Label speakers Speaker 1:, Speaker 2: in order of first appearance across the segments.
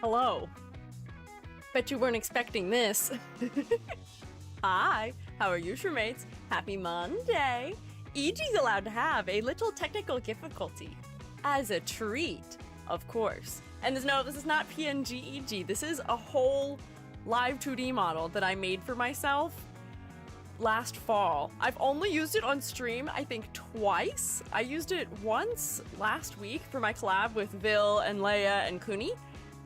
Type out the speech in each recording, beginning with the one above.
Speaker 1: Hello. Bet you weren't expecting this. Hi, how are you, shroommates? Happy Monday! EG's allowed to have a little technical difficulty. As a treat, of course. And this is not PNG EG. This is a whole live 2D model that I made for myself last fall. I've only used it on stream, I think, twice. I used it once last week for my collab with Vil and Leia and Kuni.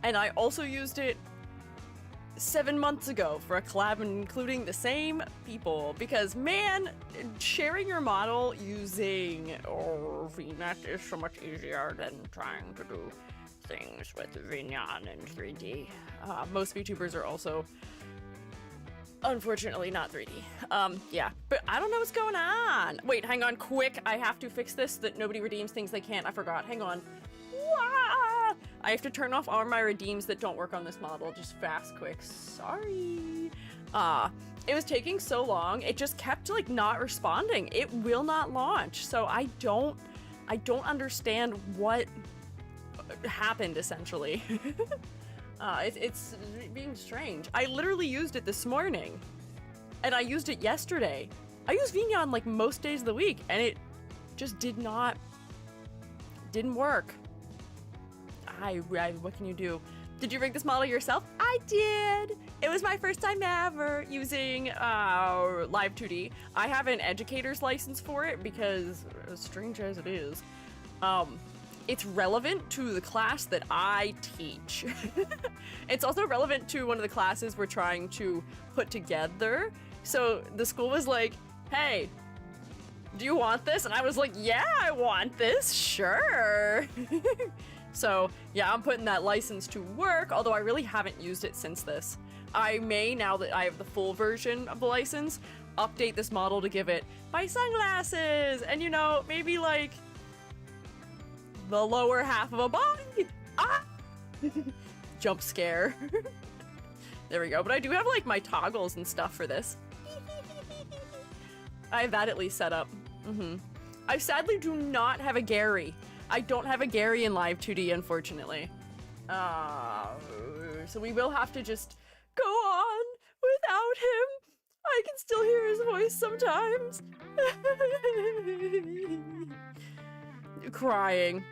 Speaker 1: And I also used it 7 months ago for a collab including the same people, because man, sharing your model using VNet is so much easier than trying to do things with Vinyan and 3D. Most VTubers are also unfortunately not 3D. Yeah, but I don't know what's going on. Wait, hang on, quick, I have to fix this so that nobody redeems things they can't. I forgot, hang on. Wah! I have to turn off all my redeems that don't work on this model, just fast, quick, sorry. It was taking so long, it just kept like not responding. It will not launch, so I don't understand what happened essentially. It's being strange. I literally used it this morning, and I used it yesterday. I use Vinyan like most days of the week, and it just didn't work. What can you do? Did you rig this model yourself? I did! It was my first time ever using Live 2D. I have an Educator's license for it because, as strange as it is, it's relevant to the class that I teach. It's also relevant to one of the classes we're trying to put together. So the school was like, hey, do you want this? And I was like, yeah, I want this, sure. So yeah, I'm putting that license to work, although I really haven't used it since this. I may, now that I have the full version of the license, update this model to give it my sunglasses and, you know, maybe like the lower half of a body. Ah! Jump scare. There we go. But I do have like my toggles and stuff for this. I have that at least set up. I sadly do not have a Gary. I don't have a Gary in Live 2D, unfortunately. So we will have to just go on without him. I can still hear his voice sometimes. Crying.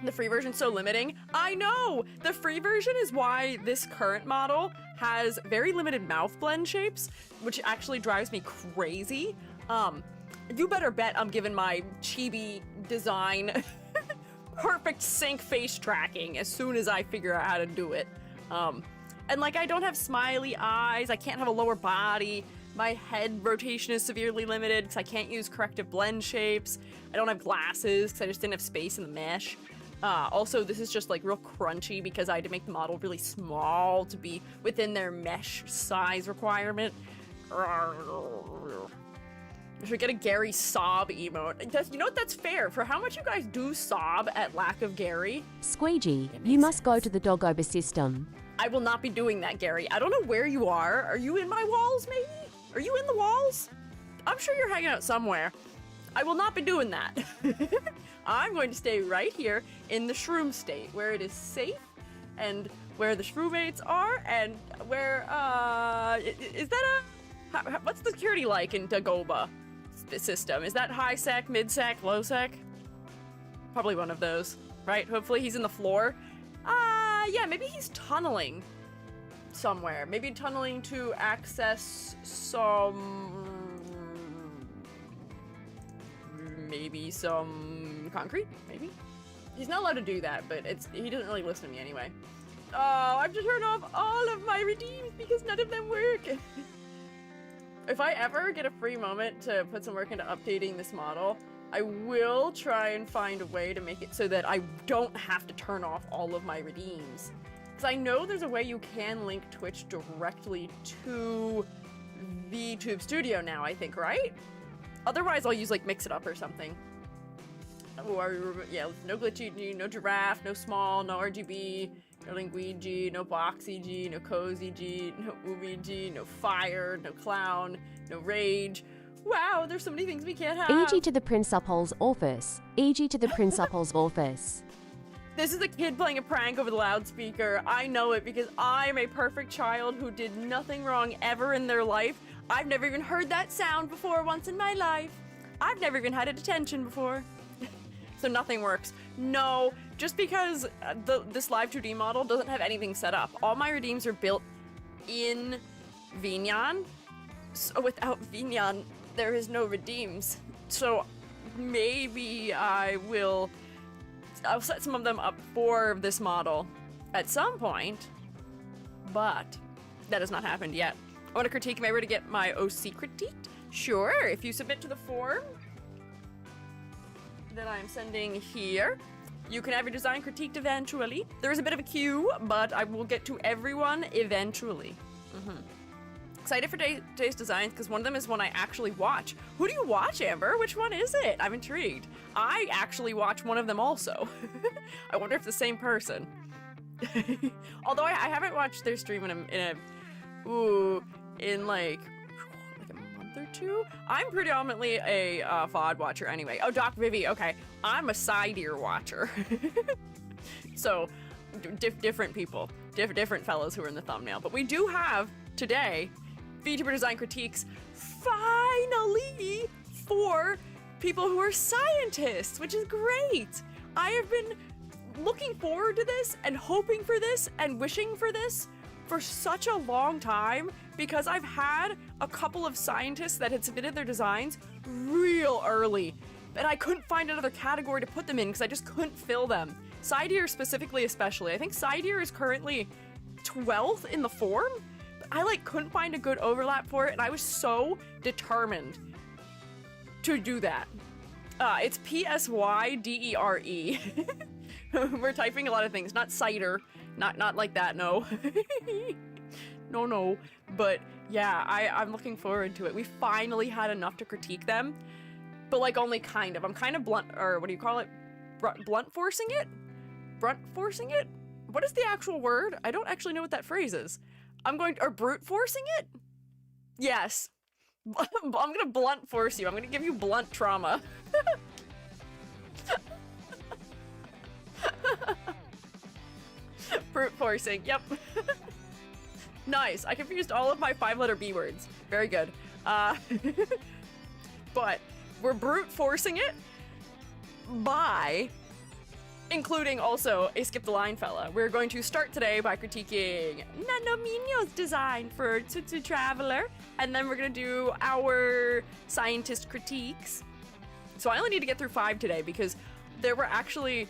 Speaker 1: The free version's so limiting. I know! The free version is why this current model has very limited mouth blend shapes, which actually drives me crazy. You better bet I'm giving my chibi design perfect sync face tracking as soon as I figure out how to do it. And like, I don't have smiley eyes, I can't have a lower body, my head rotation is severely limited because I can't use corrective blend shapes, I don't have glasses because I just didn't have space in the mesh. Also, this is just like real crunchy because I had to make the model really small to be within their mesh size requirement. I should get a Gary sob emote. You know what? That's fair. For how much you guys do sob at lack of Gary.
Speaker 2: Squiiji, you must go to the doggover system.
Speaker 1: I will not be doing that, Gary. I don't know where you are. Are you in my walls, maybe? Are you in the walls? I'm sure you're hanging out somewhere. I will not be doing that. I'm going to stay right here in the shroom state, where it is safe, and where the shroommates are, and where, is that what's the security like in Dagoba system? Is that high sec, mid sec, low sec? Probably one of those, right? Hopefully he's in the floor. Yeah, maybe he's tunneling somewhere. Maybe tunneling to access maybe some concrete, maybe? He's not allowed to do that, but he doesn't really listen to me anyway. Oh, I have to turn off all of my redeems because none of them work. If I ever get a free moment to put some work into updating this model, I will try and find a way to make it so that I don't have to turn off all of my redeems. Because I know there's a way you can link Twitch directly to VTube Studio now, I think, right? Otherwise, I'll use like Mix It Up or something. Or, yeah, no glitchy, no giraffe, no small, no RGB, no Linguigi, no Boxy G, no Cozy G, no Umi G, no Fire, no Clown, no Rage. Wow, there's so many things we can't have.
Speaker 2: EG to the Principal's office. EG to the Principal's office.
Speaker 1: This is a kid playing a prank over the loudspeaker. I know it because I'm a perfect child who did nothing wrong ever in their life. I've never even heard that sound before once in my life. I've never even had a detention before. So nothing works. No, just because this live 2D model doesn't have anything set up. All my redeems are built in Vinyan. So without Vinyan, there is no redeems. So maybe I'll set some of them up for this model at some point, but that has not happened yet. I want to critique. Am I ready to get my OC critiqued? Sure, if you submit to the form that I'm sending here, you can have your design critiqued eventually. There is a bit of a queue, but I will get to everyone eventually. Excited for today's designs because one of them is one I actually watch. Who do you watch, Amber? Which one is it? I'm intrigued. I actually watch one of them also. I wonder if the same person. Although I haven't watched their stream in like a month or two. I'm predominantly a VOD watcher anyway. Oh, Doc Vivi. Okay, I'm a side ear watcher. So different people, different fellows who are in the thumbnail. But we do have today Vtuber design critiques finally for people who are scientists, which is great. I have been looking forward to this and hoping for this and wishing for this for such a long time because I've had a couple of scientists that had submitted their designs real early and I couldn't find another category to put them in because I just couldn't fill them. Side ear specifically, especially. I think side ear is currently 12th in the form. I couldn't find a good overlap for it, and I was so determined to do that. It's P-S-Y-D-E-R-E. We're typing a lot of things, not cider, not like that, no. No. But yeah, I'm looking forward to it. We finally had enough to critique them, but only kind of. I'm kind of blunt, or what do you call it? Blunt forcing it? Brunt forcing it? What is the actual word? I don't actually know what that phrase is. Or brute forcing it? Yes. I'm gonna blunt force you. I'm gonna give you blunt trauma. Brute forcing, yep. Nice, I confused all of my 5-letter B words. Very good. But we're brute forcing it by including also a skip the line fella. We're going to start today by critiquing Nanomino's design for Tsutsu Traveler, and then we're gonna do our scientist critiques. So I only need to get through 5 today because there were actually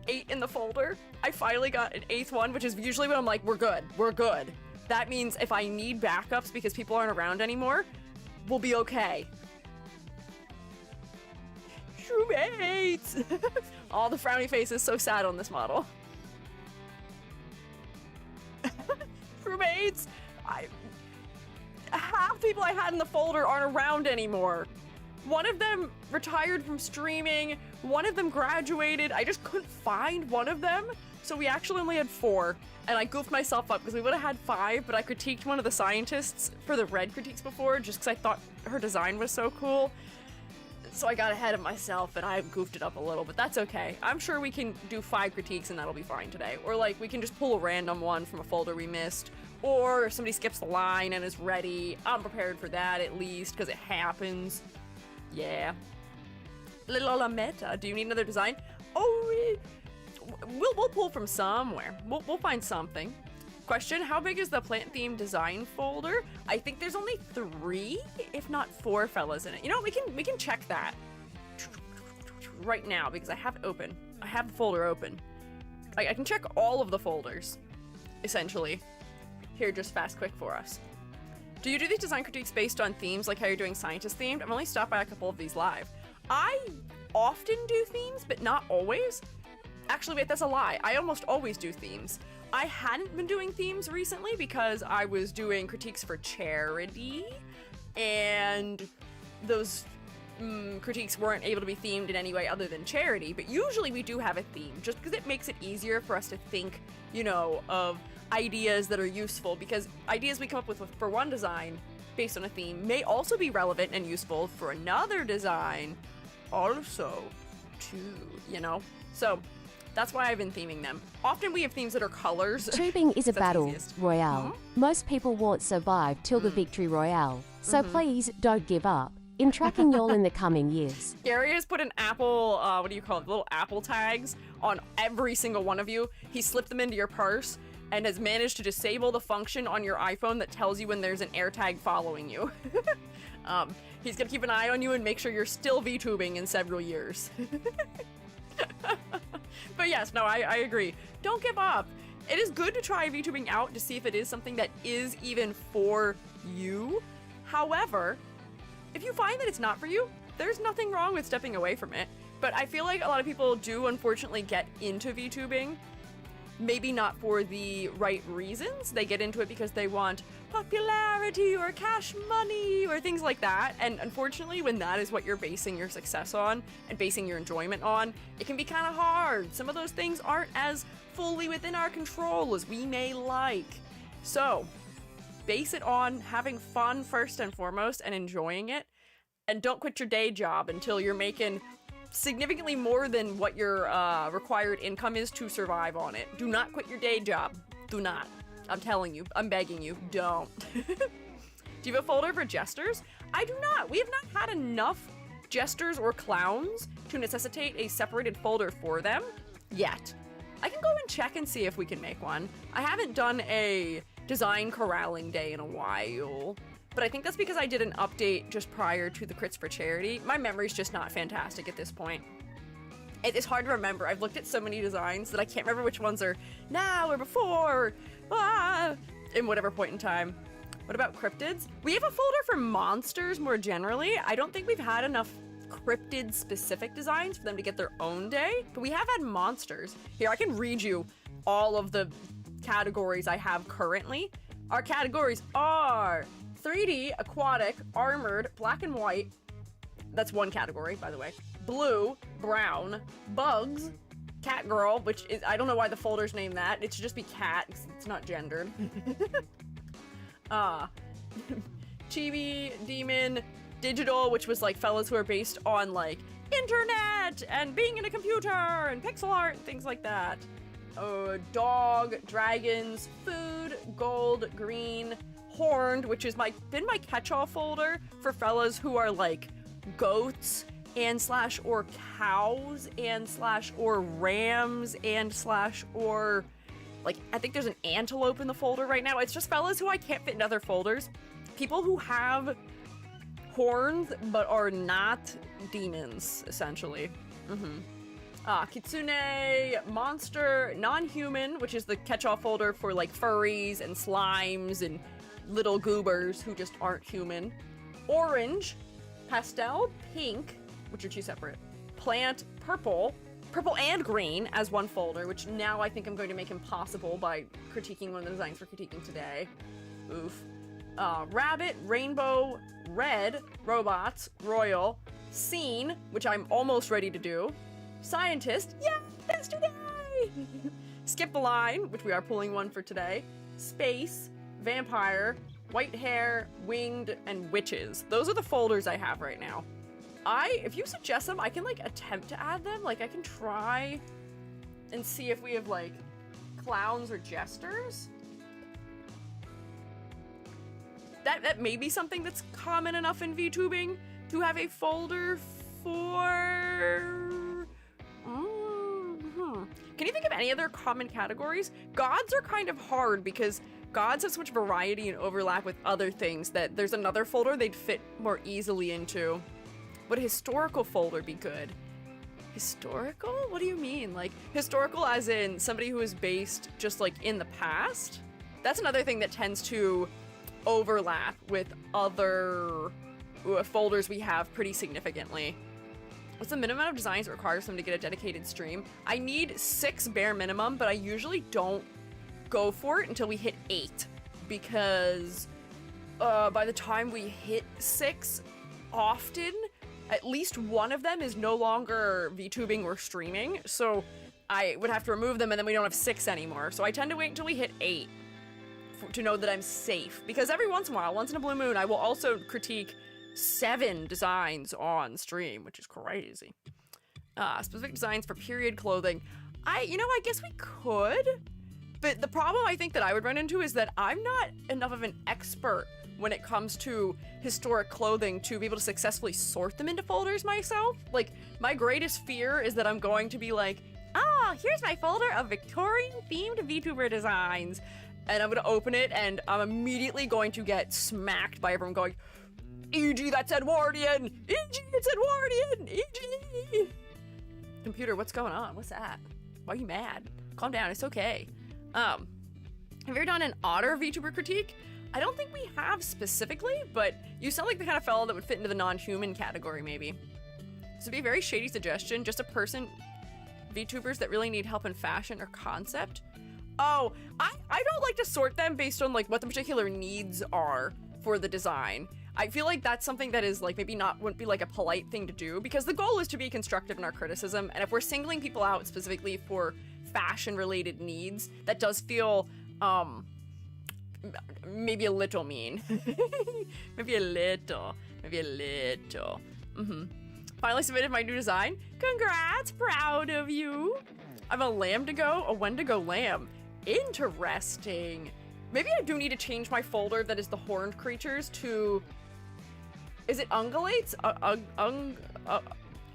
Speaker 1: 8 in the folder. I finally got an 8th one, which is usually when I'm like, we're good. That means if I need backups because people aren't around anymore, we'll be okay. Shoemates! All the frowny faces, so sad on this model. Crewmates! Half people I had in the folder aren't around anymore. One of them retired from streaming, one of them graduated. I just couldn't find one of them, so we actually only had 4. And I goofed myself up because we would have had 5, but I critiqued one of the scientists for the red critiques before just because I thought her design was so cool. So I got ahead of myself and I goofed it up a little, but that's okay. I'm sure we can do 5 critiques and that'll be fine today. Or we can just pull a random one from a folder we missed. Or if somebody skips the line and is ready, I'm prepared for that at least, because it happens. Yeah. Little meta, do you need another design? Oh, we'll pull from somewhere. We'll find something. Question, how big is the plant theme design folder? I think there's only 3, if not 4 fellas in it. You know, we can check that right now because I have it open. I have the folder open. I can check all of the folders, essentially. Here, just fast quick for us. Do you do these design critiques based on themes like how you're doing scientist themed? I've only stopped by a couple of these live. I often do themes, but not always. Actually, wait, that's a lie. I almost always do themes. I hadn't been doing themes recently because I was doing critiques for charity, and those critiques weren't able to be themed in any way other than charity, but usually we do have a theme, just because it makes it easier for us to think, you know, of ideas that are useful, because ideas we come up with for one design based on a theme may also be relevant and useful for another design also, too, you know? So, That's why I've been theming them. Often we have themes that are colors.
Speaker 2: Tubing is a
Speaker 1: That's
Speaker 2: battle
Speaker 1: easiest.
Speaker 2: royale. Most people won't survive till the victory royale. So please don't give up in tracking y'all in the coming years.
Speaker 1: Gary has put an Apple, little Apple tags on every single one of you. He slipped them into your purse and has managed to disable the function on your iPhone that tells you when there's an AirTag following you. He's gonna keep an eye on you and make sure you're still VTubing in several years. But yes, no, I agree. Don't give up. It is good to try VTubing out to see if it is something that is even for you. However, if you find that it's not for you, there's nothing wrong with stepping away from it. But I feel like a lot of people do unfortunately get into VTubing, maybe not for the right reasons. They get into it because they want popularity or cash money or things like that. And unfortunately, when that is what you're basing your success on and basing your enjoyment on, it can be kind of hard. Some of those things aren't as fully within our control as we may like. So, base it on having fun first and foremost and enjoying it. And don't quit your day job until you're making significantly more than what your required income is to survive on it. Do not quit your day job. Do not. I'm telling you. I'm begging you. Don't. Do you have a folder for jesters? I do not. We have not had enough jesters or clowns to necessitate a separated folder for them yet. I can go and check and see if we can make one. I haven't done a design corralling day in a while, but I think that's because I did an update just prior to the Crits for Charity. My memory's just not fantastic at this point. It is hard to remember. I've looked at so many designs that I can't remember which ones are now or before, in whatever point in time. What about cryptids? We have a folder for monsters more generally. I don't think we've had enough cryptid-specific designs for them to get their own day, but we have had monsters. Here, I can read you all of the categories I have currently. Our categories are 3D, aquatic, armored, black and white. That's one category, by the way. Blue, brown, bugs, cat girl, which is, I don't know why the folder's named that. It should just be cat, it's not gendered. Chibi, demon, digital, which was like fellas who are based on like internet and being in a computer and pixel art and things like that. Dog, dragons, food, gold, green, horned, which is been my catch-all folder for fellas who are like goats and slash or cows and slash or rams and slash or like I think there's an antelope in the folder right now. It's just fellas who I can't fit in other folders. People who have horns but are not demons, essentially. Kitsune, monster, non-human, which is the catch-all folder for like furries and slimes and little goobers who just aren't human. Orange, pastel, pink, which are two separate. Plant, purple and green as one folder, which now I think I'm going to make impossible by critiquing one of the designs we're critiquing today. Oof. Rabbit, rainbow, red, robots, royal, scene, which I'm almost ready to do. Scientist, yes, today! Skip the line, which we are pulling one for today. Space, vampire, white hair, winged, and witches. Those are the folders I have right now. If you suggest them, I can like attempt to add them. Like I can try and see if we have like clowns or jesters. That may be something that's common enough in VTubing to have a folder for. Can you think of any other common categories? Gods are kind of hard because gods have so much variety and overlap with other things that there's another folder they'd fit more easily into. Would a historical folder be good? Historical? What do you mean? Like, historical as in somebody who is based just like in the past? That's another thing that tends to overlap with other folders we have pretty significantly. What's the minimum amount of designs it requires them to get a dedicated stream? I need 6 bare minimum, but I usually don't go for it until we hit 8 because by the time we hit 6, often at least one of them is no longer VTubing or streaming, so I would have to remove them and then we don't have 6 anymore. So I tend to wait until we hit 8 to know that I'm safe, because every once in a while, once in a blue moon, I will also critique 7 designs on stream, which is crazy. Specific designs for period clothing. I guess we could, but the problem I think that I would run into is that I'm not enough of an expert when it comes to historic clothing to be able to successfully sort them into folders myself. Like, my greatest fear is that I'm going to be like, here's my folder of Victorian-themed VTuber designs. And I'm gonna open it, and I'm immediately going to get smacked by everyone going, E.G., that's Edwardian! E.G., it's Edwardian! E.G.! Computer, what's going on? What's that? Why are you mad? Calm down, it's okay. Have you ever done an otter VTuber critique? I don't think we have specifically, but you sound like the kind of fellow that would fit into the non-human category, maybe. This would be a very shady suggestion, just a person, VTubers that really need help in fashion or concept. Oh, I don't like to sort them based on like what the particular needs are for the design. I feel like that's something that is like wouldn't be like a polite thing to do, because the goal is to be constructive in our criticism, and if we're singling people out specifically for fashion related needs, that does feel maybe a little mean. maybe a little. Finally submitted my new design. Congrats, proud of you. I'm a lamb-to-go, a Wendigo lamb. Interesting. Maybe I do need to change my folder that is the horned creatures to... Is it ungulates?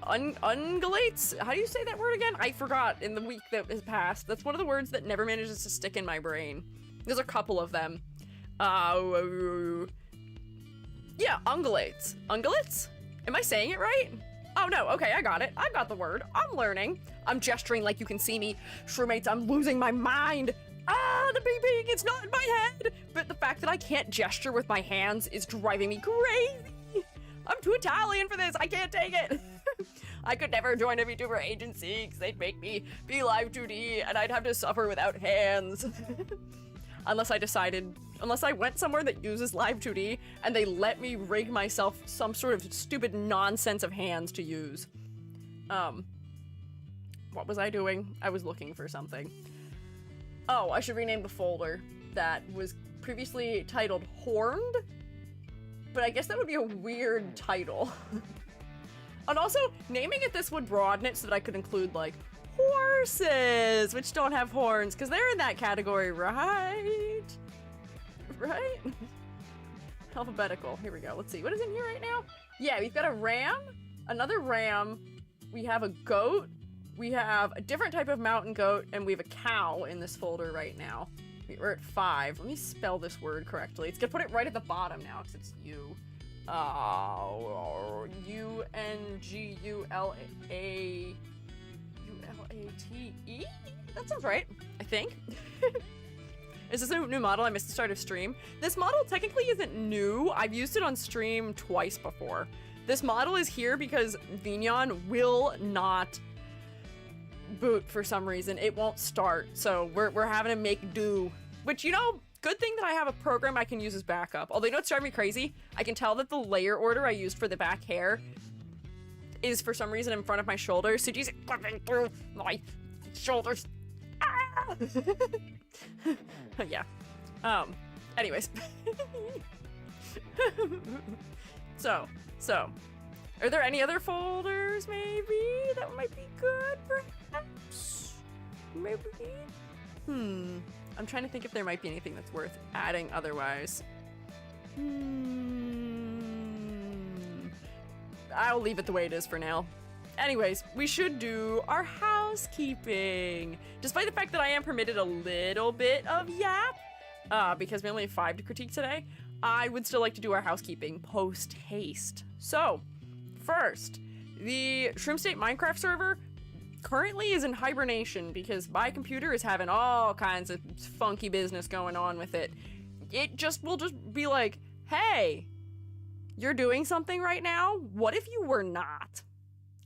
Speaker 1: Ungulates? How do you say that word again? I forgot in the week that has passed. That's one of the words that never manages to stick in my brain. There's a couple of them. Yeah, ungulates. Ungulates? Am I saying it right? Oh no, okay, I got it. I got the word. I'm learning. I'm gesturing like you can see me. Shroommates, I'm losing my mind. The beeping, it's not in my head. But the fact that I can't gesture with my hands is driving me crazy. I'm too Italian for this. I can't take it. I could never join a VTuber agency because they'd make me be live 2D and I'd have to suffer without hands. Unless I went somewhere that uses live 2D and they let me rig myself some sort of stupid nonsense of hands to use. What was I doing? I was looking for something. Oh, I should rename the folder that was previously titled Horned, but I guess that would be a weird title. And also, naming it this would broaden it so that I could include, like, horses, which don't have horns, because they're in that category, right? Right? Alphabetical. Here we go. Let's see. What is in here right now? Yeah, we've got a ram, another ram, we have a goat, we have a different type of mountain goat, and we have a cow in this folder right now. We're at 5. Let me spell this word correctly. It's gonna put it right at the bottom now, because it's U. U-N-G-U-L-A-U-L-A-T-E? That sounds right, I think. Is this a new model? I missed the start of stream. This model technically isn't new. I've used it on stream twice before. This model is here because Vignon will not boot for some reason. It won't start, so we're having to make do. Which, you know, good thing that I have a program I can use as backup. Although, you know what's driving me crazy? I can tell that the layer order I used for the back hair is for some reason in front of my shoulders. So she's clipping through my shoulders. Ah! Yeah. Anyways. So, are there any other folders, maybe, that might be good, perhaps? Maybe? I'm trying to think if there might be anything that's worth adding otherwise. I'll leave it the way it is for now. Anyways, we should do our housekeeping. Despite the fact that I am permitted a little bit of yap, because we only have 5 to critique today, I would still like to do our housekeeping post-haste. So, first, the Shroom State Minecraft server currently is in hibernation because my computer is having all kinds of funky business going on with it. It will just be like, hey, you're doing something right now? What if you were not?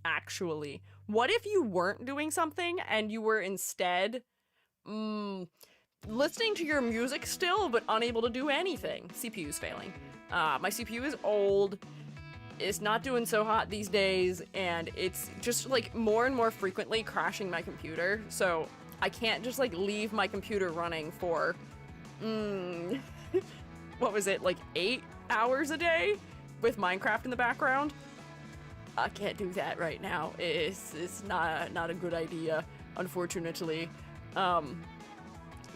Speaker 1: Actually, what if you weren't doing something and you were instead listening to your music still but unable to do anything? CPU's failing. My CPU is old. It's not doing so hot these days, and it's just like more and more frequently crashing my computer. So I can't just like leave my computer running for what was it, like 8 hours a day with Minecraft in the background? I can't do that right now. It's not a good idea. unfortunately.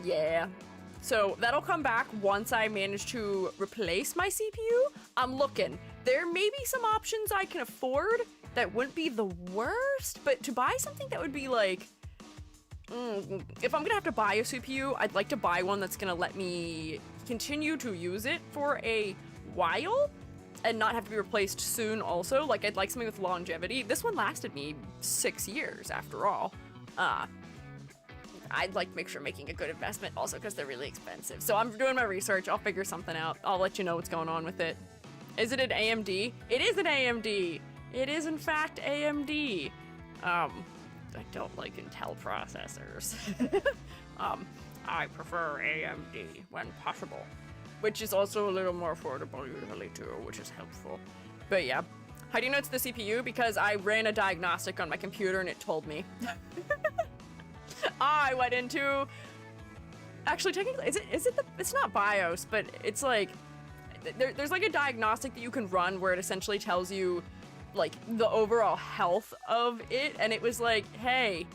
Speaker 1: Yeah. So that'll come back once I manage to replace my CPU. I'm looking. There may be some options I can afford that wouldn't be the worst, but to buy something that would be like, if I'm gonna have to buy a CPU, I'd like to buy one that's gonna let me continue to use it for a while and not have to be replaced soon also. Like, I'd like something with longevity. This one lasted me 6 years after all. I'd like to make sure I'm making a good investment also because they're really expensive. So I'm doing my research. I'll figure something out. I'll let you know what's going on with it. Is it an AMD? It is an AMD. It is in fact AMD. I don't like Intel processors. I prefer AMD when possible, which is also a little more affordable usually too, which is helpful. But yeah, how do you know it's the CPU? Because I ran a diagnostic on my computer and it told me. I went into, actually technically, it's not BIOS, but it's like, there's like a diagnostic that you can run where it essentially tells you like the overall health of it, and it was like, hey,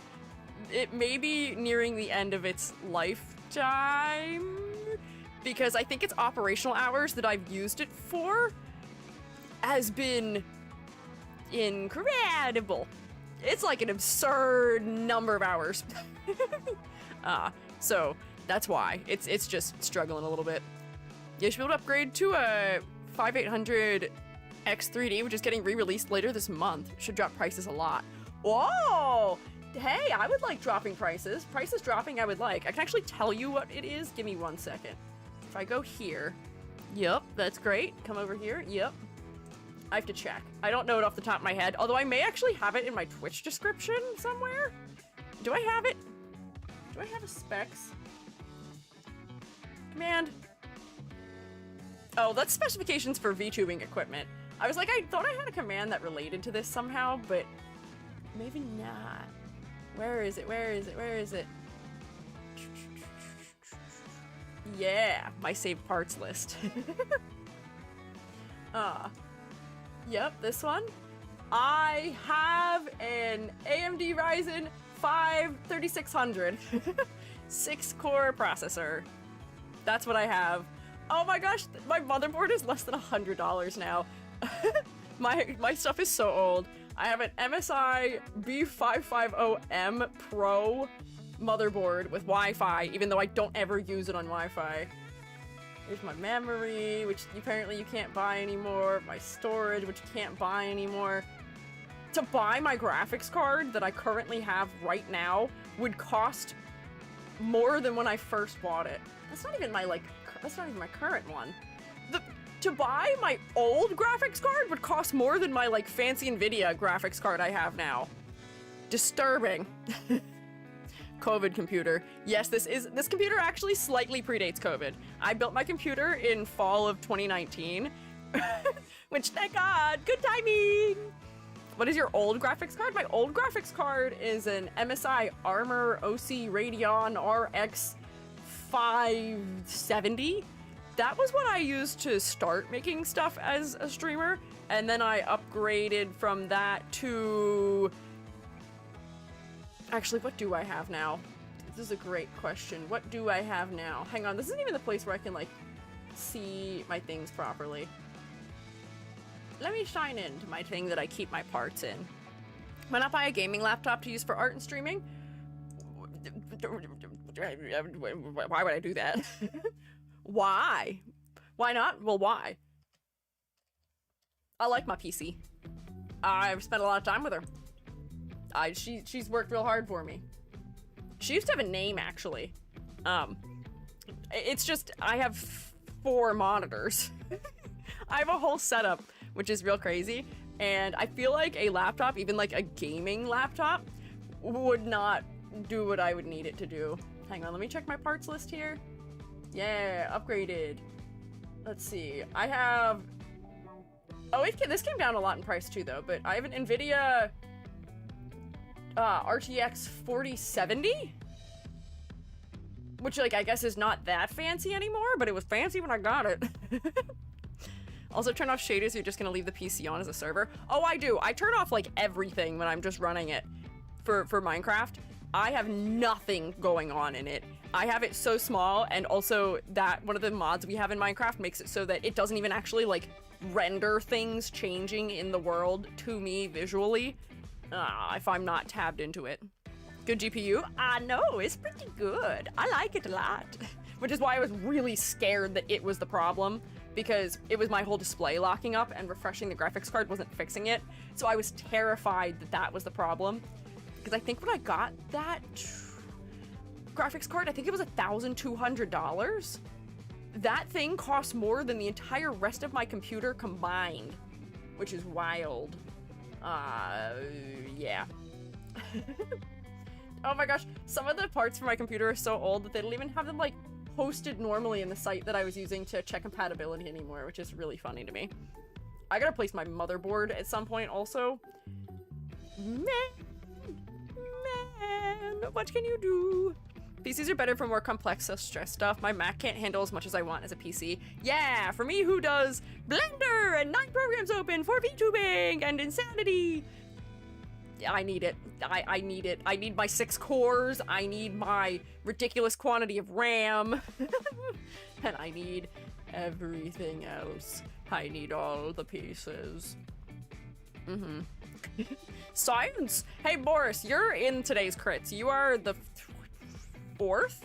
Speaker 1: it may be nearing the end of its lifetime, because I think its operational hours that I've used it for has been incredible. It's like an absurd number of hours. So that's why it's just struggling a little bit. You should be able to upgrade to a 5800 X3D, which is getting re-released later this month. Should drop prices a lot. Whoa! Hey, I would like dropping prices. Prices dropping, I would like. I can actually tell you what it is. Give me 1 second. If I go here, yep, that's great. Come over here, yep. I have to check. I don't know it off the top of my head, although I may actually have it in my Twitch description somewhere. Do I have it? Do I have a specs? Command. Oh, that's specifications for VTubing equipment. I was like, I thought I had a command that related to this somehow, but maybe not. Where is it? Where is it? Where is it? Yeah, my saved parts list. Yep, this one. I have an AMD Ryzen 5 3600 6-core processor. That's what I have. Oh my gosh, my motherboard is less than $100 now. My stuff is so old. I have an MSI B550M Pro motherboard with Wi-Fi, even though I don't ever use it on Wi-Fi. Here's my memory, which apparently you can't buy anymore. My storage, which you can't buy anymore. To buy my graphics card that I currently have right now would cost more than when I first bought it. That's not even my current one. To buy my old graphics card would cost more than my fancy Nvidia graphics card I have now. Disturbing. COVID computer. Yes, this computer actually slightly predates COVID. I built my computer in fall of 2019, which, thank God, good timing. What is your old graphics card? My old graphics card is an MSI Armor OC Radeon RX 570. That was what I used to start making stuff as a streamer, and then I upgraded from that to... Actually, what do I have now? This is a great question. What do I have now? Hang on, this isn't even the place where I can, see my things properly. Let me shine into my thing that I keep my parts in. Why not buy a gaming laptop to use for art and streaming? Why would I do that? Why? Why not? Well, why? I like my PC. I've spent a lot of time with her. She's worked real hard for me. She used to have a name, actually. It's just, I have 4 monitors. I have a whole setup, which is real crazy. And I feel like a laptop, even a gaming laptop, would not do what I would need it to do. Hang on, let me check my parts list here. Yeah, upgraded. Let's see. I have... Oh, this came down a lot in price too, though. But I have an NVIDIA... RTX 4070, which I guess is not that fancy anymore, but it was fancy when I got it. Also, turn off shaders. You're just gonna leave the PC on as a server. Oh, I do. I turn off everything when I'm just running it for Minecraft. I have nothing going on in it. I have it so small, and also that one of the mods we have in Minecraft makes it so that it doesn't even actually like render things changing in the world to me visually if I'm not tabbed into it. Good GPU? No, it's pretty good. I like it a lot. Which is why I was really scared that it was the problem, because it was my whole display locking up and refreshing the graphics card wasn't fixing it. So I was terrified that that was the problem. Because I think when I got that graphics card, I think it was $1,200. That thing costs more than the entire rest of my computer combined, which is wild. Yeah. Oh my gosh, some of the parts for my computer are so old that they don't even have them like posted normally in the site that I was using to check compatibility anymore, which is really funny to me. I gotta place my motherboard at some point also. Man, what can you do? PCs are better for more complex stress stuff. My Mac can't handle as much as I want as a PC. Yeah, for me who does Blender and 9 programs open for VTubing and insanity. I need it. I need it. I need my 6 cores. I need my ridiculous quantity of RAM. And I need everything else. I need all the pieces. Science! Hey, Boris, you're in today's crits. You are the 4th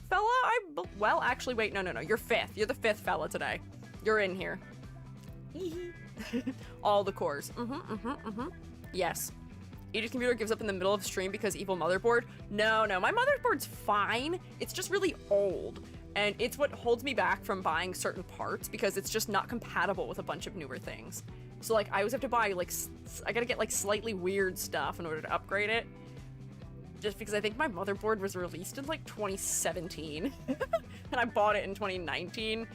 Speaker 1: fella? Well, actually, wait, no. You're 5th. You're the 5th fella today. You're in here. All the cores. Yes. Edith's computer gives up in the middle of stream because evil motherboard. No, my motherboard's fine. It's just really old. And it's what holds me back from buying certain parts because it's just not compatible with a bunch of newer things. So, like, I always have to buy, like, I gotta get, like, slightly weird stuff in order to upgrade it. Just because I think my motherboard was released in, like, 2017. And I bought it in 2019.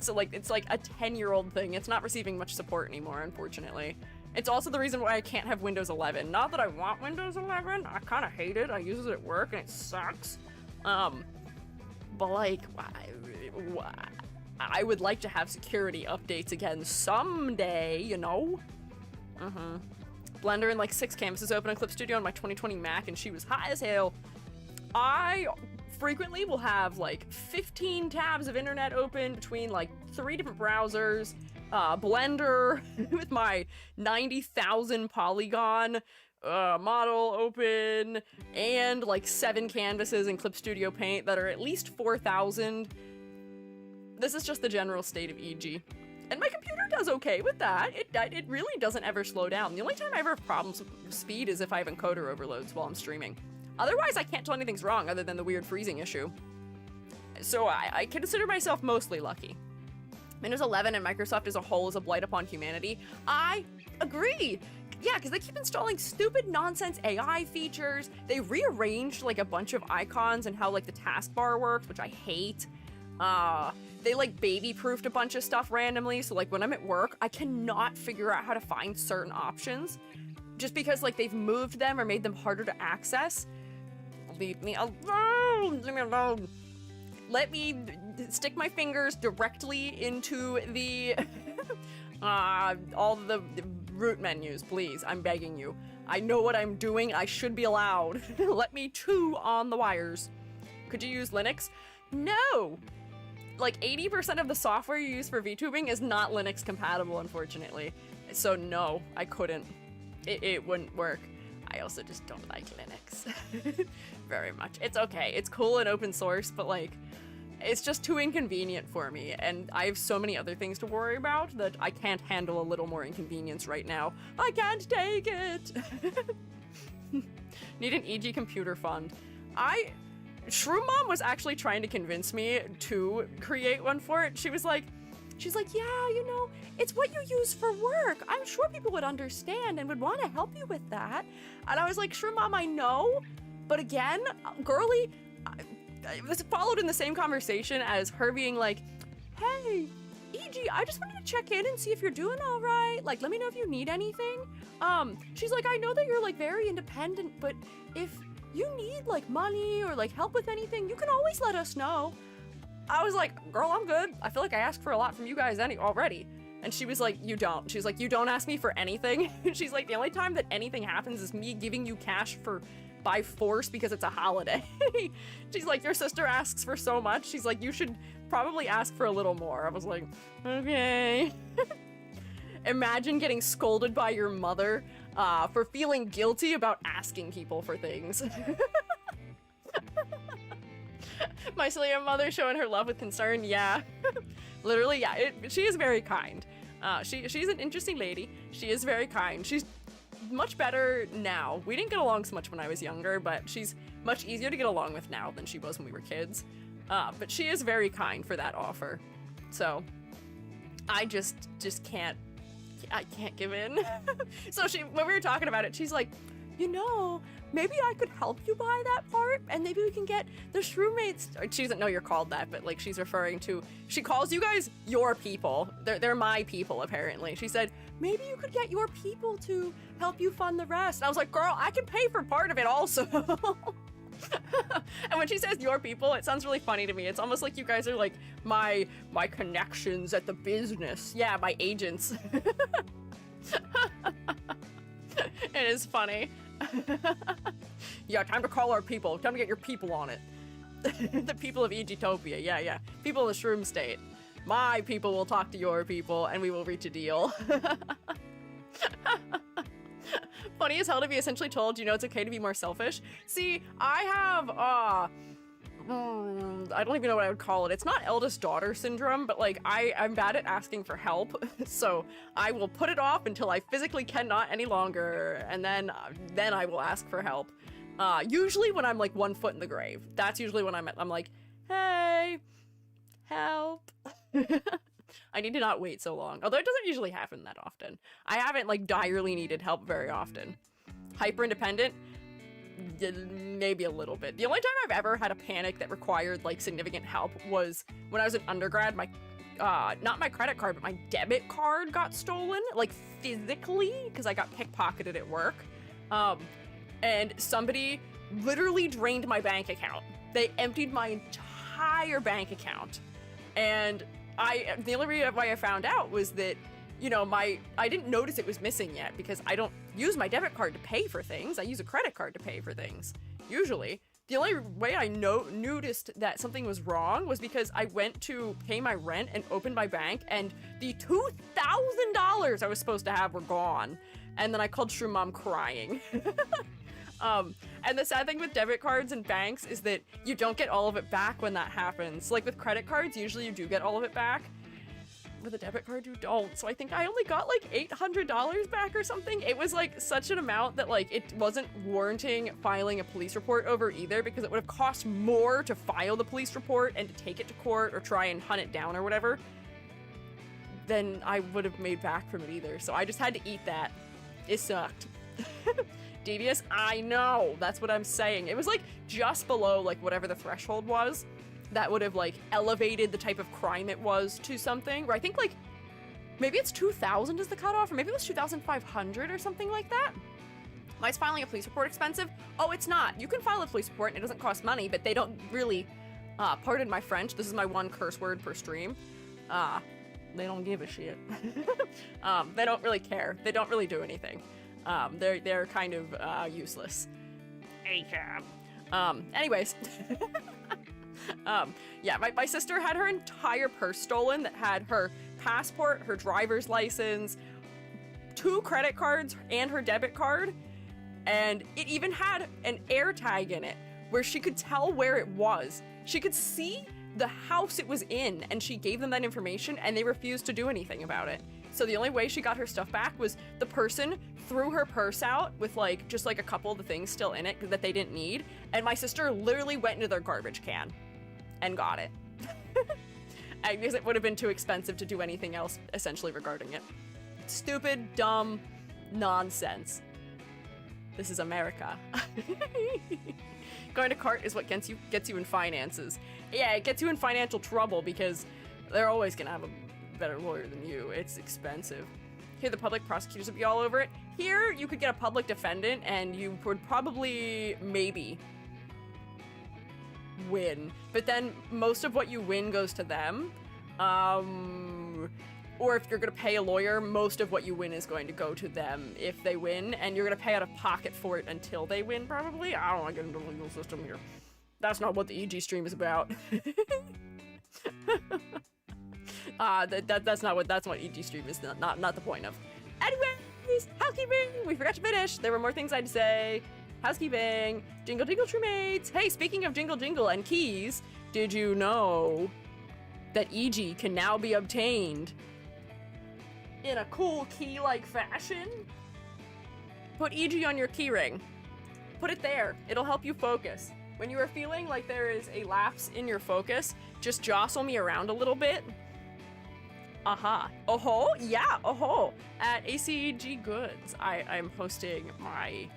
Speaker 1: So, like, it's, like, a 10-year-old thing. It's not receiving much support anymore, unfortunately. It's also the reason why I can't have Windows 11. Not that I want Windows 11. I kind of hate it. I use it at work, and it sucks. But, like, I would like to have security updates again someday, you know? Blender and like 6 canvases open on Clip Studio on my 2020 Mac, and she was high as hell. I frequently will have like 15 tabs of internet open between like 3 different browsers, Blender with my 90,000 polygon model open, and like 7 canvases in Clip Studio Paint that are at least 4,000. This is just the general state of EG. And my computer does okay with that. It really doesn't ever slow down. The only time I ever have problems with speed is if I have encoder overloads while I'm streaming. Otherwise, I can't tell anything's wrong other than the weird freezing issue. So I consider myself mostly lucky. Windows 11 and Microsoft as a whole is a blight upon humanity. I agree. Yeah, because they keep installing stupid nonsense AI features. They rearranged like a bunch of icons and how like the taskbar works, which I hate. They like baby-proofed a bunch of stuff randomly, so like when I'm at work, I cannot figure out how to find certain options just because like they've moved them or made them harder to access. Leave me alone! Leave me alone! Let me stick my fingers directly into the all the root menus, please. I'm begging you. I know what I'm doing. I should be allowed. Let me chew on the wires. Could you use Linux? No! Like 80% of the software you use for VTubing is not Linux compatible, unfortunately. So no, I couldn't. It wouldn't work. I also just don't like Linux very much. It's okay. It's cool and open source, but like, it's just too inconvenient for me. And I have so many other things to worry about that I can't handle a little more inconvenience right now. I can't take it. Need an EG computer fund. Shroom Mom was actually trying to convince me to create one for it. She's like, yeah, you know, it's what you use for work. I'm sure people would understand and would want to help you with that. And I was like, Shroom Mom, I know. But again, girly, this followed in the same conversation as her being like, hey, EG, I just wanted to check in and see if you're doing all right. Like, let me know if you need anything. She's like, I know that you're like very independent, but if you need like money or like help with anything, you can always let us know. I was like, girl, I'm good. I feel like I asked for a lot from you guys already. And she was like, you don't. She's like, you don't ask me for anything. She's like, the only time that anything happens is me giving you cash for by force because it's a holiday. She's like, your sister asks for so much. She's like, you should probably ask for a little more. I was like, okay. Imagine getting scolded by your mother for feeling guilty about asking people for things. My silly mother showing her love with concern. Yeah, literally. Yeah, she is very kind. She's an interesting lady. She is very kind. She's much better now. We didn't get along so much when I was younger, but she's much easier to get along with now than she was when we were kids. But she is very kind for that offer. So I just can't. I can't give in. So when we were talking about it, she's like, you know, maybe I could help you buy that part, and maybe we can get the shroommates. She doesn't know you're called that, but like she's referring to, she calls you guys your people. They're my people, apparently. She said, maybe you could get your people to help you fund the rest. And I was like, girl, I can pay for part of it also. And when she says your people, it sounds really funny to me. It's almost like you guys are like my connections at the business. Yeah, my agents. It is funny. Yeah, time to call our people. Time to get your people on it. The people of Egitopia. Yeah. People of the Shroom State. My people will talk to your people, and we will reach a deal. Funny as hell to be essentially told, you know, it's okay to be more selfish. See, I have, I don't even know what I would call it. It's not eldest daughter syndrome, but like I'm bad at asking for help. So I will put it off until I physically cannot any longer. And then I will ask for help. Usually when I'm like 1 foot in the grave. That's usually when I'm like, hey, help. I need to not wait so long. Although it doesn't usually happen that often. I haven't like direly needed help very often. Hyper independent? Maybe a little bit. The only time I've ever had a panic that required like significant help was when I was an undergrad. My not my credit card, but my debit card got stolen, like physically, because I got pickpocketed at work. And somebody literally drained my bank account. They emptied my entire bank account. And the only reason why I found out was that, you know, I didn't notice it was missing yet because I don't use my debit card to pay for things. I use a credit card to pay for things, usually. The only way I noticed that something was wrong was because I went to pay my rent and opened my bank, and the $2,000 I was supposed to have were gone. And then I called Shroom Mom crying. And the sad thing with debit cards and banks is that you don't get all of it back when that happens. Like with credit cards, usually you do get all of it back. With a debit card, you don't. So I think I only got like $800 back or something. It was like such an amount that like it wasn't warranting filing a police report over either, because it would have cost more to file the police report and to take it to court or try and hunt it down or whatever than I would have made back from it either. So I just had to eat that. It sucked. Devious? I know. That's what I'm saying. It was like just below like whatever the threshold was that would have like elevated the type of crime it was to something where I think like maybe it's 2,000 is the cutoff, or maybe it was 2,500 or something like that. Why is filing a police report expensive? Oh, it's not. You can file a police report and it doesn't cost money, but they don't really, pardon my French, this is my one curse word per stream. They don't give a shit. They don't really care. They don't really do anything. They're kind of useless. Anyways. Yeah, my sister had her entire purse stolen that had her passport, her driver's license, 2 credit cards, and her debit card. And it even had an air tag in it where she could tell where it was. She could see the house it was in, and she gave them that information, and they refused to do anything about it. So the only way she got her stuff back was the person threw her purse out with like just like a couple of the things still in it that they didn't need, and my sister literally went into their garbage can and got it. I guess it would have been too expensive to do anything else essentially regarding it. Stupid, dumb nonsense. This is America. Going to court is what gets you in finances. Yeah, it gets you in financial trouble because they're always gonna have a better lawyer than you. It's expensive. Here, the public prosecutors would be all over it. Here, you could get a public defendant and you would probably, maybe, win. But then most of what you win goes to them. or if you're gonna pay a lawyer, most of what you win is going to go to them if they win, and you're gonna pay out of pocket for it until they win, probably. I don't want to get into the legal system here. That's not what the EG stream is about. That's not what EG stream is not the point of. Anyways, housekeeping. We forgot to finish. There were more things I'd say. Housekeeping. Jingle jingle true mates. Hey, speaking of jingle jingle and keys, did you know that EG can now be obtained in a cool key-like fashion? Put EG on your keyring. Put it there. It'll help you focus. When you are feeling like there is a lapse in your focus, just jostle me around a little bit. Aha. Oh-ho. Yeah, oh-ho. At ACG Goods, I'm hosting my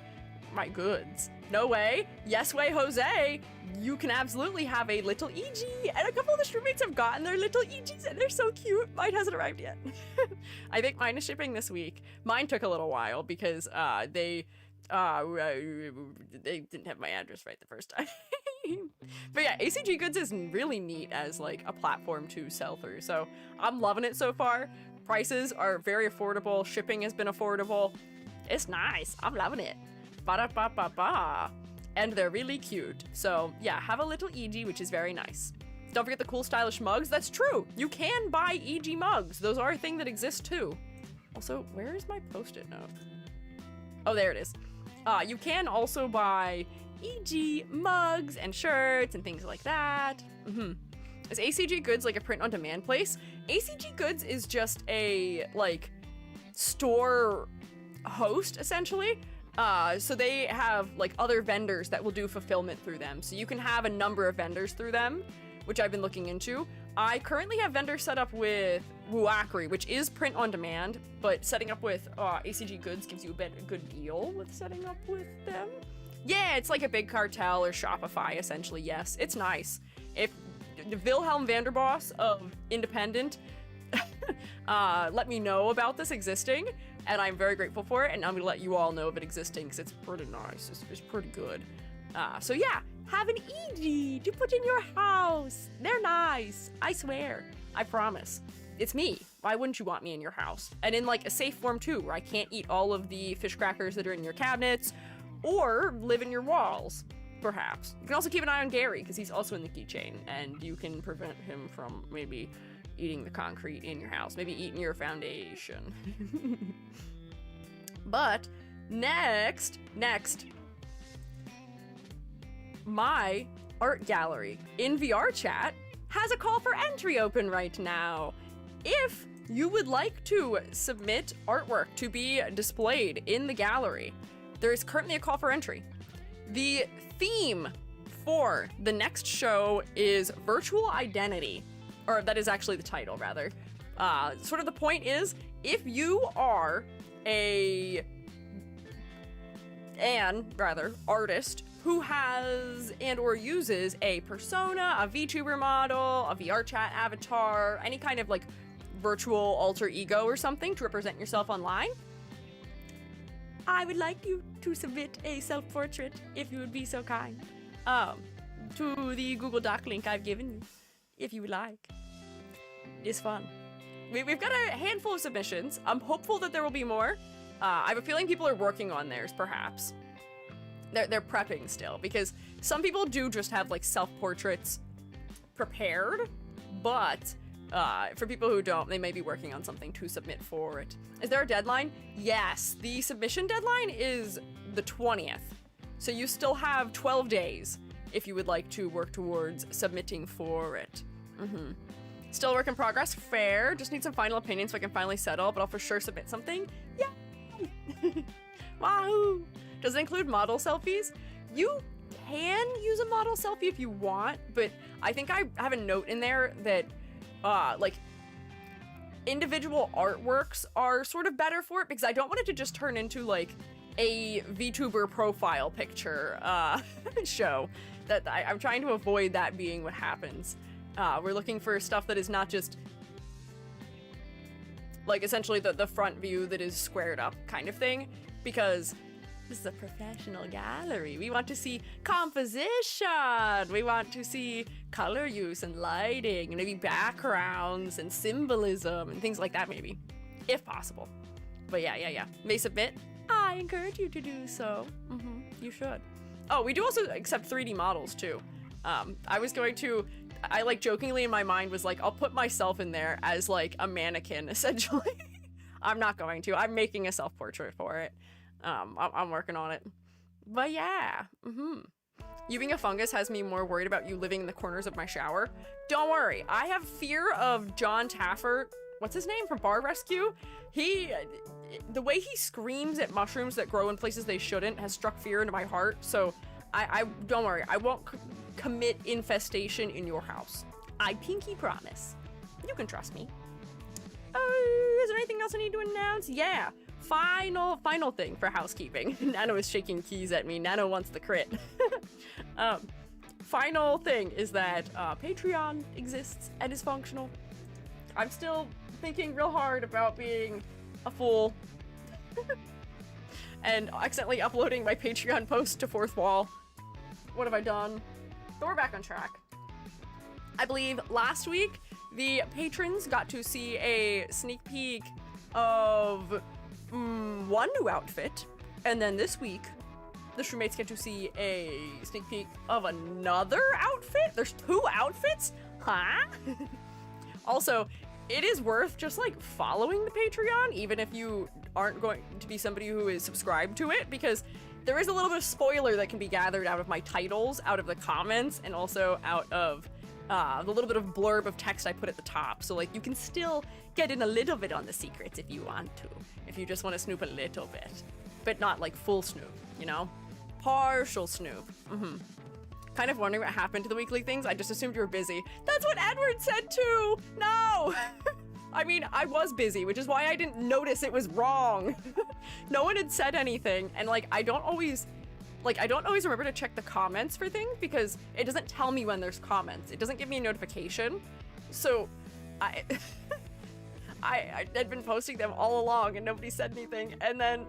Speaker 1: goods. No way. Yes way, Jose. You can absolutely have a little EG, and a couple of the streammates have gotten their little EGs, and they're so cute. Mine hasn't arrived yet. I think mine is shipping this week. Mine took a little while because they didn't have my address right the first time. But yeah, ACG Goods is really neat as like a platform to sell through, so I'm loving it so far. Prices are very affordable. Shipping has been affordable. It's nice. I'm loving it. Ba-da-ba-ba-ba. And they're really cute. So yeah, have a little EG, which is very nice. Don't forget the cool stylish mugs. That's true. You can buy EG mugs. Those are a thing that exists too. Also, where is my post-it note? Oh, there it is. You can also buy EG mugs and shirts and things like that. Is ACG Goods like a print-on-demand place? ACG Goods is just a, like, store host, essentially. So they have, like, other vendors that will do fulfillment through them. So you can have a number of vendors through them, which I've been looking into. I currently have vendors set up with Wuakri, which is print-on-demand, but setting up with ACG Goods gives you a good deal with setting up with them. Yeah, it's like a big cartel or Shopify, essentially, yes. It's nice. If Wilhelm Vanderboss of Independent let me know about this existing, and I'm very grateful for it, and I'm gonna let you all know of it existing, because it's pretty nice. It's pretty good. So yeah, have an EG to put in your house. They're nice. I swear. I promise. It's me. Why wouldn't you want me in your house? And in, like, a safe form, too, where I can't eat all of the fish crackers that are in your cabinets, or live in your walls, perhaps. You can also keep an eye on Gary, because he's also in the keychain, and you can prevent him from maybe eating the concrete in your house, maybe eating your foundation. But next, my art gallery in VR chat has a call for entry open right now. If you would like to submit artwork to be displayed in the gallery, there is currently a call for entry. The theme for the next show is virtual identity, or that is actually the title, rather. Sort of the point is, if you are artist who has and or uses a persona, a VTuber model, a VR chat avatar, any kind of like virtual alter ego or something to represent yourself online, I would like you to submit a self-portrait, if you would be so kind, to the Google Doc link I've given you, if you would like. It's fun. We've got a handful of submissions. I'm hopeful that there will be more. I have a feeling people are working on theirs, perhaps. They're prepping still, because some people do just have, like, self-portraits prepared, but for people who don't, they may be working on something to submit for it. Is there a deadline? Yes, the submission deadline is the 20th, so you still have 12 days if you would like to work towards submitting for it. Still a work in progress, fair. Just need some final opinions so I can finally settle, but I'll for sure submit something. Yay! Wahoo! Does it include model selfies? You can use a model selfie if you want, but I think I have a note in there that, like, individual artworks are sort of better for it, because I don't want it to just turn into, like, a VTuber profile picture show. That I'm trying to avoid that being what happens. We're looking for stuff that is not just, like, essentially the front view that is squared up kind of thing, because This is a professional gallery. We want to see composition. We want to see color use and lighting and maybe backgrounds and symbolism and things like that maybe, if possible. But yeah. May submit. I encourage you to do so. You should. Oh, we do also accept 3D models too. I like jokingly in my mind was like, I'll put myself in there as like a mannequin essentially. I'm not going to. I'm making a self-portrait for it. I'm working on it. But yeah. You being a fungus has me more worried about you living in the corners of my shower. Don't worry. I have fear of John Taffert. What's his name from Bar Rescue? The way he screams at mushrooms that grow in places they shouldn't has struck fear into my heart. So I don't worry. I won't commit infestation in your house. I pinky promise. You can trust me. Is there anything else I need to announce? Yeah. Final thing for housekeeping. Nano is shaking keys at me. Nano wants the crit. Final thing is that Patreon exists and is functional. I'm still thinking real hard about being a fool and accidentally uploading my Patreon post to Fourth Wall. What have I done? So we're back on track. I believe last week the patrons got to see a sneak peek of one new outfit, and then this week the Shroommates get to see a sneak peek of another outfit. There's 2 outfits? Huh? Also, it is worth just like following the Patreon, even if you aren't going to be somebody who is subscribed to it, because there is a little bit of spoiler that can be gathered out of my titles, out of the comments, and also out of the little bit of blurb of text I put at the top. So like you can still get in a little bit on the secrets if you want to, if you just want to snoop a little bit, but not like full snoop, you know? Partial snoop. Kind of wondering what happened to the weekly things. I just assumed you were busy. That's what Edward said too! No! I mean, I was busy, which is why I didn't notice it was wrong. No one had said anything, and like I don't always remember to check the comments for things because it doesn't tell me when there's comments. It doesn't give me a notification. So I had been posting them all along and nobody said anything. And then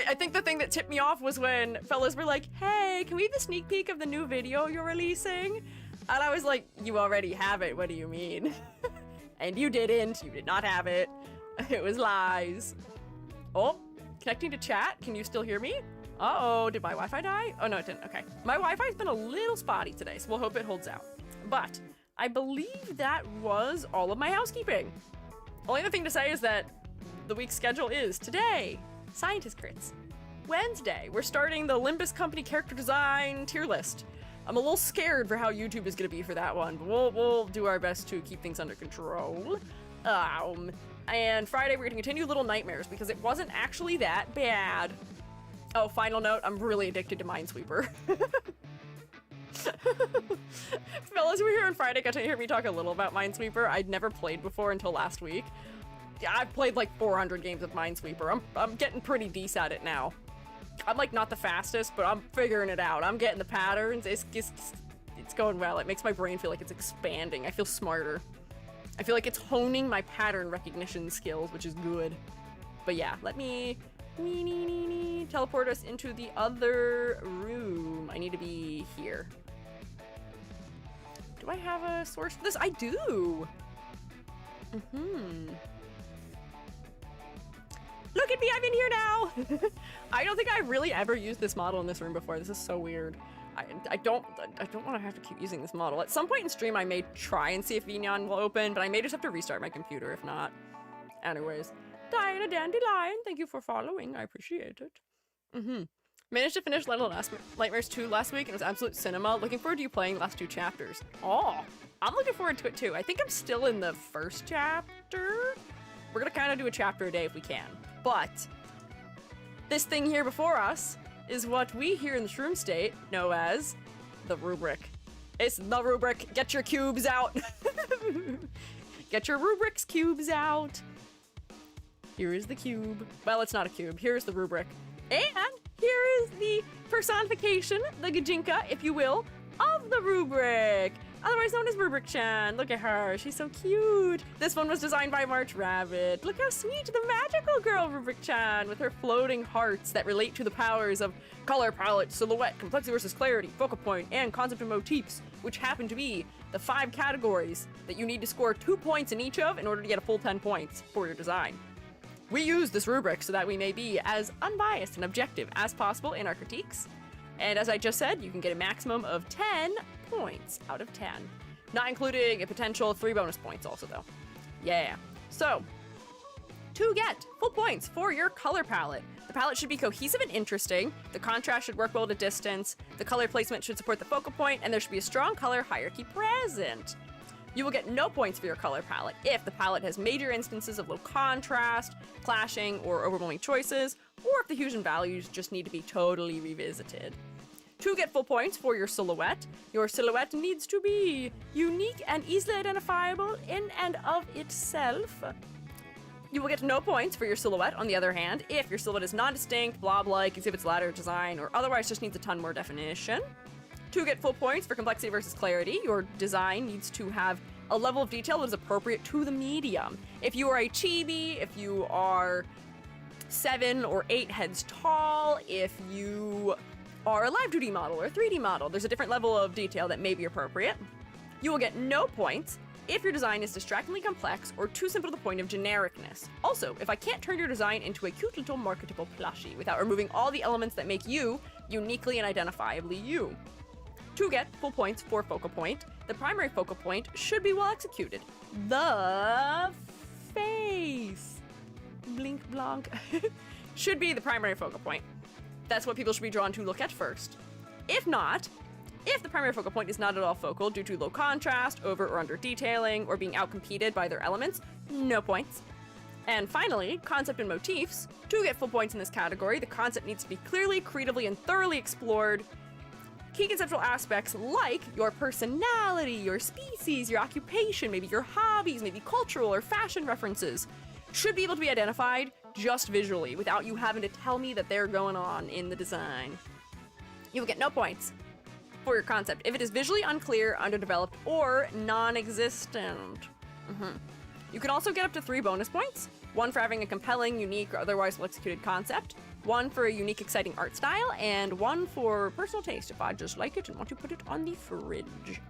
Speaker 1: I think the thing that tipped me off was when fellas were like, hey, can we have a sneak peek of the new video you're releasing? And I was like, you already have it. What do you mean? And you didn't. You did not have it. It was lies. Oh, connecting to chat. Can you still hear me? Uh-oh, did my Wi-Fi die? Oh, no, it didn't. Okay. My Wi-Fi's been a little spotty today, so we'll hope it holds out. But I believe that was all of my housekeeping. Only other thing to say is that the week's schedule is today, Scientist Crits. Wednesday, we're starting the Limbus Company character design tier list. I'm a little scared for how YouTube is going to be for that one, but we'll do our best to keep things under control. And Friday, we're going to continue Little Nightmares because it wasn't actually that bad. Oh, final note, I'm really addicted to Minesweeper. Fellas who were here on Friday got to hear me talk a little about Minesweeper. I'd never played before until last week. Yeah, I've played like 400 games of Minesweeper. I'm getting pretty decent at it now. I'm like not the fastest, but I'm figuring it out. I'm getting the patterns. It's going well. It makes my brain feel like it's expanding. I feel smarter. I feel like it's honing my pattern recognition skills, which is good. But yeah, let me teleport us into the other room. I need to be here. Do I have a source for this? I do. Look at me, I'm in here now. I don't think I really ever used this model in this room before. This is so weird. I don't want to have to keep using this model. At some point in stream, I may try and see if Vignon will open, but I may just have to restart my computer if not. Anyways, Diana Dandelion, thank you for following. I appreciate it. Managed to finish Little Nightmares 2 last week, and it was absolute cinema. Looking forward to you playing the last 2 chapters. Oh, I'm looking forward to it too. I think I'm still in the first chapter. We're gonna kind of do a chapter a day if we can. But this thing here before us is what we here in the Shroom State know as the rubric. It's the rubric. Get your cubes out. Get your rubrics cubes out. Here is the cube. Well, it's not a cube. Here's the rubric. And here is the personification, the Gajinka, if you will, of the rubric. otherwise known as Rubric-chan. Look at her, she's so cute. This one was designed by March Rabbit. Look how sweet, the magical girl Rubric-chan with her floating hearts that relate to the powers of color palette, silhouette, complexity versus clarity, focal point, and concept and motifs, which happen to be the 5 categories that you need to score 2 points in each of in order to get a full 10 points for your design. We use this rubric so that we may be as unbiased and objective as possible in our critiques. And as I just said, you can get a maximum of 10 points out of 10. Not including a potential 3 bonus points also though. Yeah. So, to get full points for your color palette, the palette should be cohesive and interesting, the contrast should work well at a distance, the color placement should support the focal point, and there should be a strong color hierarchy present. You will get no points for your color palette if the palette has major instances of low contrast, clashing, or overwhelming choices, or if the hues and values just need to be totally revisited. To get full points for your silhouette needs to be unique and easily identifiable in and of itself. You will get no points for your silhouette, on the other hand, if your silhouette is non-distinct, blob-like, exhibits ladder design, or otherwise just needs a ton more definition. To get full points for complexity versus clarity, your design needs to have a level of detail that is appropriate to the medium. If you are a chibi, if you are 7 or 8 heads tall, if you are a live 2D model or a 3D model, there's a different level of detail that may be appropriate. You will get no points if your design is distractingly complex or too simple to the point of genericness. Also, if I can't turn your design into a cute little marketable plushie without removing all the elements that make you uniquely and identifiably you. To get full points for focal point, the primary focal point should be well executed. The face, blink blonk, should be the primary focal point. That's what people should be drawn to look at first. If not, if the primary focal point is not at all focal due to low contrast, over or under detailing, or being outcompeted by their elements, no points. And finally, concept and motifs. To get full points in this category, the concept needs to be clearly, creatively, and thoroughly explored. Key conceptual aspects like your personality, your species, your occupation, maybe your hobbies, maybe cultural or fashion references, should be able to be identified just visually without you having to tell me that they're going on in the design. You will get no points for your concept if it is visually unclear, underdeveloped, or non-existent. You can also get up to 3 bonus points, 1 for having a compelling, unique, or otherwise well-executed concept, 1 for a unique, exciting art style, and 1 for personal taste if I just like it and want to put it on the fridge.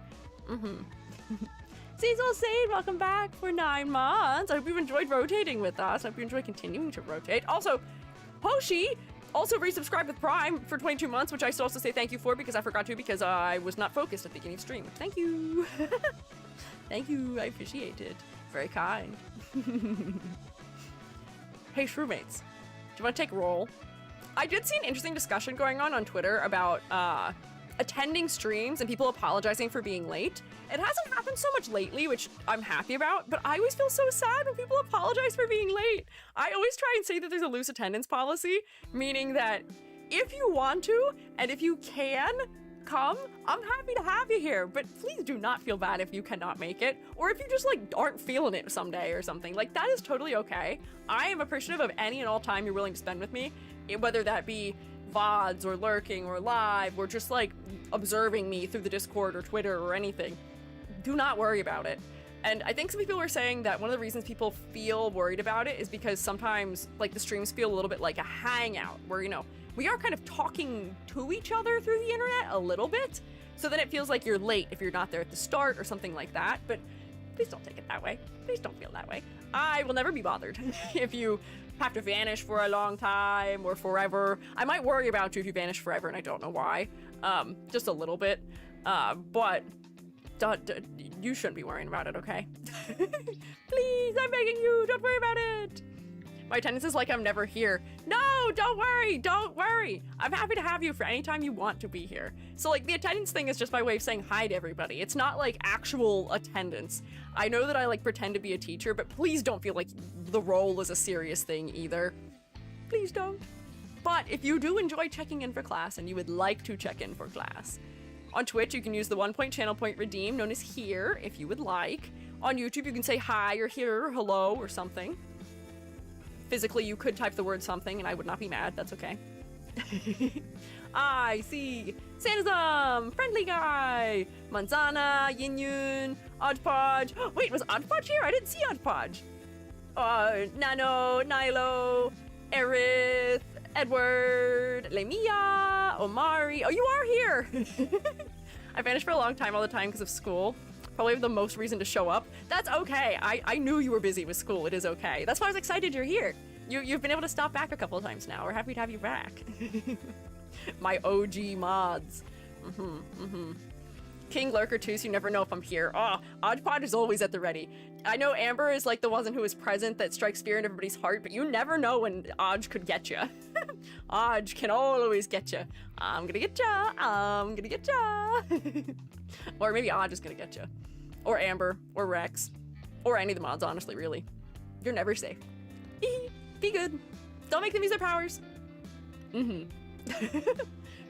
Speaker 1: Cecil Sade, welcome back for 9 months. I hope you've enjoyed rotating with us. I hope you enjoy continuing to rotate. Also, Hoshi also resubscribed with Prime for 22 months, which I still also say thank you for because I forgot to because I was not focused at the beginning of stream. Thank you. Thank you. I appreciate it. Very kind. Hey, Shroommates. Do you want to take roll? I did see an interesting discussion going on Twitter about attending streams and people apologizing for being late. It hasn't happened so much lately, which I'm happy about, but I always feel so sad when people apologize for being late. I always try and say that there's a loose attendance policy, meaning that if you want to and if you can come, I'm happy to have you here, but please do not feel bad if you cannot make it, or if you just like aren't feeling it someday or something. Like, that is totally okay. I am appreciative of any and all time you're willing to spend with me, whether that be VODs or lurking or live or just like observing me through the Discord or Twitter or anything. Do not worry about it. And I think some people were saying that one of the reasons people feel worried about it is because sometimes like the streams feel a little bit like a hangout where, you know, we are kind of talking to each other through the internet a little bit. So then it feels like you're late if you're not there at the start or something like that. But please don't take it that way. Please don't feel that way. I will never be bothered if you have to vanish for a long time or forever. I might worry about you if you vanish forever and I don't know why. Just a little bit. But you shouldn't be worrying about it, okay? Please, I'm begging you, don't worry about it. My attendance is like I'm never here. No, don't worry. I'm happy to have you for any time you want to be here. So like the attendance thing is just my way of saying hi to everybody. It's not like actual attendance. I know that I like pretend to be a teacher, but please don't feel like the role is a serious thing either. Please don't. But if you do enjoy checking in for class and you would like to check in for class, on Twitch you can use the 1 point channel point redeem known as here if you would like. On YouTube you can say hi or here or hello or something. Physically, you could type the word something and I would not be mad. That's okay. I see Sanism, Friendly Guy, Manzana, Yinyun, Oddpodge. Wait, was Oddpodge here? I didn't see Oddpodge. Nano, Nilo, Aerith, Edward, Lemia, Omari. Oh, you are here! I vanished for a long time all the time because of school. Probably the most reason to show up. That's okay. I knew you were busy with school. It is okay. That's why I was excited you're here. You've been able to stop back a couple of times now. We're happy to have you back. My OG mods. King Lurker too, so you never know if I'm here. Oh, Oddpod is always at the ready. I know Amber is like the one who is present that strikes fear in everybody's heart, but you never know when Odge could get you. Odge can always get you. I'm gonna get ya. I'm gonna get ya. Or maybe Odge is gonna get you. Or Amber, or Rex, or any of the mods, honestly, really. You're never safe. Be good. Don't make them use their powers.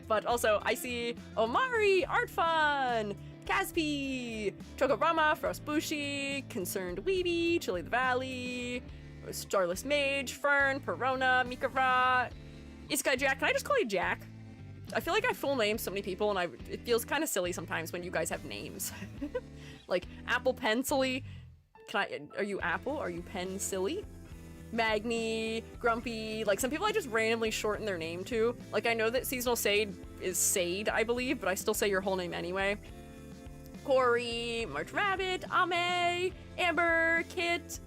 Speaker 1: But also, I see Omari, Artfun, Caspi, Chokorama, Frostbushi, Concerned Weeby, Chili the Valley, Starless Mage, Fern, Perona, Mikara, Isekai Jack. Can I just call you Jack? I feel like I full name so many people, and it feels kind of silly sometimes when you guys have names. Like Apple Pencilly. Are you Apple? Are you Pen Silly? Magni, Grumpy, like some people I just randomly shorten their name to. Like I know that Seasonal Sade is Sade, I believe, but I still say your whole name anyway. Corey, March Rabbit, Ame, Amber, Kit,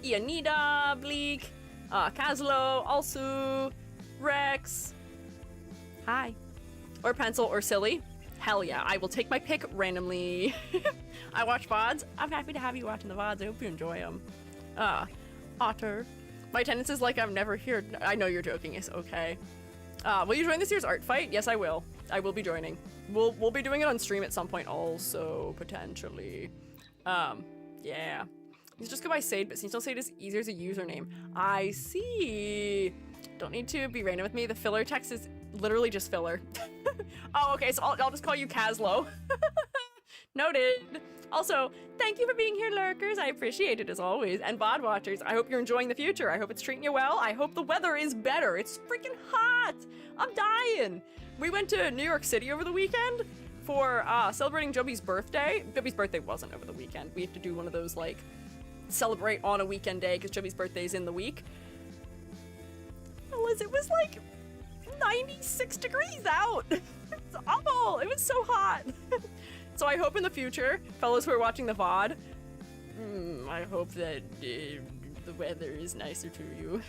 Speaker 1: Ianida, Bleak, Kazlo, Alsu, Rex. Hi. Or Pencil or Silly. Hell yeah, I will take my pick randomly. I watch VODs. I'm happy to have you watching the VODs. I hope you enjoy them. Otter. My attendance is like I'm never here. I know you're joking. It's okay. Will you join this year's art fight? Yes, I will. I will be joining. We'll be doing it on stream at some point also, potentially. Yeah. You just go by Sade, but Seasonal Sade is easier as a username. I see. Don't need to be random with me. The filler text is literally just filler. Oh, okay, so I'll just call you Kazlo. Noted. Also, thank you for being here, lurkers. I appreciate it as always. And VOD watchers, I hope you're enjoying the future. I hope it's treating you well. I hope the weather is better. It's freaking hot. I'm dying. We went to New York City over the weekend for celebrating Joby's birthday. Joby's birthday wasn't over the weekend. We have to do one of those, like, celebrate on a weekend day because Joby's birthday is in the week. It was like 96 degrees out. It's awful. It was so hot. So I hope in the future, fellows who are watching the VOD, I hope that the weather is nicer to you.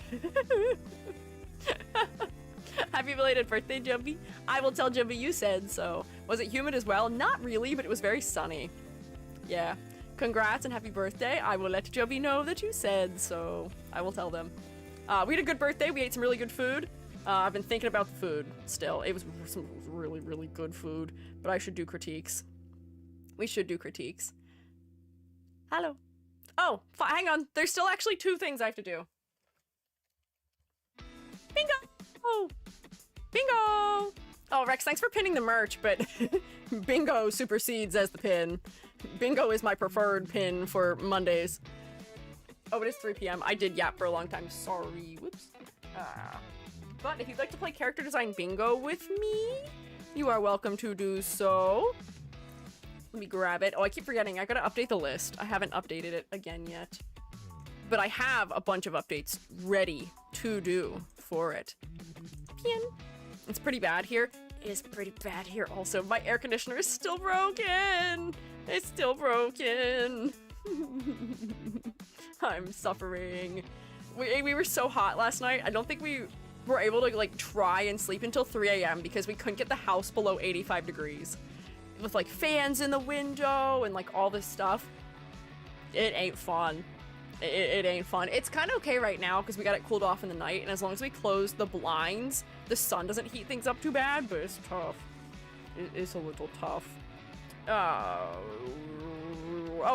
Speaker 1: Happy belated birthday, Jumpy. I will tell Jumpy you said so. Was it humid as well? Not really, but it was very sunny. Yeah. Congrats and happy birthday. I will let Jumpy know that you said so. I will tell them. We had a good birthday. We ate some really good food. I've been thinking about the food still. It was some really, really good food, but I should do critiques. We should do critiques. Hello. Oh, hang on. There's still actually 2 things I have to do. Bingo! Oh, bingo! Oh, Rex, thanks for pinning the merch, but bingo supersedes as the pin. Bingo is my preferred pin for Mondays. Oh, it is 3 p.m. I did yap for a long time. Sorry. Whoops. But if you'd like to play character design bingo with me, you are welcome to do so. Let me grab it. Oh, I keep forgetting. I gotta update the list. I haven't updated it again yet. But I have a bunch of updates ready to do for it. Pin. It's pretty bad here. It is pretty bad here also. My air conditioner is still broken. It's still broken. I'm suffering. We were so hot last night. I don't think we were able to like try and sleep until 3 a.m. because we couldn't get the house below 85 degrees. With like fans in the window and like all this stuff. It ain't fun. It ain't fun. It's kind of okay right now because we got it cooled off in the night, and as long as we close the blinds, the sun doesn't heat things up too bad, but it's tough. It is a little tough. Oh,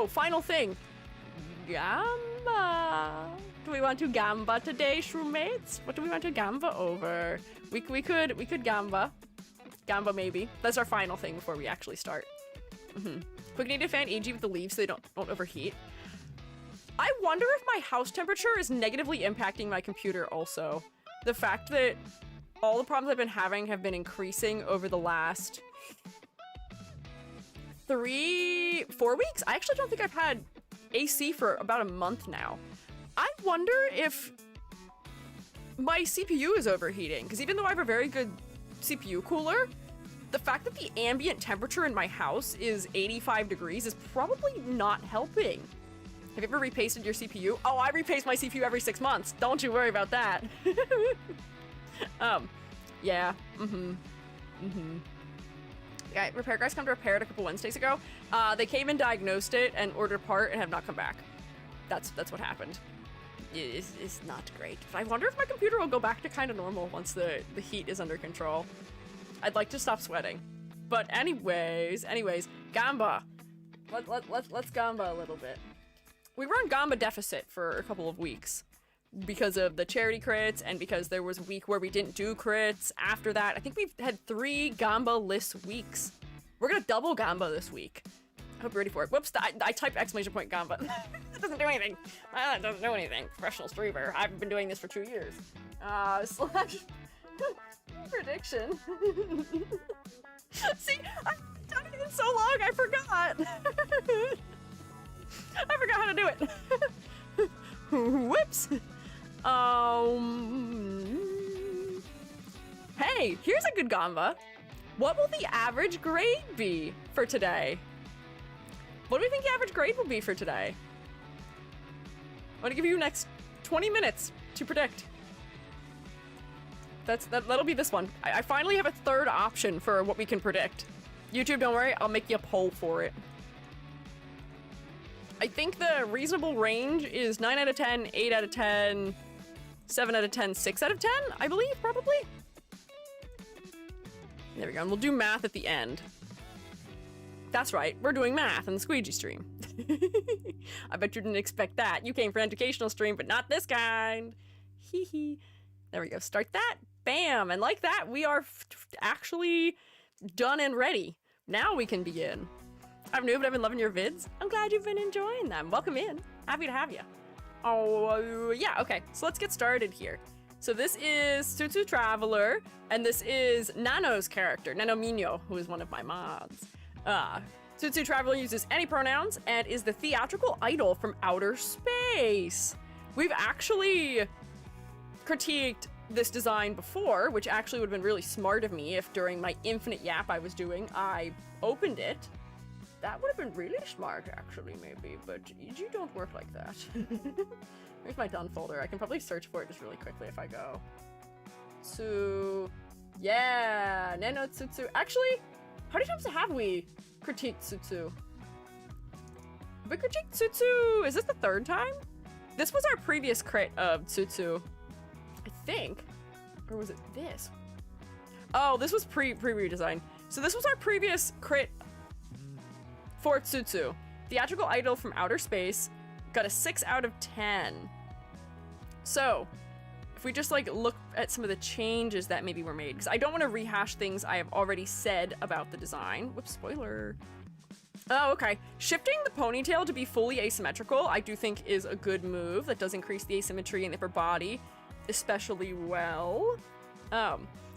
Speaker 1: final thing. Gamba. Do we want to gamba today, shroommates? What do we want to gamba over? We could gamba. Gamba maybe. That's our final thing before we actually start. Quick need to fan EG with the leaves so they don't overheat. I wonder if my house temperature is negatively impacting my computer also. The fact that all the problems I've been having have been increasing over the last 4 weeks. I actually don't think I've had AC for about a month now. I wonder if my CPU is overheating, because even though I have a very good CPU cooler, the fact that the ambient temperature in my house is 85 degrees is probably not helping. Have you ever repasted your CPU? Oh, I repaste my CPU every 6 months. Don't you worry about that. Yeah. Yeah, repair guys come to repair it a couple Wednesdays ago. They came and diagnosed it and ordered a part and have not come back. That's what happened. It's not great. But I wonder if my computer will go back to kind of normal once the heat is under control. I'd like to stop sweating. But anyways, Gamba. Let's Gamba a little bit. We were on Gamba deficit for a couple of weeks because of the charity crits and because there was a week where we didn't do crits. After that, I think we've had 3 Gamba-less weeks. We're gonna double Gamba this week. I hope you're ready for it. Whoops, I typed exclamation point Gamba. That doesn't do anything. That doesn't do anything. Professional streamer. I've been doing this for 2 years. Slash prediction. See, I've done it in so long, I forgot. I forgot how to do it. Whoops. Hey, here's a good Gamba. What will the average grade be for today? What do we think the average grade will be for today? I'm gonna give you next 20 minutes to predict. That'll be this one. I finally have a third option for what we can predict. YouTube, don't worry, I'll make you a poll for it. I think the reasonable range is 9 out of 10, 8 out of 10, 7 out of 10, 6 out of 10, I believe, probably. There we go, and we'll do math at the end. That's right, we're doing math in the Squiiji stream. I bet you didn't expect that. You came for an educational stream, but not this kind. Hee hee. There we go, start that, bam, and like that, we are actually done and ready. Now we can begin. I'm new, but I've been loving your vids. I'm glad you've been enjoying them. Welcome in. Happy to have you. Oh, yeah, okay. So let's get started here. So this is Tsutsu Traveler, and this is Nano's character, Nano Mino, who is one of my mods. Tsutsu Traveler uses any pronouns and is the theatrical idol from outer space. We've actually critiqued this design before, which actually would have been really smart of me if during my infinite yap I was doing, I opened it. That would have been really smart, actually, maybe, but you don't work like that. Here's my done folder. I can probably search for it just really quickly if I go. Yeah, Nano Tsutsu. Actually, how many times have we critiqued Tsutsu? Have we critiqued Tsutsu? Is this the 3rd time? This was our previous crit of Tsutsu, I think. Or was it this? Oh, this was pre-redesign. So this was our previous crit for Tsutsu. Theatrical idol from outer space. Got a 6 out of 10. So, if we just like look at some of the changes that maybe were made, because I don't want to rehash things I have already said about the design. Whoops, spoiler. Oh, okay. Shifting the ponytail to be fully asymmetrical, I do think is a good move. That does increase the asymmetry in the upper body, especially well.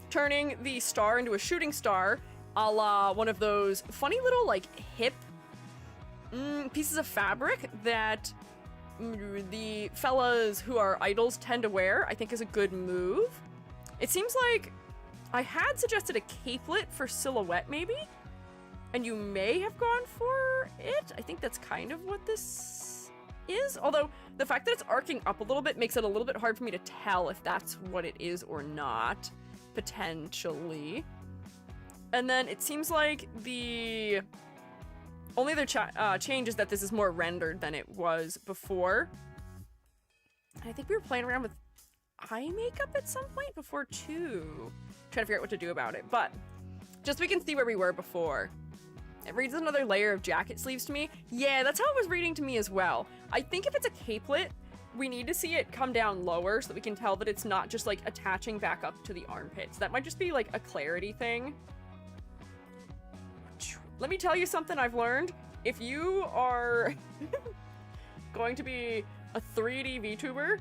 Speaker 1: Turning the star into a shooting star, a la one of those funny little like hip pieces of fabric that the fellas who are idols tend to wear, I think is a good move. It seems like I had suggested a capelet for silhouette maybe, and you may have gone for it. I think that's kind of what this is, although the fact that it's arcing up a little bit makes it a little bit hard for me to tell if that's what it is or not, potentially. And then it seems like the only other change is that this is more rendered than it was before. And I think we were playing around with eye makeup at some point before too. Trying to figure out what to do about it, but just so we can see where we were before. It reads another layer of jacket sleeves to me. Yeah, that's how it was reading to me as well. I think if it's a capelet, we need to see it come down lower so that we can tell that it's not just like attaching back up to the armpits. That might just be like a clarity thing. Let me tell you something I've learned. If you are going to be a 3D VTuber,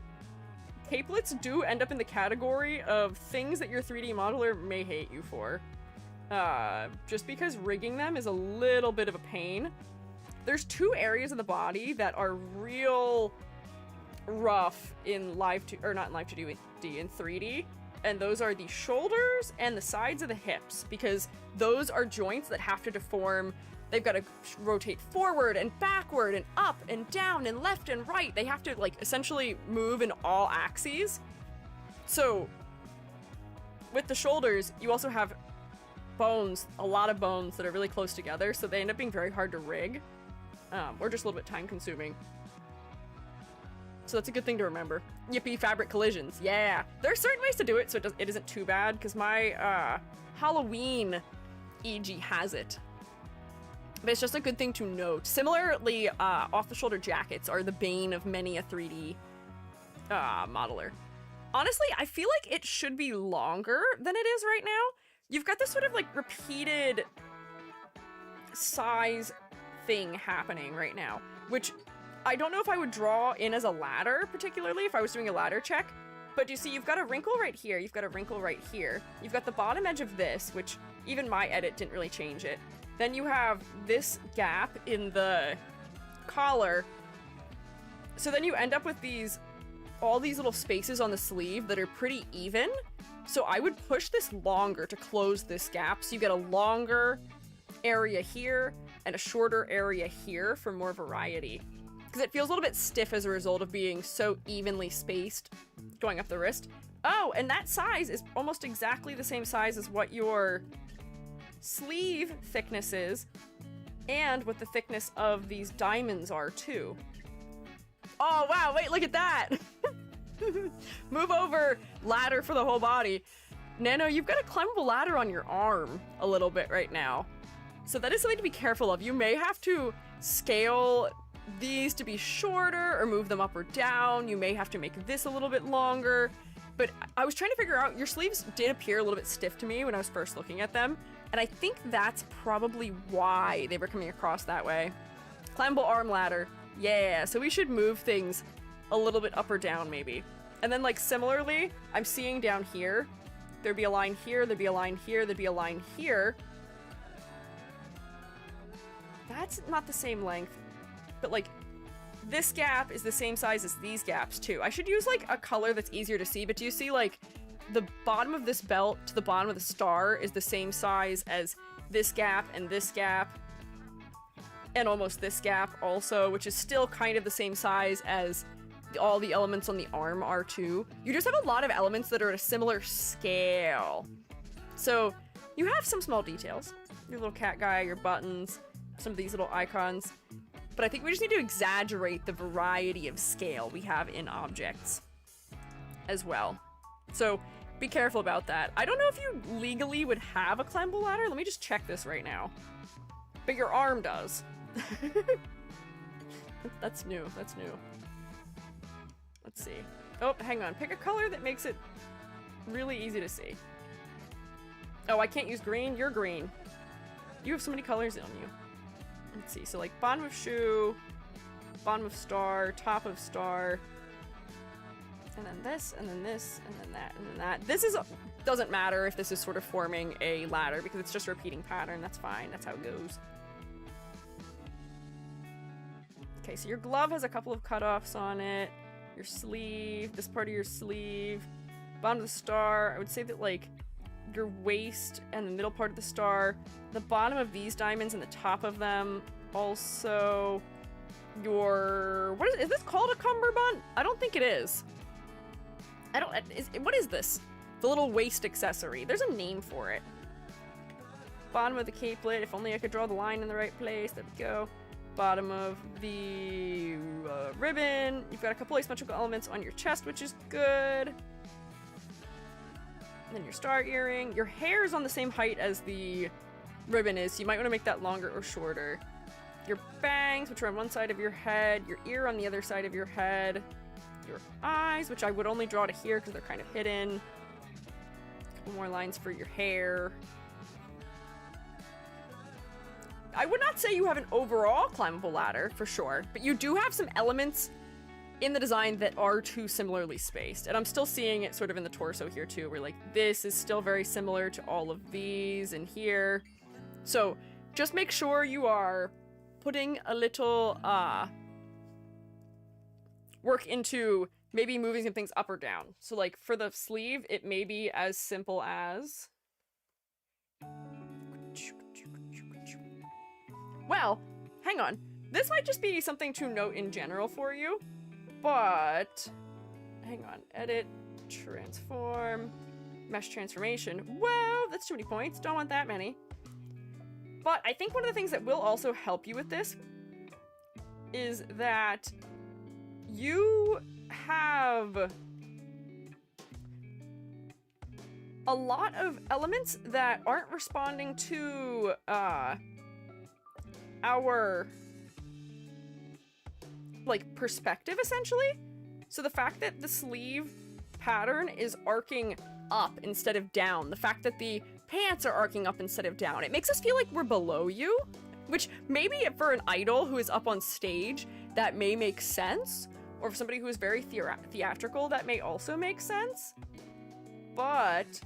Speaker 1: caplets do end up in the category of things that your 3D modeler may hate you for. Just because rigging them is a little bit of a pain. There's two areas of the body that are real rough in not in live 2D, in 3D. And those are the shoulders and the sides of the hips, because those are joints that have to deform. They've got to rotate forward and backward and up and down and left and right. They have to, like, essentially move in all axes. So with the shoulders, you also have bones, a lot of bones that are really close together, so they end up being very hard to rig, or just a little bit time consuming. So that's a good thing to remember. Yippee, fabric collisions. Yeah. There are certain ways to do it so it isn't too bad, because my Halloween EG has it. But it's just a good thing to note. Similarly, off-the-shoulder jackets are the bane of many a 3D modeler. Honestly, I feel like it should be longer than it is right now. You've got this sort of, like, repeated size thing happening right now, which I don't know if I would draw in as a ladder, particularly if I was doing a ladder check. But you see, you've got a wrinkle right here, you've got a wrinkle right here. You've got the bottom edge of this, which even my edit didn't really change it. Then you have this gap in the collar. So then you end up with all these little spaces on the sleeve that are pretty even. So I would push this longer to close this gap, so you get a longer area here and a shorter area here for more variety. Because it feels a little bit stiff as a result of being so evenly spaced going up the wrist. Oh, and that size is almost exactly the same size as what your sleeve thickness is, and what the thickness of these diamonds are too. Oh wow, wait, look at that! Move over, ladder for the whole body. Nano, you've got a climbable ladder on your arm a little bit right now. So that is something to be careful of. You may have to scale these to be shorter or move them up or down. You may have to make this a little bit longer. But I was trying to figure out, your sleeves did appear a little bit stiff to me when I was first looking at them. And I think that's probably why they were coming across that way. Climbable arm ladder. Yeah, so we should move things a little bit up or down maybe. And then, like, similarly, I'm seeing down here, there'd be a line here, there'd be a line here, there'd be a line here. That's not the same length, but, like, this gap is the same size as these gaps too. I should use, like, a color that's easier to see, but do you see, like, the bottom of this belt to the bottom of the star is the same size as this gap, and almost this gap also, which is still kind of the same size as all the elements on the arm are too. You just have a lot of elements that are at a similar scale. So you have some small details. Your little cat guy, your buttons, some of these little icons. But I think we just need to exaggerate the variety of scale we have in objects as well. So be careful about that. I don't know if you legally would have a climbable ladder. Let me just check this right now. But your arm does. That's new. That's new. Let's see. Oh, hang on. Pick a color that makes it really easy to see. Oh, I can't use green. You're green. You have so many colors on you. Let's see. So, like, bottom of shoe, bottom of star, top of star, and then this, and then this, and then that, and then that. This doesn't matter if this is sort of forming a ladder because it's just a repeating pattern. That's fine. That's how it goes. Okay, so your glove has a couple of cutoffs on it. Your sleeve, this part of your sleeve, bottom of the star. I would say that, like, your waist and the middle part of the star, the bottom of these diamonds and the top of them. Also, your, is this called a cummerbund? I don't think it is. What is this? The little waist accessory. There's a name for it. Bottom of the capelet. If only I could draw the line in the right place. There we go. Bottom of the ribbon. You've got a couple asymmetrical elements on your chest, which is good. And then your star earring. Your hair is on the same height as the ribbon is, so you might want to make that longer or shorter. Your bangs, which are on one side of your head. Your ear on the other side of your head. Your eyes, which I would only draw to here because they're kind of hidden. A couple more lines for your hair. I would not say you have an overall climbable ladder, for sure, but you do have some elements in the design that are too similarly spaced. And I'm still seeing it sort of in the torso here too, where like this is still very similar to all of these and here. So just make sure you are putting a little work into maybe moving some things up or down. So like for the sleeve, it may be as simple as... Well, hang on. This might just be something to note in general for you, but hang on. Edit, transform, mesh transformation. Whoa, that's too many points. Don't want that many. But I think one of the things that will also help you with this is that you have a lot of elements that aren't responding to our like perspective, essentially. So the fact that the sleeve pattern is arcing up instead of down, the fact that the pants are arcing up instead of down, it makes us feel like we're below you, which maybe for an idol who is up on stage, that may make sense, or for somebody who is very theatrical, that may also make sense. But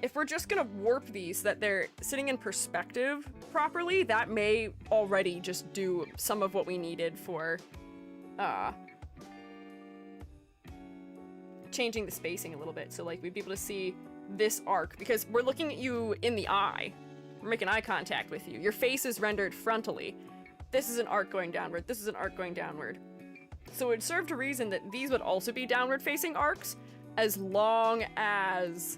Speaker 1: if we're just gonna warp these so that they're sitting in perspective properly, that may already just do some of what we needed for changing the spacing a little bit. So like we'd be able to see this arc because we're looking at you in the eye. We're making eye contact with you. Your face is rendered frontally. This is an arc going downward. This is an arc going downward. So it would serve to reason that these would also be downward facing arcs as long as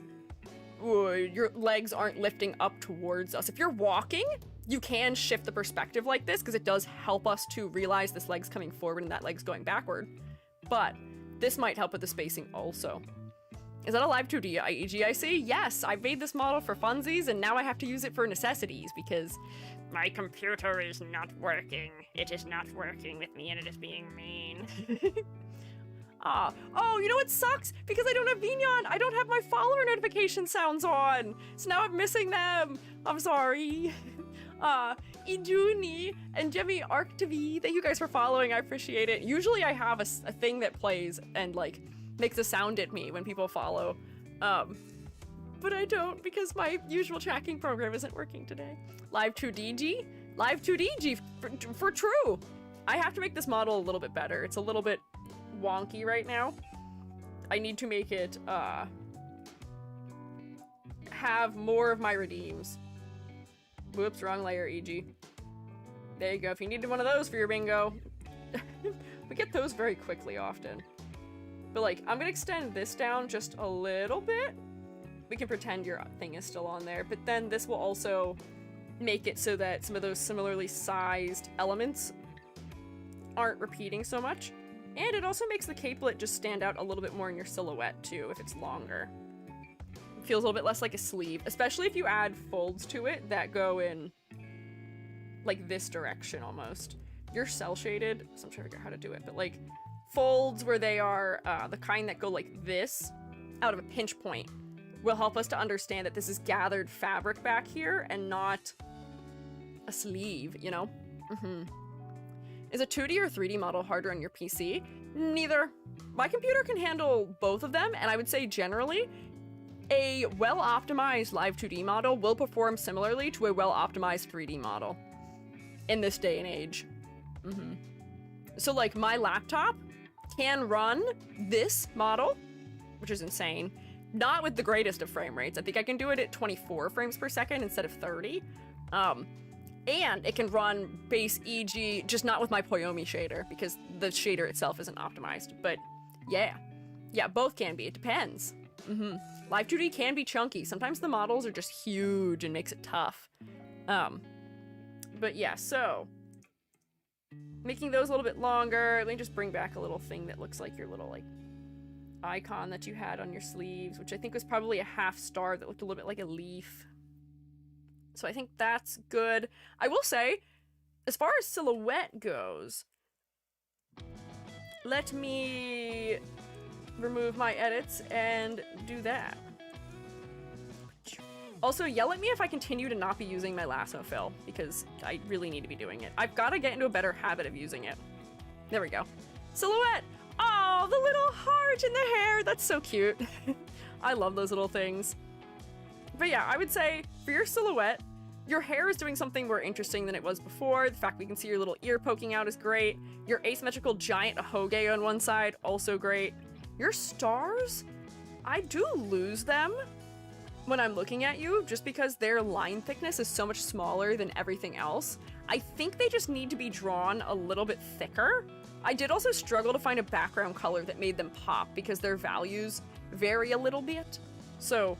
Speaker 1: your legs aren't lifting up towards us. If you're walking, you can shift the perspective like this because it does help us to realize this leg's coming forward and that leg's going backward. But this might help with the spacing also. Is that a live 2D IEG I see? Yes, I made this model for funsies and now I have to use it for necessities because my computer is not working. It is not working with me and it is being mean. Oh, you know what sucks? Because I don't have Vignon, I don't have my follower notification sounds on. So now I'm missing them. I'm sorry. Iduni and Jemmy ArcTV, thank you guys for following, I appreciate it. Usually I have a thing that plays and like makes a sound at me when people follow. But I don't because my usual tracking program isn't working today. Live 2DG? Live 2DG for true. I have to make this model a little bit better. It's a little bit wonky right now. I need to make it have more of my redeems. Whoops, wrong layer, EG. There you go. If you needed one of those for your bingo. We get those very quickly often. But like, I'm gonna extend this down just a little bit. We can pretend your thing is still on there, but then this will also make it so that some of those similarly sized elements aren't repeating so much. And it also makes the capelet just stand out a little bit more in your silhouette too, if it's longer. It feels a little bit less like a sleeve, especially if you add folds to it that go in like this direction almost. You're cell shaded, so I'm trying to figure out how to do it, but like folds where they are the kind that go like this out of a pinch point will help us to understand that this is gathered fabric back here and not a sleeve, you know? Is a 2D or 3D model harder on your PC? Neither. My computer can handle both of them, and I would say generally, a well-optimized live 2D model will perform similarly to a well-optimized 3D model in this day and age. So like my laptop can run this model, which is insane, not with the greatest of frame rates. I think I can do it at 24 frames per second instead of 30. And it can run base EG, just not with my Poyomi shader, because the shader itself isn't optimized. But yeah. Yeah, both can be. It depends. Live 2D can be chunky. Sometimes the models are just huge and makes it tough. But yeah, so making those a little bit longer. Let me just bring back a little thing that looks like your little like icon that you had on your sleeves, which I think was probably a half star that looked a little bit like a leaf. So I think that's good. I will say, as far as silhouette goes, let me remove my edits and do that. Also, yell at me if I continue to not be using my lasso fill, because I really need to be doing it. I've got to get into a better habit of using it. There we go. Silhouette. Oh, the little heart in the hair. That's so cute. I love those little things. But yeah, I would say for your silhouette, your hair is doing something more interesting than it was before. The fact we can see your little ear poking out is great. Your asymmetrical giant hoge on one side, also great. Your stars, I do lose them when I'm looking at you, just because their line thickness is so much smaller than everything else. I think they just need to be drawn a little bit thicker. I did also struggle to find a background color that made them pop because their values vary a little bit. So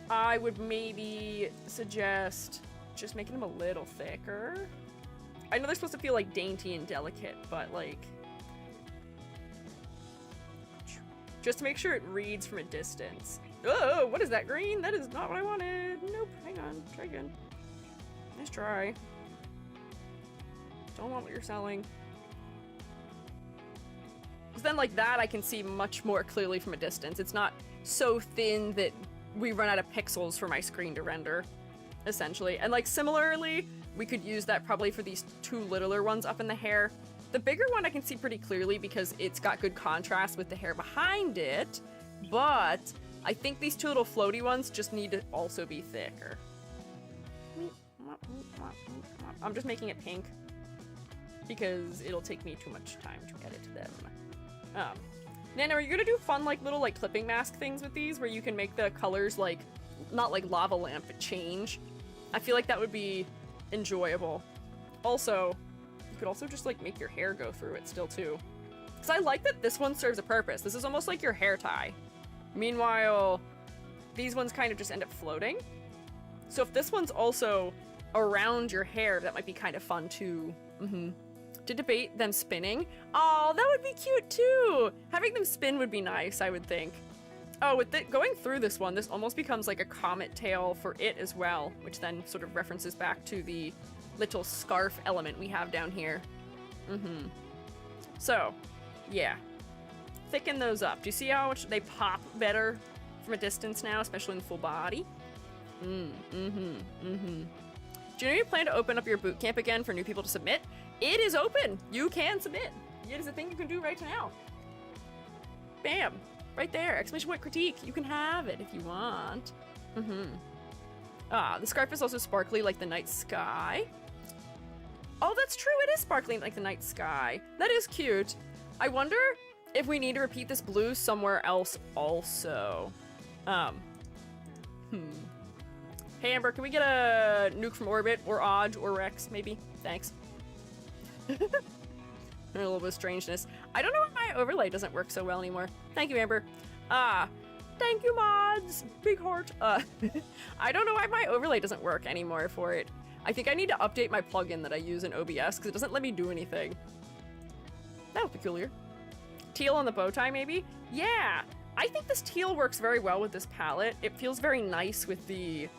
Speaker 1: I would maybe suggest just making them a little thicker. I know they're supposed to feel like dainty and delicate, but like, just to make sure it reads from a distance. Oh, what is that green? That is not what I wanted. Nope, hang on, try again. Nice try. Don't want what you're selling. Because then like that I can see much more clearly from a distance. It's not so thin that we run out of pixels for my screen to render, essentially. And like similarly, we could use that probably for these two littler ones up in the hair. The bigger one I can see pretty clearly because it's got good contrast with the hair behind it, but I think these two little floaty ones just need to also be thicker. I'm just making it pink because it'll take me too much time to edit them. Nana, are you gonna do fun like little like clipping mask things with these where you can make the colors like, not like lava lamp, but change? I feel like that would be enjoyable. Also, you could also just like make your hair go through it still too. Because I like that this one serves a purpose. This is almost like your hair tie. Meanwhile, these ones kind of just end up floating. So if this one's also around your hair, that might be kind of fun too. To debate them spinning. Oh, that would be cute too. Having them spin would be nice, I would think. Oh, with going through this one, this almost becomes like a comet tail for it as well, which then sort of references back to the little scarf element we have down here. So, yeah. Thicken those up. Do you see how much they pop better from a distance now, especially in the full body? Do you know you plan to open up your boot camp again for new people to submit? It is open! You can submit! It is a thing you can do right now. Bam! Right there. Exclamation point critique. You can have it if you want. The scarf is also sparkly like the night sky. Oh, that's true. It is sparkling like the night sky. That is cute. I wonder if we need to repeat this blue somewhere else also. Hey, Amber, can we get a nuke from orbit or Odge or Rex, maybe? Thanks. A little bit of strangeness. I don't know why my overlay doesn't work so well anymore. Thank you, Amber. Thank you, mods. Big heart. I don't know why my overlay doesn't work anymore for it. I think I need to update my plugin that I use in OBS because it doesn't let me do anything. That was peculiar. Teal on the bow tie, maybe? Yeah. I think this teal works very well with this palette. It feels very nice with the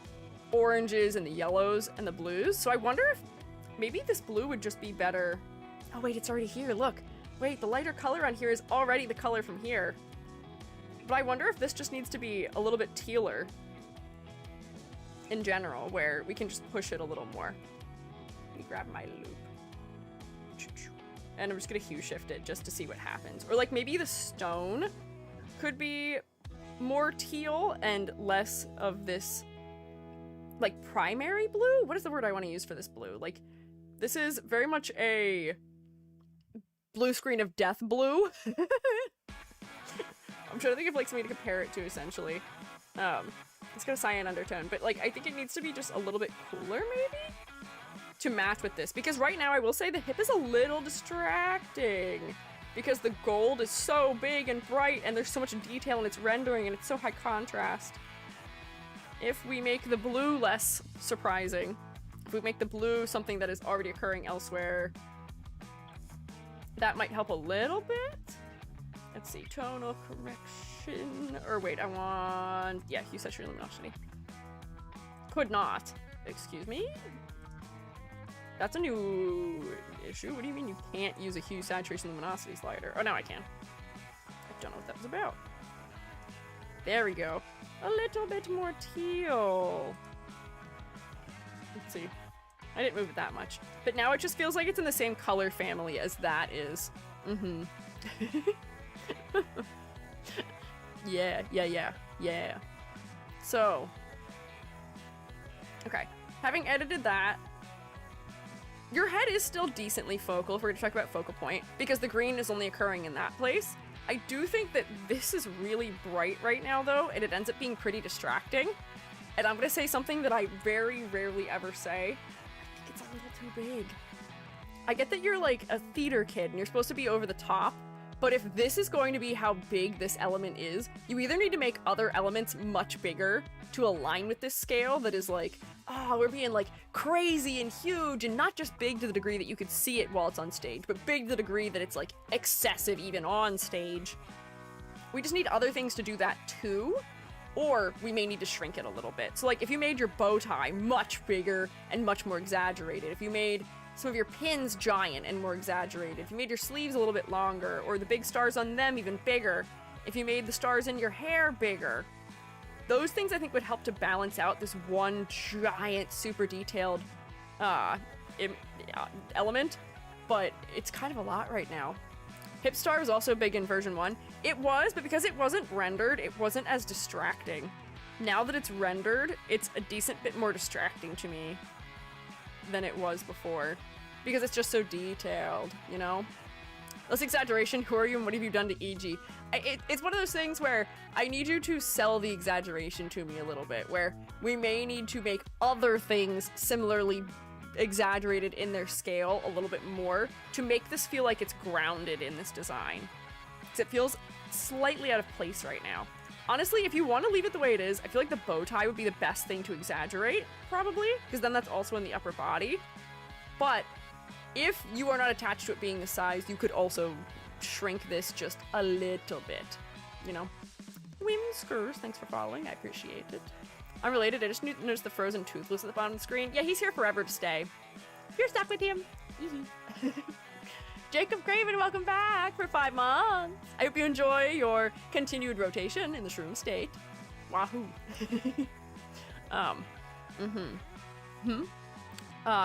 Speaker 1: oranges and the yellows and the blues. So I wonder if maybe this blue would just be better. Oh wait, it's already here, look. Wait, the lighter color on here is already the color from here. But I wonder if this just needs to be a little bit tealer in general, where we can just push it a little more. Let me grab my loop. And I'm just gonna hue shift it just to see what happens. Or like maybe the stone could be more teal and less of this like primary blue? What is the word I want to use for this blue? Like, this is very much a blue screen of death blue. I'm trying to think of like something to compare it to essentially. It's got a cyan undertone, but like I think it needs to be just a little bit cooler maybe to match with this, because right now I will say the hip is a little distracting because the gold is so big and bright and there's so much detail in its rendering and it's so high contrast. If we make the blue less surprising, if we make the blue something that is already occurring elsewhere, that might help a little bit. Let's see, tonal correction, or wait, I want, yeah, hue saturation luminosity. Could not, excuse me? That's a new issue. What do you mean you can't use a hue saturation luminosity slider? Oh, now I can. I don't know what that was about. There we go. A little bit more teal. Let's see. I didn't move it that much. But now it just feels like it's in the same color family as that is. Yeah. So, okay. Having edited that, your head is still decently focal if we're going to talk about focal point, because the green is only occurring in that place. I do think that this is really bright right now, though, and it ends up being pretty distracting. And I'm going to say something that I very rarely ever say. I think it's a little too big. I get that you're like a theater kid and you're supposed to be over the top, but if this is going to be how big this element is, you either need to make other elements much bigger to align with this scale that is like, oh, we're being like crazy and huge, and not just big to the degree that you could see it while it's on stage, but big to the degree that it's like excessive even on stage. We just need other things to do that too, or we may need to shrink it a little bit. So like if you made your bow tie much bigger and much more exaggerated, if you made some of your pins giant and more exaggerated, if you made your sleeves a little bit longer, or the big stars on them even bigger, if you made the stars in your hair bigger, those things I think would help to balance out this one giant, super detailed element, but it's kind of a lot right now. Hip star was also big in version 1. It was, but because it wasn't rendered, it wasn't as distracting. Now that it's rendered, it's a decent bit more distracting to me than it was before, because it's just so detailed, you know? Less exaggeration, who are you and what have you done to EG? It's one of those things where I need you to sell the exaggeration to me a little bit, where we may need to make other things similarly exaggerated in their scale a little bit more to make this feel like it's grounded in this design. Because it feels slightly out of place right now. Honestly, if you want to leave it the way it is, I feel like the bow tie would be the best thing to exaggerate, probably, because then that's also in the upper body. But if you are not attached to it being the size, you could also shrink this just a little bit, you know? Whimskers, thanks for following, I appreciate it. Unrelated, I just noticed the frozen toothless at the bottom of the screen. Yeah, he's here forever to stay. You're stuck with him. Jacob Craven, welcome back for 5 months. I hope you enjoy your continued rotation in the shroom state. Wahoo. I'm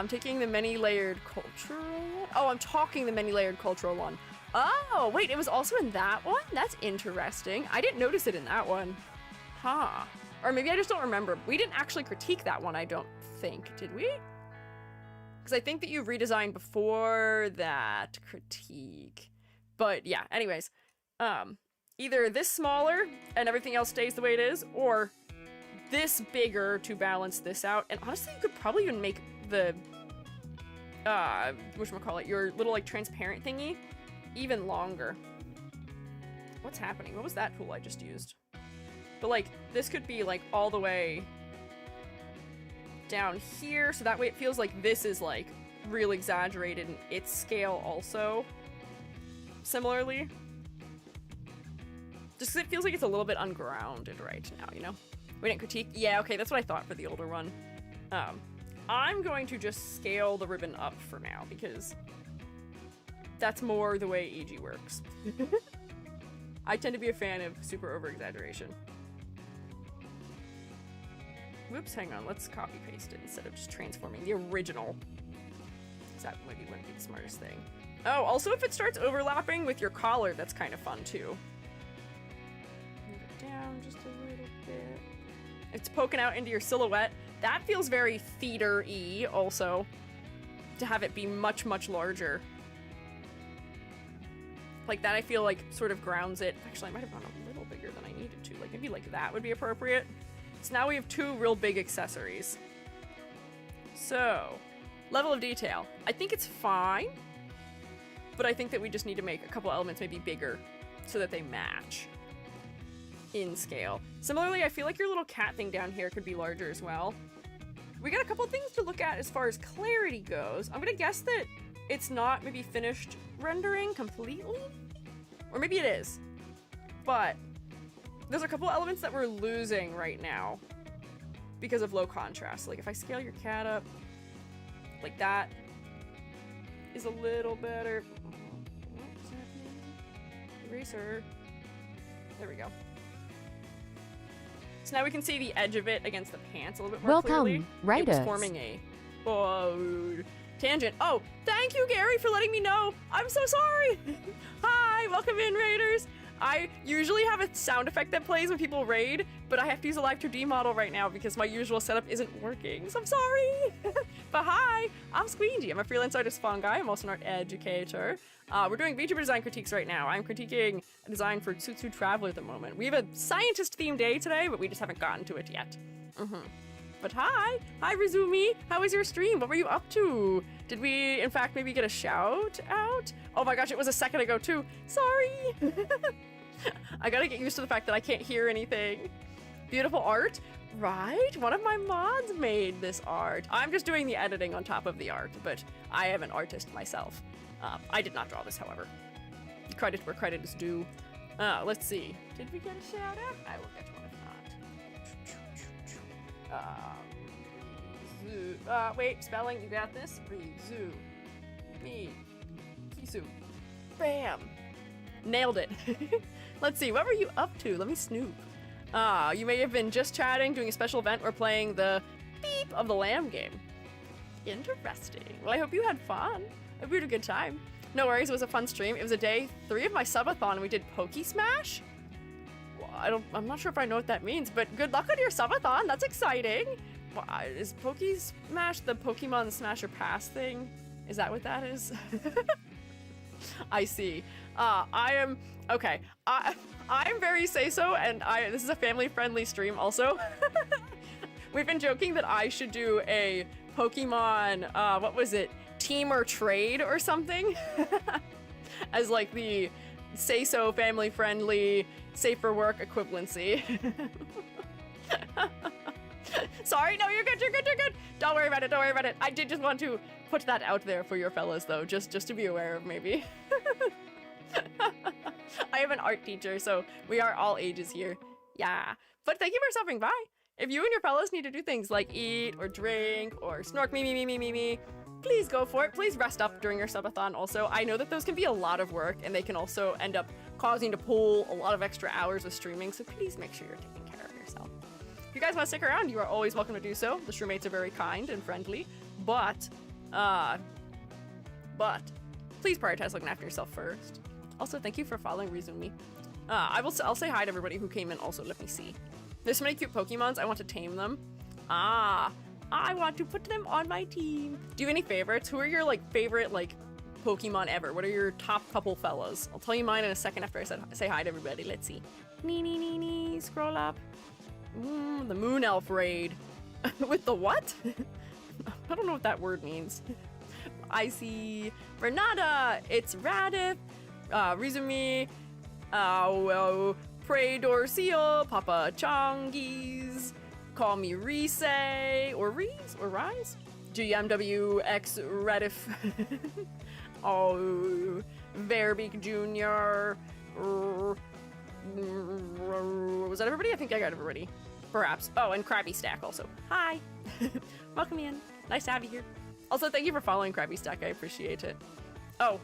Speaker 1: taking the many-layered cultural one. Oh, I'm talking the many-layered cultural one. Oh, wait, it was also in that one? That's interesting. I didn't notice it in that one. Huh. Or maybe I just don't remember. We didn't actually critique that one, I don't think, did we? Because I think that you redesigned before that critique. But yeah, anyways. Either this smaller and everything else stays the way it is, or this bigger to balance this out. And honestly, you could probably even make the, whatchamacallit, your little like transparent thingy even longer. What's happening? What was that tool I just used? But like, this could be like all the way down here, so that way it feels like this is like real exaggerated in its scale also. Similarly. Just 'cause it feels like it's a little bit ungrounded right now, you know? We didn't critique? Yeah, okay, that's what I thought for the older one. I'm going to just scale the ribbon up for now, because that's more the way EG works. I tend to be a fan of super over-exaggeration. Whoops, hang on, let's copy-paste it instead of just transforming the original. Because that maybe wouldn't be the smartest thing. Oh, also if it starts overlapping with your collar, that's kind of fun too. Move it down just a little bit. It's poking out into your silhouette. That feels very theater-y also, to have it be much, much larger. Like that I feel like sort of grounds it. Actually, I might have gone a little bigger than I needed to. Like maybe like that would be appropriate. So now we have 2 real big accessories. So, level of detail. I think it's fine, but I think that we just need to make a couple elements maybe bigger so that they match in scale. Similarly, I feel like your little cat thing down here could be larger as well. We got a couple things to look at as far as clarity goes. I'm gonna guess that it's not maybe finished rendering completely, or maybe it is, but there's a couple elements that we're losing right now because of low contrast. Like if I scale your cat up, like that is a little better. What's happening? Eraser. There we go. So now we can see the edge of it against the pants a little bit more clearly.
Speaker 2: Welcome, Raiders.
Speaker 1: It was forming a... Oh, Tangent. Oh, thank you, Gary, for letting me know. I'm so sorry. Hi, welcome in, raiders. I usually have a sound effect that plays when people raid, but I have to use a Live 2D model right now because my usual setup isn't working, so I'm sorry. But hi, I'm Squiiji. I'm a freelance artist Fungi. I'm also an art educator. We're doing Vtuber design critiques right now. I'm critiquing a design for Tsutsu Traveler at the moment. We have a scientist-themed day today, but we just haven't gotten to it yet. But hi, Rizumi. How was your stream? What were you up to? Did we, in fact, maybe get a shout out? Oh my gosh, it was a second ago too. Sorry. I gotta get used to the fact that I can't hear anything. Beautiful art, right? One of my mods made this art. I'm just doing the editing on top of the art, but I am an artist myself. I did not draw this, however. Credit where credit is due. Let's see. Did we get a shout out? I will get one if not. Wait, spelling, you got this? Rizu. Me. Kisu. Bam. Nailed it. Let's see, what were you up to? Let me snoop. You may have been just chatting, doing a special event, or playing the beep of the lamb game. Interesting. Well, I hope you had fun. I hope you had a good time. No worries, it was a fun stream. It was a day 3 of my subathon, and we did Poke Smash. Well, I'm not sure if I know what that means, but good luck on your subathon. That's exciting. Well, is Poke Smash the Pokemon Smash or Pass thing? Is that what that is? I see. I am okay. I'm very say-so, and this is a family-friendly stream also. We've been joking that I should do a Pokemon, what was it? Team or trade or something? As like the say-so, family-friendly, safe for work equivalency. Sorry, no, you're good. Don't worry about it. I did just want to put that out there for your fellas, though, just to be aware of, maybe. I am an art teacher, so we are all ages here. Yeah. But thank you for stopping by. If you and your fellas need to do things like eat or drink or snork me, please go for it. Please rest up during your subathon also. I know that those can be a lot of work, and they can also end up causing to pull a lot of extra hours of streaming, so please make sure you're taking care of yourself. If you guys want to stick around, you are always welcome to do so. The shroommates are very kind and friendly, but please prioritize looking after yourself first. Also, thank you for following Rizumi. I'll say hi to everybody who came in also. Let me see. There's so many cute Pokemons. I want to tame them. I want to put them on my team. Do you have any favorites? Who are your favorite Pokemon ever? What are your top couple fellas? I'll tell you mine in a second after I say hi to everybody. Let's see. Nee, scroll up. The Moon Elf raid. With the what? I don't know what that word means. I see Renata. It's Radif. Rizumi. Predor Seal. Papa Chongies. Call me Rise. Or Reese? Or Rise? GMWX Redif. Oh, Verbeek Jr. Was that everybody? I think I got everybody. Perhaps. Oh, and Krabby Stack also. Hi. Welcome in. Nice to have you here. Also, thank you for following Krabby Stack. I appreciate it. Oh,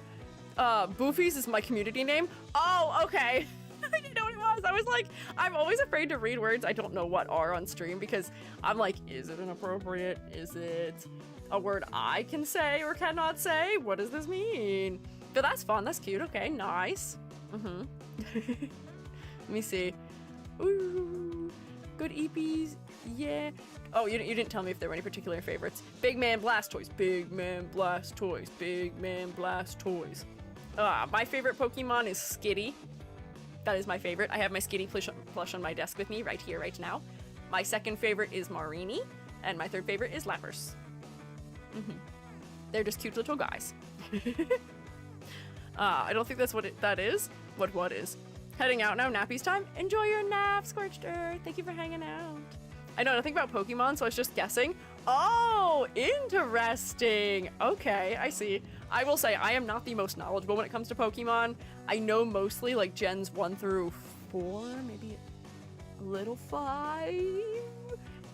Speaker 1: Boofies is my community name. Oh, okay. I didn't know what it was. I was like, I'm always afraid to read words I don't know what are on stream because I'm like, is it inappropriate? Is it a word I can say or cannot say? What does this mean? But that's fun. That's cute. Okay, nice. Let me see. Ooh, good EPs. Yeah. Oh, you didn't tell me if there were any particular favorites. Big Man Blast Toys. Big Man Blast Toys. Big Man Blast Toys. My favorite Pokemon is Skitty. That is my favorite. I have my Skitty plush on my desk with me right here, right now. My second favorite is Marini, and my third favorite is Lapras. They're just cute little guys. I don't think that's what that is. What is? Heading out now, nappy's time. Enjoy your nap, Scorched Earth. Thank you for hanging out. I know nothing about Pokemon, so I was just guessing. Oh, interesting. Okay, I see. I will say I am not the most knowledgeable when it comes to Pokemon. I know mostly gens 1 through 4, maybe a little 5.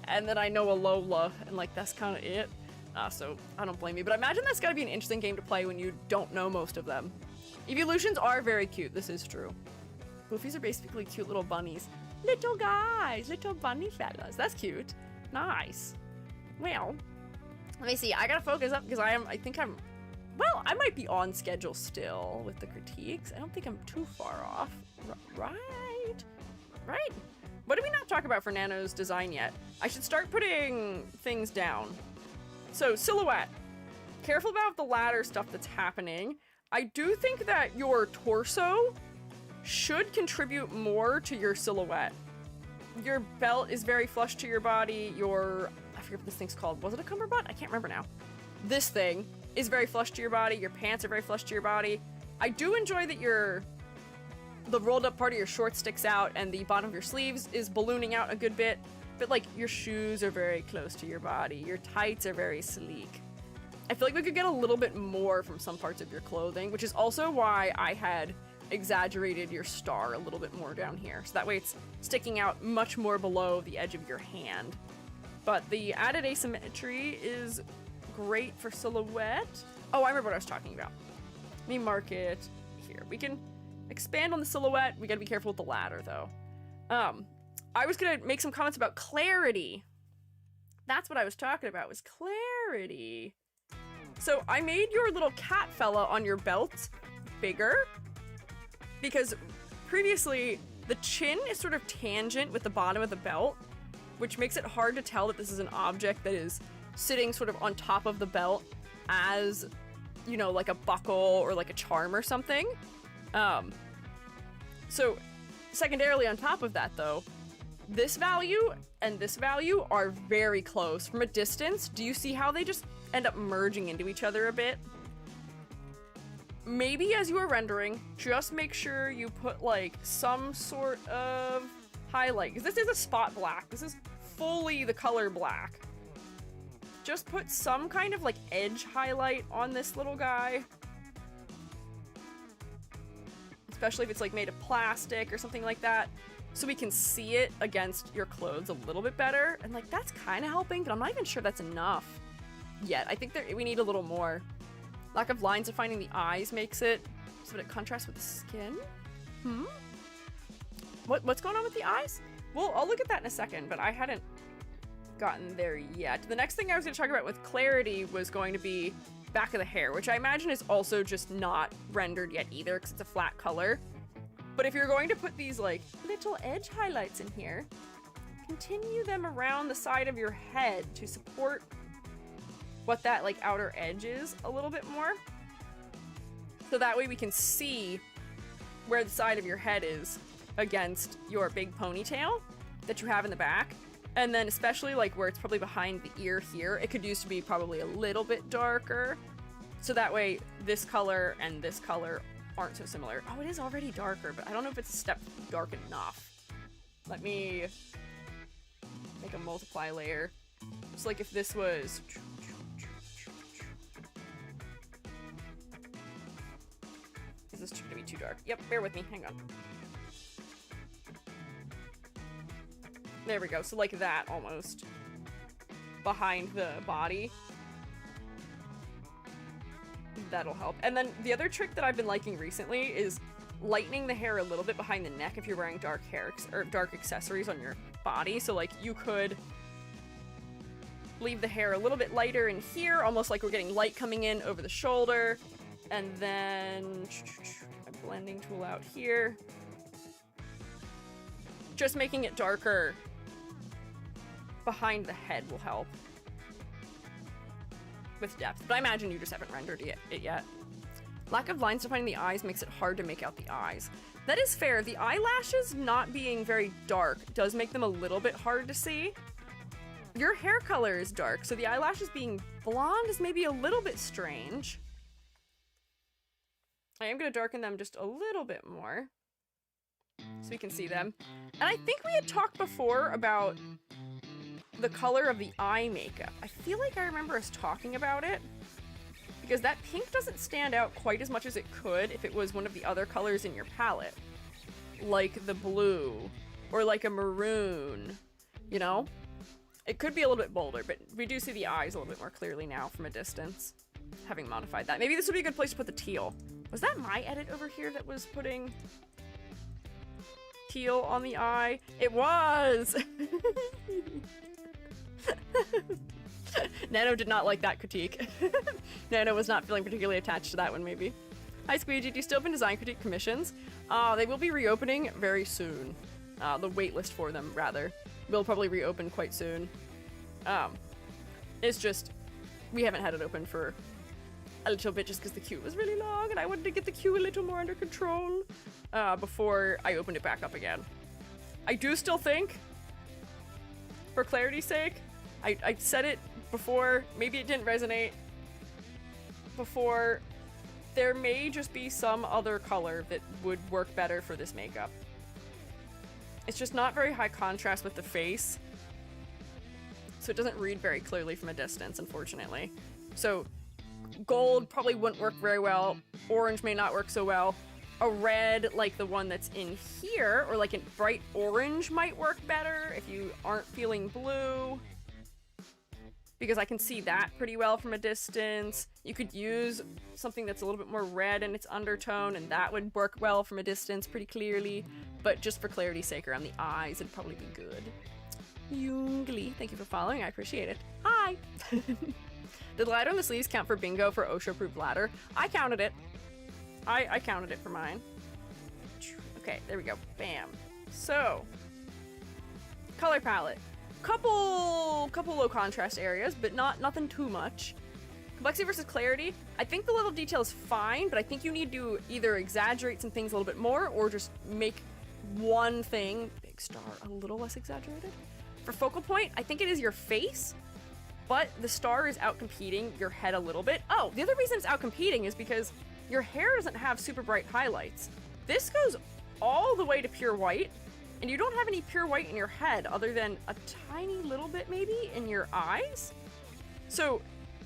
Speaker 1: And then I know Alola, and that's kind of it. So I don't blame you, but I imagine that's gotta be an interesting game to play when you don't know most of them. Evolutions are very cute, this is true. Boofies are basically cute little bunnies. Little guys, little bunny fellas. That's cute. Nice. Well, Let me see. I gotta focus up because I think I'm, well, I might be on schedule still with the critiques. I don't think I'm too far off. Right. What did we not talk about for Nano's design yet? I should start putting things down. So, silhouette. Careful about the ladder stuff that's happening. I do think that your torso should contribute more to your silhouette. Your belt is very flush to your body. I forget what this thing's called. Was it a cummerbund? I can't remember now. This thing is very flush to your body. Your pants are very flush to your body. I do enjoy that the rolled up part of your shorts sticks out and the bottom of your sleeves is ballooning out a good bit. But like your shoes are very close to your body. Your tights are very sleek. I feel like we could get a little bit more from some parts of your clothing, which is also why I had exaggerated your star a little bit more down here. So that way it's sticking out much more below the edge of your hand. But the added asymmetry is great for silhouette. Oh, I remember what I was talking about. Let me mark it here. We can expand on the silhouette. We gotta be careful with the ladder though. I was gonna make some comments about clarity. That's what I was talking about, was clarity. So I made your little cat fella on your belt bigger because previously the chin is sort of tangent with the bottom of the belt, which makes it hard to tell that this is an object that is sitting sort of on top of the belt as, you know, like a buckle or like a charm or something. So secondarily on top of that though, this value and this value are very close. From a distance, do you see how they just end up merging into each other a bit? Maybe as you are rendering, just make sure you put like some sort of highlight, because this is a spot black. This is fully the color black. Just put some kind of like edge highlight on this little guy. Especially if it's like made of plastic or something like that, so we can see it against your clothes a little bit better. And like that's kind of helping, but I'm not even sure that's enough yet. I think we need a little more. Lack of lines defining the eyes makes it so that it contrasts with the skin. What's going on with the eyes? Well, I'll look at that in a second, but I hadn't gotten there yet. The next thing I was going to talk about with clarity was going to be back of the hair, which I imagine is also just not rendered yet either because it's a flat color. But if you're going to put these like little edge highlights in here, continue them around the side of your head to support what that like outer edge is a little bit more. So that way we can see where the side of your head is against your big ponytail that you have in the back. And then especially like where it's probably behind the ear here, it could use to be probably a little bit darker. So that way this color and this color aren't so similar. Oh, it is already darker, but I don't know if it's a step dark enough. Let me make a multiply layer. Just like if this was... Is this gonna be too dark? Yep, bear with me, hang on. There we go, so like that almost. Behind the body. That'll help. And then the other trick that I've been liking recently is lightening the hair a little bit behind the neck if you're wearing dark hair or dark accessories on your body. So like you could leave the hair a little bit lighter in here, almost like we're getting light coming in over the shoulder. And then my blending tool out here. Just making it darker behind the head will help with depth, but I imagine you just haven't rendered it yet. Lack of lines defining the eyes makes it hard to make out the eyes. That is fair. The eyelashes not being very dark does make them a little bit hard to see. Your hair color is dark, so the eyelashes being blonde is maybe a little bit strange. I am going to darken them just a little bit more so we can see them. And I think we had talked before about the color of the eye makeup. I feel like I remember us talking about it because that pink doesn't stand out quite as much as it could if it was one of the other colors in your palette, like the blue or like a maroon, you know? It could be a little bit bolder, but we do see the eyes a little bit more clearly now from a distance, having modified that. Maybe this would be a good place to put the teal. Was that my edit over here that was putting teal on the eye? It was! Nano did not like that critique. Nano was not feeling particularly attached to that one, maybe. Hi, Squiiji. Do you still open design critique commissions? They will be reopening very soon. The waitlist for them, rather, will probably reopen quite soon. It's just, we haven't had it open for a little bit just because the queue was really long and I wanted to get the queue a little more under control before I opened it back up again. I do still think, for clarity's sake, I said it before, maybe it didn't resonate before, there may just be some other color that would work better for this makeup. It's just not very high contrast with the face, so it doesn't read very clearly from a distance, unfortunately. So gold probably wouldn't work very well, orange may not work so well. A red like the one that's in here, or like a bright orange might work better if you aren't feeling blue, because I can see that pretty well from a distance. You could use something that's a little bit more red in its undertone, and that would work well from a distance pretty clearly, but just for clarity's sake around the eyes, it'd probably be good. Yoongli, thank you for following, I appreciate it. Hi! Did the ladder on the sleeves count for bingo for OSHA-approved ladder? I counted it. I counted it for mine. Okay, there we go. Bam. So, color palette. Couple low contrast areas, but nothing too much. Complexity versus clarity. I think the level of detail is fine, but I think you need to either exaggerate some things a little bit more or just make one thing, big star, a little less exaggerated. For focal point, I think it is your face, but the star is outcompeting your head a little bit. Oh, the other reason it's outcompeting is because your hair doesn't have super bright highlights. This goes all the way to pure white, and you don't have any pure white in your head other than a tiny little bit maybe in your eyes. So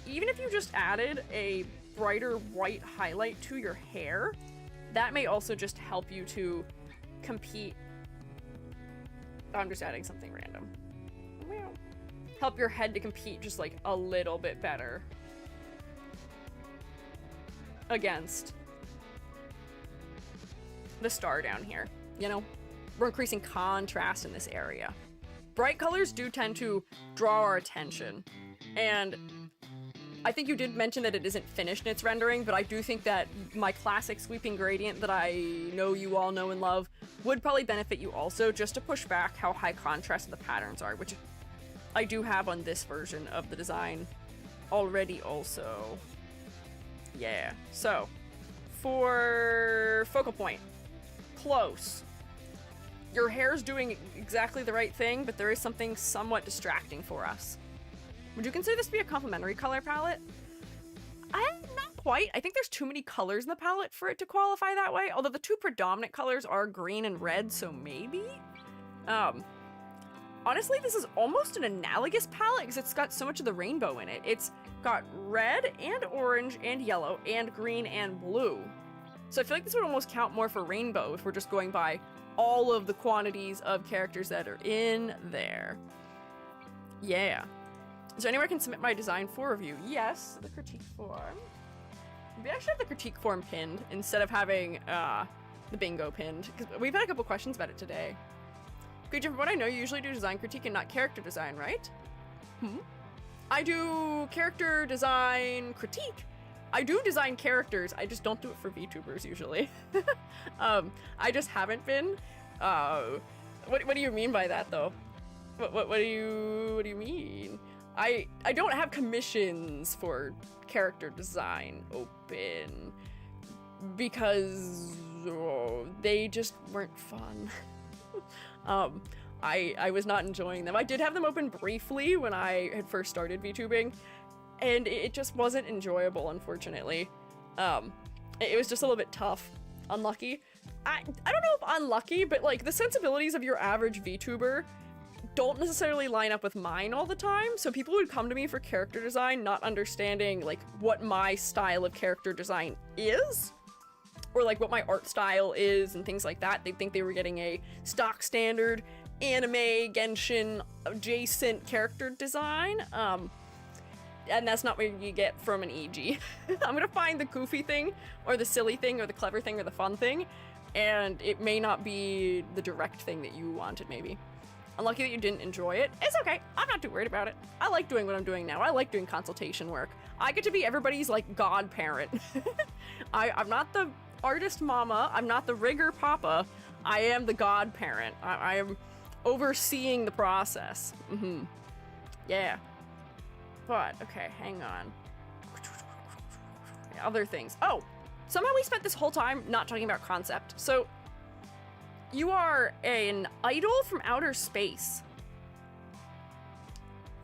Speaker 1: even if you just added a brighter white highlight to your hair, that may also just help you to compete. I'm just adding something random. Help your head to compete just like a little bit better against the star down here, you know? We're increasing contrast in this area. Bright colors do tend to draw our attention, and I think you did mention that it isn't finished in its rendering, but I do think that my classic sweeping gradient that I know you all know and love would probably benefit you also, just to push back how high contrast the patterns are, which I do have on this version of the design already also. Yeah, so for focal point, close. Your hair's doing exactly the right thing, but there is something somewhat distracting for us. Would you consider this to be a complementary color palette? Not quite. I think there's too many colors in the palette for it to qualify that way, although the two predominant colors are green and red, so maybe? Honestly, this is almost an analogous palette because it's got so much of the rainbow in it. It's got red and orange and yellow and green and blue. So I feel like this would almost count more for rainbow if we're just going by all of the quantities of characters that are in there. Yeah. Is there anywhere I can submit my design for review? Yes, the critique form. We actually have the critique form pinned instead of having the bingo pinned, because we've had a couple questions about it today. Squiiji, from what I know, you usually do design critique and not character design, right? I do character design critique. I do design characters, I just don't do it for VTubers usually. I just haven't been. What do you mean by that though? What do you mean? I don't have commissions for character design open because they just weren't fun. I was not enjoying them. I did have them open briefly when I had first started VTubing, and it just wasn't enjoyable, unfortunately. It was just a little bit tough. Unlucky. I don't know if unlucky, but like the sensibilities of your average VTuber don't necessarily line up with mine all the time, so people would come to me for character design not understanding like what my style of character design is, or like what my art style is and things like that. They'd think they were getting a stock standard anime Genshin adjacent character design, and that's not what you get from an EG. I'm gonna find the goofy thing, or the silly thing, or the clever thing, or the fun thing, and it may not be the direct thing that you wanted, maybe. I'm lucky that you didn't enjoy it. It's okay. I'm not too worried about it. I like doing what I'm doing now. I like doing consultation work. I get to be everybody's like godparent. I'm not the artist mama. I'm not the rigger papa. I am the godparent. I am overseeing the process. Yeah. But, okay, hang on. Other things. Oh, somehow we spent this whole time not talking about concept. So, you are an idol from outer space.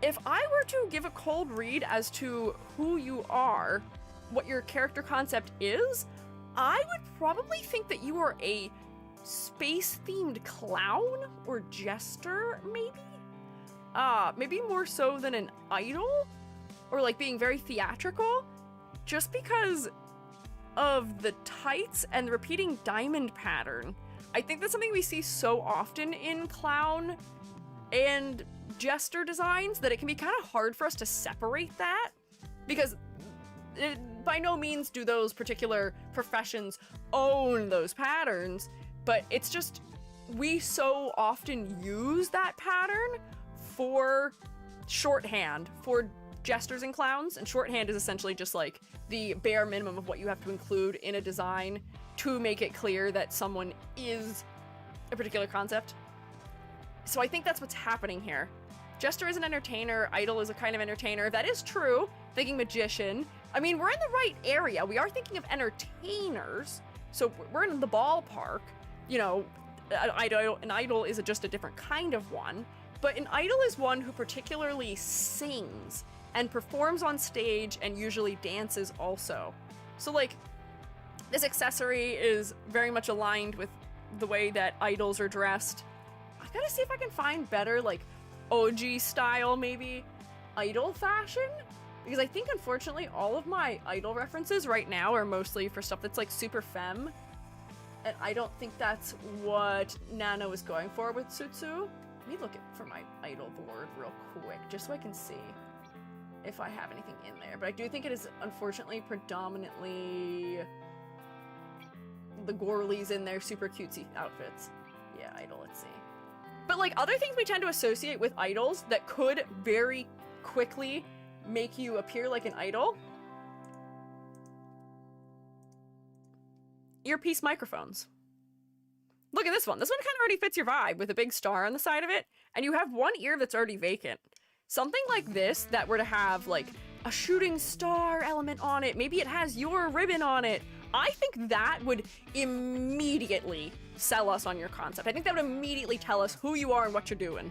Speaker 1: If I were to give a cold read as to who you are, what your character concept is, I would probably think that you are a space-themed clown or jester, maybe? Maybe more so than an idol? Or like being very theatrical? Just because of the tights and the repeating diamond pattern. I think that's something we see so often in clown and jester designs that it can be kind of hard for us to separate that, because by no means do those particular professions own those patterns, but it's just we so often use that pattern for shorthand for jesters and clowns, and shorthand is essentially just like the bare minimum of what you have to include in a design to make it clear that someone is a particular concept. So I think that's what's happening here. Jester is an entertainer, idol is a kind of entertainer. That is true. Thinking magician. I mean, we're in the right area. We are thinking of entertainers, so we're in the ballpark. You know, an idol is just a different kind of one, but an idol is one who particularly sings and performs on stage and usually dances also. So like, this accessory is very much aligned with the way that idols are dressed. I gotta see if I can find better, like, OG style, maybe, idol fashion? Because I think, unfortunately, all of my idol references right now are mostly for stuff that's, like, super femme. And I don't think that's what Nana was going for with Sutsu. Let me look for my idol board real quick, just so I can see if I have anything in there. But I do think it is, unfortunately, predominantly the girlies in their super cutesy outfits. Yeah, idol, let's see. But like other things we tend to associate with idols that could very quickly make you appear like an idol. Earpiece microphones. Look at this one. This one kind of already fits your vibe with a big star on the side of it, and you have one ear that's already vacant. Something like this that were to have like a shooting star element on it, maybe it has your ribbon on it, I think that would immediately sell us on your concept. I think that would immediately tell us who you are and what you're doing.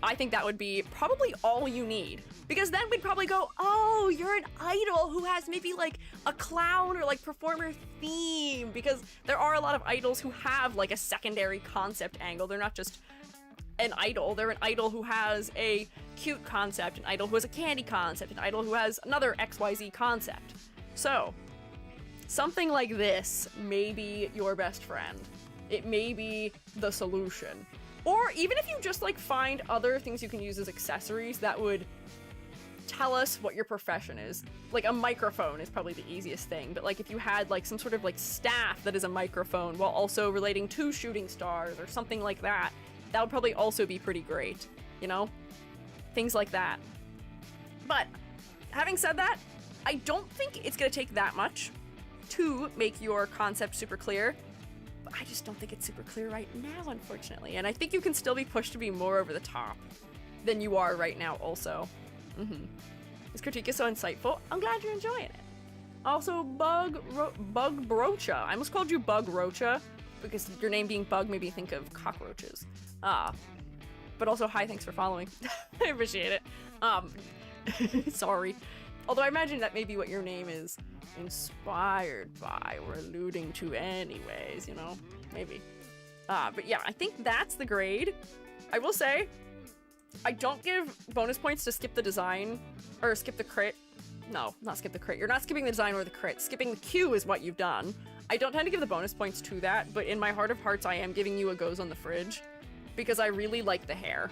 Speaker 1: I think that would be probably all you need. Because then we'd probably go, oh, you're an idol who has maybe like a clown or like performer theme. Because there are a lot of idols who have like a secondary concept angle. They're not just an idol. They're an idol who has a cute concept, an idol who has a candy concept, an idol who has another XYZ concept. So, something like this may be your best friend. It may be the solution. Or even if you just like find other things you can use as accessories that would tell us what your profession is. Like a microphone is probably the easiest thing, but like if you had like some sort of like staff that is a microphone while also relating to shooting stars or something like that, that would probably also be pretty great, you know? Things like that. But having said that, I don't think it's gonna take that much to make your concept super clear, but I just don't think it's super clear right now, unfortunately. And I think you can still be pushed to be more over the top than you are right now also. This critique is so insightful. I'm glad you're enjoying it. Also, Bug Brocha. I almost called you Bug Rocha because your name being Bug made me think of cockroaches. But also, hi, thanks for following. I appreciate it. Sorry. Although I imagine that may be what your name is inspired by or alluding to anyways, you know? Maybe. But yeah, I think that's the grade. I will say, I don't give bonus points to skip the design, or skip the crit. No, not skip the crit. You're not skipping the design or the crit. Skipping the Q is what you've done. I don't tend to give the bonus points to that, but in my heart of hearts, I am giving you a goes on the fridge, because I really like the hair.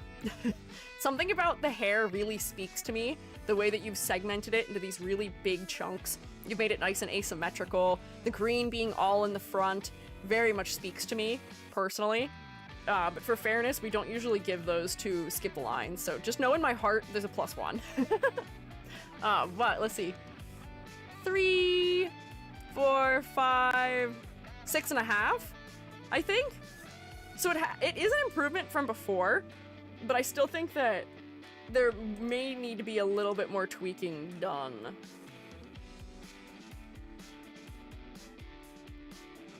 Speaker 1: Something about the hair really speaks to me. The way that you've segmented it into these really big chunks. You've made it nice and asymmetrical. The green being all in the front very much speaks to me, personally. But for fairness, we don't usually give those to skip the lines. So just know in my heart, there's a +1. But let's see. 3, 4, 5, 6.5, I think. So it is an improvement from before, but I still think that there may need to be a little bit more tweaking done.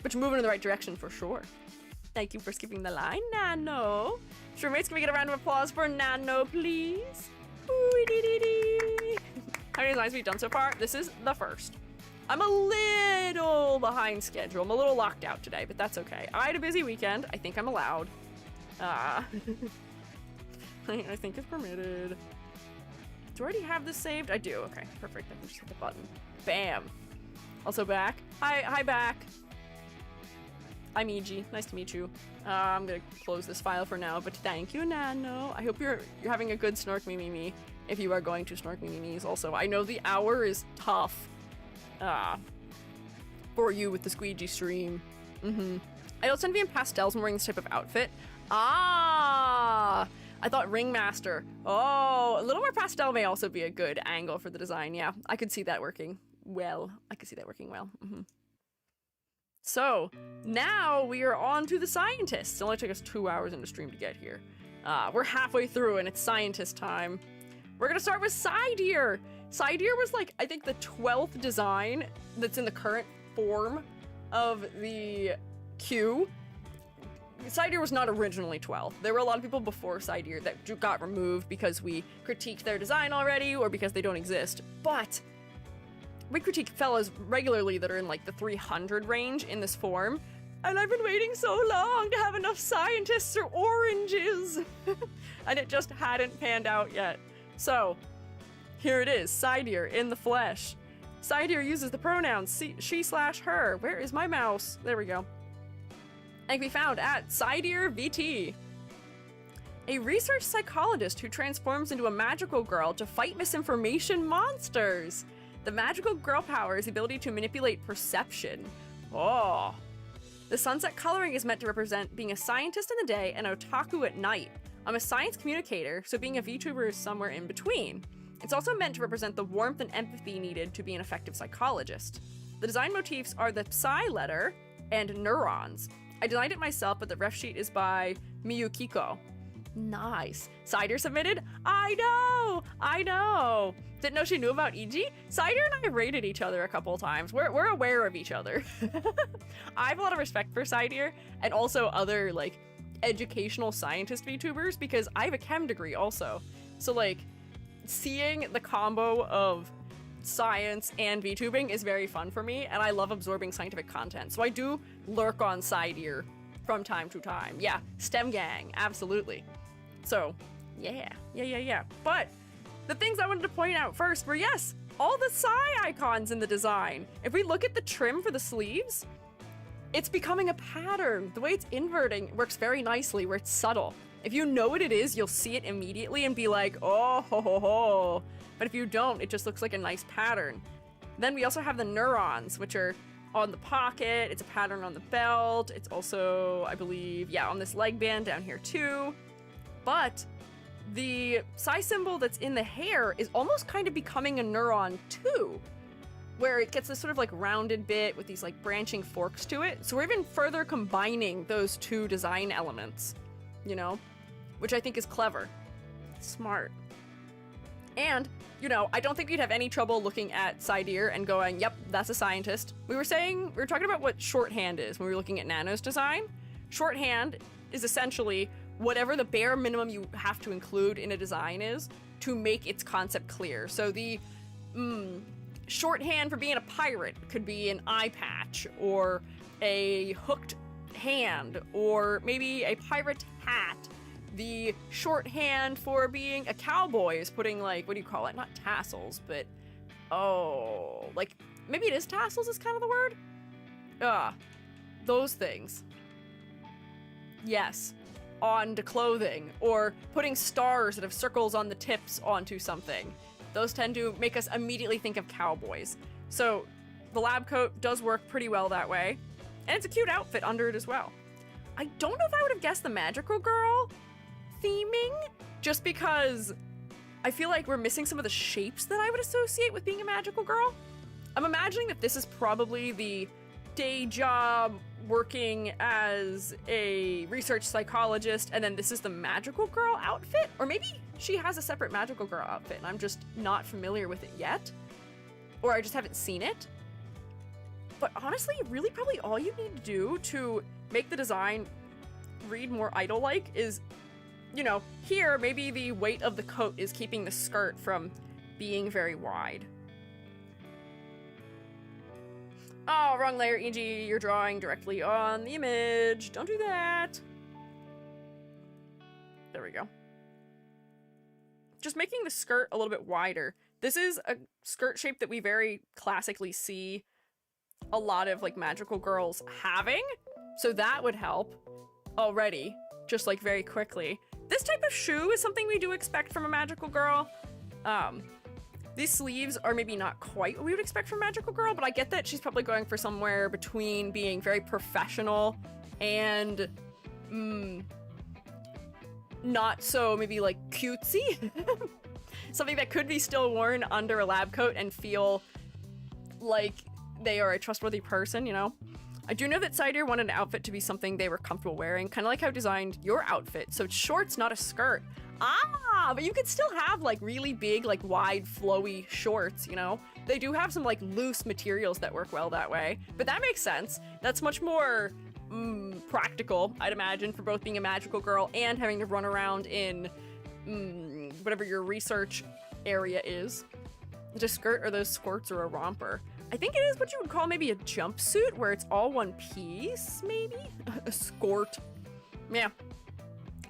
Speaker 1: But you're moving in the right direction for sure. Thank you for skipping the line, Nano. Roommates, can we get a round of applause for Nano, please? How many designs have we done so far? This is the first. I'm a little behind schedule. I'm a little locked out today, but that's okay. I had a busy weekend. I think I'm allowed. I think it's permitted. Do I already have this saved? I do. Okay, perfect. I can just hit the button. Bam. Also back. Hi, back. I'm EG. Nice to meet you. I'm gonna close this file for now, but thank you, Nano. I hope you're having a good Snork Me Me Me. If you are going to Snork Me Me Me's also. I know the hour is tough. For you with the Squiiji stream. I also tend to be in pastels when wearing this type of outfit. I thought Ringmaster. Oh, a little more pastel may also be a good angle for the design. Yeah, I could see that working well. So, now we are on to the scientists. It only took us 2 hours in the stream to get here. We're halfway through and it's scientist time. We're gonna start with Side-Ear. Side-Ear was like, I think the 12th design that's in the current form of the queue. Side-Ear was not originally 12. There were a lot of people before Side-Ear that got removed because we critiqued their design already or because they don't exist. But we critique fellas regularly that are in like the 300 range in this form. And I've been waiting so long to have enough scientists or oranges. And it just hadn't panned out yet. So, here it is, Side-Ear in the flesh. Side-Ear uses the pronouns she/her. Where is my mouse? There we go. And can be found at Side-Ear VT. A research psychologist who transforms into a magical girl to fight misinformation monsters. The magical girl power is the ability to manipulate perception. Oh. The sunset coloring is meant to represent being a scientist in the day and an otaku at night. I'm a science communicator, so being a VTuber is somewhere in between. It's also meant to represent the warmth and empathy needed to be an effective psychologist. The design motifs are the psi letter and neurons. I designed it myself, but the ref sheet is by Miyukiko. Nice. Side-Ear submitted? I know! Didn't know she knew about EG? Side-Ear and I have rated each other a couple times. We're aware of each other. I have a lot of respect for Side-Ear and also other, like, educational scientist VTubers because I have a chem degree also. So, like, seeing the combo of science and VTubing is very fun for me, and I love absorbing scientific content. So I do lurk on Side-Ear from time to time. Yeah, STEM gang, absolutely. So, yeah. But the things I wanted to point out first were, yes, all the psi icons in the design. If we look at the trim for the sleeves, it's becoming a pattern. The way it's inverting works very nicely, where it's subtle. If you know what it is, you'll see it immediately and be like, oh, ho, ho, ho. But if you don't, it just looks like a nice pattern. Then we also have the neurons, which are on the pocket. It's a pattern on the belt. It's also, I believe, yeah, on this leg band down here too. But the psi symbol that's in the hair is almost kind of becoming a neuron too, where it gets this sort of like rounded bit with these like branching forks to it. So we're even further combining those two design elements, you know, which I think is clever. Smart. And, you know, I don't think we'd have any trouble looking at Side-Ear and going, yep, that's a scientist. We were talking about what shorthand is when we were looking at Nano's design. Shorthand is essentially whatever the bare minimum you have to include in a design is to make its concept clear. So the shorthand for being a pirate could be an eye patch or a hooked hand or maybe a pirate hat. The shorthand for being a cowboy is putting, like, what do you call it? Not tassels, but, like, maybe it is tassels is kind of the word? Those things. Yes. Onto clothing. Or putting stars that have circles on the tips onto something. Those tend to make us immediately think of cowboys. So, the lab coat does work pretty well that way. And it's a cute outfit under it as well. I don't know if I would have guessed the magical girl theming, just because I feel like we're missing some of the shapes that I would associate with being a magical girl. I'm imagining that this is probably the day job working as a research psychologist, and then this is the magical girl outfit, or maybe she has a separate magical girl outfit and I'm just not familiar with it yet, or I just haven't seen it. But honestly, really probably all you need to do to make the design read more idol-like is, you know, here maybe the weight of the coat is keeping the skirt from being very wide. Oh, wrong layer, e.g. you're drawing directly on the image. Don't do that. There we go. Just making the skirt a little bit wider. This is a skirt shape that we very classically see a lot of like magical girls having, so that would help already, just like very quickly. This type of shoe is something we do expect from a magical girl. These sleeves are maybe not quite what we would expect from a magical girl, but I get that she's probably going for somewhere between being very professional and not so maybe like cutesy. Something that could be still worn under a lab coat and feel like they are a trustworthy person, you know? I do know that Squiiji wanted an outfit to be something they were comfortable wearing, kind of like how I designed your outfit. So it's shorts, not a skirt. Ah, but you could still have like really big, like wide, flowy shorts, you know? They do have some like loose materials that work well that way, but that makes sense. That's much more practical, I'd imagine, for both being a magical girl and having to run around in whatever your research area is. Is it a skirt, or those skirts, or a romper? I think it is what you would call maybe a jumpsuit, where it's all one piece, maybe? A skirt. Yeah.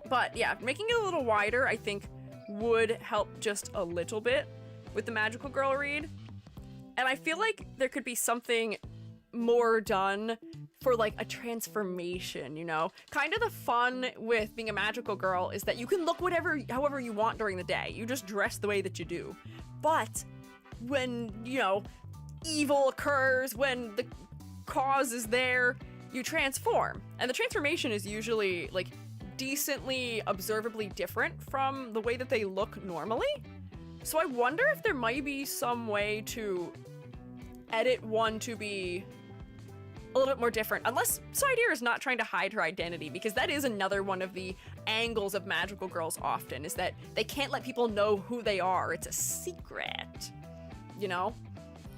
Speaker 1: But yeah, making it a little wider, I think, would help just a little bit with the magical girl read. And I feel like there could be something more done for like a transformation, you know? Kind of the fun with being a magical girl is that you can look however you want during the day. You just dress the way that you do. But when, you know, evil occurs, when the cause is there, you transform. And the transformation is usually like decently observably different from the way that they look normally. So I wonder if there might be some way to edit one to be a little bit more different, unless Squiiji is not trying to hide her identity, because that is another one of the angles of magical girls often, is that they can't let people know who they are. It's a secret, you know?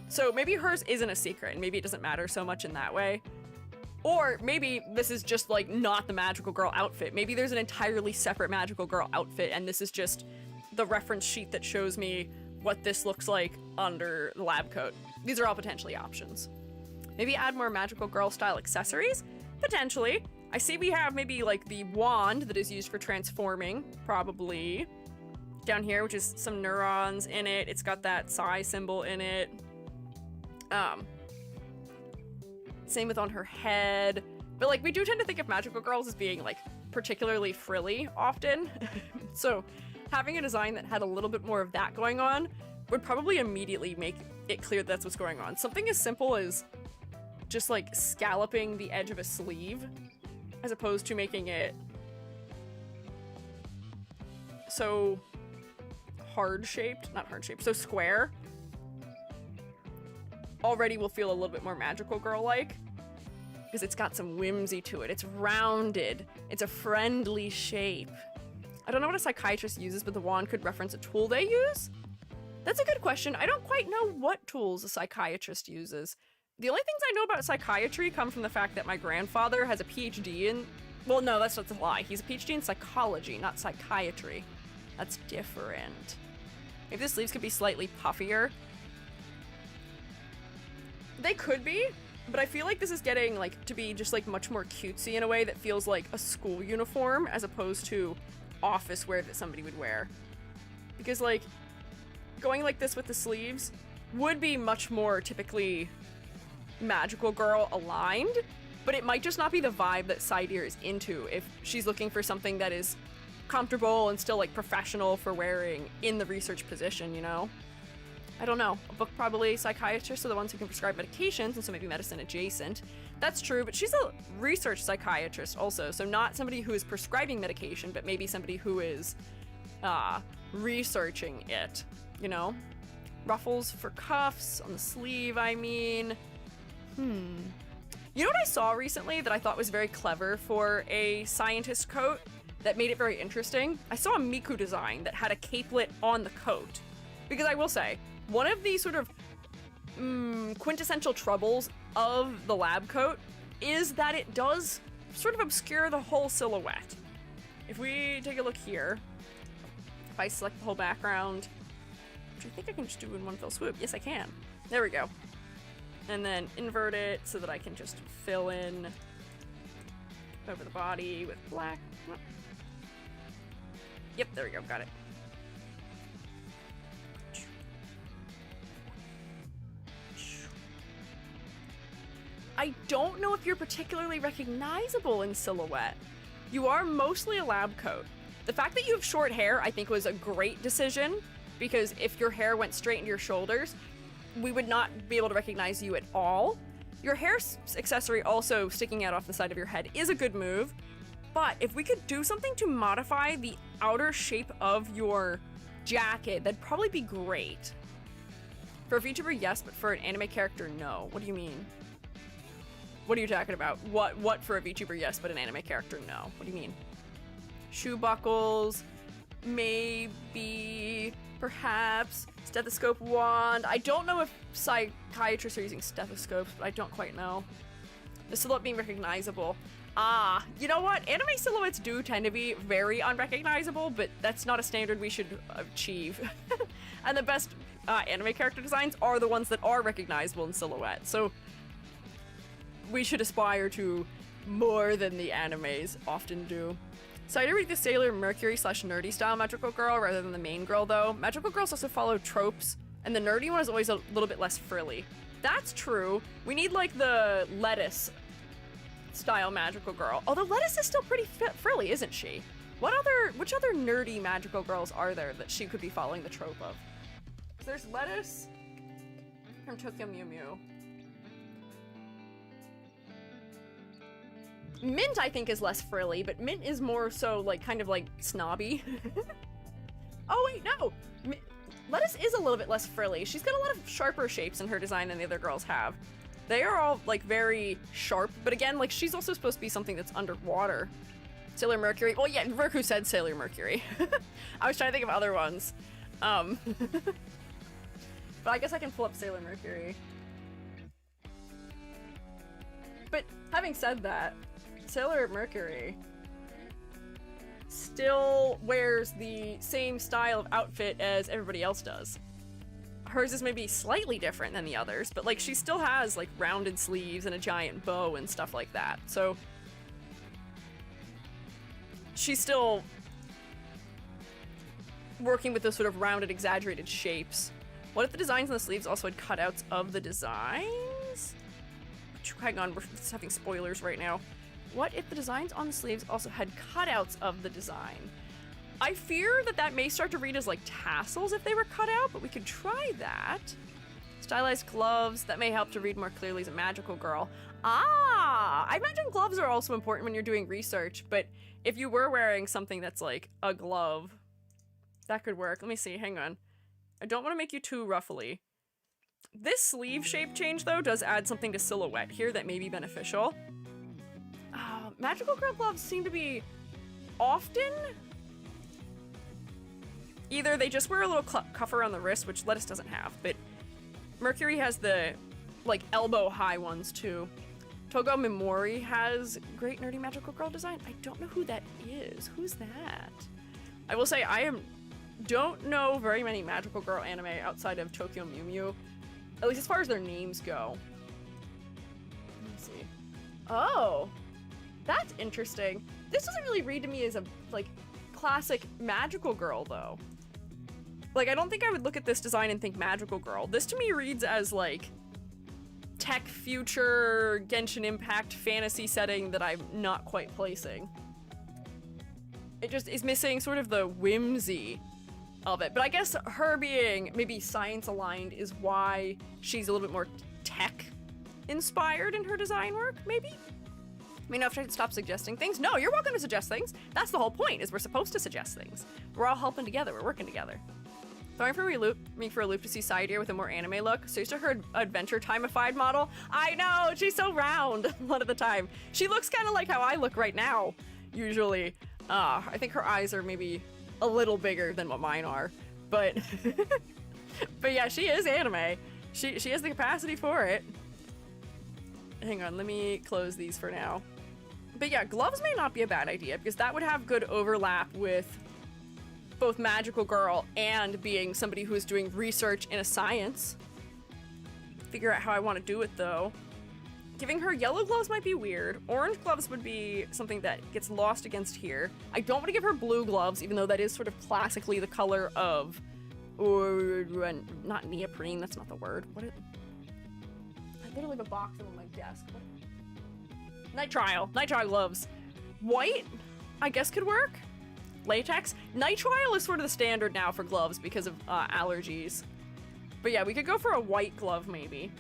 Speaker 1: So maybe hers isn't a secret, and maybe it doesn't matter so much in that way. Or maybe this is just like not the magical girl outfit. Maybe there's an entirely separate magical girl outfit, and this is just the reference sheet that shows me what this looks like under the lab coat. These are all potentially options. Maybe add more magical girl style accessories? Potentially. I see we have maybe like the wand that is used for transforming, probably. Down here, which is some neurons in it. It's got that psi symbol in it. Same with on her head. But like, we do tend to think of magical girls as being like particularly frilly often. So having a design that had a little bit more of that going on would probably immediately make it clear that's what's going on. Something as simple as just like scalloping the edge of a sleeve, as opposed to making it so so square, already will feel a little bit more magical girl-like, because it's got some whimsy to it. It's rounded. It's a friendly shape. I don't know what a psychiatrist uses, but the wand could reference a tool they use? That's a good question. I don't quite know what tools a psychiatrist uses. The only things I know about psychiatry come from the fact that my grandfather has a PhD in... Well, no, that's not a lie. He's a PhD in psychology, not psychiatry. That's different. Maybe the sleeves could be slightly puffier. They could be, but I feel like this is getting like to be just like much more cutesy in a way that feels like a school uniform as opposed to office wear that somebody would wear. Because like going like this with the sleeves would be much more typically magical girl aligned, but it might just not be the vibe that Squiiji is into if she's looking for something that is comfortable and still like professional for wearing in the research position, you know? I don't know. A book probably. Psychiatrists are the ones who can prescribe medications, and so maybe medicine adjacent. That's true, but she's a research psychiatrist also, so not somebody who is prescribing medication, but maybe somebody who is researching it, you know? Ruffles for cuffs on the sleeve, I mean. You know what I saw recently that I thought was very clever for a scientist coat that made it very interesting? I saw a Miku design that had a capelet on the coat. Because I will say, one of the sort of quintessential troubles of the lab coat is that it does sort of obscure the whole silhouette. If we take a look here, if I select the whole background, which I think I can just do in one fell swoop. Yes, I can. There we go. And then invert it so that I can just fill in over the body with black. Yep, there we go. Got it. I don't know if you're particularly recognizable in silhouette. You are mostly a lab coat. The fact that you have short hair, I think, was a great decision, because if your hair went straight into your shoulders, we would not be able to recognize you at all. Your hair accessory also sticking out off the side of your head is a good move, but if we could do something to modify the outer shape of your jacket, that'd probably be great. For a VTuber, yes, but for an anime character, no. What do you mean? What are you talking about? What for a VTuber, yes, but an anime character, no. What do you mean? Shoe buckles, maybe, perhaps, stethoscope wand. I don't know if psychiatrists are using stethoscopes, but I don't quite know. The silhouette being recognizable. You know what? Anime silhouettes do tend to be very unrecognizable, but that's not a standard we should achieve. And the best anime character designs are the ones that are recognizable in silhouette, so we should aspire to more than the animes often do. So I do read the Sailor Mercury / nerdy style magical girl rather than the main girl, though. Magical girls also follow tropes, and the nerdy one is always a little bit less frilly. That's true. We need like the lettuce style magical girl. Although lettuce is still pretty frilly, isn't she? Which other nerdy magical girls are there that she could be following the trope of? So there's lettuce from Tokyo Mew Mew. Mint, I think, is less frilly, but Mint is more so, like, kind of, like, snobby. Oh, wait, no! Lettuce is a little bit less frilly. She's got a lot of sharper shapes in her design than the other girls have. They are all, like, very sharp, but again, like, she's also supposed to be something that's underwater. Sailor Mercury. Well, yeah, Roku said Sailor Mercury. I was trying to think of other ones. But I guess I can pull up Sailor Mercury. But having said that, Sailor Mercury still wears the same style of outfit as everybody else does. Hers is maybe slightly different than the others, but like she still has like rounded sleeves and a giant bow and stuff like that. So she's still working with those sort of rounded, exaggerated shapes. What if the designs on the sleeves also had cutouts of the designs? Hang on, we're just having spoilers right now. What if the designs on the sleeves also had cutouts of the design? I fear that that may start to read as like tassels if they were cut out, but we could try that. Stylized gloves, that may help to read more clearly as a magical girl. I imagine gloves are also important when you're doing research, but if you were wearing something that's like a glove, that could work. Let me see, hang on. I don't want to make you too ruffly. This sleeve shape change, though, does add something to silhouette here that may be beneficial. Magical girl gloves seem to be often either they just wear a little cuff around the wrist, which Lettuce doesn't have, but Mercury has the, like, elbow-high ones, too. Togo Mimori has great nerdy magical girl design. I don't know who that is. Who's that? I will say don't know very many magical girl anime outside of Tokyo Mew Mew, at least as far as their names go. Let me see. Oh! That's interesting. This doesn't really read to me as a, like, classic magical girl, though. Like, I don't think I would look at this design and think magical girl. This to me reads as, like, tech future, Genshin Impact fantasy setting that I'm not quite placing. It just is missing sort of the whimsy of it. But I guess her being maybe science aligned is why she's a little bit more tech inspired in her design work, maybe? I mean, if I stop suggesting things. No, you're welcome to suggest things. That's the whole point, is we're supposed to suggest things. We're all helping together, we're working together. Throwing for a loop to see Side with a more anime look. So used to her Adventure Timeified model. I know, she's so round a lot of the time. She looks kind of like how I look right now, usually. I think her eyes are maybe a little bigger than what mine are, but but yeah, she is anime. She has the capacity for it. Hang on, let me close these for now. But yeah, gloves may not be a bad idea because that would have good overlap with both Magical Girl and being somebody who is doing research in a science. Figure out how I want to do it though. Giving her yellow gloves might be weird. Orange gloves would be something that gets lost against here. I don't want to give her blue gloves, even though that is sort of classically the color of, or not neoprene, that's not the word. What it? I literally have a box on my desk. What? Nitrile gloves. White, I guess could work. Latex. Nitrile is sort of the standard now for gloves because of allergies. But yeah, we could go for a white glove maybe.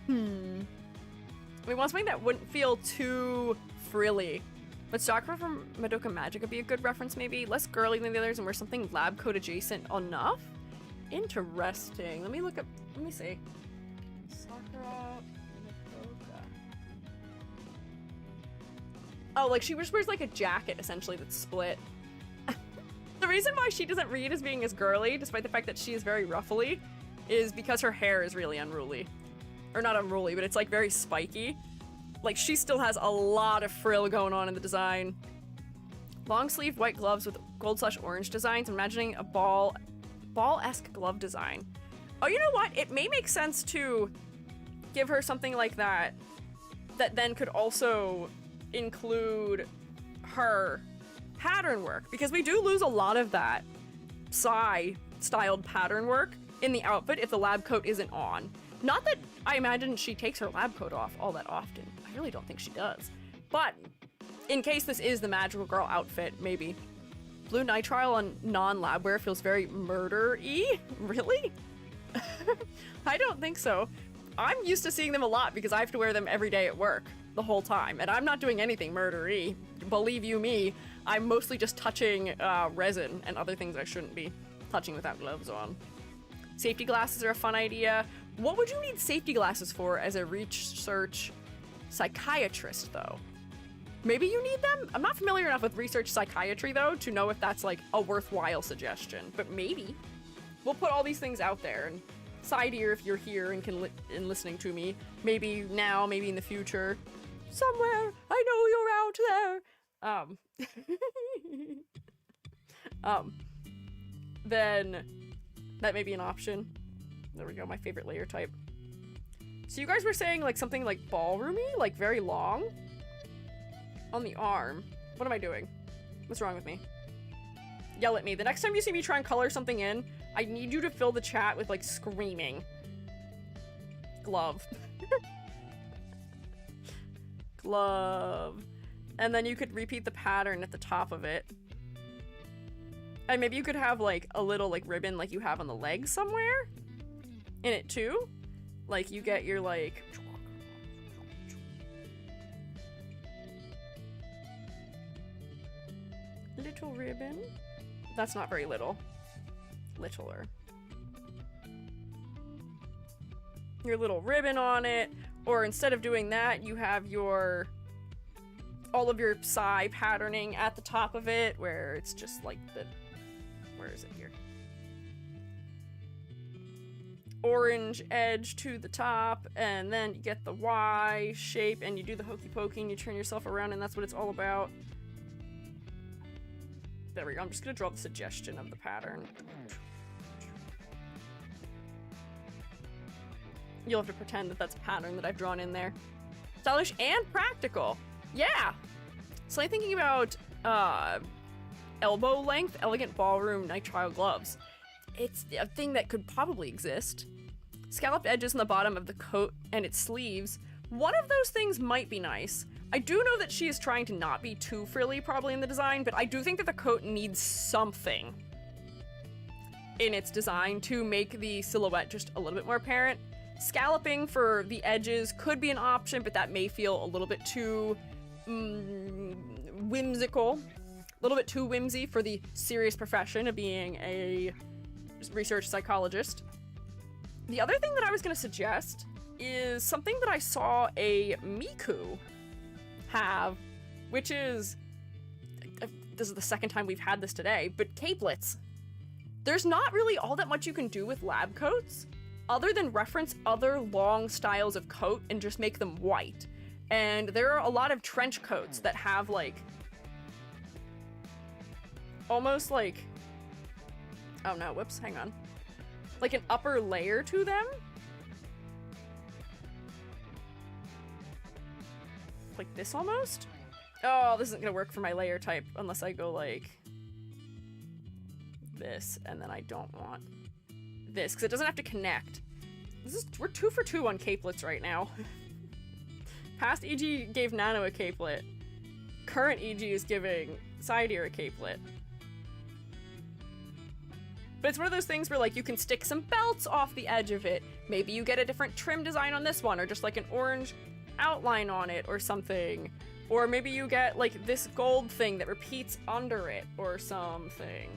Speaker 1: We want something that wouldn't feel too frilly. But Sakura from Madoka Magic would be a good reference maybe. Less girly than the others and wear something lab coat adjacent enough. Interesting. Let me see. Sakura Madoka. Oh, like she just wears like a jacket essentially that's split. The reason why she doesn't read as being as girly, despite the fact that she is very ruffly, is because her hair is really unruly. Or not unruly, but it's like very spiky. Like she still has a lot of frill going on in the design. Long sleeve white gloves with gold/orange designs. I'm imagining a ball-esque glove design. Oh, you know what? It may make sense to give her something like that then could also include her pattern work, because we do lose a lot of that Psy-styled pattern work in the outfit if the lab coat isn't on. Not that I imagine she takes her lab coat off all that often. I really don't think she does. But in case this is the Magical Girl outfit, maybe. Blue nitrile on non-lab wear feels very murder-y? Really? I don't think so. I'm used to seeing them a lot because I have to wear them every day at work the whole time, and I'm not doing anything murder-y. Believe you me, I'm mostly just touching resin and other things I shouldn't be touching without gloves on. Safety glasses are a fun idea. What would you need safety glasses for as a research psychiatrist, though? Maybe you need them? I'm not familiar enough with research psychiatry, though, to know if that's, like, a worthwhile suggestion. But maybe. We'll put all these things out there. And side ear if you're here and and listening to me. Maybe now, maybe in the future. Somewhere, I know you're out there. Then that may be an option. There we go, my favorite layer type. So you guys were saying like something like ballroomy, like very long on the arm. What am I doing? What's wrong with me? Yell at me. The next time you see me try and color something in, I need you to fill the chat with like screaming. Glove. Glove. And then you could repeat the pattern at the top of it. And maybe you could have like a little like ribbon like you have on the leg somewhere in it too. Like you get your like little ribbon. That's not very little. Littler. Your little ribbon on it. Or instead of doing that, you have your all of your Psy patterning at the top of it where it's just like the where is it here? Orange edge to the top, and then you get the Y shape, and you do the hokey pokey, and you turn yourself around, and that's what it's all about. There we go. I'm just gonna draw the suggestion of the pattern. You'll have to pretend that that's a pattern that I've drawn in there. Stylish and practical. Yeah! So I'm thinking about elbow length, elegant ballroom nitrile gloves. It's a thing that could probably exist. Scalloped edges on the bottom of the coat and its sleeves One of those things might be nice. I do know that she is trying to not be too frilly probably in the design, but I do think that the coat needs something in its design to make the silhouette just a little bit more apparent. Scalloping for the edges could be an option, but that may feel a little bit too whimsical. A little bit too whimsy for the serious profession of being a research psychologist. The other thing that I was going to suggest is something that I saw a Miku have, which is, this is the second time we've had this today, but capelets. There's not really all that much you can do with lab coats other than reference other long styles of coat and just make them white. And there are a lot of trench coats that have like, almost like, oh no, whoops, hang on. Like an upper layer to them. Like this almost? Oh, this isn't gonna work for my layer type unless I go like this, and then I don't want this, because it doesn't have to connect. We're 2 for 2 on capelets right now. Past EG gave Nano a capelet. Current EG is giving side ear a capelet. But it's one of those things where like you can stick some belts off the edge of it. Maybe you get a different trim design on this one, or just like an orange outline on it or something. Or maybe you get like this gold thing that repeats under it or something.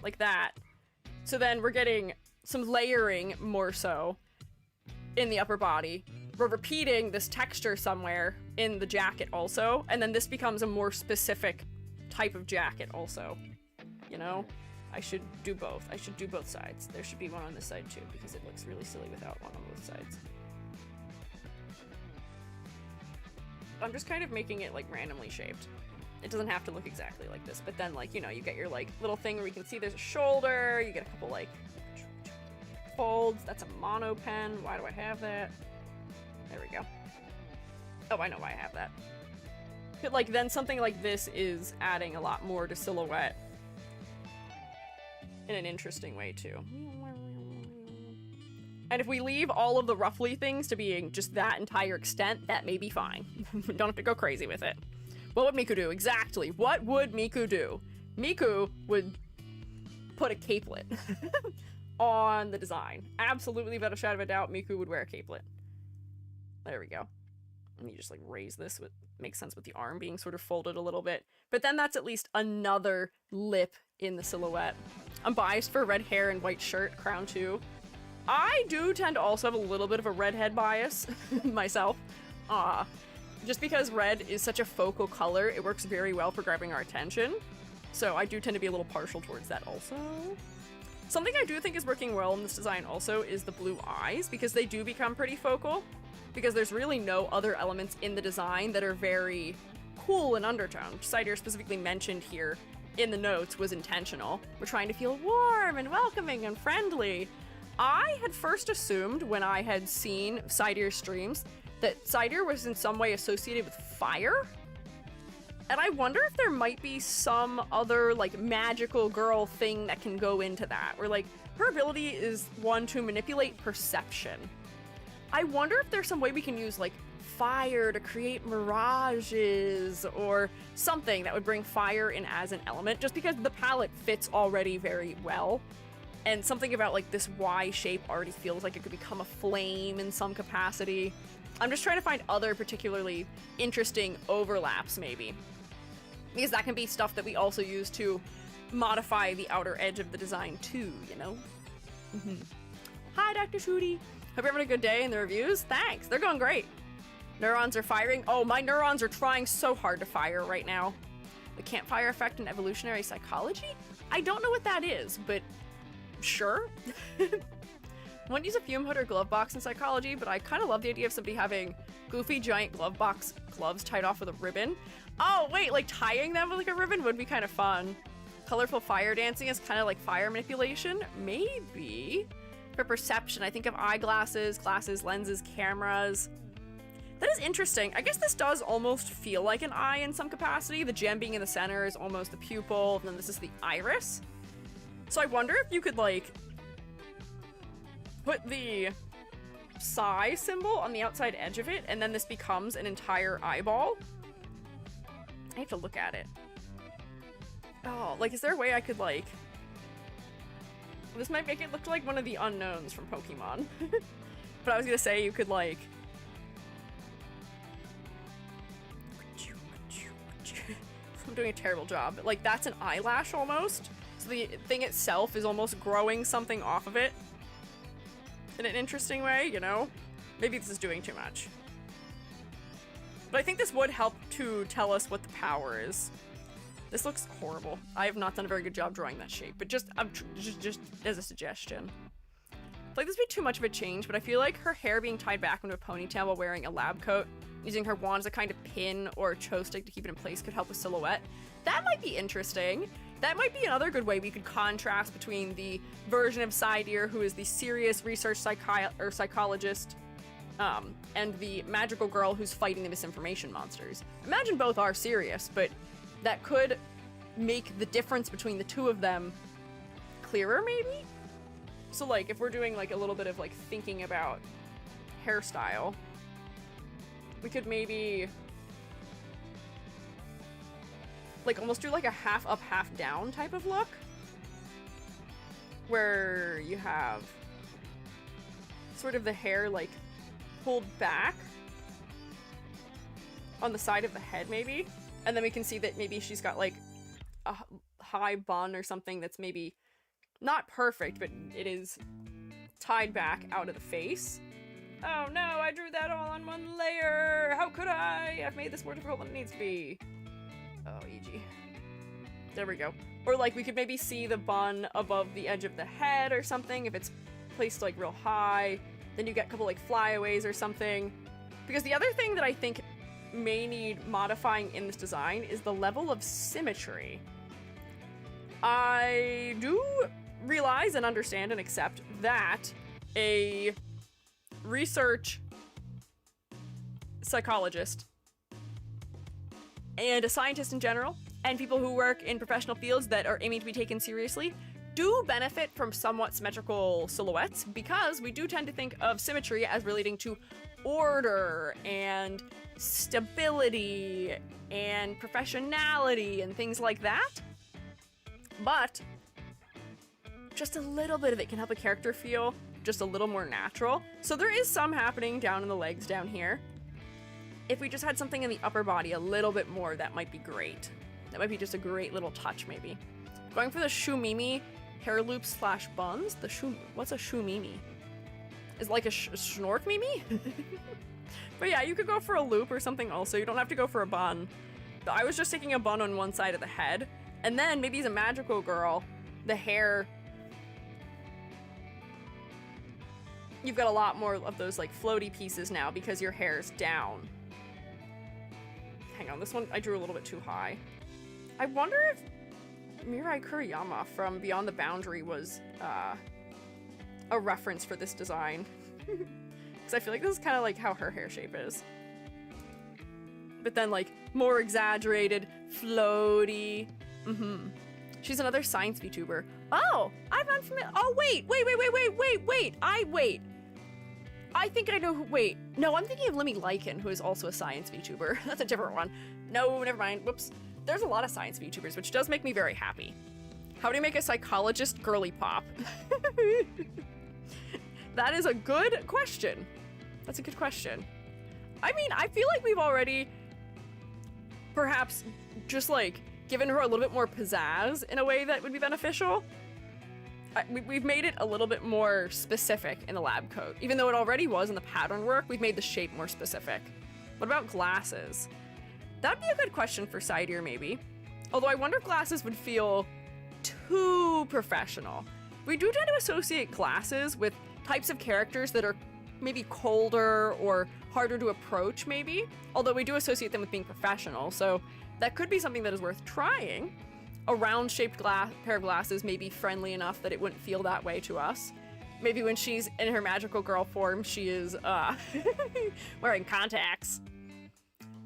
Speaker 1: Like that. So then we're getting some layering more so in the upper body. We're repeating this texture somewhere in the jacket also, and then this becomes a more specific type of jacket also. You know? I should do both. I should do both sides. There should be one on this side too, because it looks really silly without one on both sides. I'm just kind of making it like randomly shaped. It doesn't have to look exactly like this, but then like, you know, you get your like little thing where you can see there's a shoulder, you get a couple like folds. That's a mono pen. Why do I have that? There we go. Oh, I know why I have that. But like then something like this is adding a lot more to silhouette in an interesting way too. And if we leave all of the roughly things to being just that entire extent, that may be fine. Don't have to go crazy with it. What would Miku do? Exactly. What would Miku do? Miku would put a capelet on the design. Absolutely, without a shadow of a doubt, Miku would wear a capelet. There we go. And you just like raise this, with makes sense with the arm being sort of folded a little bit. But then that's at least another lip in the silhouette. I'm biased for red hair and white shirt, crown too. I do tend to also have a little bit of a redhead bias myself. Just because red is such a focal color, it works very well for grabbing our attention. So I do tend to be a little partial towards that also. Something I do think is working well in this design also is the blue eyes, because they do become pretty focal. Because there's really no other elements in the design that are very cool in undertone, which Cider specifically mentioned here in the notes was intentional. We're trying to feel warm and welcoming and friendly. I had first assumed when I had seen Cider's streams that Cider was in some way associated with fire. And I wonder if there might be some other like magical girl thing that can go into that, where like her ability is one to manipulate perception. I wonder if there's some way we can use like fire to create mirages or something that would bring fire in as an element, just because the palette fits already very well. And something about like this Y shape already feels like it could become a flame in some capacity. I'm just trying to find other particularly interesting overlaps maybe, because that can be stuff that we also use to modify the outer edge of the design too, you know? Hi, Dr. Shooty. Hope you're having a good day in the reviews. Thanks, they're going great. Neurons are firing. Oh, my neurons are trying so hard to fire right now. The campfire effect in evolutionary psychology? I don't know what that is, but sure. I wouldn't use a fume hood or glove box in psychology, but I kind of love the idea of somebody having goofy giant glove box gloves tied off with a ribbon. Oh, wait, like tying them with like a ribbon would be kind of fun. Colorful fire dancing is kind of like fire manipulation? Maybe. For perception, I think of eyeglasses, glasses, lenses, cameras. That is interesting. I guess this does almost feel like an eye in some capacity. The gem being in the center is almost the pupil, and then this is the iris. So I wonder if you could like put the psi symbol on the outside edge of it, and then this becomes an entire eyeball. I have to look at it. Oh, like, is there a way I could, like... This might make it look like one of the unknowns from Pokemon. But I was gonna say you could, like... I'm doing a terrible job. But, like, that's an eyelash almost. So the thing itself is almost growing something off of it. In an interesting way, you know? Maybe this is doing too much. But I think this would help to tell us what the power is. This looks horrible. I have not done a very good job drawing that shape, but just as a suggestion. Like, this would be too much of a change, but I feel like her hair being tied back into a ponytail while wearing a lab coat, using her wand as a kind of pin or a choke stick to keep it in place could help with silhouette. That might be interesting. That might be another good way we could contrast between the version of Squiiji, who is the serious research psychologist, and the magical girl who's fighting the misinformation monsters. Imagine both are serious, but that could make the difference between the two of them clearer, maybe? So, like, if we're doing, like, a little bit of, like, thinking about hairstyle, we could maybe, like, almost do, like, a half up, half down type of look, where you have sort of the hair, like, pulled back on the side of the head, maybe. And then we can see that maybe she's got, like, a high bun or something that's maybe not perfect, but it is tied back out of the face. Oh no, I drew that all on one layer! How could I? I've made this more difficult than it needs to be. Oh, e.g. There we go. Or, like, we could maybe see the bun above the edge of the head or something if it's placed, like, real high. Then you get a couple, like, flyaways or something. Because the other thing that I think may need modifying in this design is the level of symmetry. I do realize and understand and accept that a research psychologist and a scientist in general, and people who work in professional fields that are aiming to be taken seriously, do benefit from somewhat symmetrical silhouettes, because we do tend to think of symmetry as relating to order and stability and professionality and things like that. But just a little bit of it can help a character feel just a little more natural. So there is some happening down in the legs down here. If we just had something in the upper body a little bit more, that might be great. That might be just a great little touch, maybe. Going for the shumimi hair loops / buns. What's a shumimi? Is it like a schnork mimi? But yeah, you could go for a loop or something also. You don't have to go for a bun. I was just taking a bun on one side of the head. And then maybe as a magical girl, the hair... You've got a lot more of those, like, floaty pieces now because your hair's down. Hang on, this one I drew a little bit too high. I wonder if Mirai Kuriyama from Beyond the Boundary was a reference for this design. Because I feel like this is kind of like how her hair shape is. But then, like, more exaggerated, floaty. She's another science VTuber. Oh, I'm unfamiliar. Oh, wait. I think I know who. Wait. No, I'm thinking of Limmy Lycan, who is also a science VTuber. That's a different one. No, never mind. Whoops. There's a lot of science VTubers, which does make me very happy. How do you make a psychologist girly pop? That is a good question. That's a good question. I mean, I feel like we've already perhaps just, like, given her a little bit more pizzazz in a way that would be beneficial. We've made it a little bit more specific in the lab coat. Even though it already was in the pattern work, we've made the shape more specific. What about glasses? That'd be a good question for Squiiji, maybe. Although I wonder if glasses would feel too professional. We do tend to associate glasses with types of characters that are maybe colder or harder to approach, maybe. Although we do associate them with being professional, so that could be something that is worth trying. A round-shaped pair of glasses may be friendly enough that it wouldn't feel that way to us. Maybe when she's in her magical girl form, she is wearing contacts.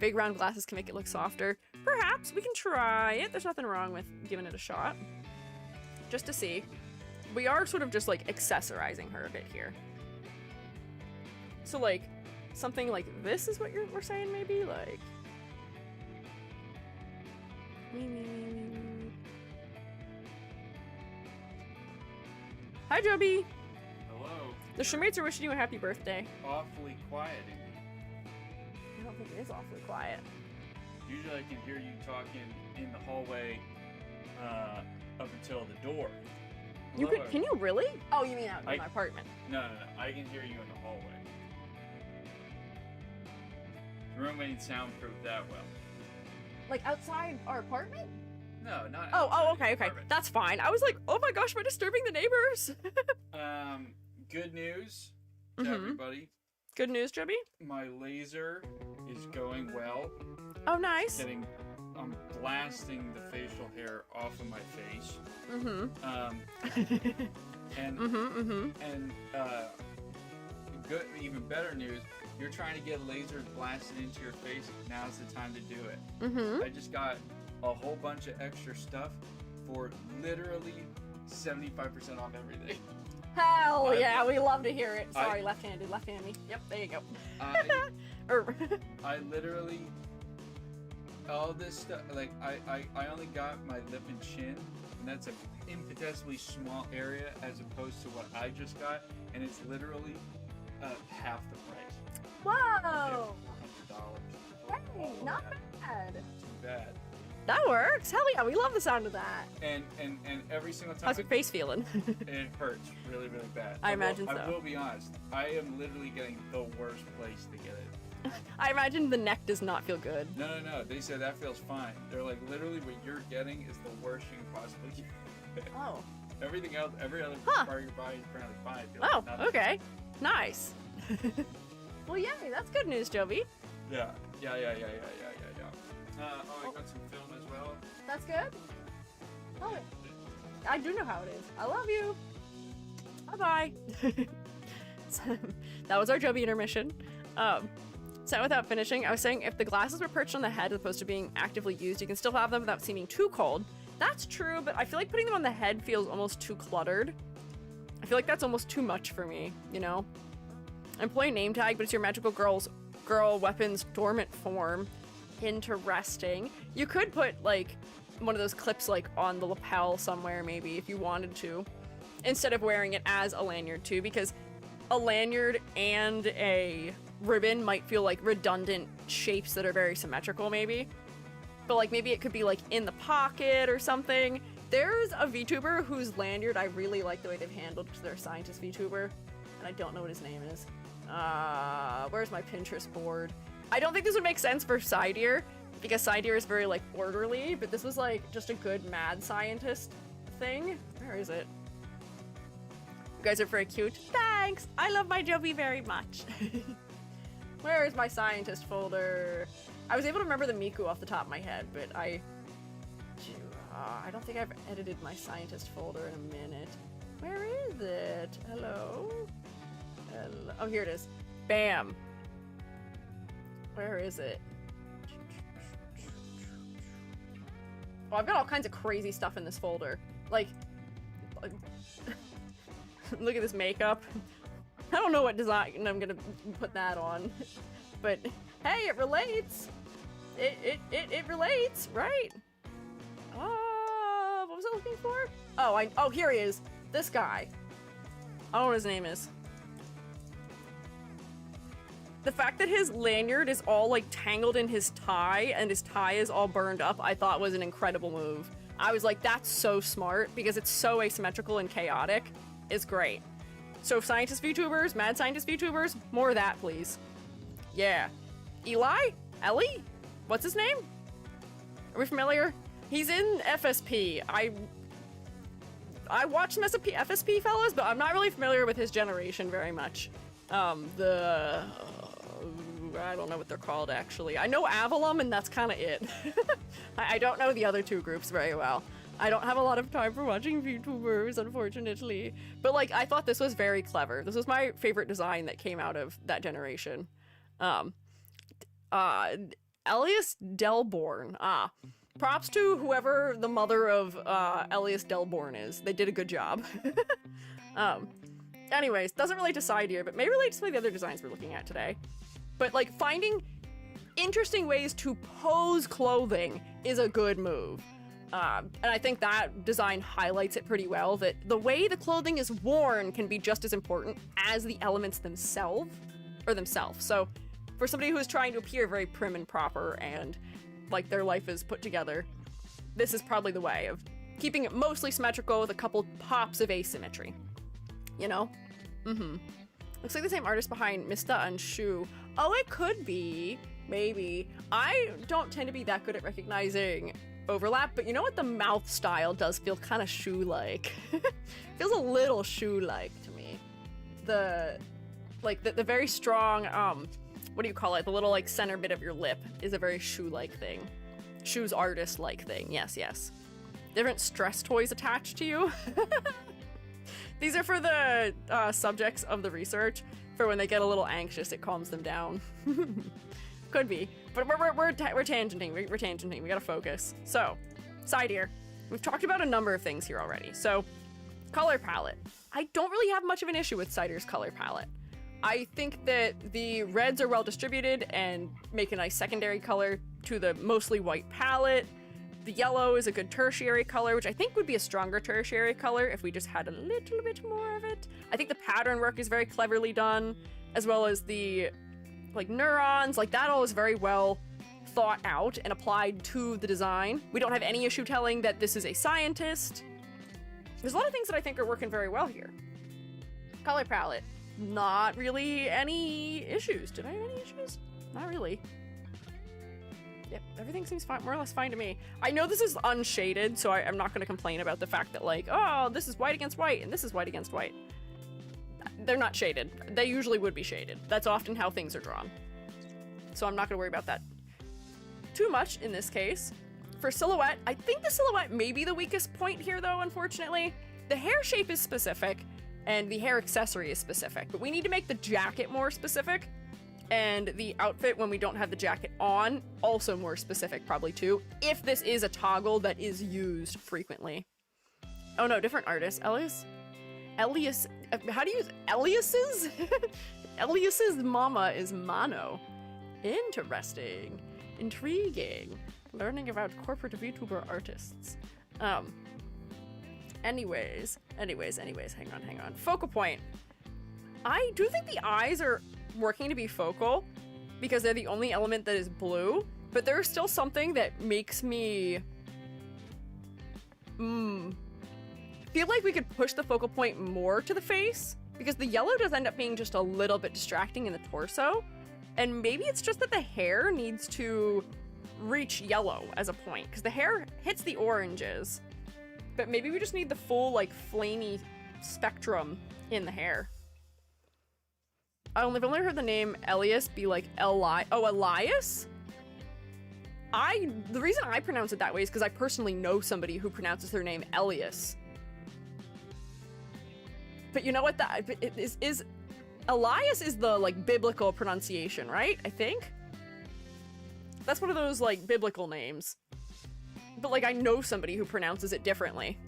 Speaker 1: Big round glasses can make it look softer. Perhaps we can try it. There's nothing wrong with giving it a shot. Just to see. We are sort of just, like, accessorizing her a bit here. So like something like this is what we're saying, maybe like. Hi, Joby.
Speaker 3: Hello.
Speaker 1: The Shemates are wishing you a happy birthday.
Speaker 3: Awfully quiet in here.
Speaker 1: I don't think it is awfully quiet.
Speaker 3: Usually I can hear you talking in the hallway up until the door.
Speaker 1: You
Speaker 3: Hello.
Speaker 1: can you really? Oh, you mean out in my apartment?
Speaker 3: No. I can hear you in the hallway. The room ain't soundproof that well.
Speaker 1: Like outside our apartment?
Speaker 3: No, not
Speaker 1: Oh,
Speaker 3: outside the
Speaker 1: okay.
Speaker 3: apartment.
Speaker 1: That's fine. I was like, oh my gosh, we're disturbing the neighbors.
Speaker 3: Good news to
Speaker 1: Mhm.
Speaker 3: everybody.
Speaker 1: Good news, Joby.
Speaker 3: My laser is going well.
Speaker 1: Oh, nice.
Speaker 3: I'm blasting the facial hair off of my face. And good, even better news. You're trying to get lasers blasted into your face. Now's the time to do it. I just got a whole bunch of extra stuff for literally 75% off everything.
Speaker 1: Hell yeah, we love to hear it. Sorry, left-handed, left-handed. Yep, there you go.
Speaker 3: I literally, all this stuff, like, I only got my lip and chin, and that's an infinitesimally small area as opposed to what I just got, and it's literally half the price.
Speaker 1: Whoa!
Speaker 3: $400.
Speaker 1: Hey, not bad.
Speaker 3: Too bad.
Speaker 1: That works. Hell yeah, we love the sound of that.
Speaker 3: And every single time
Speaker 1: How's your face feeling?
Speaker 3: it hurts really, really bad.
Speaker 1: I imagine so.
Speaker 3: I will be honest. I am literally getting the worst place to get it.
Speaker 1: I imagine the neck does not feel good.
Speaker 3: No. They said that feels fine. They're like, literally what you're getting is the worst you can possibly get.
Speaker 1: Oh.
Speaker 3: Everything else, every other part of your body is apparently fine. It feels
Speaker 1: Oh,
Speaker 3: like nothing.
Speaker 1: okay. Nice. Well, yay, that's good news, Joby.
Speaker 3: Yeah. I got some film as well.
Speaker 1: That's good? Oh, I do know how it is. I love you. Bye-bye. So, that was our Joby intermission. So without finishing, I was saying if the glasses were perched on the head as opposed to being actively used, you can still have them without seeming too cold. That's true, but I feel like putting them on the head feels almost too cluttered. I feel like that's almost too much for me, you know? Employee name tag, but it's your magical girl weapon's dormant form. Interesting. You could put like one of those clips like on the lapel somewhere maybe if you wanted to, instead of wearing it as a lanyard too, because a lanyard and a ribbon might feel like redundant shapes that are very symmetrical maybe. But like maybe it could be like in the pocket or something. There's a VTuber whose lanyard I really like the way they've handled because they're a scientist VTuber, and I don't know what his name is. Where's my Pinterest board? I don't think this would make sense for Side-Ear, because Side-Ear is very, like, orderly, but this was, like, just a good mad scientist thing. Where is it? You guys are very cute. Thanks! I love my Joby very much. Where is my scientist folder? I was able to remember the Miku off the top of my head, but I don't think I've edited my scientist folder in a minute. Where is it? Hello? Oh, here it is. Bam! Where is it? Oh, I've got all kinds of crazy stuff in this folder. Like look at this makeup. I don't know what design I'm gonna put that on. But hey, it relates. It relates, right? What was I looking for? Oh, here he is. This guy. I don't know what his name is. The fact that his lanyard is all like tangled in his tie and his tie is all burned up, I thought was an incredible move. I was like, that's so smart because it's so asymmetrical and chaotic. It's great. So scientist VTubers, mad scientist VTubers, more of that, please. Yeah. Eli? Ellie? What's his name? Are we familiar? He's in FSP. I watched some FSP fellas, but I'm not really familiar with his generation very much. I don't know what they're called, actually. I know Avalum, and that's kind of it. I don't know the other two groups very well. I don't have a lot of time for watching VTubers, unfortunately. But, like, I thought this was very clever. This was my favorite design that came out of that generation. Elias Delborn. Props to whoever the mother of Elias Delborn is. They did a good job. Anyways, doesn't relate to side ear, but may relate to some of the other designs we're looking at today. But like finding interesting ways to pose clothing is a good move. And I think that design highlights it pretty well, that the way the clothing is worn can be just as important as the elements themselves. So for somebody who is trying to appear very prim and proper and like their life is put together, this is probably the way of keeping it mostly symmetrical with a couple pops of asymmetry. You know? Looks like the same artist behind Mista and Shu. Oh, it could be. Maybe. I don't tend to be that good at recognizing overlap, but you know what? The mouth style does feel kind of Shu-like. Feels a little Shu-like to me. The very strong, what do you call it? The little like center bit of your lip is a very Shu-like thing. Shu's artist-like thing. Yes, yes. Different stress toys attached to you. These are for the subjects of the research. For when they get a little anxious, it calms them down. Could be, but we're tangenting. We're tangenting. We gotta focus. So, side ear. We've talked about a number of things here already. So, color palette. I don't really have much of an issue with side ear's color palette. I think that the reds are well distributed and make a nice secondary color to the mostly white palette. The yellow is a good tertiary color, which I think would be a stronger tertiary color if we just had a little bit more of it. I think the pattern work is very cleverly done, as well as the like neurons, like that all is very well thought out and applied to the design. We don't have any issue telling that this is a scientist. There's a lot of things that I think are working very well here. Color palette, not really any issues. Did I have any issues? Not really. Yep, everything seems fine, more or less fine to me. I know this is unshaded, so I'm not going to complain about the fact that like, oh, this is white against white and this is white against white. They're not shaded. They usually would be shaded. That's often how things are drawn. So I'm not going to worry about that too much in this case. For silhouette, I think the silhouette may be the weakest point here though, unfortunately. The hair shape is specific and the hair accessory is specific, but we need to make the jacket more specific and the outfit when we don't have the jacket on also more specific probably too, if this is a toggle that is used frequently. Oh no, different artist. Elias, how do you use aliases? Elias's mama is Mano. Interesting. Intriguing. Learning about corporate VTuber artists. Anyways, hang on. Focal point. I do think the eyes are working to be focal because they're the only element that is blue, but there's still something that makes me feel like we could push the focal point more to the face because the yellow does end up being just a little bit distracting in the torso, and maybe it's just that the hair needs to reach yellow as a point because the hair hits the oranges, but maybe we just need the full like flamey spectrum in the hair. I've only heard the name Elias be like Elias? The reason I pronounce it that way is because I personally know somebody who pronounces their name Elias. But you know what, is Elias is the like biblical pronunciation, right? I think that's one of those like biblical names. But like I know somebody who pronounces it differently.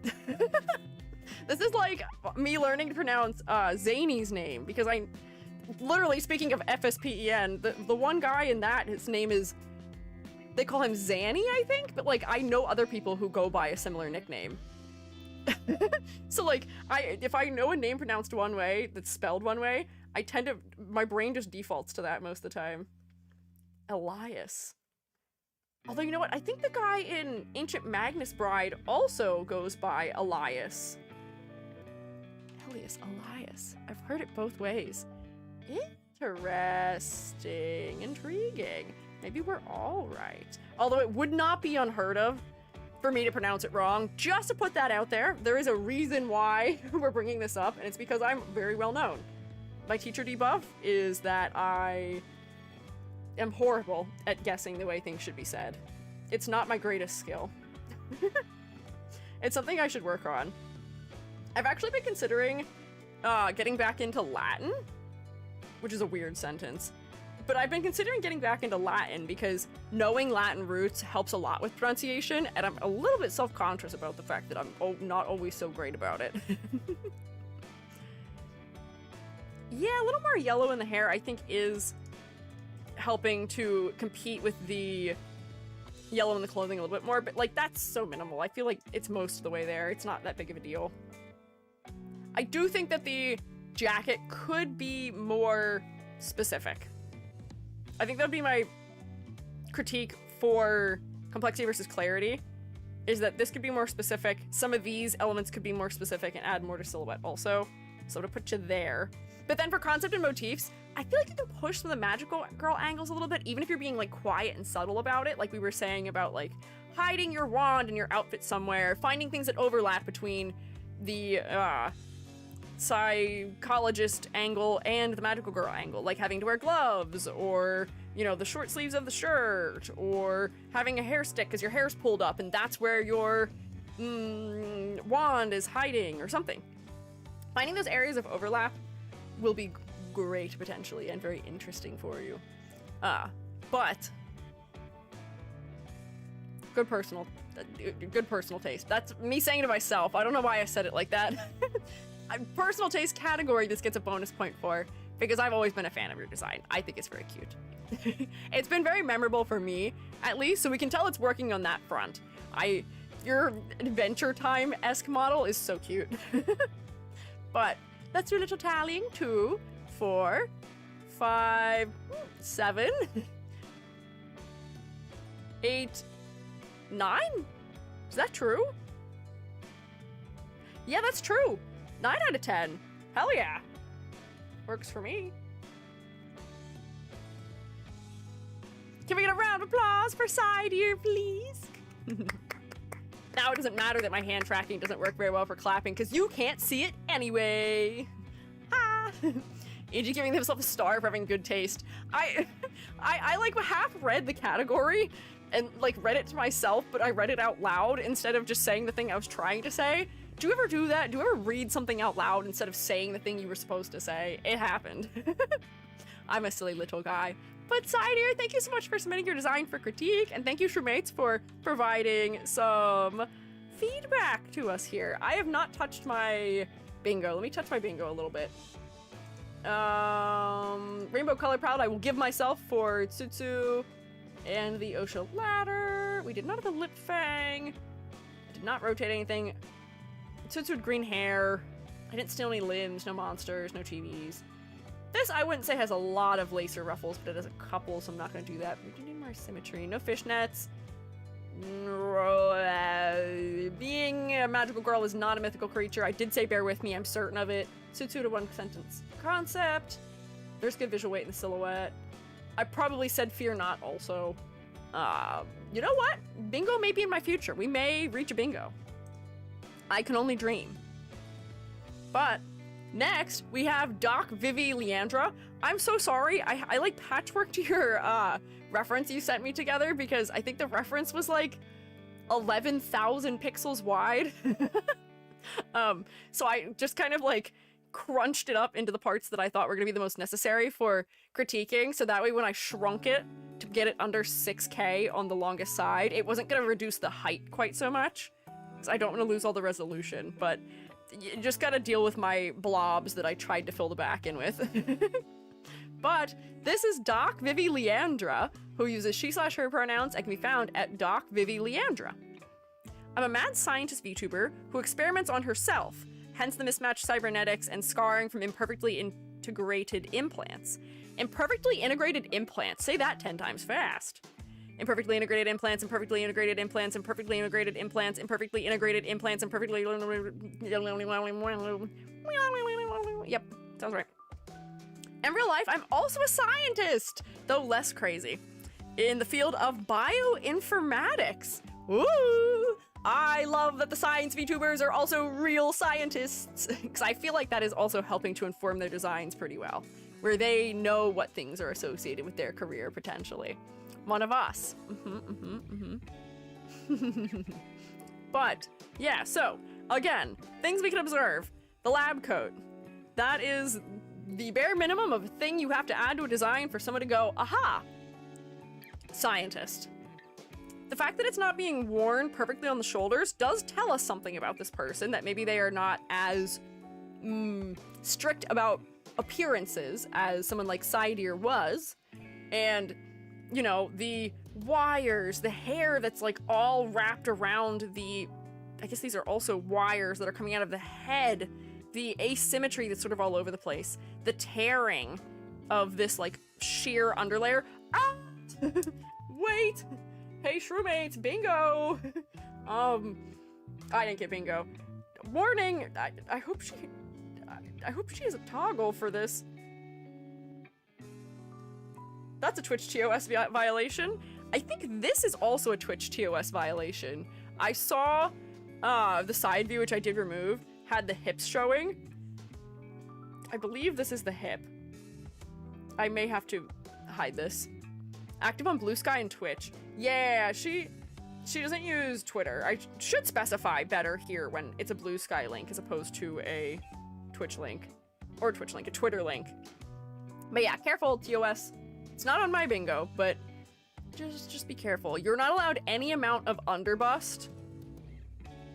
Speaker 1: This is like me learning to pronounce Zany's name because literally speaking of FSPEN, the one guy in that, his name is, they call him Zanny, I think, but like I know other people who go by a similar nickname. So like if I know a name pronounced one way that's spelled one way, my brain just defaults to that most of the time. Elias. Although you know what, I think the guy in Ancient Magnus Bride also goes by Elias. Elias. I've heard it both ways. Interesting. Intriguing. Maybe we're all right. Although it would not be unheard of for me to pronounce it wrong. Just to put that out there, there is a reason why we're bringing this up, and it's because I'm very well known. My teacher debuff is that I am horrible at guessing the way things should be said. It's not my greatest skill. It's something I should work on. I've actually been considering getting back into Latin, which is a weird sentence. But I've been considering getting back into Latin because knowing Latin roots helps a lot with pronunciation, and I'm a little bit self-conscious about the fact that I'm not always so great about it. Yeah, a little more yellow in the hair, I think, is helping to compete with the yellow in the clothing a little bit more, but like that's so minimal. I feel like it's most of the way there. It's not that big of a deal. I do think that the jacket could be more specific. I think that would be my critique for complexity versus clarity, is that this could be more specific. Some of these elements could be more specific and add more to silhouette also. So to put you there. But then for concept and motifs, I feel like you can push some of the magical girl angles a little bit, even if you're being like quiet and subtle about it. Like we were saying about like hiding your wand in your outfit somewhere, finding things that overlap between the psychologist angle and the magical girl angle, like having to wear gloves, or, you know, the short sleeves of the shirt, or having a hair stick because your hair's pulled up and that's where your wand is hiding or something. Finding those areas of overlap will be great potentially and very interesting for you. But good personal taste. That's me saying to myself. I don't know why I said it like that. Personal taste category this gets a bonus point for, because I've always been a fan of your design. I think it's very cute. It's been very memorable for me, at least, so we can tell it's working on that front. Your Adventure Time-esque model is so cute. But let's do a little tallying. 2, 4, 5, 7, 8, 9? Is that true? Yeah, that's true. 9 out of 10. Hell yeah. Works for me. Can we get a round of applause for Side here, please? Now it doesn't matter that my hand tracking doesn't work very well for clapping, because you can't see it anyway. Ah. Angie giving himself a star for having good taste. I like half read the category and like read it to myself, but I read it out loud instead of just saying the thing I was trying to say. Do you ever do that? Do you ever read something out loud instead of saying the thing you were supposed to say? It happened. I'm a silly little guy. But Sidear, thank you so much for submitting your design for critique, and thank you, Shroommates, for providing some feedback to us here. I have not touched my bingo. Let me touch my bingo a little bit. Rainbow Color Palette I will give myself for Tsutsu and the Osha Ladder. We did not have a Lip Fang. I did not rotate anything. Tsutsu with green hair. I didn't steal any limbs, no monsters, no chibis. This, I wouldn't say has a lot of lacer ruffles, but it has a couple, so I'm not going to do that. We do need more symmetry. No fishnets. Being a magical girl is not a mythical creature. I did say bear with me, I'm certain of it. Tsutsu to one sentence concept. There's good visual weight in the silhouette. I probably said fear not also. You know what? Bingo may be in my future. We may reach a bingo. I can only dream. But next, we have Doc Vivi Leandra. I'm so sorry. I like patchworked your reference you sent me together, because I think the reference was like 11,000 pixels wide. So I just kind of like crunched it up into the parts that I thought were going to be the most necessary for critiquing, so that way when I shrunk it to get it under 6K on the longest side, it wasn't going to reduce the height quite so much. So I don't want to lose all the resolution, but you just gotta deal with my blobs that I tried to fill the back in with. But this is Doc Vivi Leandra, who uses she/her pronouns and can be found at Doc Vivi Leandra. I'm a mad scientist VTuber who experiments on herself, hence the mismatched cybernetics and scarring from imperfectly integrated implants. Imperfectly integrated implants, say that 10 times fast. Imperfectly integrated implants, imperfectly integrated implants, imperfectly integrated implants, imperfectly integrated implants, imperfectly... Yep, sounds right. In real life, I'm also a scientist, though less crazy, in the field of bioinformatics. Ooh! I love that the science VTubers are also real scientists, because I feel like that is also helping to inform their designs pretty well, where they know what things are associated with their career, potentially. One of us. But, yeah, so, again, things we can observe. The lab coat. That is the bare minimum of a thing you have to add to a design for someone to go, aha! Scientist. The fact that it's not being worn perfectly on the shoulders does tell us something about this person, that maybe they are not as strict about appearances as someone like Saidir was, and, you know, the wires, the hair that's like all wrapped around the, I guess these are also wires that are coming out of the head, the asymmetry that's sort of all over the place, the tearing of this like sheer underlayer. Ah! Wait! Hey, shroommates, bingo! I didn't get bingo. Warning! I hope she has a toggle for this. That's a Twitch TOS violation. I think this is also a Twitch TOS violation. I saw the side view, which I did remove, had the hips showing. I believe this is the hip. I may have to hide this. Active on Blue Sky and Twitch. Yeah, she doesn't use Twitter. I should specify better here when it's a Blue Sky link as opposed to a Twitch link. Or a Twitch link, a Twitter link. But yeah, careful, TOS. It's not on my bingo, but just be careful. You're not allowed any amount of underbust.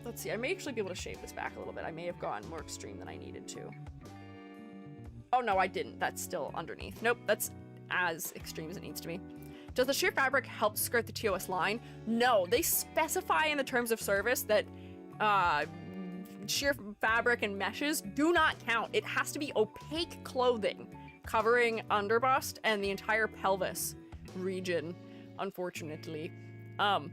Speaker 1: Let's see, I may actually be able to shave this back a little bit. I may have gone more extreme than I needed to. Oh no, I didn't. That's still underneath. Nope, that's as extreme as it needs to be. Does the sheer fabric help skirt the TOS line? No, they specify in the terms of service that sheer fabric and meshes do not count. It has to be opaque clothing covering underbust and the entire pelvis region, unfortunately. I'm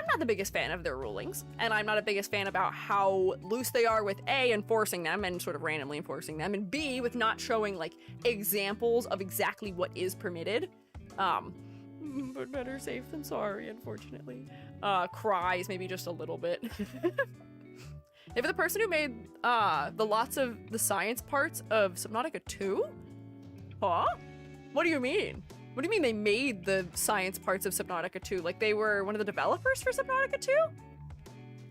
Speaker 1: not the biggest fan of their rulings, and I'm not a biggest fan about how loose they are with A, enforcing them and sort of randomly enforcing them, and B, with not showing like examples of exactly what is permitted. But better safe than sorry, unfortunately. Cries maybe just a little bit. If the person who made the lots of the science parts of Subnautica 2? Huh? What do you mean? What do you mean they made the science parts of Subnautica 2? Like they were one of the developers for Subnautica 2?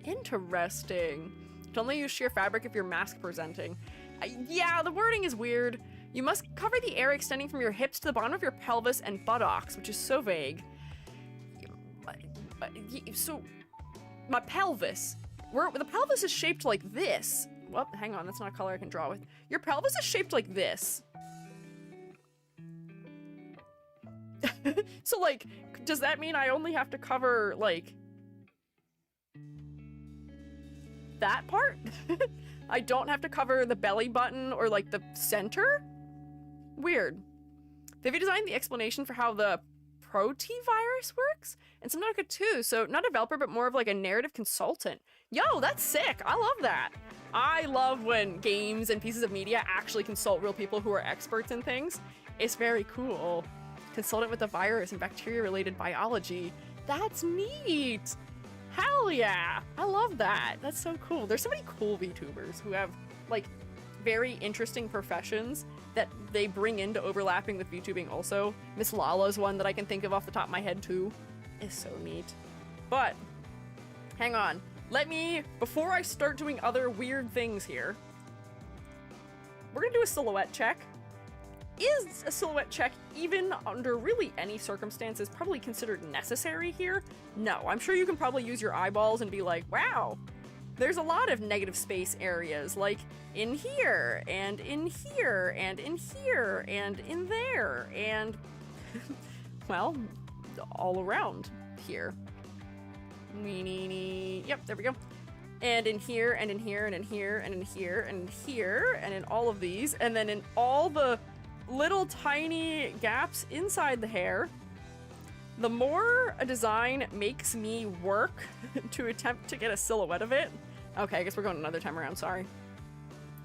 Speaker 1: Interesting. To only use sheer fabric if you're mask presenting. Yeah, the wording is weird. You must cover the area extending from your hips to the bottom of your pelvis and buttocks, which is so vague. So, my pelvis. The pelvis is shaped like this. Well, hang on, that's not a color I can draw with. Your pelvis is shaped like this. So, like, does that mean I only have to cover, like, that part? I don't have to cover the belly button or, like, the center? Weird. They've designed the explanation for how the protevirus works and Subnautica 2, so not a developer, but more of like a narrative consultant. Yo, that's sick. I love that. I love when games and pieces of media actually consult real people who are experts in things. It's very cool. Consultant with the virus and bacteria-related biology. That's neat. Hell yeah. I love that. That's so cool. There's so many cool VTubers who have like very interesting professions that they bring into overlapping with VTubing also. Miss Lala's one that I can think of off the top of my head too. Is so neat. But, hang on. Let me, before I start doing other weird things here, we're gonna do a silhouette check. Is a silhouette check, even under really any circumstances, probably considered necessary here? No, I'm sure you can probably use your eyeballs and be like, wow, there's a lot of negative space areas, like in here, and in here, and in here, and in there, and, well, all around here. Yep, there we go. And in here, and in here, and in here, and in here, and in here, and in all of these, and then in all the little tiny gaps inside the hair. The more a design makes me work to attempt to get a silhouette of it. Okay, I guess we're going another time around, sorry.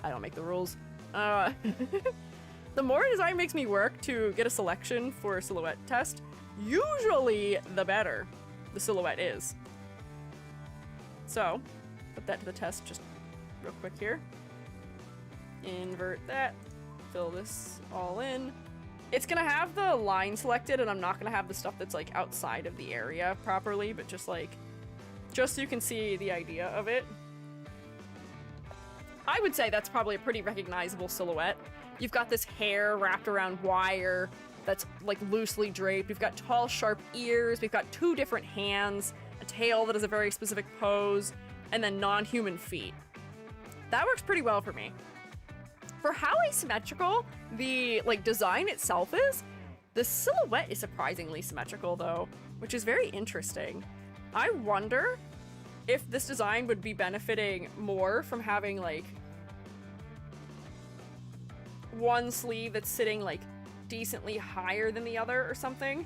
Speaker 1: I don't make the rules. The more a design makes me work to get a selection for a silhouette test, usually the better the silhouette is. So, put that to the test just real quick here. Invert that. Fill this all in. It's gonna have the line selected, and I'm not gonna have the stuff that's like outside of the area properly, but just so you can see the idea of it. I would say that's probably a pretty recognizable silhouette. You've got this hair wrapped around wire that's like loosely draped. We've got tall, sharp ears. We've got two different hands, a tail that is a very specific pose, and then non-human feet. That works pretty well for me. For how asymmetrical the like design itself is, the silhouette is surprisingly symmetrical though, which is very interesting. I wonder if this design would be benefiting more from having like one sleeve that's sitting like decently higher than the other or something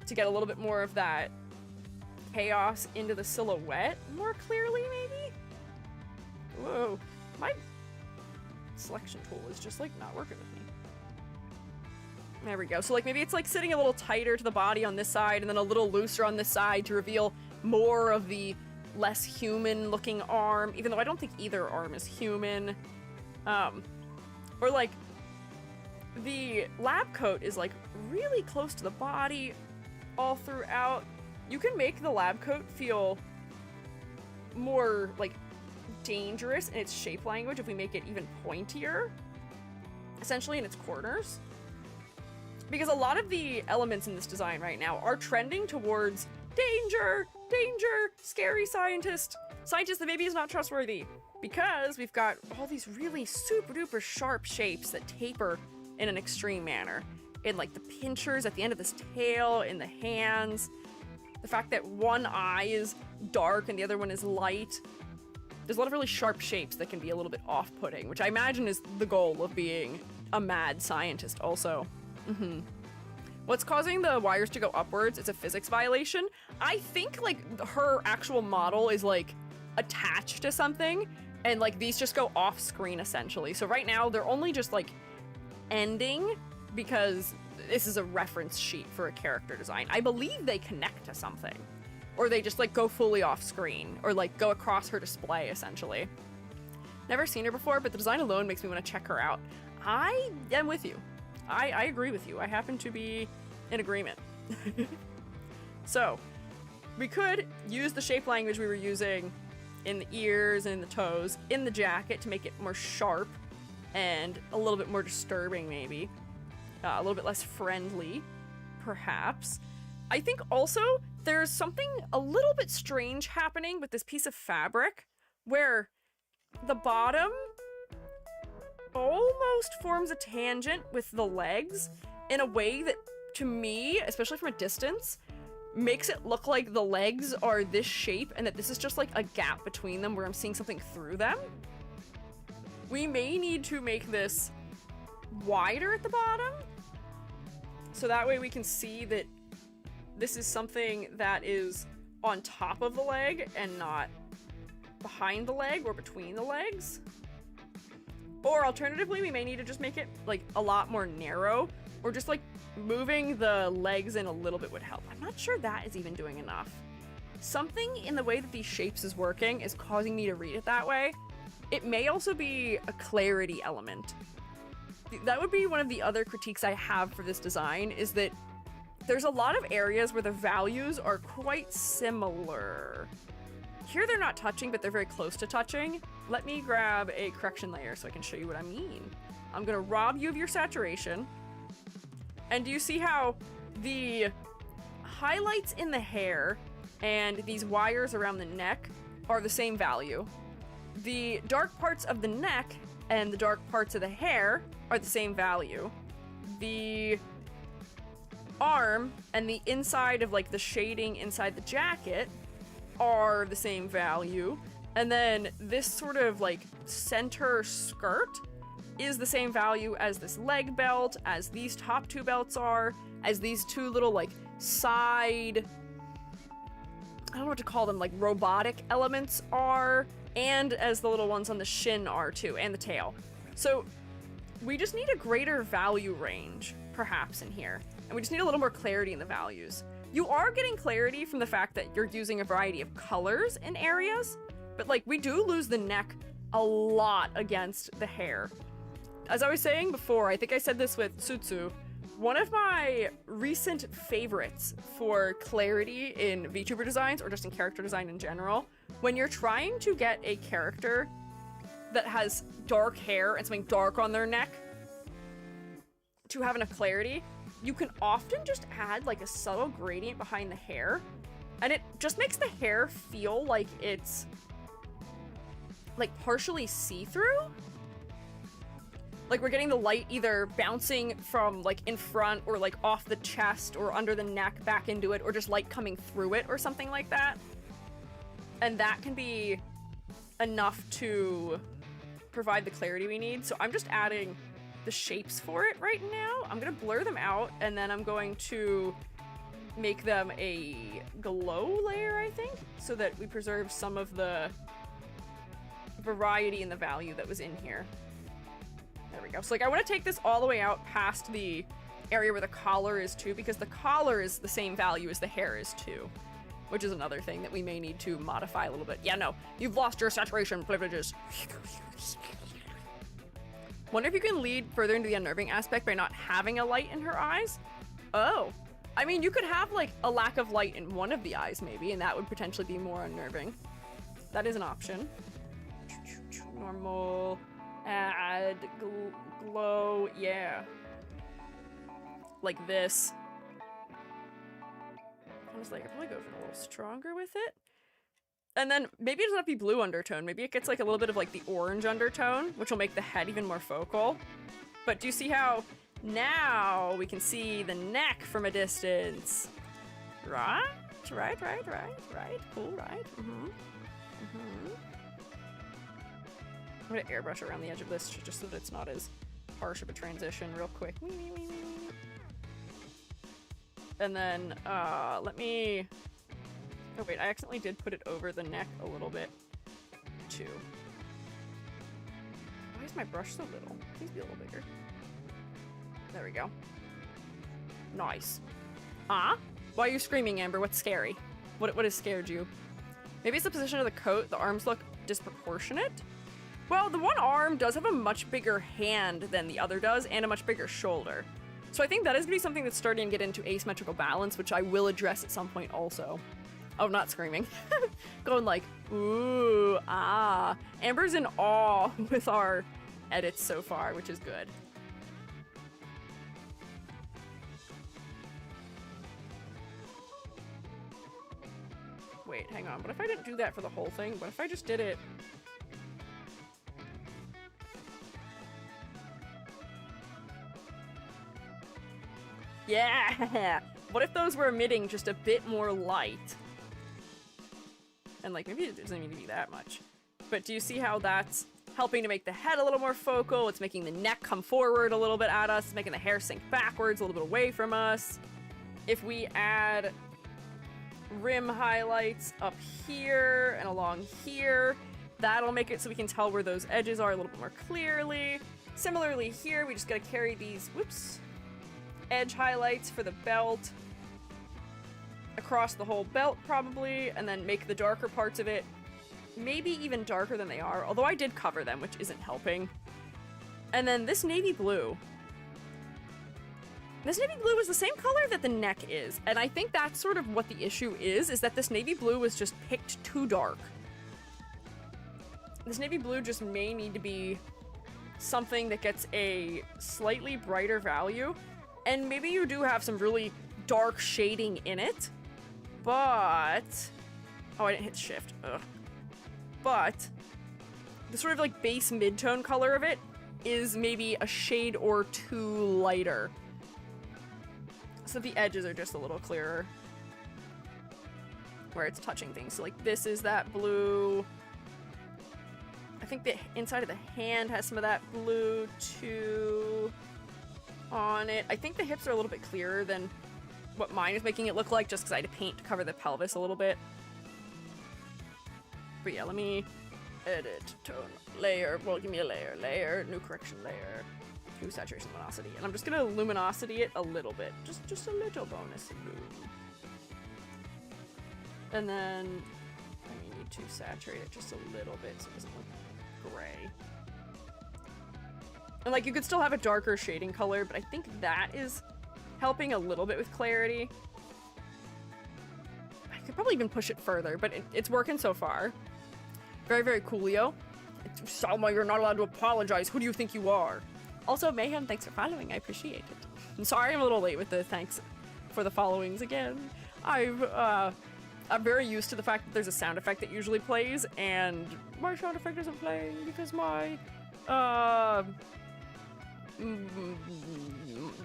Speaker 1: to get a little bit more of that chaos into the silhouette more clearly, maybe? Whoa, my selection tool is just like not working with me. There we go. So like maybe it's like sitting a little tighter to the body on this side and then a little looser on this side to reveal more of the less human looking arm, even though I don't think either arm is human. Or like the lab coat is like really close to the body all throughout. You can make the lab coat feel more like dangerous in its shape language if we make it even pointier, essentially in its corners. Because a lot of the elements in this design right now are trending towards danger, danger, scary scientist that maybe is not trustworthy. Because we've got all these really super duper sharp shapes that taper in an extreme manner. In like the pinchers at the end of this tail, in the hands, the fact that one eye is dark and the other one is light. There's a lot of really sharp shapes that can be a little bit off-putting, which I imagine is the goal of being a mad scientist also. What's causing the wires to go upwards? It's a physics violation. I think like her actual model is like attached to something and like these just go off screen essentially. So right now they're only just like ending because this is a reference sheet for a character design. I believe they connect to something or they just like go fully off screen or like go across her display essentially. Never seen her before, but the design alone makes me want to check her out. I am with you. I agree with you. I happen to be in agreement. So, we could use the shape language we were using in the ears and in the toes, in the jacket to make it more sharp and a little bit more disturbing maybe. A little bit less friendly, perhaps. I think also there's something a little bit strange happening with this piece of fabric where the bottom almost forms a tangent with the legs in a way that, to me, especially from a distance, makes it look like the legs are this shape and that this is just like a gap between them where I'm seeing something through them. We may need to make this wider at the bottom so that way we can see that this is something that is on top of the leg and not behind the leg or between the legs. Or alternatively, we may need to just make it like a lot more narrow, or just like moving the legs in a little bit would help. I'm not sure that is even doing enough. Something in the way that these shapes is working is causing me to read it that way. It may also be a clarity element. That would be one of the other critiques I have for this design, is that there's a lot of areas where the values are quite similar. Here they're not touching, but they're very close to touching. Let me grab a correction layer so I can show you what I mean. I'm gonna rob you of your saturation. And do you see how the highlights in the hair and these wires around the neck are the same value? The dark parts of the neck and the dark parts of the hair are the same value. The arm and the inside of like the shading inside the jacket are the same value, and then this sort of like center skirt is the same value as this leg belt, as these top two belts are, as these two little like side, I don't know what to call them, like robotic elements are, and as the little ones on the shin are too, and the tail. So we just need a greater value range perhaps in here, and we just need a little more clarity in the values. You are getting clarity from the fact that you're using a variety of colors in areas, but like we do lose the neck a lot against the hair. As I was saying before, I think I said this with Sutsu, one of my recent favorites for clarity in VTuber designs, or just in character design in general, when you're trying to get a character that has dark hair and something dark on their neck to have enough clarity, you can often just add like a subtle gradient behind the hair, and it just makes the hair feel like it's like partially see-through. Like we're getting the light either bouncing from like in front or like off the chest or under the neck back into it, or just light coming through it or something like that. And that can be enough to provide the clarity we need. So I'm just adding the shapes for it right now. I'm gonna blur them out, and then I'm going to make them a glow layer, I think, so that we preserve some of the variety and the value that was in here. There we go. So like I want to take this all the way out past the area where the collar is too, because the collar is the same value as the hair is too, which is another thing that we may need to modify a little bit. Yeah, no, you've lost your saturation privileges. Wonder if you can lead further into the unnerving aspect by not having a light in her eyes? Oh. I mean, you could have, like, a lack of light in one of the eyes, maybe, and that would potentially be more unnerving. That is an option. Normal. Add. Glow. Yeah. Like this. Honestly, I could probably go for a little stronger with it. And then maybe it doesn't have to be blue undertone. Maybe it gets like a little bit of like the orange undertone, which will make the head even more focal. But do you see how now we can see the neck from a distance? Right? Right. Cool, right? I'm gonna airbrush around the edge of this just so that it's not as harsh of a transition real quick. And then, let me... Oh wait, I accidentally did put it over the neck a little bit, too. Why is my brush so little? Please be a little bigger. There we go. Nice. Ah? Why are you screaming, Amber? What's scary? What has scared you? Maybe it's the position of the coat. The arms look disproportionate. Well, the one arm does have a much bigger hand than the other does, and a much bigger shoulder. So I think that is going to be something that's starting to get into asymmetrical balance, which I will address at some point also. Oh, not screaming. Going like, ooh, ah. Amber's in awe with our edits so far, which is good. Wait, hang on. What if I didn't do that for the whole thing? What if I just did it? Yeah! What if those were emitting just a bit more light? And like, maybe it doesn't need to be that much. But do you see how that's helping to make the head a little more focal? It's making the neck come forward a little bit at us. It's making the hair sink backwards a little bit away from us. If we add rim highlights up here and along here, that'll make it so we can tell where those edges are a little bit more clearly. Similarly here, we just gotta carry these, whoops, edge highlights for the belt across the whole belt probably, and then make the darker parts of it maybe even darker than they are, although I did cover them, which isn't helping. And then this navy blue. This navy blue is the same color that the neck is, and I think that's sort of what the issue is that this navy blue was just picked too dark. This navy blue just may need to be something that gets a slightly brighter value, and maybe you do have some really dark shading in it, but... Oh, I didn't hit shift. Ugh. But the sort of like base mid-tone color of it is maybe a shade or two lighter. So the edges are just a little clearer where it's touching things. So like this is that blue. I think the inside of the hand has some of that blue too on it. I think the hips are a little bit clearer than what mine is making it look like, just because I had to paint to cover the pelvis a little bit. But yeah, let me edit, tone, layer, well, give me a layer, new correction layer, new saturation luminosity. And I'm just gonna luminosity it a little bit, just a little bonus loom. And then I need to saturate it just a little bit so it doesn't look gray. And like, you could still have a darker shading color, but I think that is helping a little bit with clarity. I could probably even push it further, but it's working so far. Very, very coolio. Salma, you're not allowed to apologize. Who do you think you are? Also, Mayhem, thanks for following. I appreciate it. I'm sorry I'm a little late with the thanks for the followings again. I'm very used to the fact that there's a sound effect that usually plays, and my sound effect isn't playing because my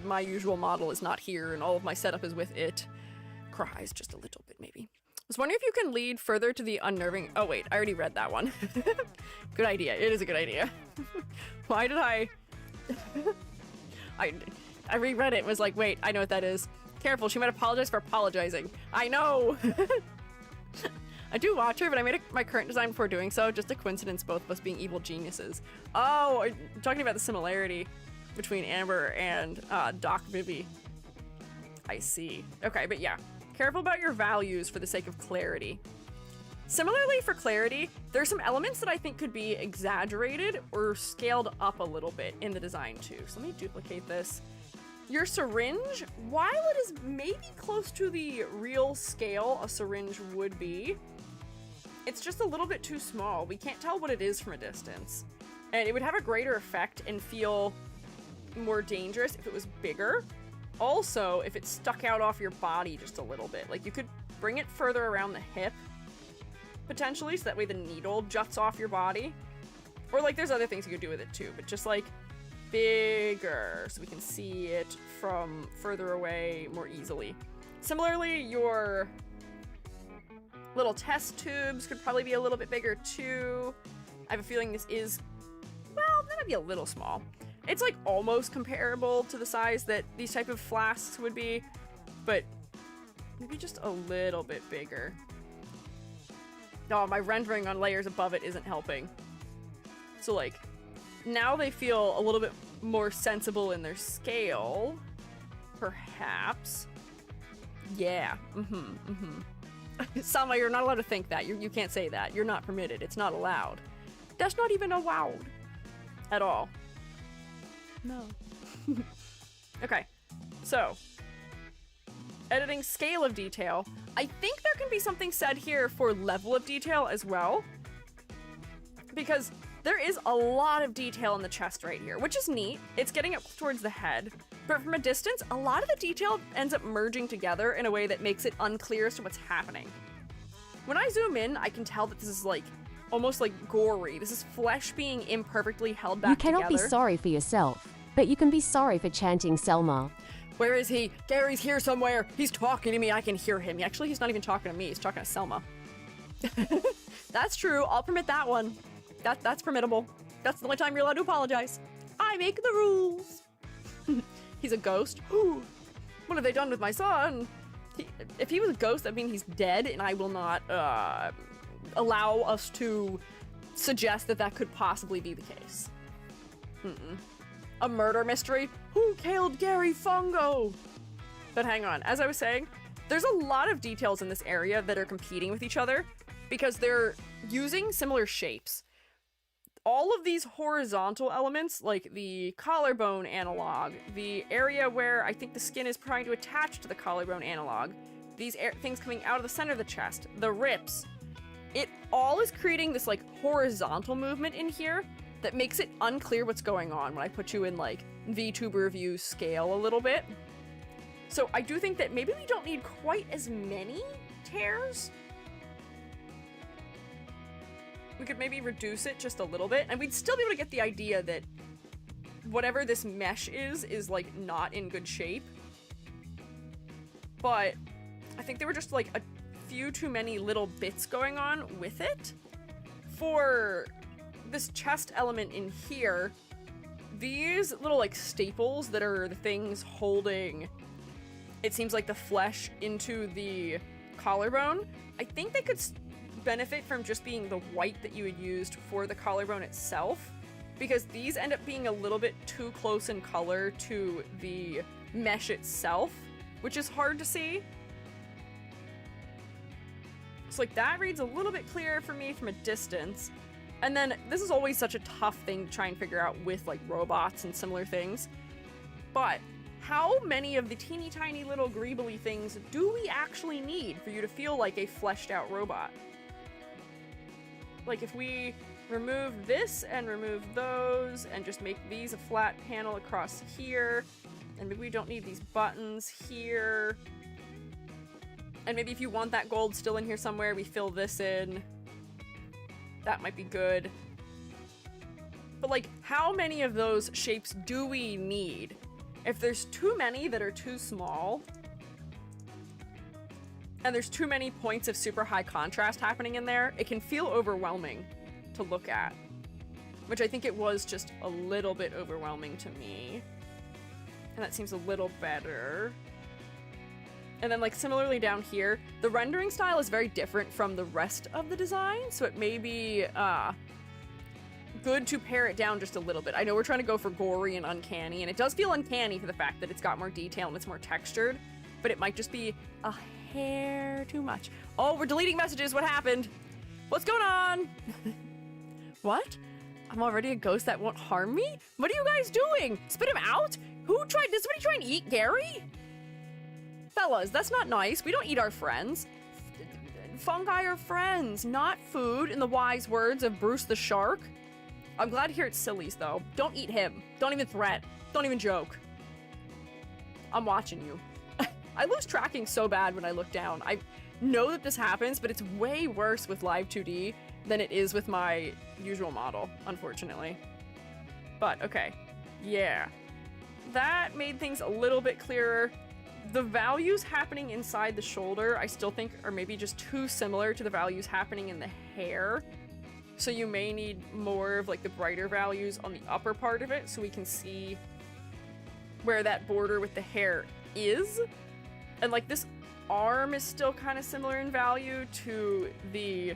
Speaker 1: my usual model is not here and all of my setup is with it. Cries just a little bit, maybe. I was wondering if you can lead further to the unnerving... Oh, wait, I already read that one. Good idea. It is a good idea. Why did I reread it and was like, wait, I know what that is. Careful, she might apologize for apologizing. I know! I do watch her, but I made my current design before doing so. Just a coincidence, both of us being evil geniuses. Oh, I'm talking about the similarity between Amber and Doc Vivi. I see. Okay, but yeah. Careful about your values for the sake of clarity. Similarly, for clarity, there's some elements that I think could be exaggerated or scaled up a little bit in the design too. So let me duplicate this. Your syringe, while it is maybe close to the real scale a syringe would be, it's just a little bit too small. We can't tell what it is from a distance. And it would have a greater effect and feel more dangerous if it was bigger. Also, if it stuck out off your body just a little bit. Like, you could bring it further around the hip, potentially, so that way the needle juts off your body. Or, like, there's other things you could do with it, too. But just, like, bigger, so we can see it from further away more easily. Similarly, your little test tubes could probably be a little bit bigger, too. I have a feeling this is, well, that might be a little small. It's like almost comparable to the size that these type of flasks would be, but maybe just a little bit bigger. Oh, my rendering on layers above it isn't helping. So like, now they feel a little bit more sensible in their scale, perhaps. Yeah, Sama, you're not allowed to think that. You can't say that. You're not permitted. It's not allowed. That's not even allowed at all. No. Okay, so editing scale of detail. I think there can be something said here for level of detail as well, because there is a lot of detail in the chest right here, which is neat. It's getting up towards the head, but from a distance, a lot of the detail ends up merging together in a way that makes it unclear as to what's happening. When I zoom in, I can tell that this is like almost like gory. This is flesh being imperfectly held back together.
Speaker 2: You cannot be sorry for yourself, but you can be sorry for chanting Selma.
Speaker 1: Where is he? Gary's here somewhere. He's talking to me. I can hear him. Actually, he's not even talking to me. He's talking to Selma. That's true. I'll permit that one. That's permittable. That's the only time you're allowed to apologize. I make the rules. He's a ghost. Ooh, what have they done with my son? If he was a ghost, that means he's dead, and I will not allow us to suggest that that could possibly be the case. A murder mystery? Who killed Gary Fungo? But hang on, as I was saying, there's a lot of details in this area that are competing with each other because they're using similar shapes. All of these horizontal elements, like the collarbone analog, the area where I think the skin is trying to attach to the collarbone analog, these things coming out of the center of the chest, the rips, it all is creating this like horizontal movement in here that makes it unclear what's going on when I put you in like VTuber view scale a little bit. So I do think that maybe we don't need quite as many tears. We could maybe reduce it just a little bit, and we'd still be able to get the idea that whatever this mesh is like not in good shape. But I think there were just like a few too many little bits going on with it. For this chest element in here, these little like staples that are the things holding, it seems like the flesh into the collarbone, I think they could benefit from just being the white that you had used for the collarbone itself, because these end up being a little bit too close in color to the mesh itself, which is hard to see. So like that reads a little bit clearer for me from a distance. And then this is always such a tough thing to try and figure out with like robots and similar things. But how many of the teeny tiny little greebly things do we actually need for you to feel like a fleshed out robot? Like if we remove this and remove those and just make these a flat panel across here, and maybe we don't need these buttons here. And maybe if you want that gold still in here somewhere, we fill this in. That might be good. But like, how many of those shapes do we need? If there's too many that are too small, and there's too many points of super high contrast happening in there, it can feel overwhelming to look at. Which I think it was just a little bit overwhelming to me. And that seems a little better. And then like similarly down here, the rendering style is very different from the rest of the design, so it may be good to pare it down just a little bit. I know we're trying to go for gory and uncanny, and it does feel uncanny for the fact that it's got more detail and it's more textured, but it might just be a hair too much. Oh, we're deleting messages. What happened? What's going on? What? I'm already a ghost that won't harm me? What are you guys doing? Spit him out? Did somebody try and eat Gary? Fellas, that's not nice. We don't eat our friends. Fungi are friends, not food, in the wise words of Bruce the Shark. I'm glad to hear it's sillies, though. Don't eat him. Don't even threat. Don't even joke. I'm watching you. I lose tracking so bad when I look down. I know that this happens, but it's way worse with Live 2D than it is with my usual model, unfortunately. But, okay. Yeah. That made things a little bit clearer. The values happening inside the shoulder, I still think are maybe just too similar to the values happening in the hair. So you may need more of like the brighter values on the upper part of it so we can see where that border with the hair is. And like this arm is still kind of similar in value to the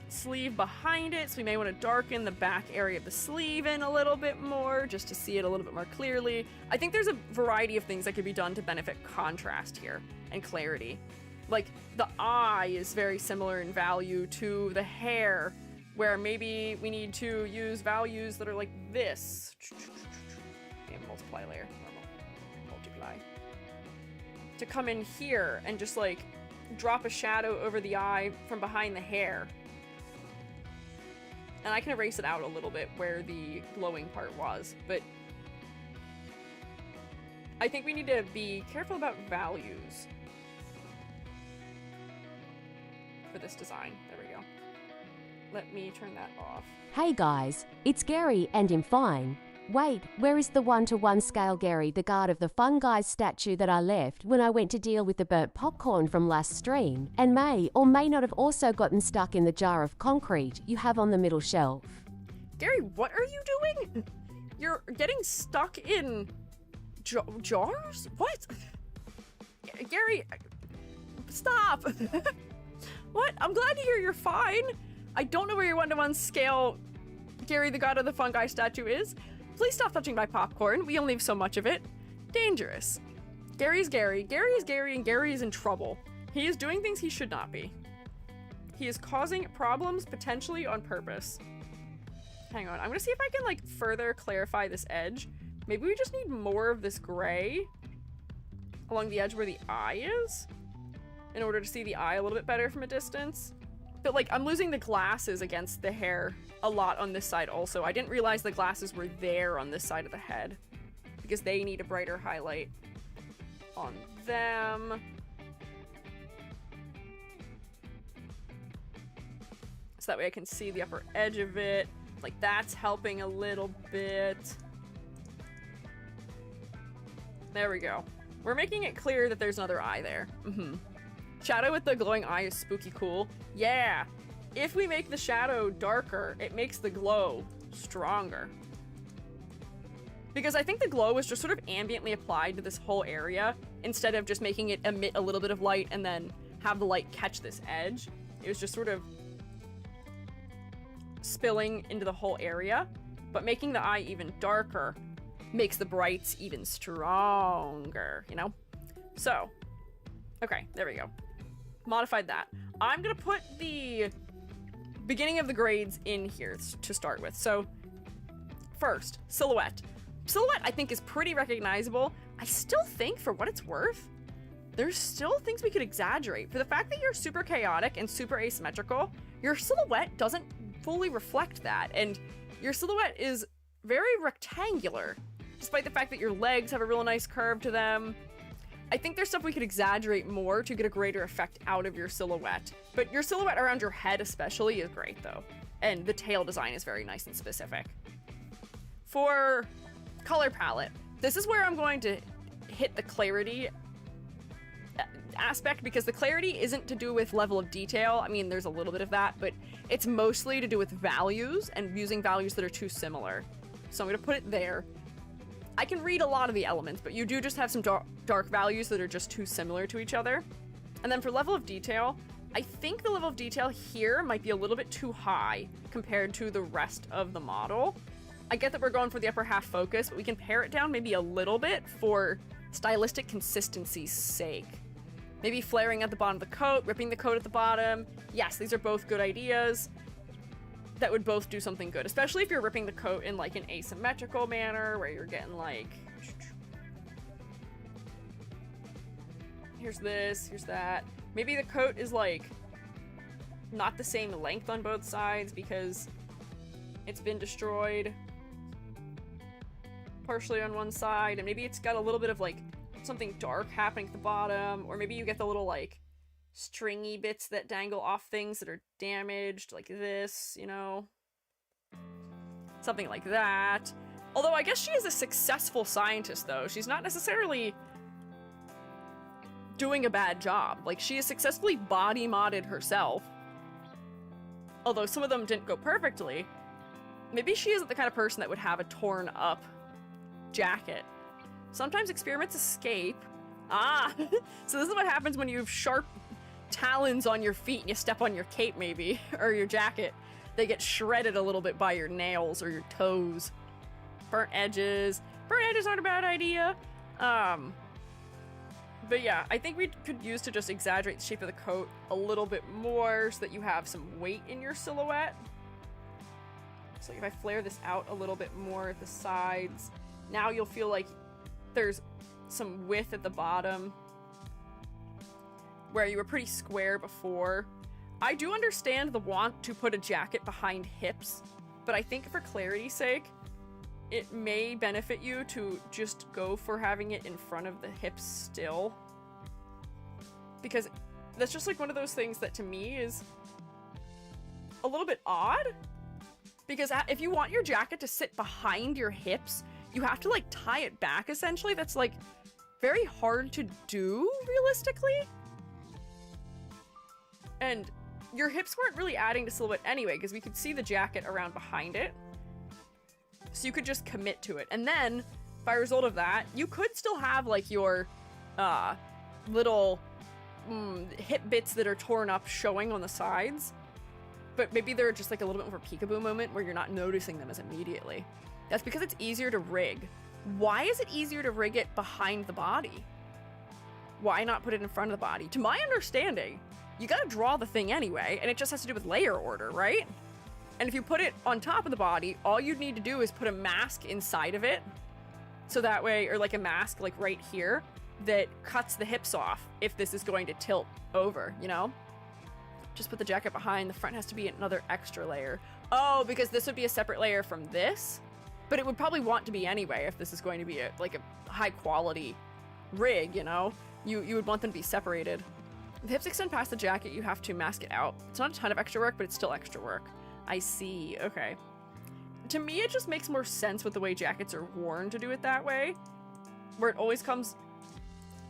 Speaker 1: sleeve behind it, so we may want to darken the back area of the sleeve in a little bit more just to see it a little bit more clearly. I think there's a variety of things that could be done to benefit contrast here and clarity. Like the eye is very similar in value to the hair, where maybe we need to use values that are like this. Multiply layer, multiply. To come in here and just like drop a shadow over the eye from behind the hair. And I can erase it out a little bit where the glowing part was, but I think we need to be careful about values for this design. There we go. Let me turn that off.
Speaker 2: Hey guys, it's Gary and I'm fine. Wait, where is the 1-to-1 scale Gary, the guard of the Fungi statue that I left when I went to deal with the burnt popcorn from last stream, and may or may not have also gotten stuck in the jar of concrete you have on the middle shelf?
Speaker 1: Gary, what are you doing? You're getting stuck in jars? What? Gary, stop. What? I'm glad to hear you're fine. I don't know where your 1-to-1 scale Gary, the god of the fungi statue is. Please stop touching my popcorn. We only have so much of it. Dangerous. Gary's Gary. Gary is Gary, and Gary is in trouble. He is doing things he should not be. He is causing problems, potentially on purpose. Hang on. I'm gonna see if I can, like, further clarify this edge. Maybe we just need more of this gray along the edge where the eye is in order to see the eye a little bit better from a distance. But, like, I'm losing the glasses against the hair a lot on this side also. I didn't realize the glasses were there on this side of the head because they need a brighter highlight on them. So that way I can see the upper edge of it. Like, that's helping a little bit. There we go. We're making it clear that there's another eye there. Shadow with the glowing eye is spooky cool. Yeah. If we make the shadow darker, it makes the glow stronger. Because I think the glow was just sort of ambiently applied to this whole area instead of just making it emit a little bit of light and then have the light catch this edge. It was just sort of spilling into the whole area, but making the eye even darker makes the brights even stronger, you know? So, okay, there we go. Modified that. I'm gonna put the beginning of the grades in here to start with. So, first, silhouette. Silhouette, I think, is pretty recognizable. I still think, for what it's worth, there's still things we could exaggerate. For the fact that you're super chaotic and super asymmetrical, your silhouette doesn't fully reflect that, and your silhouette is very rectangular, despite the fact that your legs have a real nice curve to them. I think there's stuff we could exaggerate more to get a greater effect out of your silhouette. But your silhouette around your head especially is great, though. and the tail design is very nice and specific. For color palette, this is where I'm going to hit the clarity aspect, because the clarity isn't to do with level of detail. I mean, there's a little bit of that, but it's mostly to do with values and using values that are too similar. So I'm going to put it there. I can read a lot of the elements, but you do just have some dark values that are just too similar to each other. And then for level of detail, I think the level of detail here might be a little bit too high compared to the rest of the model. I get that we're going for the upper half focus, but we can pare it down maybe a little bit for stylistic consistency's sake. Maybe flaring at the bottom of the coat, ripping the coat at the bottom. Yes, these are both good ideas. That would both do something good, especially if you're ripping the coat in like an asymmetrical manner where you're getting like, here's this, here's that. Maybe the coat is like not the same length on both sides because it's been destroyed partially on one side, and maybe it's got a little bit of like something dark happening at the bottom, or maybe you get the little like stringy bits that dangle off things that are damaged, like this, you know? Something like that. Although I guess she is a successful scientist, though. She's not necessarily doing a bad job. Like, she has successfully body modded herself. Although some of them didn't go perfectly. Maybe she isn't the kind of person that would have a torn up jacket. Sometimes experiments escape. Ah! So this is what happens when you have sharp talons on your feet and you step on your cape, maybe, or your jacket. They get shredded a little bit by your nails or your toes. Burnt edges. Burnt edges aren't a bad idea. But yeah, I think we could use to just exaggerate the shape of the coat a little bit more so that you have some weight in your silhouette. So if I flare this out a little bit more at the sides, now you'll feel like there's some width at the bottom where you were pretty square before. I do understand the want to put a jacket behind hips, but I think for clarity's sake, it may benefit you to just go for having it in front of the hips still. Because that's just like one of those things that to me is a little bit odd. Because if you want your jacket to sit behind your hips, you have to like tie it back essentially. That's like very hard to do realistically. And your hips weren't really adding to silhouette anyway, because we could see the jacket around behind it. So you could just commit to it. And then, by result of that, you could still have, like, your little hip bits that are torn up showing on the sides. But maybe they're just, like, a little bit more peekaboo moment where you're not noticing them as immediately. That's because it's easier to rig. Why is it easier to rig it behind the body? Why not put it in front of the body? To my understanding, you gotta draw the thing anyway, and it just has to do with layer order, right? And if you put it on top of the body, all you'd need to do is put a mask inside of it. So that way, or like a mask like right here, that cuts the hips off if this is going to tilt over, you know? Just put the jacket behind, the front has to be another extra layer. Oh, because this would be a separate layer from this? But it would probably want to be anyway if this is going to be a high quality rig, you know? You would want them to be separated. If the hips extend past the jacket, you have to mask it out. It's not a ton of extra work, but it's still extra work. I see, okay. To me, it just makes more sense with the way jackets are worn to do it that way, where it always comes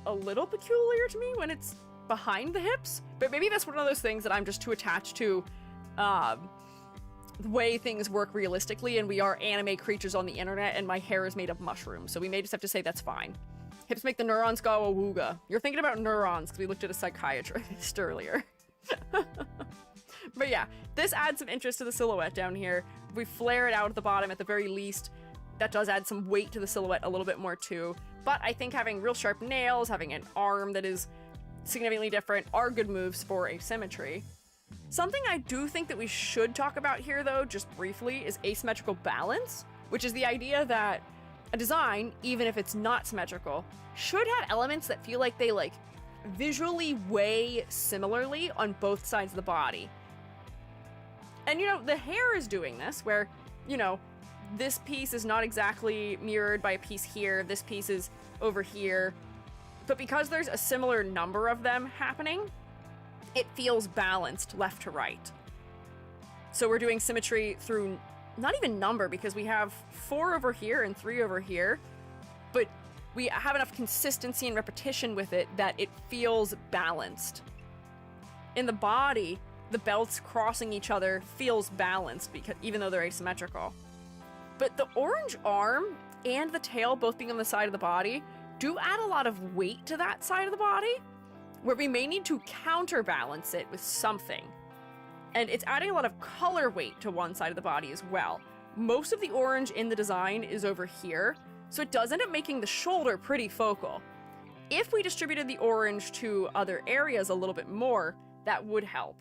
Speaker 1: a little peculiar to me when it's behind the hips, but maybe that's one of those things that I'm just too attached to the way things work realistically, and we are anime creatures on the internet, and my hair is made of mushrooms, so we may just have to say that's fine. Hips make the neurons go awooga. You're thinking about neurons, because we looked at a psychiatrist earlier. But yeah, this adds some interest to the silhouette down here. If we flare it out at the bottom at the very least, that does add some weight to the silhouette a little bit more too. But I think having real sharp nails, having an arm that is significantly different are good moves for asymmetry. Something I do think that we should talk about here though, just briefly, is asymmetrical balance, which is the idea that a design, even if it's not symmetrical, should have elements that feel like they visually weigh similarly on both sides of the body. And, you know, the hair is doing this, where, you know, this piece is not exactly mirrored by a piece here, this piece is over here, but because there's a similar number of them happening, it feels balanced left to right. So we're doing symmetry through not even number, because we have 4 over here and 3 over here, but we have enough consistency and repetition with it that it feels balanced. In the body, the belts crossing each other feels balanced, because even though they're asymmetrical. But the orange arm and the tail both being on the side of the body do add a lot of weight to that side of the body, where we may need to counterbalance it with something. And it's adding a lot of color weight to one side of the body as well. Most of the orange in the design is over here, so it does end up making the shoulder pretty focal. If we distributed the orange to other areas a little bit more, that would help.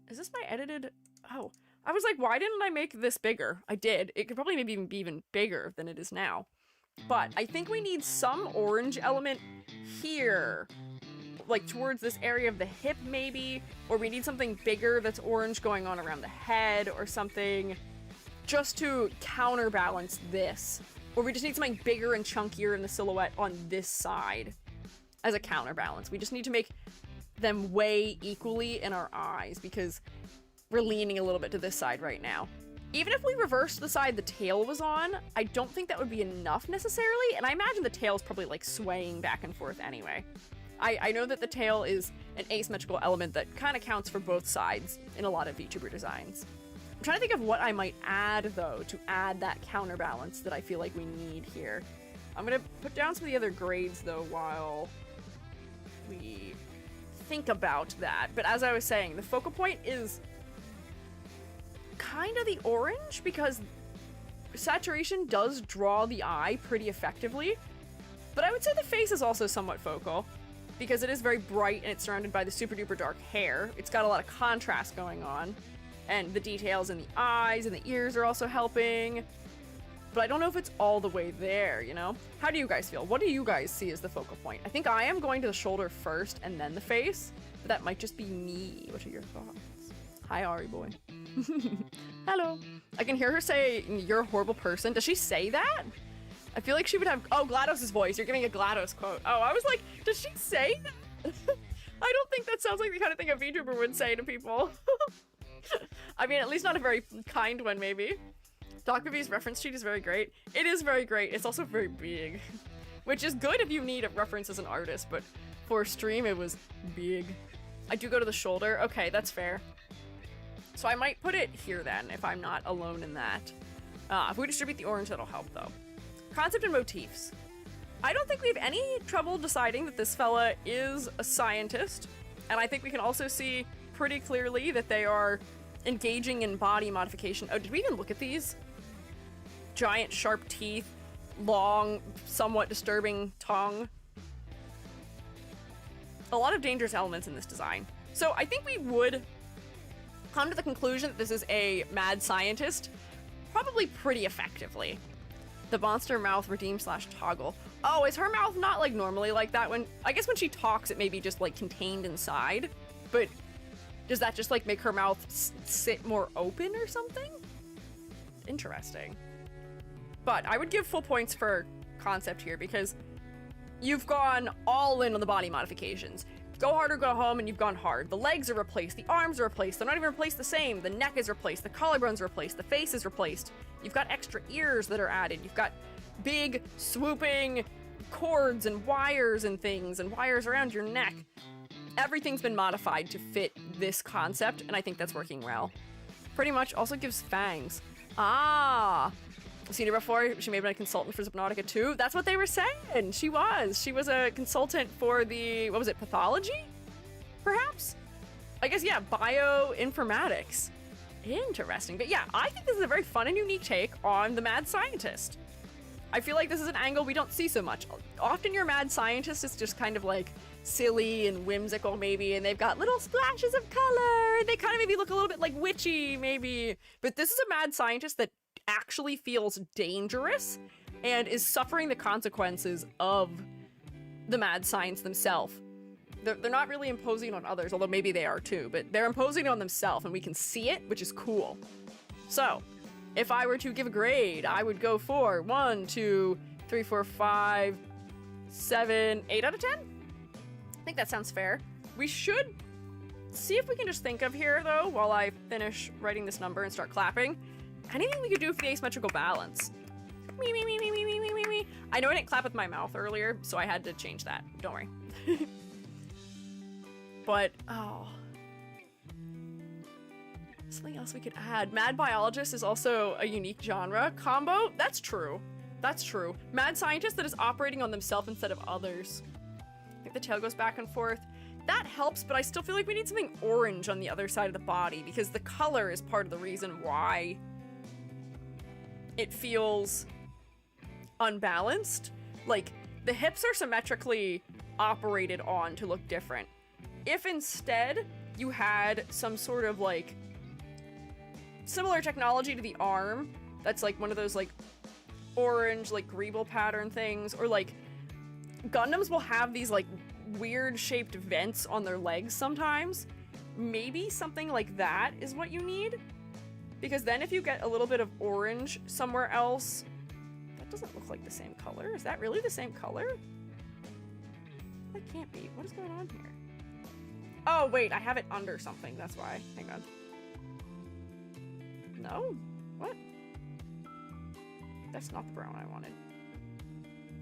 Speaker 1: Is this my edited? Oh, I was like, why didn't I make this bigger? I did. It could probably maybe even be even bigger than it is now. But I think we need some orange element here, like towards this area of the hip maybe, or we need something bigger that's orange going on around the head or something, just to counterbalance this. Or we just need something bigger and chunkier in the silhouette on this side as a counterbalance. We just need to make them weigh equally in our eyes, because we're leaning a little bit to this side right now. Even if we reversed the side the tail was on, I don't think that would be enough necessarily, and I imagine the tail's probably like swaying back and forth anyway. I know that the tail is an asymmetrical element that kind of counts for both sides in a lot of VTuber designs. I'm trying to think of what I might add, though, to add that counterbalance that I feel like we need here. I'm gonna put down some of the other grades, though, while we think about that. But as I was saying, the focal point is kind of the orange, because saturation does draw the eye pretty effectively. But I would say the face is also somewhat focal, because it is very bright and it's surrounded by the super duper dark hair. It's got a lot of contrast going on, and the details in the eyes and the ears are also helping. But I don't know if it's all the way there, you know? How do you guys feel? What do you guys see as the focal point? I think I am going to the shoulder first and then the face, but that might just be me. What are your thoughts? Hi, Ari boy. Hello. I can hear her say, "You're a horrible person." Does she say that? I feel like she would have, oh, GLaDOS' voice. You're giving a GLaDOS quote. Oh, I was like, does she say that? I don't think that sounds like the kind of thing a VTuber would say to people. I mean, at least not a very kind one, maybe. DocBaby's reference sheet is very great. It is very great. It's also very big, which is good if you need a reference as an artist, but for stream, it was big. I do go to the shoulder. Okay, that's fair. So I might put it here then, if I'm not alone in that. If we distribute the orange, that'll help, though. Concept and motifs. I don't think we have any trouble deciding that this fella is a scientist, and I think we can also see pretty clearly that they are engaging in body modification. Oh, did we even look at these? Giant sharp teeth, long, somewhat disturbing tongue. A lot of dangerous elements in this design. So I think we would come to the conclusion that this is a mad scientist probably pretty effectively. The monster mouth redeem / toggle. Oh, is her mouth not like normally like that? I guess when she talks, it may be just like contained inside, but does that just like make her mouth sit more open or something? Interesting. But I would give full points for concept here, because you've gone all in on the body modifications. Go hard or go home, and you've gone hard. The legs are replaced, the arms are replaced, they're not even replaced the same. The neck is replaced, the collarbone's replaced, the face is replaced. You've got extra ears that are added. You've got big, swooping cords and wires and things, and wires around your neck. Everything's been modified to fit this concept, and I think that's working well. Pretty much also gives fangs. Ah! Seen her before. She may have been a consultant for Subnautica 2. That's what they were saying. She was a consultant for the, what was it, pathology? Perhaps? I guess, yeah, bioinformatics. Interesting. But yeah, I think this is a very fun and unique take on the mad scientist. I feel like this is an angle we don't see so much. Often your mad scientist is just kind of like silly and whimsical maybe, and they've got little splashes of color, and they kind of maybe look a little bit like witchy maybe. But this is a mad scientist that actually feels dangerous and is suffering the consequences of the mad science themselves. They're not really imposing on others, although maybe they are too, but they're imposing on themselves, and we can see it, which is cool. So, if I were to give a grade, I would go for 1, 2, 3, 4, 5, 7, 8 out of 10? I think that sounds fair. We should see if we can just think of here, though, while I finish writing this number and start clapping. Anything we could do for the asymmetrical balance? Me, me, me, me, me, me, me, me, me. I know I didn't clap with my mouth earlier, so I had to change that. Don't worry. But, oh. Something else we could add. Mad biologist is also a unique genre combo. That's true. That's true. Mad scientist that is operating on themselves instead of others. I think the tail goes back and forth. That helps, but I still feel like we need something orange on the other side of the body because the color is part of the reason why it feels unbalanced. Like, the hips are symmetrically operated on to look different. If instead you had some sort of, like, similar technology to the arm, that's, like, one of those, like, orange, like, greeble pattern things, or, like, Gundams will have these, like, weird-shaped vents on their legs sometimes. Maybe something like that is what you need? Because then if you get a little bit of orange somewhere else, that doesn't look like the same color. Is that really the same color? That can't be. What is going on here? Oh, wait, I have it under something. That's why. Hang on. No? What? That's not the brown I wanted.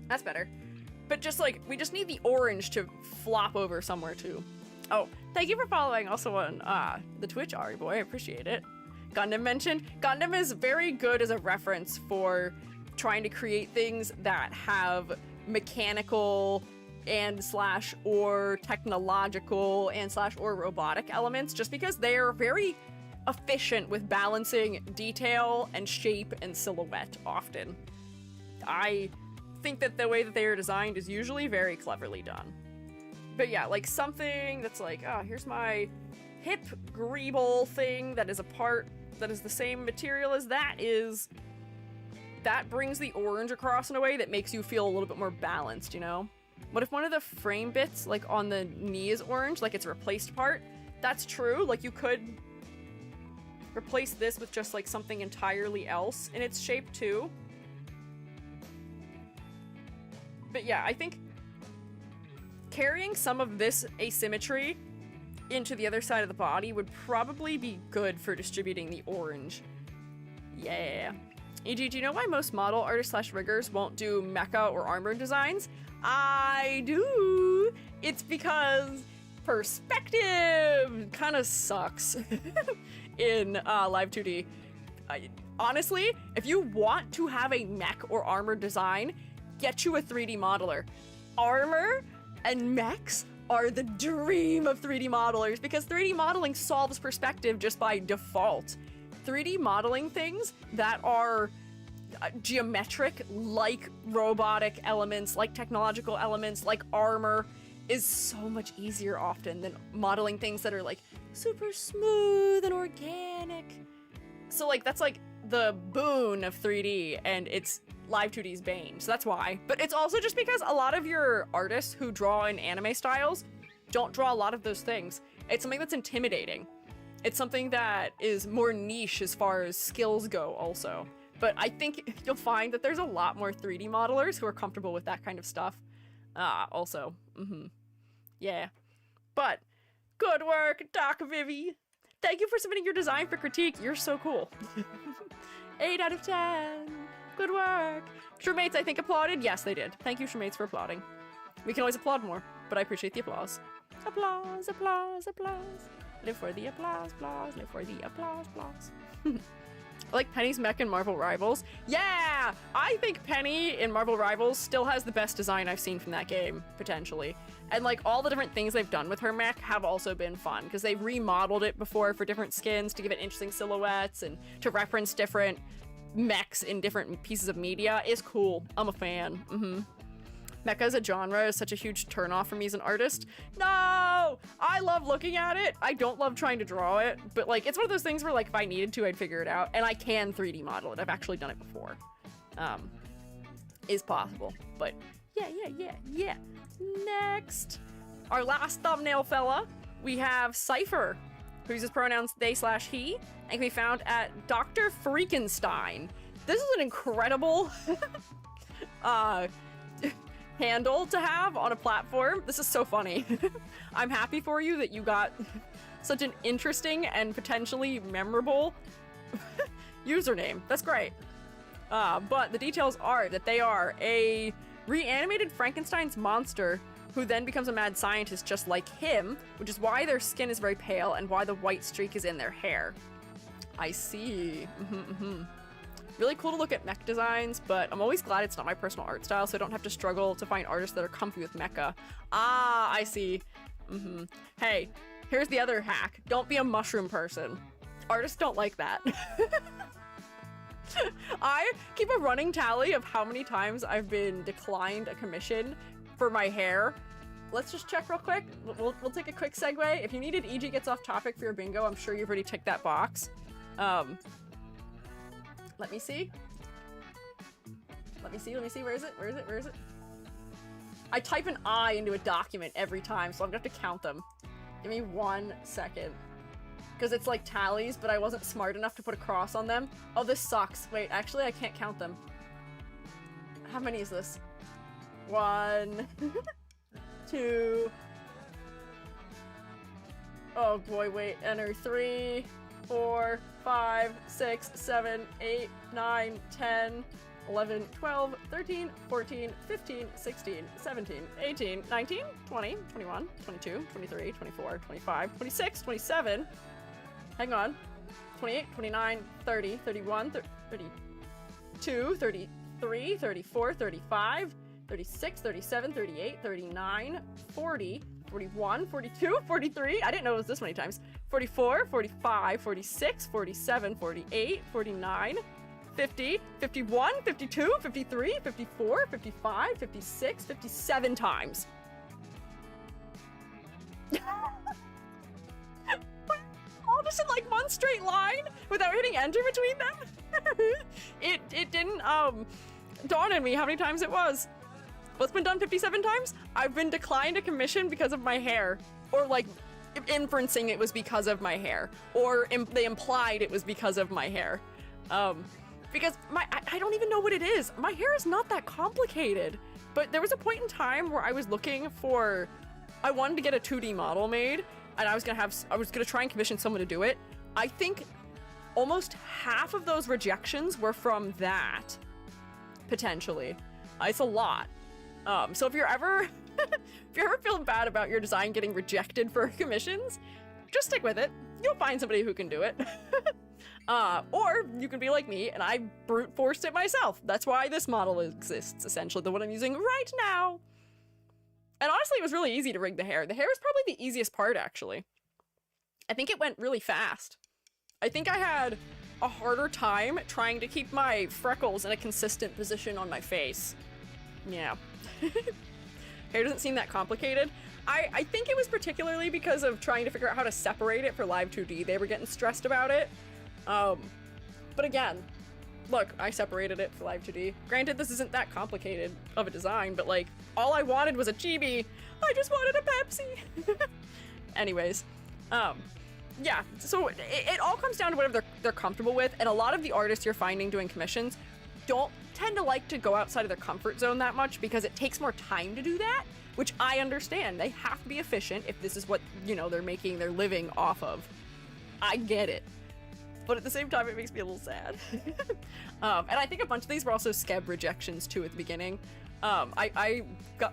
Speaker 1: That's better. But just, like, we just need the orange to flop over somewhere, too. Oh, thank you for following also on the Twitch, Ari Boy. I appreciate it. Gundam mentioned. Gundam is very good as a reference for trying to create things that have mechanical and slash or technological and slash or robotic elements, just because they're very efficient with balancing detail and shape and silhouette often. I think that the way that they are designed is usually very cleverly done. But yeah, like something that's like, oh, here's my hip greeble thing that is a part that is the same material as that is. That brings the orange across in a way that makes you feel a little bit more balanced, you know? What if one of the frame bits, like on the knee, is orange, like it's a replaced part? That's true, like you could replace this with just like something entirely else in its shape too. But yeah, I think carrying some of this asymmetry into the other side of the body would probably be good for distributing the orange. Yeah. E.g., do you know why most model artists slash riggers won't do mecha or armor designs? I do! It's because perspective kind of sucks in Live 2D. Honestly, if you want to have a mech or armor design, get you a 3D modeler. Armor and mechs are the dream of 3D modelers because 3D modeling solves perspective just by default. 3D modeling things that are geometric, like robotic elements, like technological elements, like armor, is so much easier often than modeling things that are like super smooth and organic. So like that's like the boon of 3D, and it's Live 2D's bane, so that's why. But it's also just because a lot of your artists who draw in anime styles don't draw a lot of those things. It's something that's intimidating. It's something that is more niche as far as skills go also. But I think you'll find that there's a lot more 3D modelers who are comfortable with that kind of stuff. Also. Yeah. But, good work, Doc Vivi. Thank you for submitting your design for critique. You're so cool. 8 out of 10. Good work. Shremates, I think, applauded. Yes, they did. Thank you, Shremates, for applauding. We can always applaud more, but I appreciate the applause. Applause, applause, applause. Live for the applause, applause. Live for the applause, applause. I like Penny's mech in Marvel Rivals. Yeah! I think Penny in Marvel Rivals still has the best design I've seen from that game, potentially. And like all the different things they've done with her mech have also been fun, because they've remodeled it before for different skins to give it interesting silhouettes and to reference different mechs in different pieces of media. Is cool. I'm a fan. Mecha as a genre is such a huge turnoff for me as an artist. No! I love looking at it. I don't love trying to draw it, but like it's one of those things where like if I needed to, I'd figure it out, and I can 3D model it. I've actually done it before. Is possible, but yeah. Next, our last thumbnail fella, we have Cypher, who uses pronouns they/he, and can be found at Dr. Freakenstein. This is an incredible handle to have on a platform. This is so funny. I'm happy for you that you got such an interesting and potentially memorable username. That's great. But the details are that they are a reanimated Frankenstein's monster who then becomes a mad scientist just like him, which is why their skin is very pale and why the white streak is in their hair. I see. Really cool to look at mech designs, but I'm always glad it's not my personal art style, so I don't have to struggle to find artists that are comfy with mecha. Ah, I see. Hey, here's the other hack. Don't be a mushroom person. Artists don't like that. I keep a running tally of how many times I've been declined a commission for my hair. Let's just check real quick. We'll take a quick segue. If you needed EG gets off topic for your bingo, I'm sure you've already ticked that box. Let me see. Let me see. Where is it? I type an I into a document every time, so I'm gonna have to count them. Give me 1 second. Because it's like tallies, but I wasn't smart enough to put a cross on them. Oh, this sucks. Wait, actually, I can't count them. How many is this? 1, 2. Oh boy, wait. Enter 3, 4, 5, 6, 7, 8, 9, 10, 11, 12, 13, 14, 15, 16, 17, 18, 19, 20, 21, 22, 23, 24, 25, 26, 27. Hang on. 28, 29, 30, 31, 32, 33, 34, 35, 36, 37, 38, 39, 40, 41, 42, 43. I didn't know it was this many times. 44, 45, 46, 47, 48, 49, 50, 51, 52, 53, 54, 55, 56, 57 times. All just in like one straight line without hitting enter between them. It didn't dawn on me how many times it was. What's been done 57 times? I've been declined a commission because of my hair, or like inferencing it was because of my hair, or they implied it was because of my hair. Because I don't even know what it is. My hair is not that complicated, but there was a point in time where I was looking for, I wanted to get a 2D model made, and I was gonna try and commission someone to do it. I think almost half of those rejections were from that, potentially. It's a lot. So if you're ever feeling bad about your design getting rejected for commissions, just stick with it. You'll find somebody who can do it. Or you can be like me, and I brute forced it myself. That's why this model exists, essentially, the one I'm using right now. And honestly, it was really easy to rig the hair. The hair was probably the easiest part, actually. I think it went really fast. I think I had a harder time trying to keep my freckles in a consistent position on my face. Yeah. Hair doesn't seem that complicated. I think it was particularly because of trying to figure out how to separate it for Live 2D. They were getting stressed about it. But again, look, I separated it for Live 2D. Granted, this isn't that complicated of a design, but like, all I wanted was a chibi. I just wanted a Pepsi. Anyways, yeah, so it all comes down to whatever they're comfortable with, and a lot of the artists you're finding doing commissions don't tend to like to go outside of their comfort zone that much because it takes more time to do that, which I understand. They have to be efficient if this is what, you know, they're making their living off of. I get it. But at the same time, it makes me a little sad. And I think a bunch of these were also Skeb rejections too at the beginning. I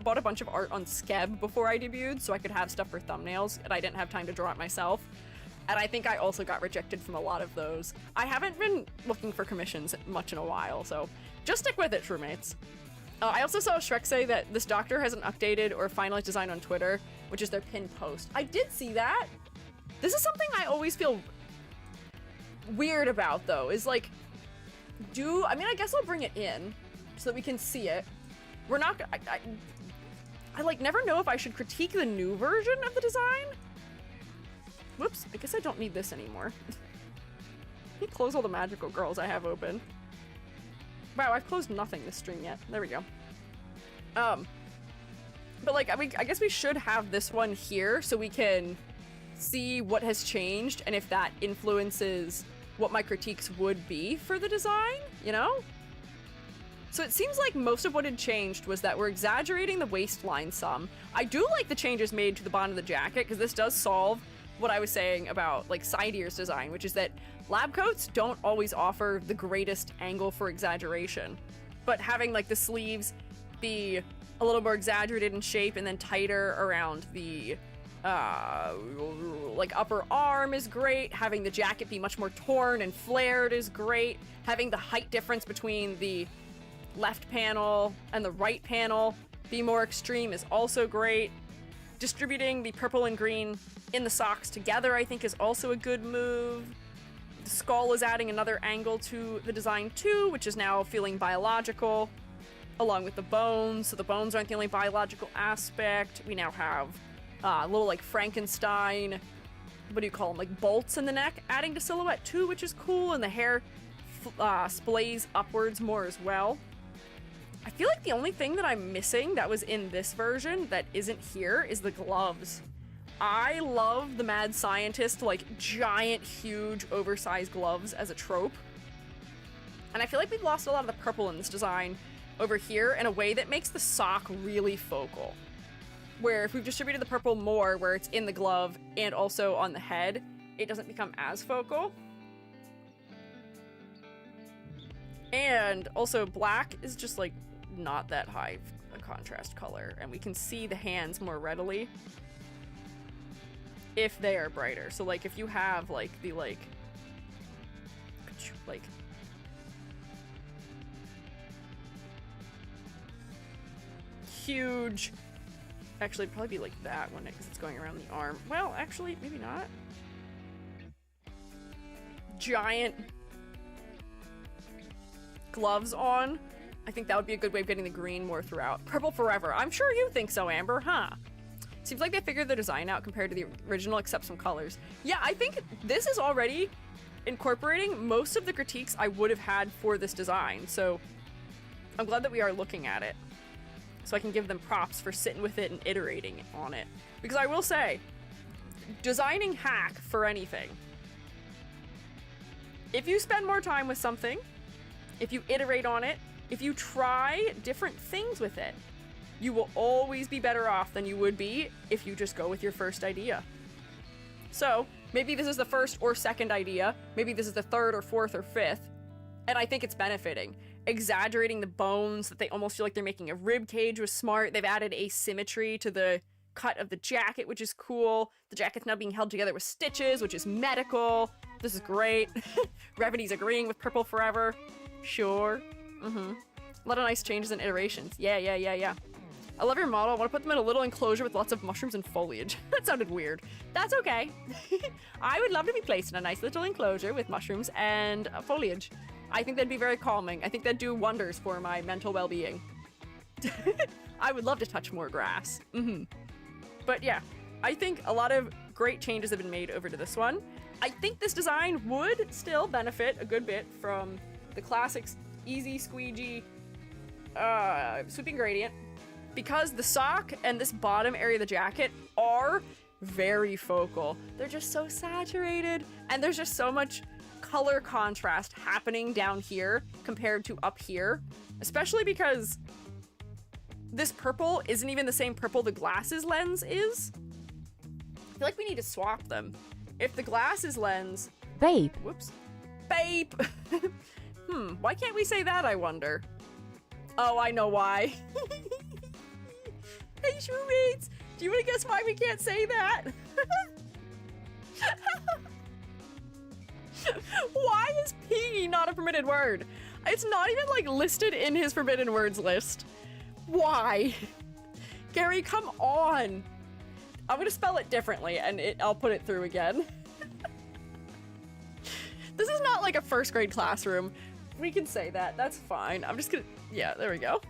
Speaker 1: bought a bunch of art on Skeb before I debuted so I could have stuff for thumbnails, and I didn't have time to draw it myself. And I think I also got rejected from a lot of those. I haven't been looking for commissions much in a while, so just stick with it, Truemates. I also saw Shrek say that this doctor hasn't updated or finalized design on Twitter, which is their pinned post. I did see that. This is something I always feel weird about, though, is like, I guess I'll bring it in so that we can see it. We're not, I like never know if I should critique the new version of the design. Whoops, I guess I don't need this anymore. Let me close all the magical girls I have open. Wow, I've closed nothing this stream yet. There we go. But like, I guess we should have this one here so we can see what has changed and if that influences what my critiques would be for the design, you know? So it seems like most of what had changed was that we're exaggerating the waistline some. I do like the changes made to the bottom of the jacket because this does solve what I was saying about like side ears design, which is that lab coats don't always offer the greatest angle for exaggeration, but having like the sleeves be a little more exaggerated in shape and then tighter around the like upper arm is great. Having the jacket be much more torn and flared is great. Having the height difference between the left panel and the right panel be more extreme is also great. Distributing the purple and green in the socks together, I think, is also a good move. The skull is adding another angle to the design too, which is now feeling biological, along with the bones. So the bones aren't the only biological aspect. We now have little like Frankenstein, what do you call them, like bolts in the neck, adding to silhouette too, which is cool. And the hair splays upwards more as well. I feel like the only thing that I'm missing that was in this version that isn't here is the gloves. I love the mad scientist, like giant, huge, oversized gloves as a trope. And I feel like we've lost a lot of the purple in this design over here in a way that makes the sock really focal. Where if we've distributed the purple more, where it's in the glove and also on the head, it doesn't become as focal. And also black is just like not that high a contrast color, and we can see the hands more readily if they are brighter. So like if you have like the like huge, actually it'd probably be like that one because it's going around the arm. Well, actually maybe not. Giant gloves on, I think that would be a good way of getting the green more throughout. Purple forever. I'm sure you think so, Amber, huh? Seems like they figured the design out compared to the original, except some colors. Yeah, I think this is already incorporating most of the critiques I would have had for this design, so I'm glad that we are looking at it. So I can give them props for sitting with it and iterating on it. Because I will say, designing hack for anything, if you spend more time with something, if you iterate on it, if you try different things with it, you will always be better off than you would be if you just go with your first idea. So maybe this is the first or second idea, maybe this is the third or fourth or fifth, and I think it's benefiting. Exaggerating the bones, that they almost feel like they're making a rib cage, was smart. They've added asymmetry to the cut of the jacket, which is cool. The jacket's now being held together with stitches, which is medical. This is great. Revity's agreeing with purple forever. Sure. A lot of nice changes and iterations. Yeah. I love your model. I want to put them in a little enclosure with lots of mushrooms and foliage. That sounded weird. That's okay. I would love to be placed in a nice little enclosure with mushrooms and foliage. I think that'd be very calming. I think that'd do wonders for my mental well-being. I would love to touch more grass. But yeah, I think a lot of great changes have been made over to this one. I think this design would still benefit a good bit from the classic easy squeegee sweeping gradient, because the sock and this bottom area of the jacket are very focal. They're just so saturated, and there's just so much color contrast happening down here compared to up here, especially because this purple isn't even the same purple the glasses lens is. I feel like we need to swap them. If the glasses lens...
Speaker 2: Babe.
Speaker 1: Whoops. Babe! Why can't we say that, I wonder? Oh, I know why. Hey, Shroommates! Do you want to guess why we can't say that? Why is P not a permitted word? It's not even, like, listed in his forbidden words list. Why? Gary, come on! I'm gonna spell it differently, and I'll put it through again. This is not like a first grade classroom. We can say that. That's fine. I'm just gonna... Yeah, there we go.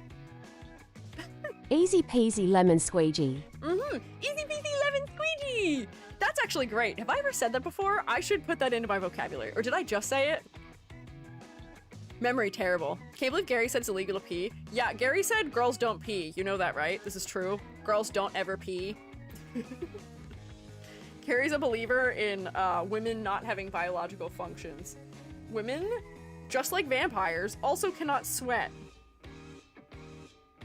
Speaker 2: Easy peasy lemon squeegee.
Speaker 1: Easy peasy lemon squeegee! That's actually great. Have I ever said that before? I should put that into my vocabulary. Or did I just say it? Memory terrible. Can't believe Gary said it's illegal to pee. Yeah, Gary said girls don't pee. You know that, right? This is true. Girls don't ever pee. Gary's a believer in women not having biological functions. Women, just like vampires, also cannot sweat.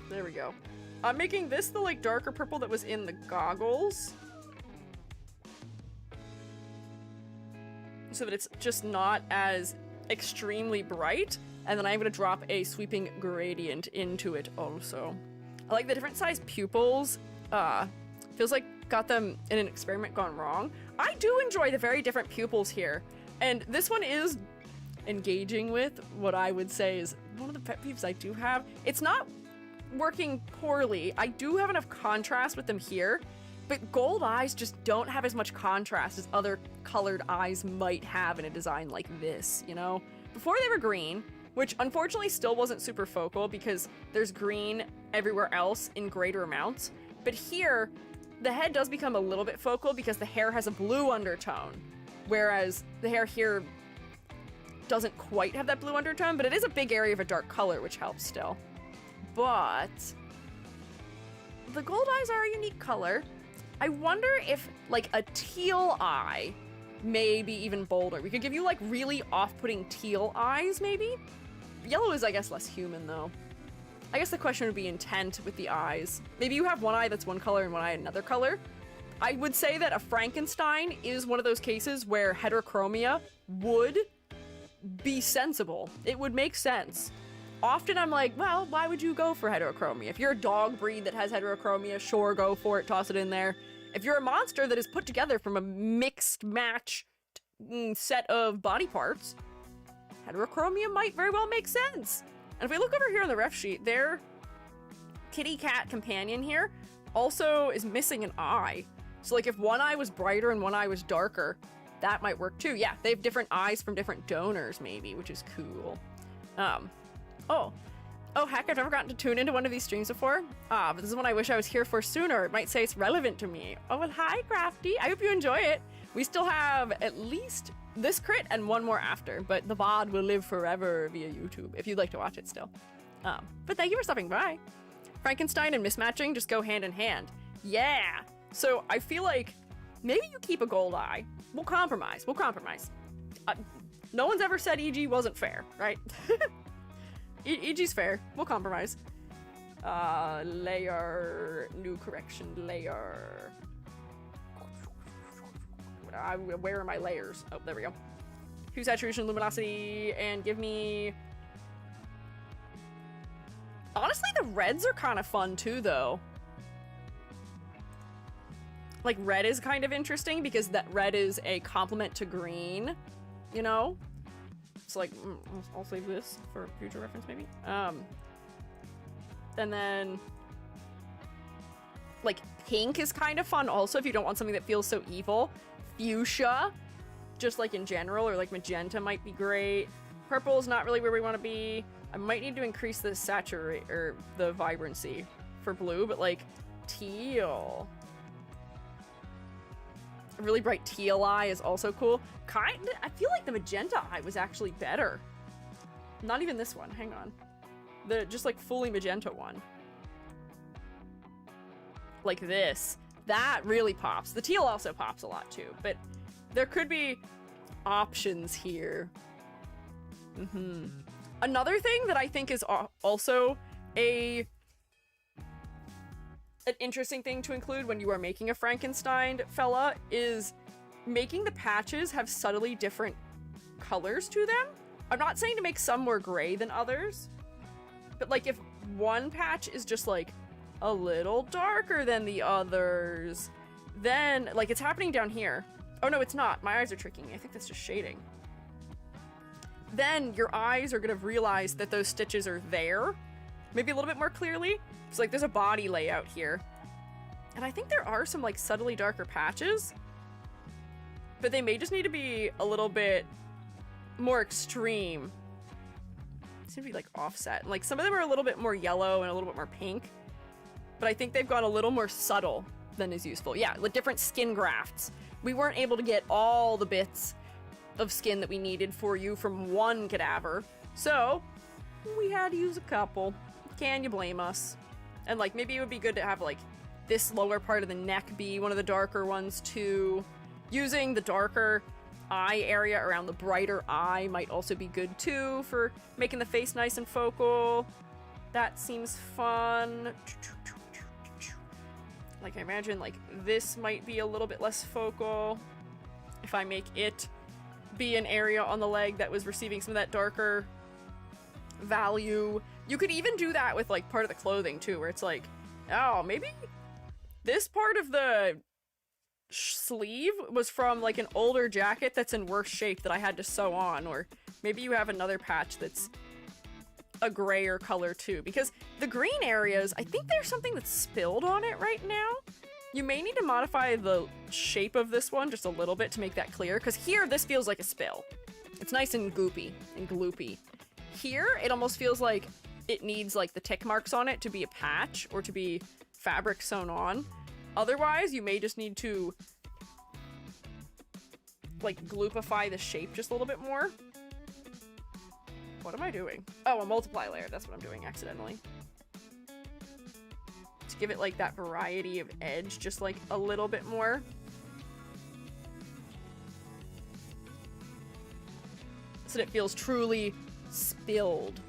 Speaker 1: There we go. I'm making this the like darker purple that was in the goggles. so that it's just not as extremely bright. And then I'm going to drop a sweeping gradient into it also. I like the different size pupils. Feels like got them in an experiment gone wrong. I do enjoy the very different pupils here. And this one is engaging with what I would say is one of the pet peeves I do have. It's not working poorly. I do have enough contrast with them here, but gold eyes just don't have as much contrast as other colored eyes might have in a design like this, you know? Before they were green, which unfortunately still wasn't super focal because there's green everywhere else in greater amounts. But here, the head does become a little bit focal because the hair has a blue undertone, whereas the hair here doesn't quite have that blue undertone, but it is a big area of a dark color, which helps still. But the gold eyes are a unique color. I wonder if, like, a teal eye may be even bolder. We could give you, like, really off-putting teal eyes, maybe? Yellow is, I guess, less human, though. I guess the question would be intent with the eyes. Maybe you have one eye that's one color and one eye another color. I would say that a Frankenstein is one of those cases where heterochromia would be sensible. It would make sense. Often I'm like, well, why would you go for heterochromia? If you're a dog breed that has heterochromia, sure, go for it, toss it in there. If you're a monster that is put together from a mixed match set of body parts, heterochromia might very well make sense. And if we look over here on the ref sheet, their kitty cat companion here also is missing an eye. So like if one eye was brighter and one eye was darker, that might work too. Yeah, they have different eyes from different donors maybe, which is cool. Oh heck, I've never gotten to tune into one of these streams before. But this is one I wish I was here for sooner. It might say it's relevant to me. Oh, well, hi, Crafty. I hope you enjoy it. We still have at least this crit and one more after, but the VOD will live forever via YouTube if you'd like to watch it still. But thank you for stopping by. Frankenstein and mismatching just go hand in hand. Yeah. So I feel like maybe you keep a gold eye. We'll compromise. No one's ever said EG wasn't fair, right? EG's fair. We'll compromise. Layer. New correction layer. Where are my layers? Oh, there we go. Hue, saturation, luminosity, and give me... Honestly, the reds are kind of fun too, though. Like, red is kind of interesting because that red is a complement to green, you know? So, like, I'll save this for future reference, maybe. And then... Like, pink is kind of fun also if you don't want something that feels so evil. Fuchsia, just like in general, or like magenta might be great. Purple is not really where we want to be. I might need to increase the saturate or the vibrancy for blue, but like teal. A really bright teal eye is also cool. I feel like the magenta eye was actually better. Not even this one. Hang on. The just like fully magenta one. Like this. That really pops. The teal also pops a lot too, but there could be options here. Another thing that I think is also an interesting thing to include when you are making a Frankenstein fella is making the patches have subtly different colors to them. I'm not saying to make some more gray than others, but like if one patch is just like a little darker than the others, then like it's happening down here. Oh no, it's not. My eyes are tricking me. I think that's just shading. Then your eyes are gonna realize that those stitches are there, maybe a little bit more clearly. It's like there's a body layout here. And I think there are some like subtly darker patches, but they may just need to be a little bit more extreme. They seem to be like offset. Like some of them are a little bit more yellow and a little bit more pink, but I think they've gone a little more subtle than is useful. Yeah, with different skin grafts. We weren't able to get all the bits of skin that we needed for you from one cadaver, so we had to use a couple. Can you blame us? And like maybe it would be good to have like this lower part of the neck be one of the darker ones too. Using the darker eye area around the brighter eye might also be good too for making the face nice and focal. That seems fun. Like I imagine like this might be a little bit less focal if I make it be an area on the leg that was receiving some of that darker value. You could even do that with like part of the clothing too, where it's like, oh, maybe this part of the sleeve was from like an older jacket that's in worse shape that I had to sew on, or maybe you have another patch that's a grayer color too, because the green areas, I think there's something that's spilled on it right now. You may need to modify the shape of this one just a little bit to make that clear, because here this feels like a spill. It's nice and goopy and gloopy. Here it almost feels like it needs like the tick marks on it to be a patch or to be fabric sewn on. Otherwise, you may just need to like gloopify the shape just a little bit more. What am I doing? Oh, a multiply layer. That's what I'm doing accidentally. To give it like that variety of edge, just like a little bit more. So that it feels truly spilled.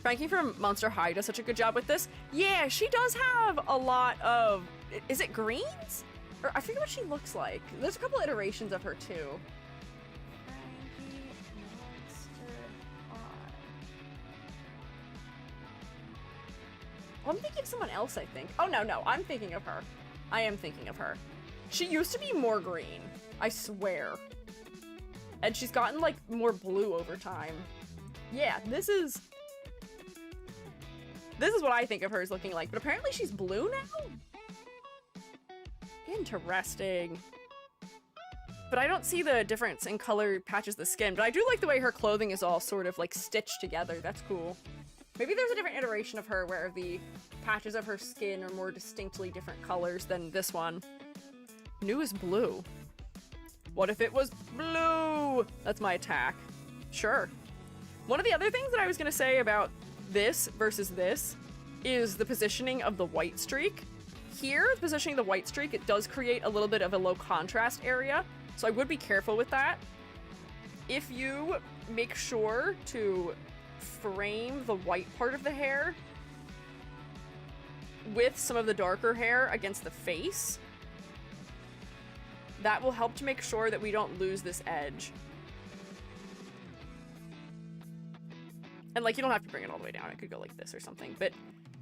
Speaker 1: Frankie from Monster High does such a good job with this. Yeah, she does have a lot of... Is it greens? Or I forget what she looks like. There's a couple iterations of her too. I'm thinking of someone else, I think. Oh, no, I'm thinking of her. I am thinking of her. She used to be more green, I swear. And she's gotten, like, more blue over time. Yeah, this is what I think of her as looking like, but apparently she's blue now? Interesting. But I don't see the difference in color patches the skin, but I do like the way her clothing is all sort of, like, stitched together. That's cool. Maybe there's a different iteration of her where the patches of her skin are more distinctly different colors than this one. New is blue. What if it was blue? That's my attack. Sure. One of the other things that I was going to say about this versus this is the positioning of the white streak. Here, the positioning of the white streak, it does create a little bit of a low contrast area, so I would be careful with that. If you make sure to frame the white part of the hair with some of the darker hair against the face, that will help to make sure that we don't lose this edge. And like, you don't have to bring it all the way down. It could go like this or something, but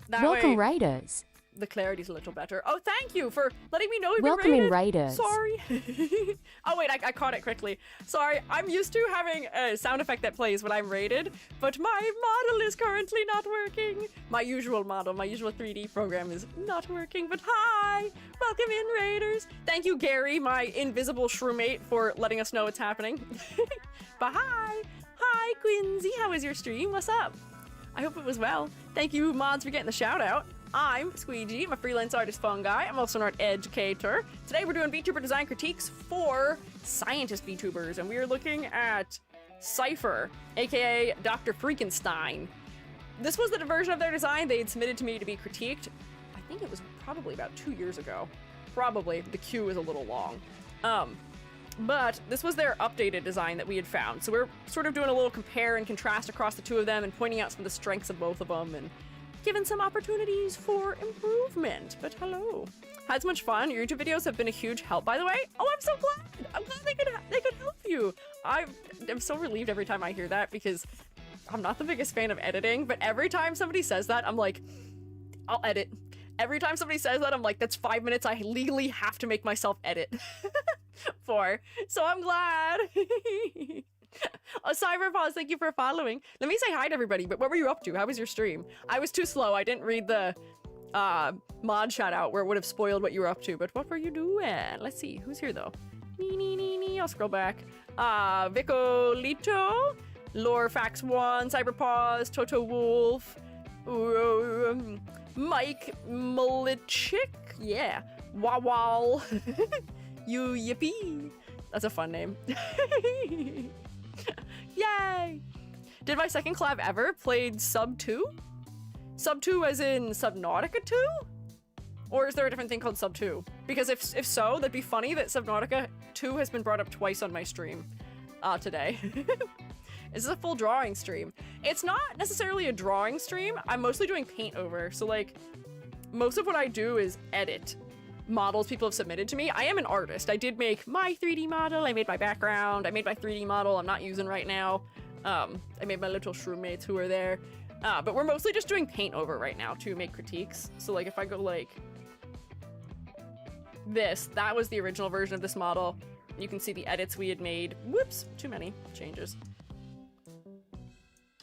Speaker 1: that
Speaker 2: Welcome,
Speaker 1: way
Speaker 2: Raiders.
Speaker 1: the clarity's a little better. Oh, thank you for letting me know you've
Speaker 2: Welcome
Speaker 1: been
Speaker 2: in,
Speaker 1: raided.
Speaker 2: Raiders.
Speaker 1: Sorry. Oh wait, I caught it quickly. Sorry, I'm used to having a sound effect that plays when I'm raided, but my model is currently not working. My usual model, my usual 3D program is not working, but hi! Welcome in, Raiders. Thank you, Gary, my invisible shroomate, for letting us know what's happening. But hi! Hi, Quincy, how was your stream? What's up? I hope it was well. Thank you, mods, for getting the shout out. I'm Squiiji. I'm a freelance artist Fungi. I'm also an art educator. Today we're doing VTuber design critiques for scientist VTubers, and we are looking at Cypher, aka Dr. Freakenstein. This was the version of their design they had submitted to me to be critiqued. I think it was probably about 2 years ago. Probably. The queue is a little long. But this was their updated design that we had found. So we're sort of doing a little compare and contrast across the two of them and pointing out some of the strengths of both of them and giving some opportunities for improvement. But hello. Had so much fun. Your YouTube videos have been a huge help, by the way. Oh, I'm so glad. I'm glad they could help you. I'm so relieved every time I hear that, because I'm not the biggest fan of editing, but every time somebody says that, I'm like, I'll edit. Every time somebody says that, I'm like, that's 5 minutes I legally have to make myself edit for. So I'm glad. Oh, Cyberpause, thank you for following. Let me say hi to everybody, but what were you up to? How was your stream? I was too slow. I didn't read the mod shout out where it would have spoiled what you were up to, but what were you doing? Let's see. Who's here, though? I'll scroll back. Vicolito, Lorefax1, Cyberpause, Toto Wolf, Mike Malichik, yeah, Wawal, you yippee. That's a fun name. Yay! Did my second collab ever played Sub 2? Sub 2 as in Subnautica 2? Or is there a different thing called Sub 2? Because if so, that'd be funny that Subnautica 2 has been brought up twice on my stream today. This is a full drawing stream. It's not necessarily a drawing stream. I'm mostly doing paint over. So like, most of what I do is edit. models people have submitted to me. I am an artist. I did make my 3D model. I made my background. I made my 3D model I'm not using right now. I made my little shroommates who are there. But we're mostly just doing paint over right now to make critiques. So like if I go like this, that was the original version of this model. You can see the edits we had made. Whoops, too many changes.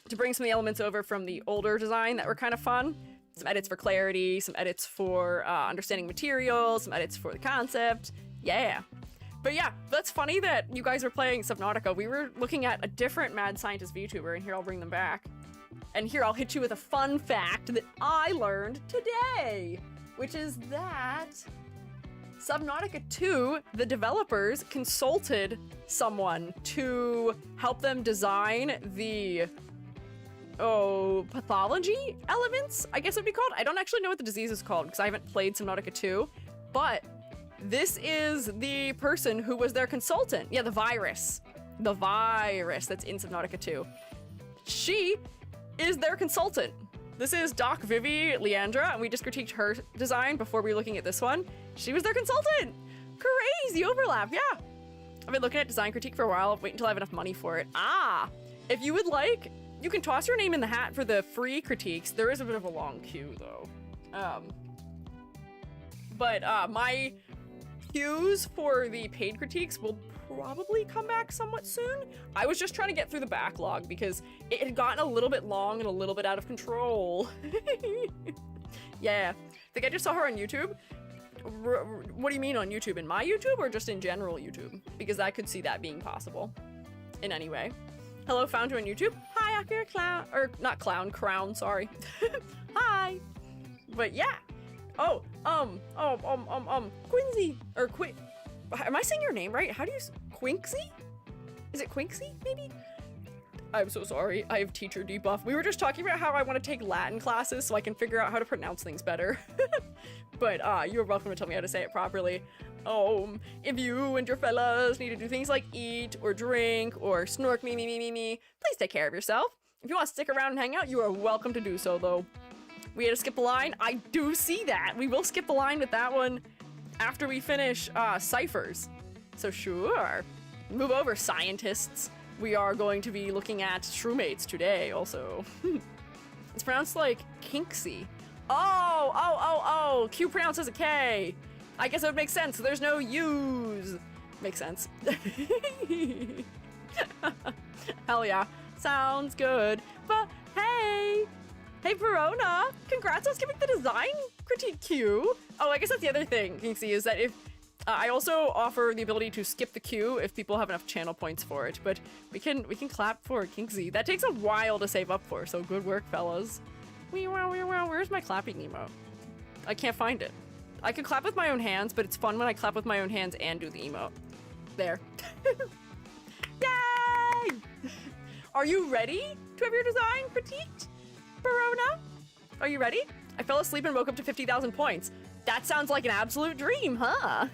Speaker 1: To bring some of the elements over from the older design that were kind of fun. Some edits for clarity, some edits for understanding materials, some edits for the concept. Yeah. But yeah, that's funny that you guys were playing Subnautica. We were looking at a different mad scientist VTuber, and here I'll bring them back. And here I'll hit you with a fun fact that I learned today, which is that Subnautica 2, the developers consulted someone to help them design the pathology elements, I guess it would be called. I don't actually know what the disease is called because I haven't played Subnautica 2, but this is the person who was their consultant. Yeah, the virus that's in Subnautica 2. She is their consultant. This is Doc Vivi Leandra, and we just critiqued her design before we were looking at this one. She was their consultant. Crazy overlap, yeah. I've been looking at design critique for a while. Wait until I have enough money for it. If you would like, you can toss your name in the hat for the free critiques. There is a bit of a long queue though. But my queues for the paid critiques will probably come back somewhat soon. I was just trying to get through the backlog because it had gotten a little bit long and a little bit out of control. Yeah. I think I just saw her on YouTube. What do you mean on YouTube? In my YouTube or just in general YouTube? Because I could see that being possible in any way. Hello, found you on YouTube. Hi, Akira Clown. Or not clown, crown, sorry. Hi. But yeah. Quincy. Or am I saying your name right? How do you Quinksy? Is it Quinksy, maybe? I'm so sorry. I have teacher debuff. We were just talking about how I want to take Latin classes so I can figure out how to pronounce things better. But you're welcome to tell me how to say it properly. If you and your fellas need to do things like eat or drink or snork me, please take care of yourself. If you want to stick around and hang out, you are welcome to do so, though. We had to skip a line. I do see that. We will skip a line with that one after we finish ciphers. So sure. Move over, scientists. We are going to be looking at shroommates today also. It's pronounced like kinksy. Q pronounced as a K. I guess it would make sense. There's no U's. Makes sense. Hell yeah. Sounds good. But hey, Verona, congrats on skipping the design critique queue. Oh, I guess that's the other thing, Kinksy, is that if I also offer the ability to skip the queue if people have enough channel points for it, but we can clap for Kinksy. That takes a while to save up for, so good work, fellas. Where's my clapping emote? I can't find it. I could clap with my own hands, but it's fun when I clap with my own hands and do the emote. There. Yay! Are you ready to have your design critiqued, Verona? Are you ready? I fell asleep and woke up to 50,000 points. That sounds like an absolute dream, huh?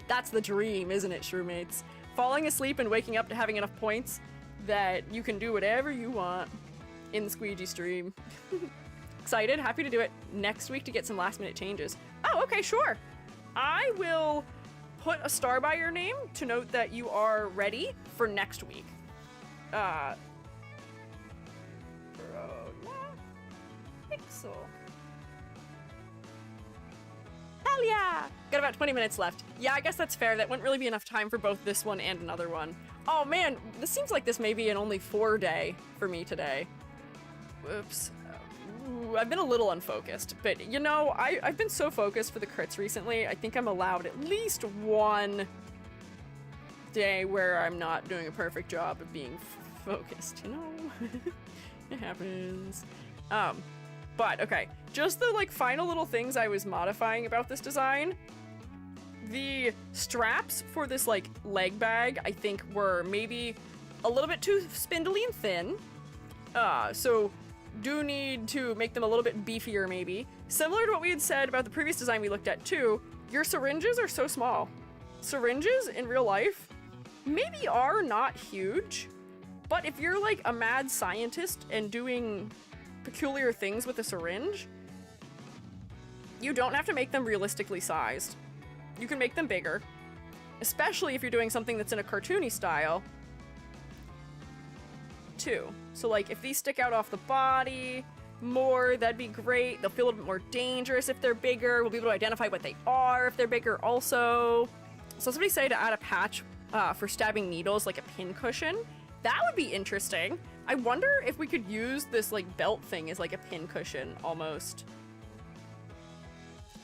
Speaker 1: That's the dream, isn't it, shroommates? Falling asleep and waking up to having enough points that you can do whatever you want in the Squiiji stream. Excited, happy to do it next week to get some last minute changes. Oh, okay, sure. I will put a star by your name to note that you are ready for next week. Pixel. Hell yeah! Got about 20 minutes left. Yeah, I guess that's fair. That wouldn't really be enough time for both this one and another one. Oh man, this seems like this may be an only 4 day for me today. Whoops. I've been a little unfocused, but you know, I've been so focused for the crits recently, I think I'm allowed at least one day where I'm not doing a perfect job of being focused, you know? It happens. But okay, just the like final little things I was modifying about this design. The straps for this like leg bag, I think were maybe a little bit too spindly and thin. So do need to make them a little bit beefier maybe. Similar to what we had said about the previous design we looked at too, your syringes are so small. Syringes in real life maybe are not huge, but if you're like a mad scientist and doing peculiar things with a syringe, You don't have to make them realistically sized. You can make them bigger, especially if you're doing something that's in a cartoony style, too. So, like, if these stick out off the body more, that'd be great. They'll feel a little bit more dangerous if they're bigger. We'll be able to identify what they are if they're bigger also. So somebody say to add a patch for stabbing needles, like a pin cushion. That would be interesting. I wonder if we could use this, like, belt thing as, like, a pin cushion, almost.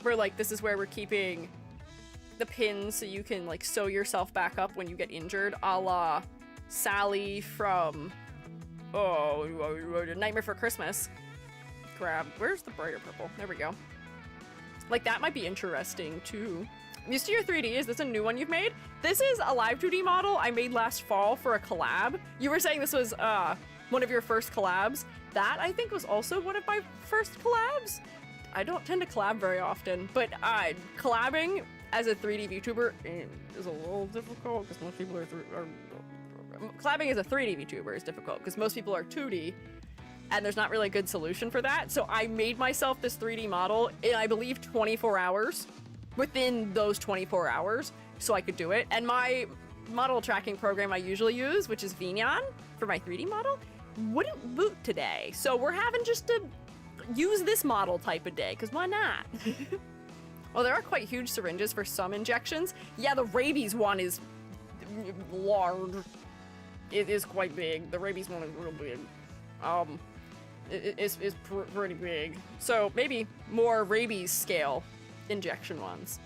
Speaker 1: Where, like, this is where we're keeping the pins so you can, like, sew yourself back up when you get injured, a la Sally from, Nightmare for Christmas. Where's the brighter purple? There we go. Like, that might be interesting, too. Used to your 3D, is this a new one you've made? This is a live 2D model I made last fall for a collab. You were saying this was one of your first collabs. That, I think, was also one of my first collabs. I don't tend to collab very often, but collabing as a 3D VTuber is a little difficult because most people are collabing as a 3D VTuber is difficult because most people are 2D, and there's not really a good solution for that. So I made myself this 3D model in, I believe, 24 hours. Within those 24 hours, so I could do it. And my model tracking program I usually use, which is Vtubers for my 3D model, wouldn't boot today. So we're having just to use this model type of day, because why not? Well, there are quite huge syringes for some injections. Yeah, the rabies one is large. It is quite big. The rabies one is real big. It's pretty big. So maybe more rabies scale injection ones.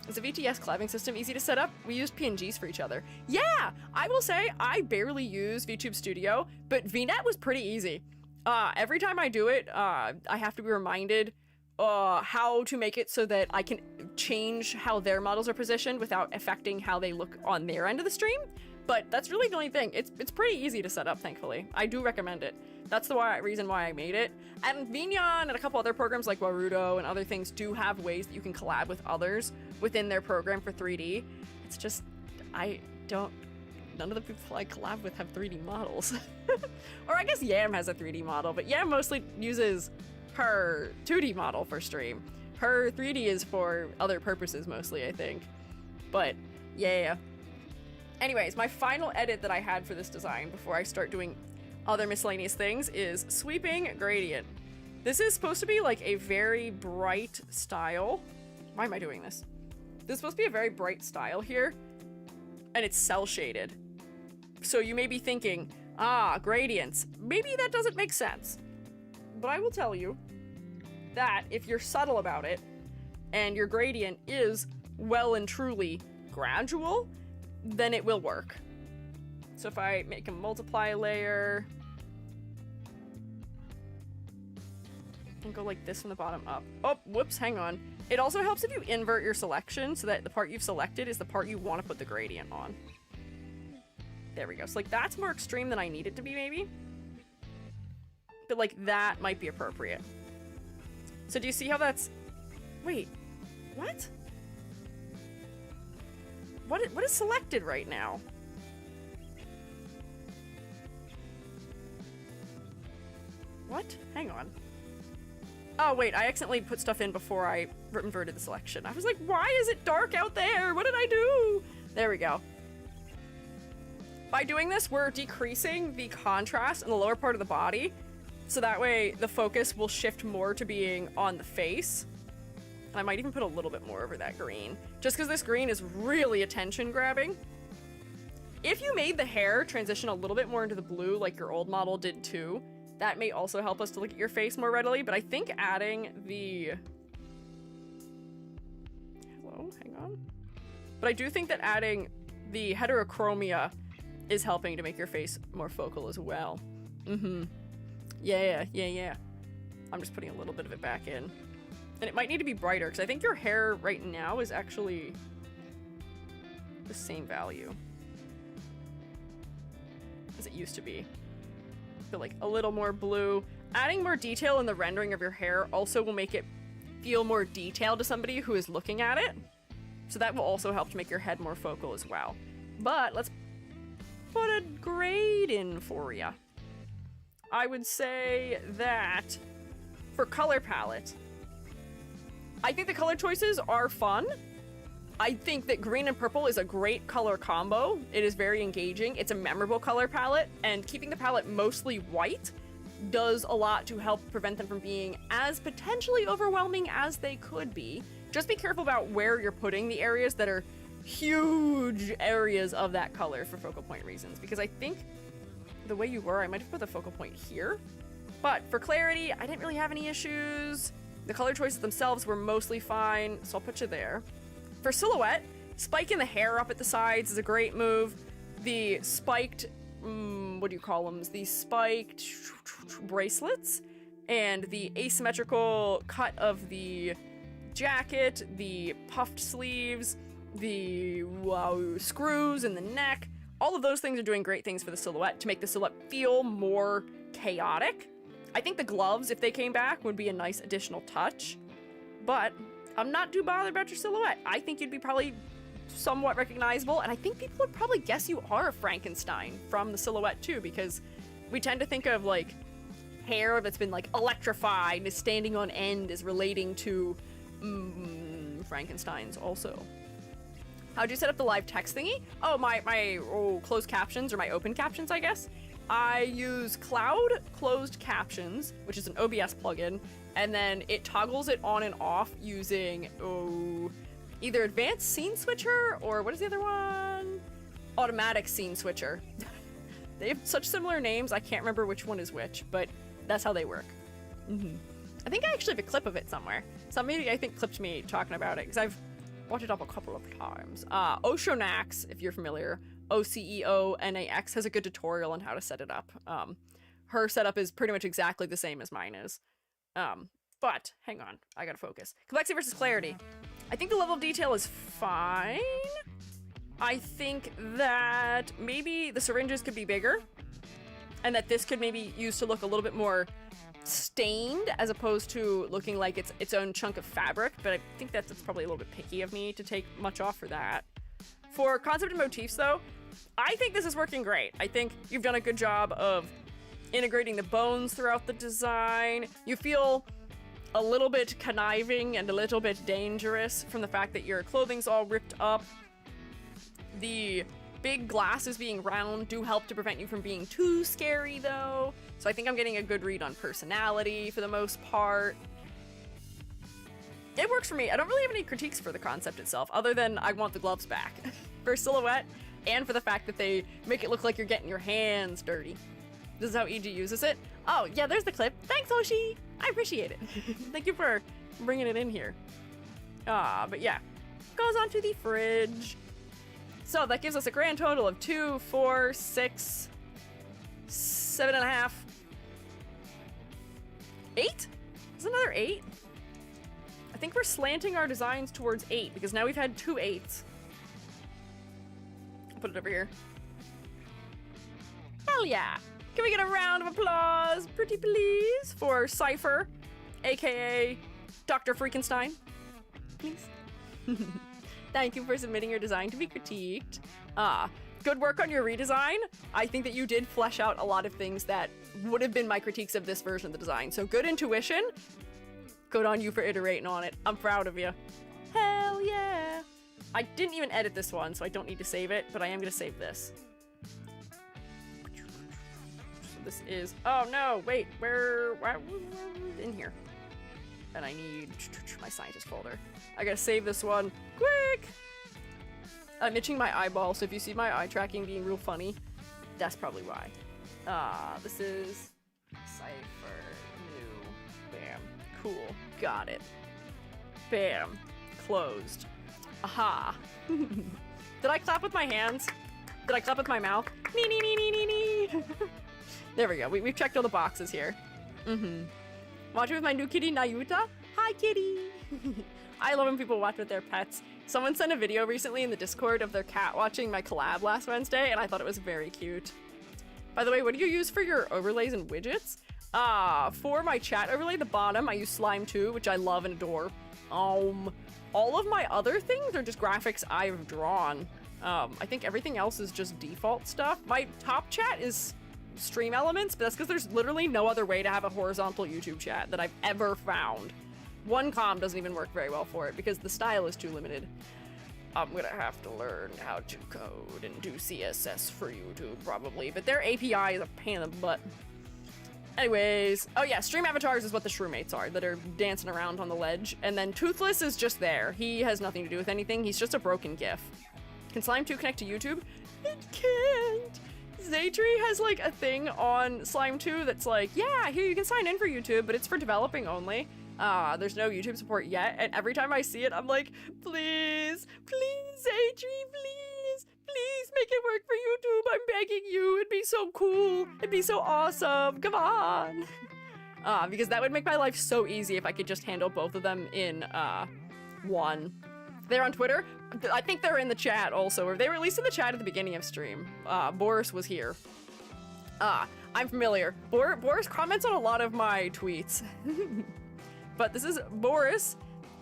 Speaker 1: Is the VTS collabing system easy to set up? We use PNGs for each other. Yeah, I will say I barely use VTube Studio, but VNet was pretty easy. Every time I do it, I have to be reminded how to make it so that I can change how their models are positioned without affecting how they look on their end of the stream. But that's really the only thing. It's pretty easy to set up, thankfully. I do recommend it. That's the reason why I made it. And Vtubers and a couple other programs like Warudo and other things do have ways that you can collab with others within their program for 3D. It's just, none of the people I collab with have 3D models. Or I guess Yam has a 3D model, but Yam mostly uses her 2D model for stream. Her 3D is for other purposes mostly, I think. But, yeah. Anyways, my final edit that I had for this design before I start doing other miscellaneous things is sweeping gradient. This is supposed to be like a very bright style. Why am I doing this? This is supposed to be a very bright style here, and it's cell shaded. So you may be thinking, gradients. Maybe that doesn't make sense. But I will tell you that if you're subtle about it, and your gradient is well and truly gradual, then it will work. So if I make a multiply layer and go like this from the bottom up. Oh, whoops, hang on. It also helps if you invert your selection so that the part you've selected is the part you want to put the gradient on. There we go. So like that's more extreme than I need it to be maybe. But like that might be appropriate. So do you see how that's... Wait, what? What is selected right now? What? Hang on. Oh, wait, I accidentally put stuff in before I inverted the selection. I was like, why is it dark out there? What did I do? There we go. By doing this, we're decreasing the contrast in the lower part of the body, so that way the focus will shift more to being on the face. I might even put a little bit more over that green, just because this green is really attention-grabbing. If you made the hair transition a little bit more into the blue like your old model did too, that may also help us to look at your face more readily, but I think adding the... Hello, hang on. But I do think that adding the heterochromia is helping to make your face more focal as well. Yeah. I'm just putting a little bit of it back in. And it might need to be brighter, because I think your hair right now is actually the same value as it used to be. But like a little more blue. Adding more detail in the rendering of your hair also will make it feel more detailed to somebody who is looking at it. So that will also help to make your head more focal as well. But let's put a grade in for ya. I would say that for color palette, I think the color choices are fun. I think that green and purple is a great color combo. It is very engaging. It's a memorable color palette, and keeping the palette mostly white does a lot to help prevent them from being as potentially overwhelming as they could be. Just be careful about where you're putting the areas that are huge areas of that color for focal point reasons, because I think the way you were, I might have put the focal point here. But for clarity, I didn't really have any issues. The color choices themselves were mostly fine, so I'll put you there. For silhouette, spiking the hair up at the sides is a great move. The spiked, what do you call them? The spiked bracelets and the asymmetrical cut of the jacket, the puffed sleeves, the screws in the neck, all of those things are doing great things for the silhouette to make the silhouette feel more chaotic. I think the gloves, if they came back, would be a nice additional touch, but I'm not too bothered about your silhouette. I think you'd be probably somewhat recognizable, and I think people would probably guess you are a Frankenstein from the silhouette too, because we tend to think of like hair that's been like electrified and is standing on end is relating to Frankensteins also. How'd you set up the live text thingy? Oh, my closed captions, or my open captions, I guess. I use Cloud Closed Captions, which is an OBS plugin, and then it toggles it on and off using either Advanced Scene Switcher or what is the other one? Automatic Scene Switcher. They have such similar names, I can't remember which one is which, but that's how they work. I think I actually have a clip of it somewhere. Somebody, I think, clipped me talking about it, because I've watched it up a couple of times. Oceanax, if you're familiar, OCEONAX, has a good tutorial on how to set it up. Her setup is pretty much exactly the same as mine is. But, hang on, I gotta focus. Complexity versus clarity. I think the level of detail is fine. I think that maybe the syringes could be bigger, and that this could maybe use to look a little bit more stained as opposed to looking like it's its own chunk of fabric, but I think that's probably a little bit picky of me to take much off for that. For concept and motifs though, I think this is working great. I think you've done a good job of integrating the bones throughout the design. You feel a little bit conniving and a little bit dangerous from the fact that your clothing's all ripped up. The big glasses being round do help to prevent you from being too scary though. So I think I'm getting a good read on personality for the most part. It works for me. I don't really have any critiques for the concept itself, other than I want the gloves back for silhouette, and for the fact that they make it look like you're getting your hands dirty. This is how EG uses it. Oh, yeah, there's the clip. Thanks, Hoshi. I appreciate it. Thank you for bringing it in here. But yeah, goes onto the fridge. So that gives us a grand total of 2, 4, 6, 7.5, 8? Is another 8? I think we're slanting our designs towards 8 because now we've had 2 8s. I'll put it over here. Hell yeah! Can we get a round of applause, pretty please, for Cypher, aka Dr. Freakenstein? Please. Thank you for submitting your design to be critiqued. Good work on your redesign. I think that you did flesh out a lot of things that would have been my critiques of this version of the design. So good intuition. Good on you for iterating on it. I'm proud of you. Hell yeah. I didn't even edit this one, so I don't need to save it, but I am going to save this. So this is... Oh, no. Wait. Where in here. And I need my scientist folder. I gotta save this one. Quick! I'm itching my eyeball, so if you see my eye tracking being real funny, that's probably why. This is Cypher new. Bam. Cool. Got it. Bam. Closed. Aha. Did I clap with my hands? Did I clap with my mouth? Nee, nee, nee, nee, nee, nee. There we go. We've checked all the boxes here. Watching with my new kitty, Nayuta. Hi, kitty. I love when people watch with their pets. Someone sent a video recently in the Discord of their cat watching my collab last Wednesday, and I thought it was very cute. By the way, what do you use for your overlays and widgets? For my chat overlay, the bottom, I use Slime 2, which I love and adore. All of my other things are just graphics I've drawn. I think everything else is just default stuff. My top chat is stream elements, but that's because there's literally no other way to have a horizontal YouTube chat that I've ever found. One com doesn't even work very well for it because the style is too limited. I'm gonna have to learn how to code and do CSS for YouTube probably, but their API is a pain in the butt. Anyways, oh yeah, stream avatars is what the shroommates are that are dancing around on the ledge, and then Toothless is just there. He has nothing to do with anything. He's just a broken GIF. Can Slime 2 connect to YouTube? It can't. Zaytree has like a thing on Slime 2 that's like, yeah, here you can sign in for YouTube, but it's for developing only. There's no YouTube support yet, and every time I see it, I'm like, please, please, Zaytree, please make it work for YouTube. I'm begging you. It'd be so cool. It'd be so awesome. Come on. Because that would make my life so easy if I could just handle both of them in one. They're on Twitter. I think they're in the chat also, or they were at least in the chat at the beginning of stream. Boris was here. I'm familiar. Boris comments on a lot of my tweets. But this is Boris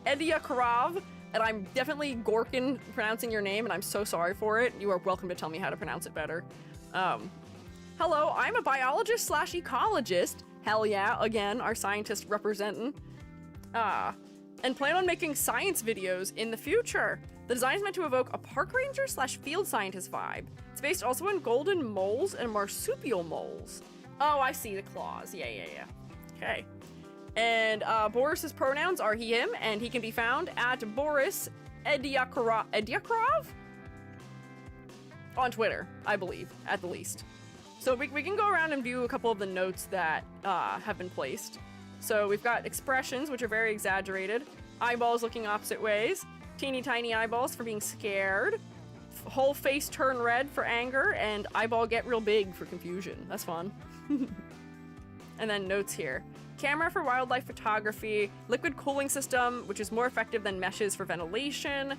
Speaker 1: Ediakarov, and I'm definitely Gorkin pronouncing your name, and I'm so sorry for it. You are welcome to tell me how to pronounce it better. Hello, I'm a biologist / ecologist. Hell yeah, again, our scientist representing. And plan on making science videos in the future. The design is meant to evoke a park ranger / field scientist vibe. It's based also on golden moles and marsupial moles. Oh, I see the claws. Yeah. Okay. And Boris's pronouns are he, him, and he can be found at Boris Ediakarov? On Twitter, I believe, at the least. So we can go around and view a couple of the notes that have been placed. So we've got expressions, which are very exaggerated. Eyeballs looking opposite ways. Teeny tiny eyeballs for being scared. Whole face turn red for anger. And eyeball get real big for confusion. That's fun. And then notes here. Camera for wildlife photography. Liquid cooling system, which is more effective than meshes for ventilation.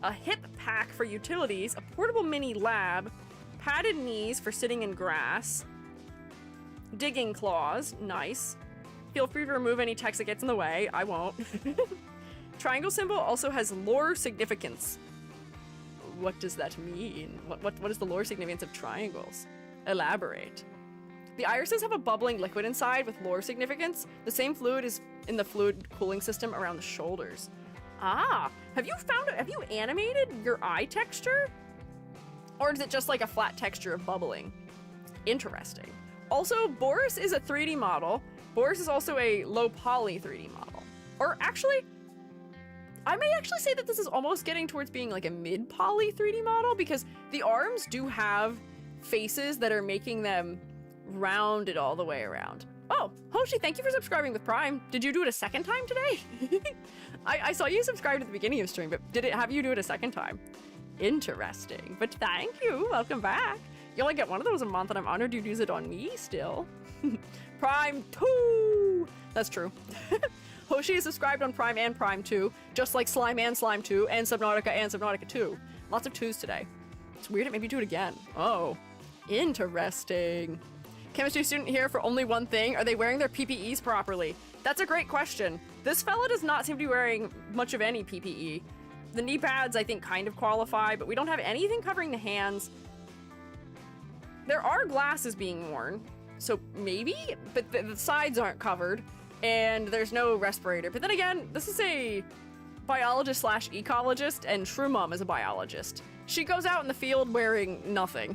Speaker 1: A hip pack for utilities. A portable mini lab. Padded knees for sitting in grass. Digging claws. Nice. Feel free to remove any text that gets in the way. I won't. Triangle symbol also has lore significance. What does that mean? What is the lore significance of triangles? Elaborate. The irises have a bubbling liquid inside with lore significance. The same fluid is in the fluid cooling system around the shoulders. Have you animated your eye texture? Or is it just like a flat texture of bubbling? Interesting. Also, Boris is a 3D model. Boris is also a low poly 3D model. Or actually, I may actually say that this is almost getting towards being like a mid poly 3D model because the arms do have faces that are making them rounded all the way around. Oh, Hoshi, thank you for subscribing with Prime. Did you do it a second time today? I saw you subscribed at the beginning of stream, but did it have you do it a second time? Interesting, but thank you. Welcome back. You only get one of those a month, and I'm honored you'd use it on me still. Prime 2! That's true. Hoshi is subscribed on Prime and Prime 2, just like Slime and Slime 2, and Subnautica 2. Lots of 2s today. It's weird it made me do it again. Oh, interesting. Chemistry student here for only one thing. Are they wearing their PPEs properly? That's a great question. This fella does not seem to be wearing much of any PPE. The knee pads, I think, kind of qualify, but we don't have anything covering the hands. There are glasses being worn, so maybe, but the sides aren't covered, and there's no respirator. But then again, this is a biologist / ecologist, and Shroomum is a biologist. She goes out in the field wearing nothing.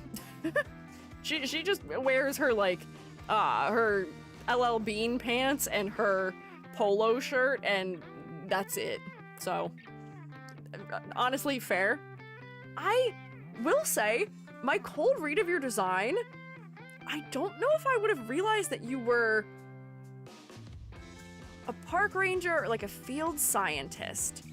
Speaker 1: She just wears her, like, her LL Bean pants and her polo shirt, and that's it. So, honestly, fair. I will say, my cold read of your design, I don't know if I would have realized that you were a park ranger or like a field scientist.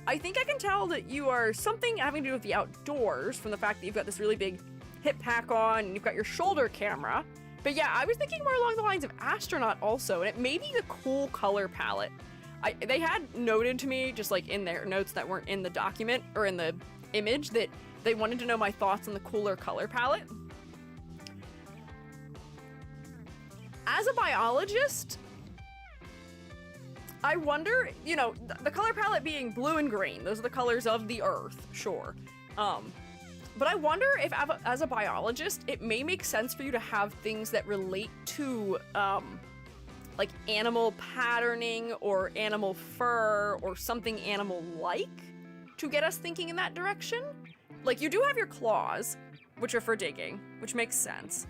Speaker 1: I think I can tell that you are something having to do with the outdoors from the fact that you've got this really big hip pack on and you've got your shoulder camera. But yeah, I was thinking more along the lines of astronaut also, and it may be the cool color palette. They had noted to me, just like in their notes that weren't in the document or in the image, that they wanted to know my thoughts on the cooler color palette. As a biologist, I wonder, you know, the color palette being blue and green, those are the colors of the earth, sure. But I wonder if as a biologist, it may make sense for you to have things that relate to like animal patterning or animal fur or something animal-like to get us thinking in that direction. Like, you do have your claws, which are for digging, which makes sense.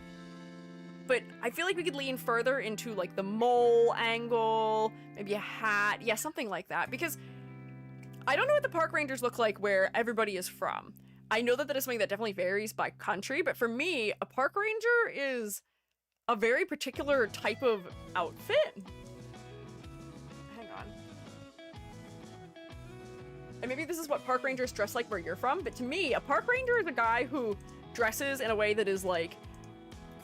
Speaker 1: But I feel like we could lean further into like the mole angle, maybe a hat, yeah, something like that. Because I don't know what the park rangers look like where everybody is from. I know that that is something that definitely varies by country, but for me, a park ranger is a very particular type of outfit. Hang on. And maybe this is what park rangers dress like where you're from, but to me, a park ranger is a guy who dresses in a way that is like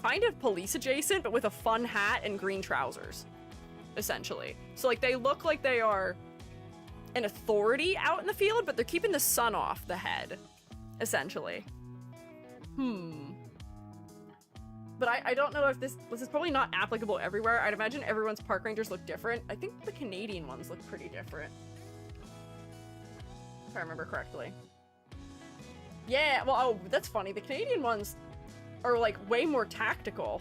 Speaker 1: kind of police adjacent, but with a fun hat and green trousers, essentially. So like they look like they are an authority out in the field, but they're keeping the sun off the head, essentially. But I don't know if this is probably not applicable everywhere. I'd imagine everyone's park rangers look different. I think the Canadian ones look pretty different, if I remember correctly. Yeah, well, oh, that's funny. The Canadian ones are like way more tactical.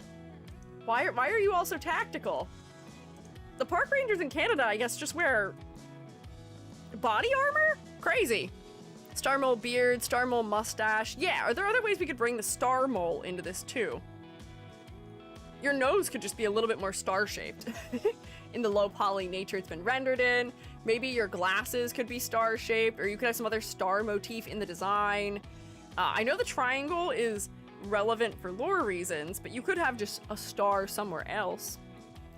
Speaker 1: Why are you all so tactical? The park rangers in Canada, I guess, just wear body armor? Crazy. Star mole beard, star mole mustache. Yeah, are there other ways we could bring the star mole into this too? Your nose could just be a little bit more star-shaped in the low poly nature it's been rendered in. Maybe your glasses could be star-shaped, or you could have some other star motif in the design. I know the triangle is relevant for lore reasons, but you could have just a star somewhere else.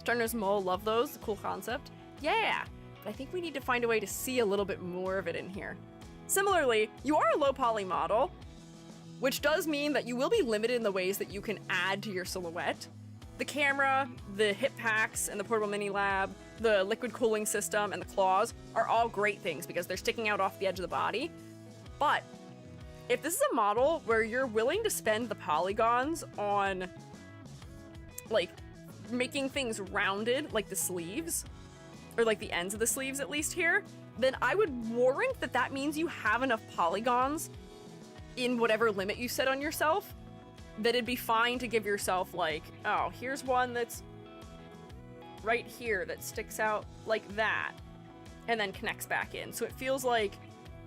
Speaker 1: Star-nosed mole, love those, cool concept. Yeah, but I think we need to find a way to see a little bit more of it in here. Similarly, you are a low poly model, which does mean that you will be limited in the ways that you can add to your silhouette. The camera, the hip packs, and the portable mini lab, the liquid cooling system, and the claws are all great things because they're sticking out off the edge of the body. But if this is a model where you're willing to spend the polygons on, like, making things rounded, like the sleeves, or like the ends of the sleeves at least here, then I would warrant that that means you have enough polygons in whatever limit you set on yourself, that it'd be fine to give yourself like, oh, here's one that's right here that sticks out like that and then connects back in. So it feels like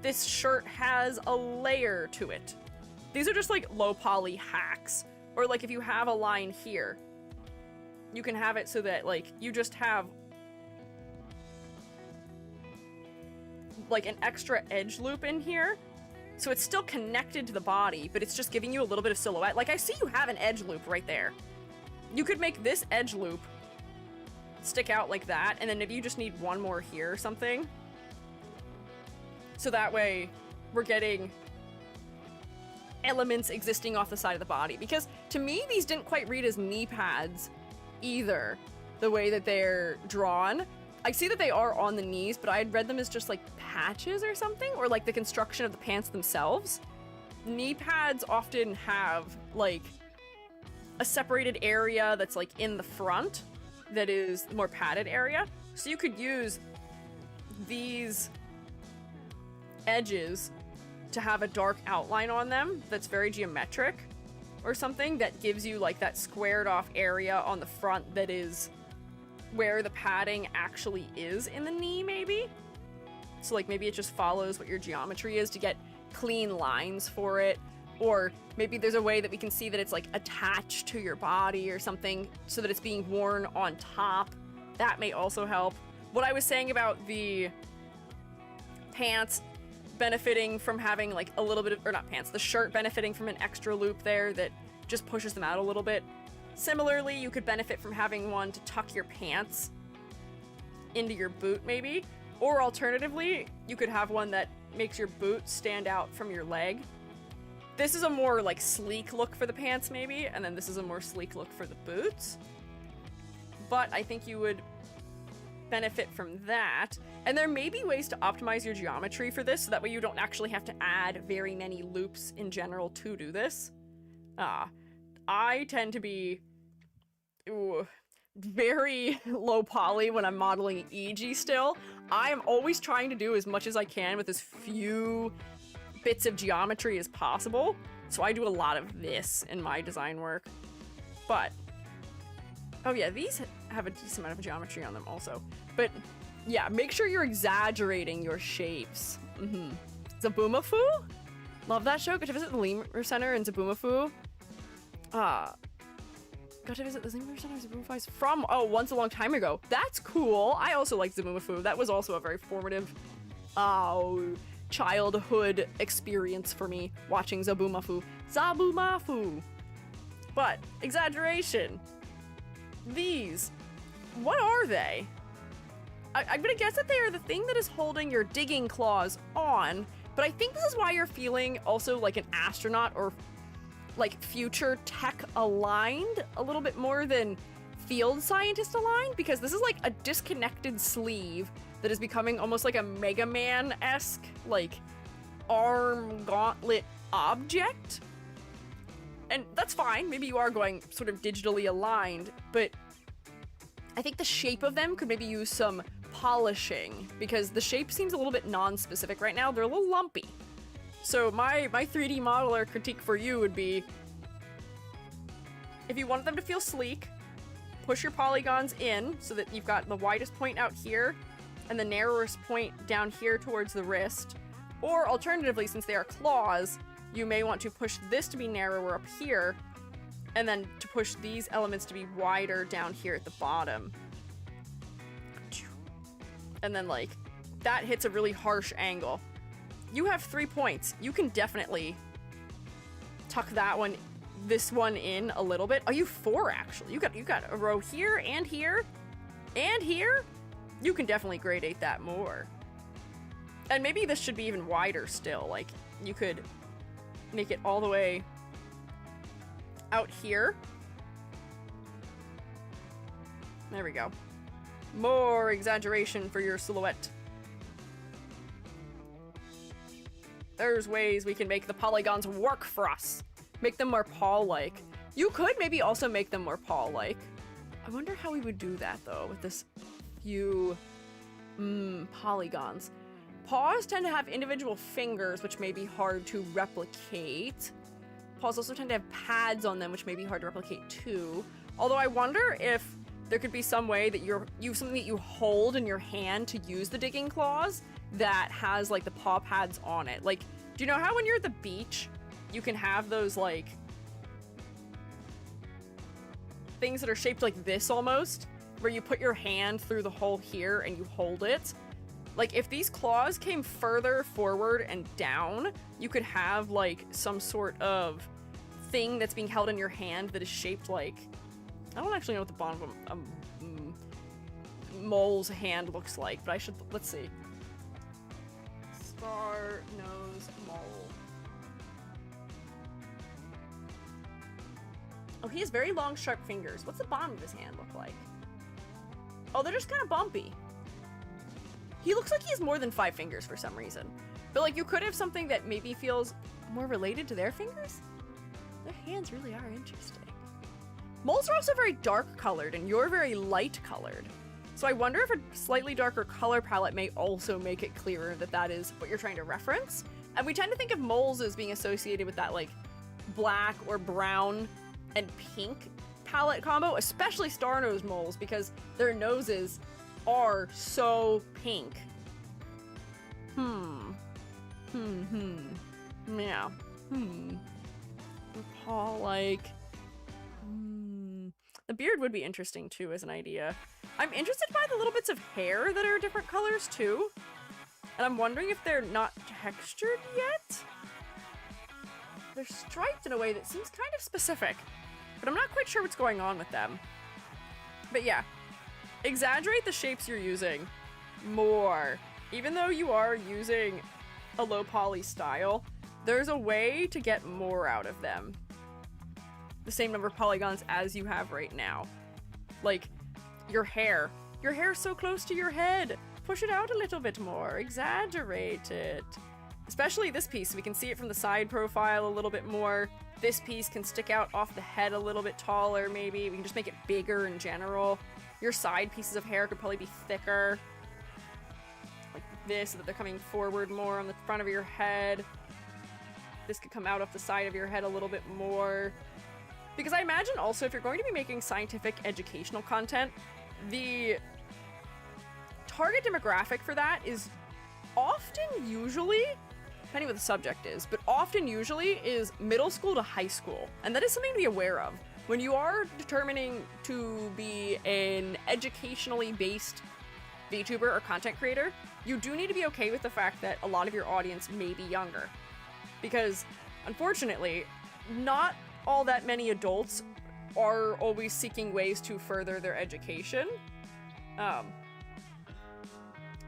Speaker 1: this shirt has a layer to it. These are just like low poly hacks. Or like if you have a line here, you can have it so that like you just have like an extra edge loop in here. So it's still connected to the body, but it's just giving you a little bit of silhouette. Like, I see you have an edge loop right there. You could make this edge loop stick out like that, and then maybe you just need one more here or something. So that way, we're getting elements existing off the side of the body. Because, to me, these didn't quite read as knee pads either, the way that they're drawn. I see that they are on the knees, but I had read them as just like patches or something, or like the construction of the pants themselves. Knee pads often have like a separated area that's like in the front that is the more padded area. So you could use these edges to have a dark outline on them that's very geometric or something that gives you like that squared off area on the front that is where the padding actually is in the knee, maybe. So like maybe it just follows what your geometry is to get clean lines for it, or maybe there's a way that we can see that it's like attached to your body or something so that it's being worn on top. That may also help. What I was saying about the pants benefiting from having like a little bit of, or not pants, the shirt benefiting from an extra loop there that just pushes them out a little bit. Similarly, you could benefit from having one to tuck your pants into your boot, maybe. Or alternatively, you could have one that makes your boot stand out from your leg. This is a more, like, sleek look for the pants, maybe, and then this is a more sleek look for the boots. But I think you would benefit from that. And there may be ways to optimize your geometry for this, so that way you don't actually have to add very many loops in general to do this. I tend to be very low poly when I'm modeling EG still. I am always trying to do as much as I can with as few bits of geometry as possible. So I do a lot of this in my design work. But Oh yeah, these have a decent amount of geometry on them also. But yeah, make sure you're exaggerating your shapes. Zaboomafoo? Love that show. Got to visit the Lemur Center in Zaboomafoo. Got to visit the Lemur Center in Zaboomafoo from, once a long time ago. That's cool. I also like Zaboomafoo. That was also a very formative childhood experience for me, watching Zaboomafoo. Zaboomafoo! But, exaggeration. These, what are they? I'm gonna guess that they are the thing that is holding your digging claws on, but I think this is why you're feeling also like an astronaut or like future tech aligned a little bit more than field scientist aligned, because this is like a disconnected sleeve that is becoming almost like a Mega Man-esque, like, arm gauntlet object. And that's fine, maybe you are going sort of digitally aligned, but I think the shape of them could maybe use some polishing, because the shape seems a little bit non-specific right now. They're a little lumpy. So my 3D modeler critique for you would be, if you want them to feel sleek, push your polygons in so that you've got the widest point out here and the narrowest point down here towards the wrist. Or alternatively, since they are claws, you may want to push this to be narrower up here, and then to push these elements to be wider down here at the bottom. And then, like, that hits a really harsh angle. You have 3 points. You can definitely tuck that one, this one in a little bit. Oh, you 4 actually. You got a row here and here and here. You can definitely gradate that more. And maybe this should be even wider still. Like, you could make it all the way out here. There we go. More exaggeration for your silhouette. There's ways we can make the polygons work for us. Make them more paw-like. You could maybe also make them more paw-like. I wonder how we would do that, though, with this few polygons. Paws tend to have individual fingers, which may be hard to replicate. Paws also tend to have pads on them, which may be hard to replicate too. Although I wonder if there could be some way that you have something that you hold in your hand to use the digging claws that has like the paw pads on it. Like, do you know how when you're at the beach, you can have those like things that are shaped like this almost, where you put your hand through the hole here and you hold it? Like, if these claws came further forward and down, you could have, like, some sort of thing that's being held in your hand that is shaped like... I don't actually know what the bottom of a mole's hand looks like, but I should... Let's see. Star nose mole. Oh, he has very long, sharp fingers. What's the bottom of his hand look like? Oh, they're just kind of bumpy. He looks like he has more than 5 fingers for some reason. But, like, you could have something that maybe feels more related to their fingers? Their hands really are interesting. Moles are also very dark colored, and you're very light colored. So I wonder if a slightly darker color palette may also make it clearer that that is what you're trying to reference. And we tend to think of moles as being associated with that, like, black or brown and pink palette combo, especially star-nosed moles, because their noses are so pink. Yeah. Paw-like. The beard would be interesting, too, as an idea. I'm interested by the little bits of hair that are different colors, too. And I'm wondering if they're not textured yet? They're striped in a way that seems kind of specific, but I'm not quite sure what's going on with them. But yeah. Exaggerate the shapes you're using more. Even though you are using a low poly style, there's a way to get more out of them. The same number of polygons as you have right now. Like, your hair. Your hair's so close to your head. Push it out a little bit more. Exaggerate it. Especially this piece. We can see it from the side profile a little bit more. This piece can stick out off the head a little bit taller, maybe. We can just make it bigger in general. Your side pieces of hair could probably be thicker. Like this, so that they're coming forward more on the front of your head. This could come out off the side of your head a little bit more. Because I imagine also if you're going to be making scientific educational content, the target demographic for that is often usually, depending what the subject is, but often usually is middle school to high school. And that is something to be aware of. When you are determining to be an educationally based VTuber or content creator, you do need to be okay with the fact that a lot of your audience may be younger. Because, unfortunately, not all that many adults are always seeking ways to further their education.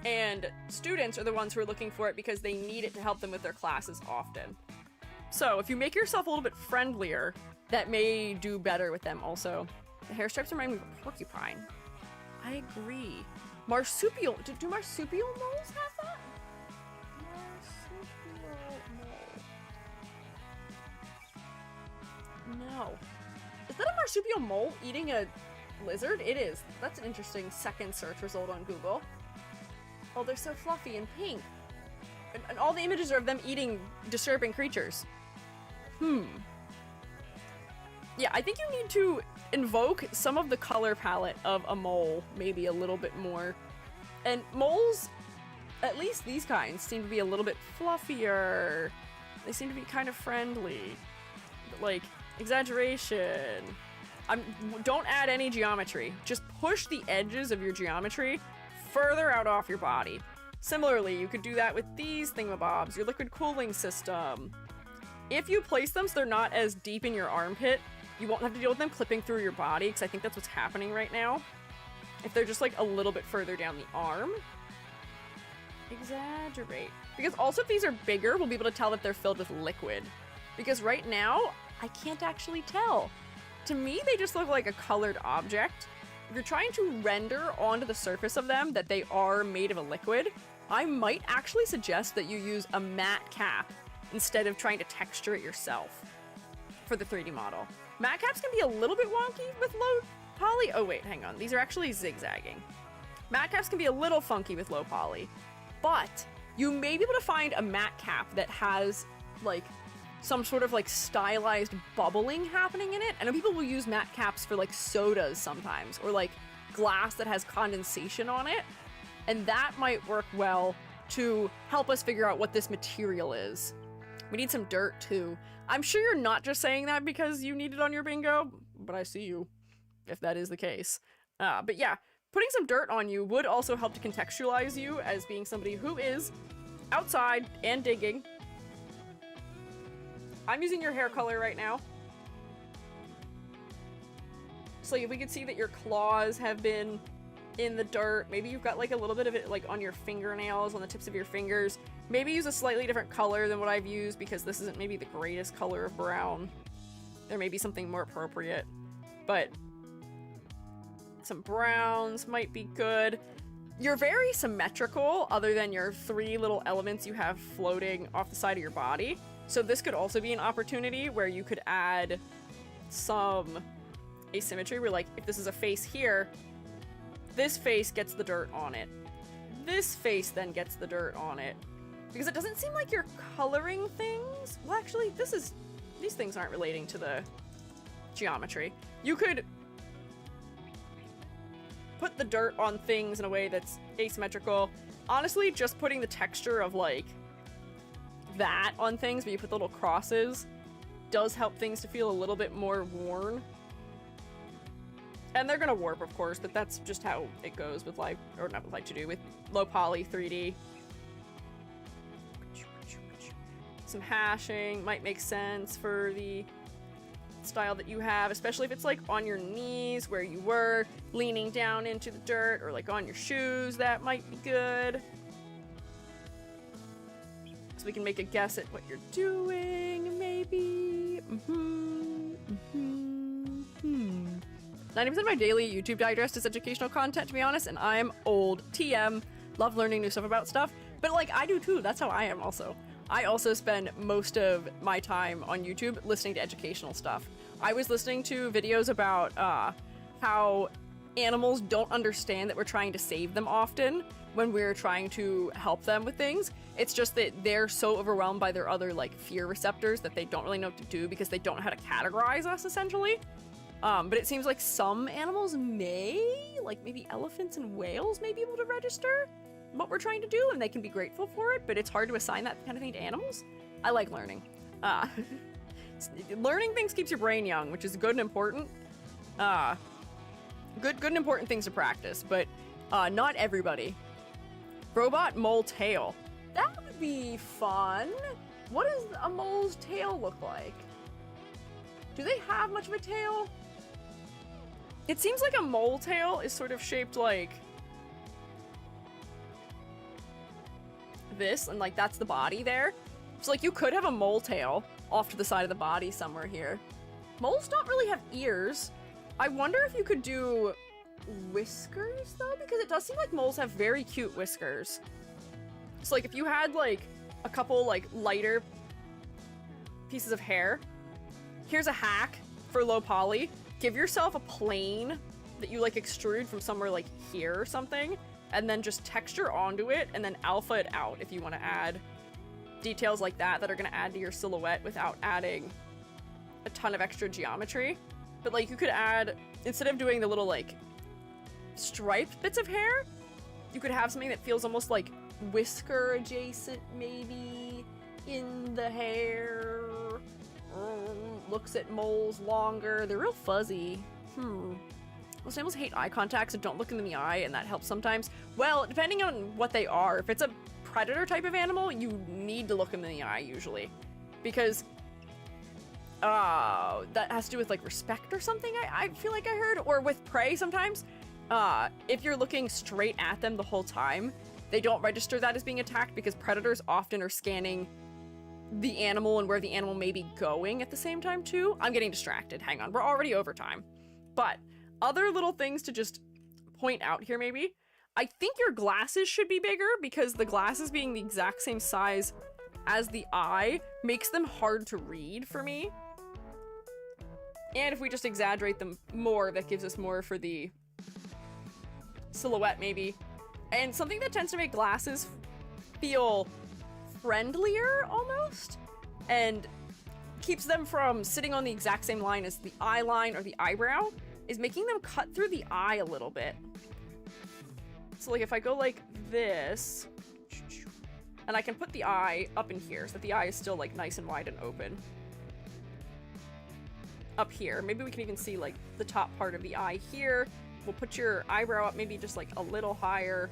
Speaker 1: And students are the ones who are looking for it because they need it to help them with their classes often. So if you make yourself a little bit friendlier, that may do better with them also. The hair stripes remind me of a porcupine. I agree. Marsupial. Do marsupial moles have that? No. Is that a marsupial mole eating a lizard? It is. That's an interesting second search result on Google. Oh, they're so fluffy and pink. And all the images are of them eating disturbing creatures. Yeah, I think you need to invoke some of the color palette of a mole maybe a little bit more. And moles, at least these kinds, seem to be a little bit fluffier. They seem to be kind of friendly. Like, exaggeration. Don't add any geometry. Just push the edges of your geometry further out off your body. Similarly, you could do that with these thingamabobs, your liquid cooling system. If you place them so they're not as deep in your armpit, you won't have to deal with them clipping through your body, because I think that's what's happening right now. If they're just like a little bit further down the arm, exaggerate. Because also if these are bigger, we'll be able to tell that they're filled with liquid. Because right now, I can't actually tell. To me, they just look like a colored object. If you're trying to render onto the surface of them that they are made of a liquid, I might actually suggest that you use a matte cap instead of trying to texture it yourself for the 3D model. Matte caps can be a little bit wonky with low poly. Oh wait, hang on. These are actually zigzagging. Matte caps can be a little funky with low poly, but you may be able to find a matte cap that has like some sort of like stylized bubbling happening in it. I know people will use matte caps for like sodas sometimes, or like glass that has condensation on it, and that might work well to help us figure out what this material is. We need some dirt too. I'm sure you're not just saying that because you need it on your bingo, but I see you, if that is the case. But yeah, putting some dirt on you would also help to contextualize you as being somebody who is outside and digging. I'm using your hair color right now. So if we could see that your claws have been in the dirt, maybe you've got like a little bit of it like on your fingernails, on the tips of your fingers. Maybe use a slightly different color than what I've used because this isn't maybe the greatest color of brown. There may be something more appropriate, but some browns might be good. You're very symmetrical other than your 3 little elements you have floating off the side of your body. So this could also be an opportunity where you could add some asymmetry where like if this is a face here, this face gets the dirt on it. This face then gets the dirt on it. Because it doesn't seem like you're coloring things. Well, actually, these things aren't relating to the geometry. You could put the dirt on things in a way that's asymmetrical. Honestly, just putting the texture of like that on things where you put the little crosses does help things to feel a little bit more worn. And they're gonna warp, of course, but that's just how it goes with live, or not with live 2D, with low poly 3D. Some hashing might make sense for the style that you have, especially if it's like on your knees where you were leaning down into the dirt, or like on your shoes. That might be good. So we can make a guess at what you're doing, maybe. 90% of my daily YouTube digest is educational content, to be honest, and I'm old. TM. Love learning new stuff about stuff. But like, I do too. That's how I am also. I also spend most of my time on YouTube listening to educational stuff. I was listening to videos about how animals don't understand that we're trying to save them often when we're trying to help them with things. It's just that they're so overwhelmed by their other like fear receptors that they don't really know what to do because they don't know how to categorize us essentially. But it seems like some animals may, like maybe elephants and whales may be able to register what we're trying to do and they can be grateful for it, but it's hard to assign that kind of thing to animals. I like learning. Learning things keeps your brain young, which is good and important. Good and important things to practice, but not everybody. Robot mole tail. That would be fun. What does a mole's tail look like? Do they have much of a tail? It seems like a mole tail is sort of shaped like this, and like that's the body there. So like you could have a mole tail off to the side of the body somewhere here. Moles don't really have ears. I wonder if you could do whiskers though, because it does seem like moles have very cute whiskers. So like if you had like a couple like lighter pieces of hair, here's a hack for low poly. Give yourself a plane that you like extrude from somewhere like here or something, and then just texture onto it and then alpha it out if you want to add details like that that are going to add to your silhouette without adding a ton of extra geometry. But like you could add, instead of doing the little like striped bits of hair, you could have something that feels almost like whisker adjacent maybe in the hair. Looks at moles longer. They're real fuzzy. Most animals hate eye contact, so don't look them in the eye, and that helps sometimes. Well, depending on what they are. If it's a predator type of animal, you need to look them in the eye usually, because that has to do with like respect or something. I feel like I heard, or with prey sometimes. If you're looking straight at them the whole time, they don't register that as being attacked because predators often are scanning the animal and where the animal may be going at the same time too. I'm getting distracted. Hang on. We're already over time. But other little things to just point out here maybe. I think your glasses should be bigger because the glasses being the exact same size as the eye makes them hard to read for me. And if we just exaggerate them more, that gives us more for the silhouette maybe. And something that tends to make glasses feel friendlier almost and keeps them from sitting on the exact same line as the eye line or the eyebrow is making them cut through the eye a little bit. So like if I go like this, and I can put the eye up in here so that the eye is still like nice and wide and open. Up here, maybe we can even see like the top part of the eye here. We'll put your eyebrow up maybe just like a little higher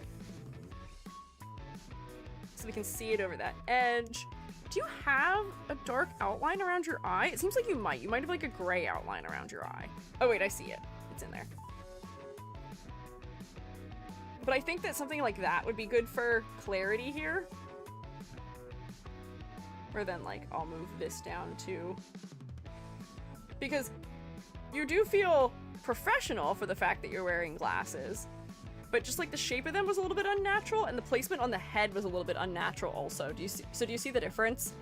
Speaker 1: so we can see it over that edge. Do you have a dark outline around your eye? It seems like you might. You might have like a gray outline around your eye. Oh wait, I see it. It's in there. But I think that something like that would be good for clarity here. Or then like I'll move this down too. Because you do feel professional for the fact that you're wearing glasses. But just like the shape of them was a little bit unnatural, and the placement on the head was a little bit unnatural also. Do you see the difference?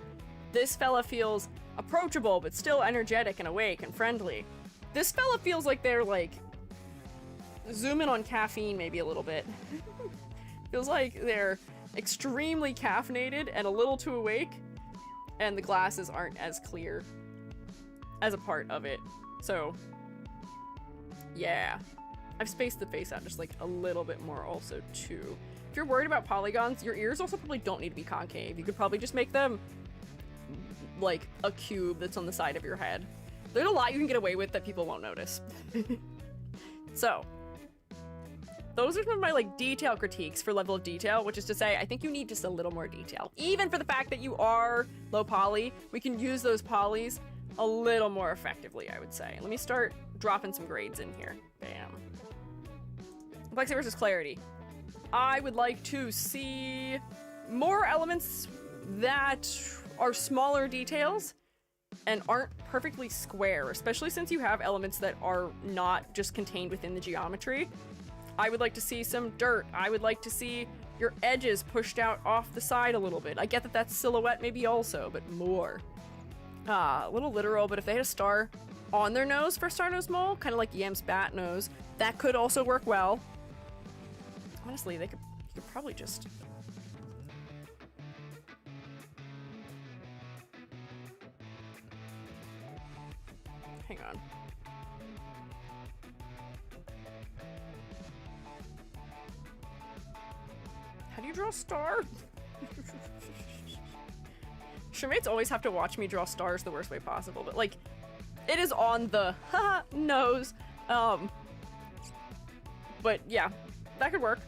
Speaker 1: This fella feels approachable, but still energetic and awake and friendly. This fella feels like they're like zooming on caffeine maybe a little bit. Feels like they're extremely caffeinated and a little too awake, and the glasses aren't as clear as a part of it. So, yeah. I've spaced the face out just like a little bit more also too. If you're worried about polygons, your ears also probably don't need to be concave. You could probably just make them like a cube that's on the side of your head. There's a lot you can get away with that people won't notice. So, those are some of my like detail critiques for level of detail, which is to say, I think you need just a little more detail. Even for the fact that you are low poly, we can use those polys a little more effectively, I would say. Let me start dropping some grades in here. Bam. Complexity versus clarity. I would like to see more elements that are smaller details and aren't perfectly square, especially since you have elements that are not just contained within the geometry. I would like to see some dirt. I would like to see your edges pushed out off the side a little bit. I get that that's silhouette maybe also, but more. A little literal, but if they had a star on their nose for star-nosed mole, kind of like Yam's bat nose, that could also work well. Honestly, you could probably just... Hang on. How do you draw a star? Showmates always have to watch me draw stars the worst way possible, but like, it is on the haha nose. But yeah, that could work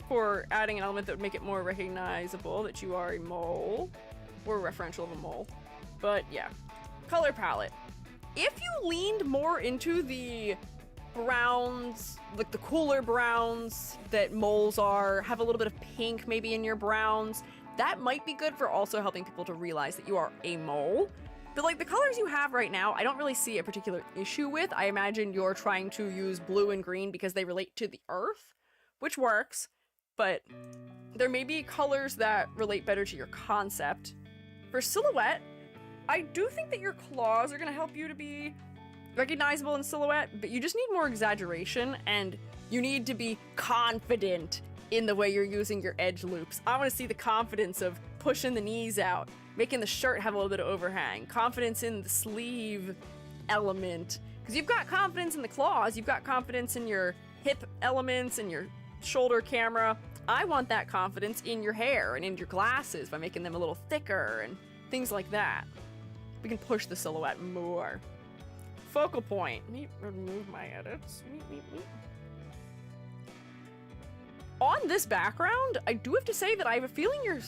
Speaker 1: for adding an element that would make it more recognizable that you are a mole, or referential of a mole. But yeah, color palette. If you leaned more into the browns, like the cooler browns that moles are, have a little bit of pink maybe in your browns, that might be good for also helping people to realize that you are a mole. But like the colors you have right now, I don't really see a particular issue with. I imagine you're trying to use blue and green because they relate to the earth, which works, but there may be colors that relate better to your concept. For silhouette, I do think that your claws are going to help you to be recognizable in silhouette, but you just need more exaggeration, and you need to be confident in the way you're using your edge loops. I want to see the confidence of pushing the knees out, making the shirt have a little bit of overhang, confidence in the sleeve element, because you've got confidence in the claws, you've got confidence in your hip elements and your shoulder camera. I want that confidence in your hair and in your glasses by making them a little thicker and things like that. We can push the silhouette more. Focal point. Let me remove my edits. On this background, I do have to say that I have a feeling your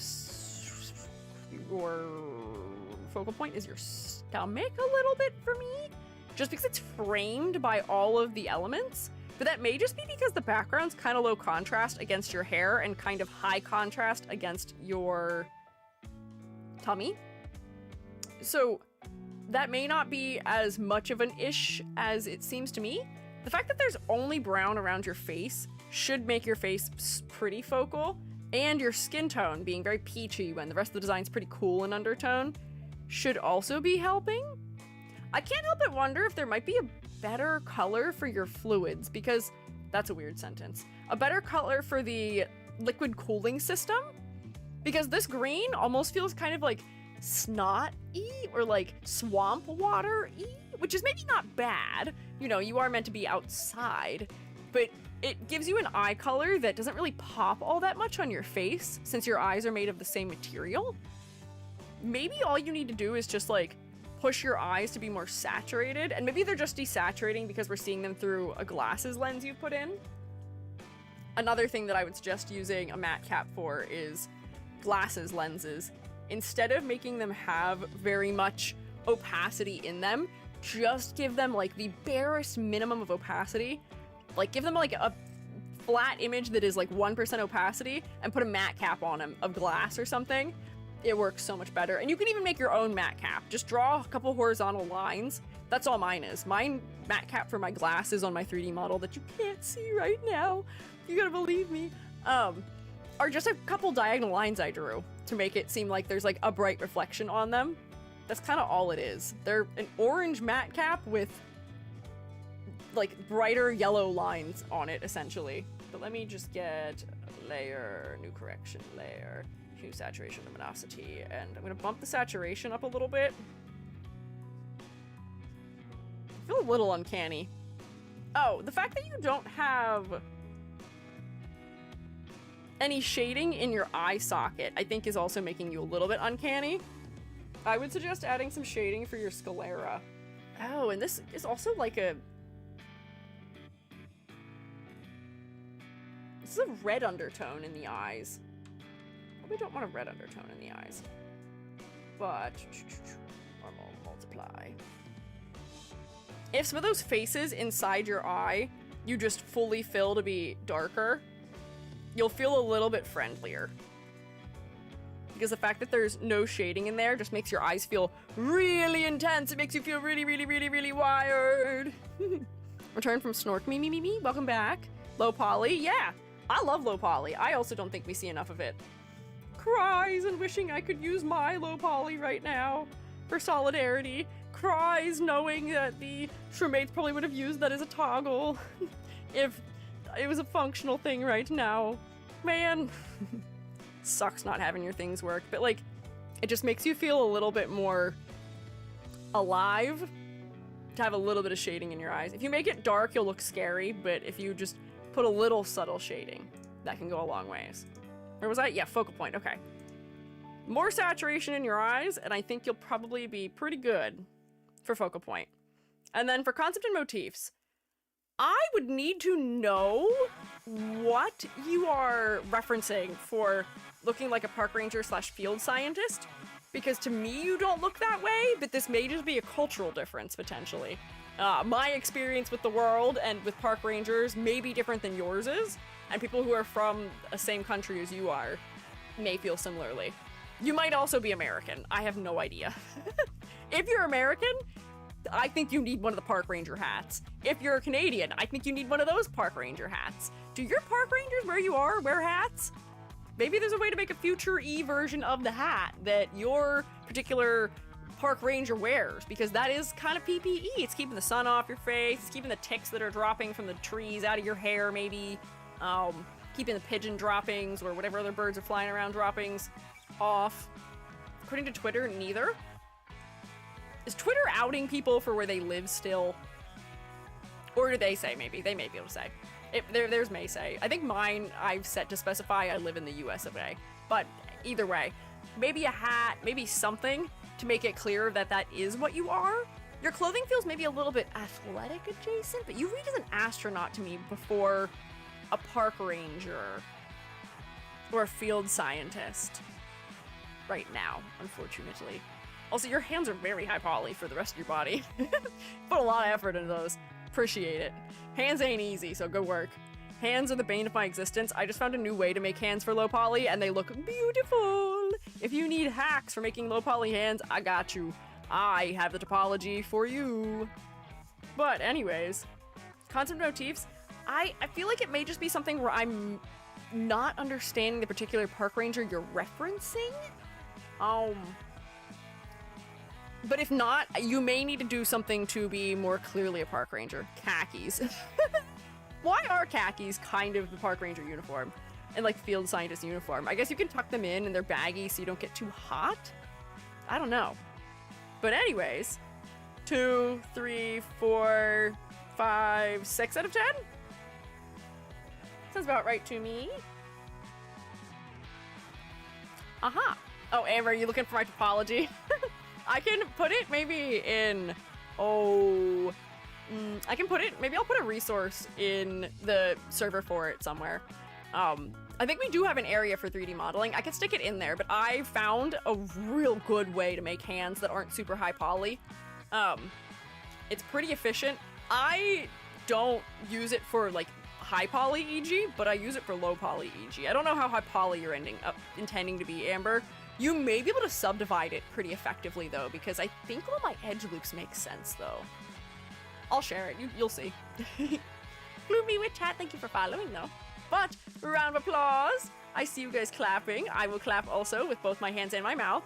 Speaker 1: focal point is your stomach a little bit for me, just because it's framed by all of the elements. But that may just be because the background's kind of low contrast against your hair and kind of high contrast against your tummy. So that may not be as much of an ish as it seems to me. The fact that there's only brown around your face should make your face pretty focal, and your skin tone being very peachy when the rest of the design's pretty cool in undertone should also be helping. I can't help but wonder if there might be a better color for your fluids, because that's a weird sentence. A better color for the liquid cooling system, because this green almost feels kind of like snot-y or like swamp water-y, which is maybe not bad. You know, you are meant to be outside, but it gives you an eye color that doesn't really pop all that much on your face since your eyes are made of the same material. Maybe all you need to do is just like push your eyes to be more saturated, and maybe they're just desaturating because we're seeing them through a glasses lens you've put in. Another thing that I would suggest using a matte cap for is glasses lenses. Instead of making them have very much opacity in them, just give them like the barest minimum of opacity. Like give them like a flat image that is like 1% opacity and put a matte cap on them of glass or something. It works so much better. And you can even make your own matte cap. Just draw a couple horizontal lines. That's all mine is. Mine matte cap for my glasses on my 3D model that you can't see right now, you gotta believe me, are just a couple diagonal lines I drew to make it seem like there's like a bright reflection on them. That's kind of all it is. They're an orange matte cap with like brighter yellow lines on it, essentially. But let me just get a layer, new correction layer, hue, saturation, luminosity, and I'm gonna bump the saturation up a little bit. I feel a little uncanny. Oh, the fact that you don't have any shading in your eye socket, I think is also making you a little bit uncanny. I would suggest adding some shading for your sclera. Oh, and this is also like a... This is a red undertone in the eyes. Probably don't want a red undertone in the eyes. But... normal, multiply. If some of those faces inside your eye you just fully fill to be darker, you'll feel a little bit friendlier. Because the fact that there's no shading in there just makes your eyes feel really intense. It makes you feel really, really, really, really wired. Return from Snork me. Welcome back. Low poly. Yeah, I love low poly. I also don't think we see enough of it. Cries and wishing I could use my low poly right now for solidarity. Cries knowing that the Shroommates probably would have used that as a toggle if it was a functional thing right now. man, sucks not having your things work, but like, it just makes you feel a little bit more alive to have a little bit of shading in your eyes. If you make it dark, you'll look scary, but if you just put a little subtle shading, that can go a long ways. Where was I? Yeah, focal point, okay. More saturation in your eyes, and I think you'll probably be pretty good for focal point. And then for concept and motifs, I would need to know what you are referencing for looking like a park ranger slash field scientist, because to me you don't look that way, but this may just be a cultural difference potentially. My experience with the world and with park rangers may be different than yours is, and people who are from the same country as you are may feel similarly. You might also be American. I have no idea. If you're American, I think you need one of the park ranger hats. If you're a Canadian, I think you need one of those park ranger hats. Do your park rangers where you are wear hats? Maybe there's a way to make a future E version of the hat that your particular park ranger wears, because that is kind of PPE. It's keeping the sun off your face, it's keeping the ticks that are dropping from the trees out of your hair maybe, keeping the pigeon droppings or whatever other birds are flying around droppings off. According to Twitter, neither. Is Twitter outing people for where they live still? Or do they say maybe? They may be able to say. Theirs may say. I think mine I've set to specify I live in the US of A. But either way, maybe a hat, maybe something to make it clear that that is what you are. Your clothing feels maybe a little bit athletic adjacent, but you read as an astronaut to me before a park ranger or a field scientist right now, unfortunately. Also, your hands are very high poly for the rest of your body. Put a lot of effort into those. Appreciate it. Hands ain't easy, so good work. Hands are the bane of my existence. I just found a new way to make hands for low poly, and they look beautiful. If you need hacks for making low poly hands, I got you. I have the topology for you. But anyways, concept motifs, I feel like it may just be something where I'm not understanding the particular park ranger you're referencing. But if not, you may need to do something to be more clearly a park ranger. Khakis. Why are khakis kind of the park ranger uniform? And like field scientist uniform? I guess you can tuck them in and they're baggy so you don't get too hot? I don't know. But anyways, 2, 3, 4, 5, 6 out of 10? Sounds about right to me. Aha. Oh, Amber, are you looking for my topology? I can put it maybe in, I can put it, maybe I'll put a resource in the server for it somewhere. I think we do have an area for 3D modeling. I could stick it in there, but I found a real good way to make hands that aren't super high poly. It's pretty efficient. I don't use it for like high poly EG, but I use it for low poly EG. I don't know how high poly you're intending to be, Amber. You may be able to subdivide it pretty effectively though, because I think all my edge loops make sense though. I'll share it, you'll see. Gloomy Witch Hat, thank you for following though. But, round of applause. I see you guys clapping. I will clap also with both my hands and my mouth.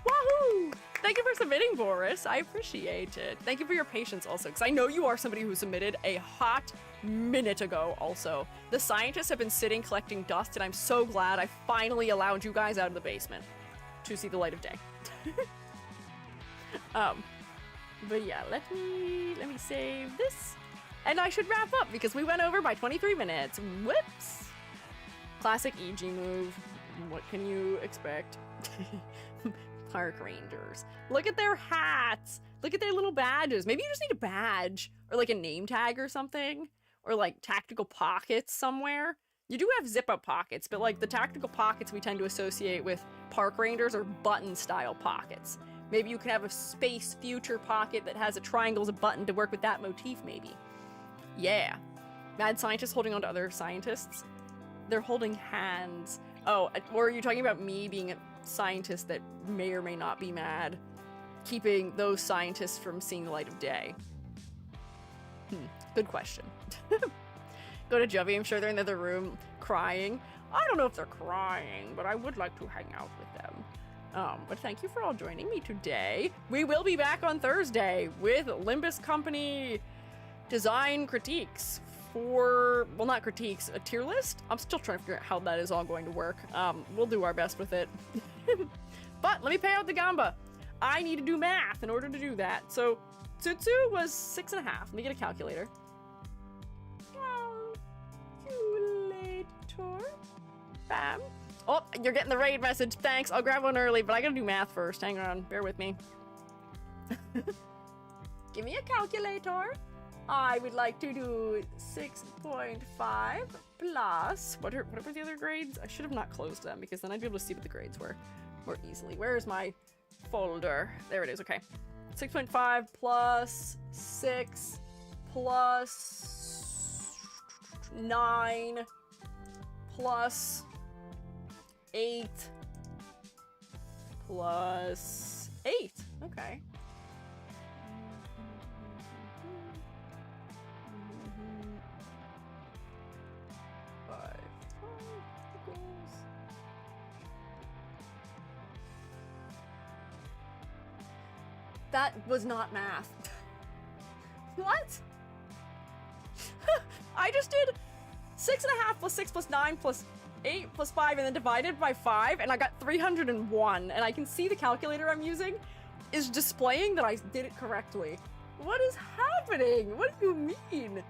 Speaker 1: Wahoo! Thank you for submitting, Boris. I appreciate it. Thank you for your patience also, because I know you are somebody who submitted a hot minute ago also. The scientists have been sitting collecting dust, and I'm so glad I finally allowed you guys out of the basement to see the light of day. But yeah, let me save this. And I should wrap up because we went over by 23 minutes. Whoops. Classic EG move. What can you expect? Park Rangers. Look at their hats. Look at their little badges. Maybe you just need a badge or like a name tag or something, or like tactical pockets somewhere. You do have zip up pockets, but like the tactical pockets we tend to associate with Park Rangers are button style pockets. Maybe you could have a space future pocket that has a triangle as a button to work with that motif maybe. Yeah. Mad scientists holding on to other scientists. They're holding hands. Oh, or are you talking about me being a scientist that may or may not be mad? Keeping those scientists from seeing the light of day. Good question. Go to Juvie, I'm sure they're in the other room crying. I don't know if they're crying, but I would like to hang out with them. But thank you for all joining me today. We will be back on Thursday with Limbus Company design critiques 4, well, not critiques, a tier list. I'm still trying to figure out how that is all going to work. We'll do our best with it. But let me pay out the gamba. I need to do math in order to do that. So Tsutsu was 6.5. Let me get a calculator. Calculator. Bam. Oh, you're getting the raid message. Thanks. I'll grab one early, but I gotta do math first. Hang on. Bear with me. Give me a calculator. I would like to do 6.5 plus... What were the other grades? I should have not closed them because then I'd be able to see what the grades were more easily. Where is my folder? There it is. Okay. 6.5 plus 6 plus 9 plus 8 plus 8. Okay. That was not math. What? I just did 6.5 plus 6 plus 9 plus 8 plus 5 and then divided by 5 and I got 301 and I can see the calculator I'm using is displaying that I did it correctly. What is happening? What do you mean?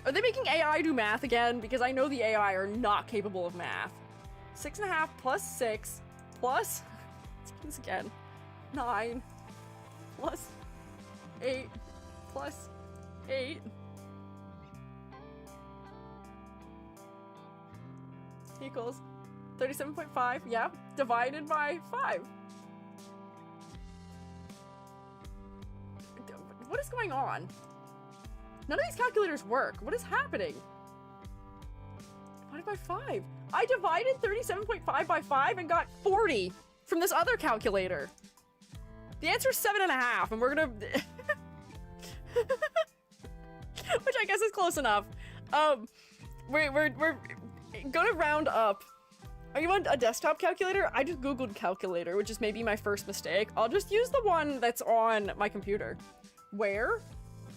Speaker 1: Are they making AI do math again? Because I know the AI are not capable of math. 6.5 plus 6 plus... Let's do this again. 9 plus 8 plus 8 equals 37.5, yeah, divided by 5. What is going on? None of these calculators work. What is happening? Divided by 5. I divided 37.5 by 5 and got 40 from this other calculator. The answer is 7.5, and we're gonna... Which I guess is close enough. We're gonna round up. Are you on a desktop calculator? I just googled calculator, which is maybe my first mistake. I'll just use the one that's on my computer. Where?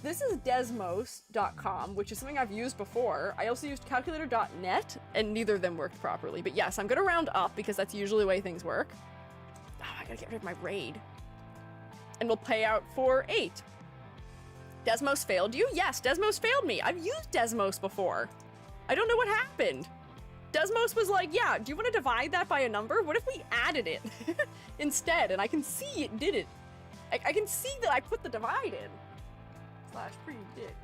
Speaker 1: This is desmos.com, which is something I've used before. I also used calculator.net, and neither of them worked properly. But yes, I'm gonna round up because that's usually the way things work. Oh, I gotta get rid of my raid. And we'll pay out for 8. Desmos failed you? Yes, Desmos failed me. I've used Desmos before. I don't know what happened. Desmos was like, yeah, do you want to divide that by a number? What if we added it instead? And I can see it did it. I can see that I put the divide in. / prediction.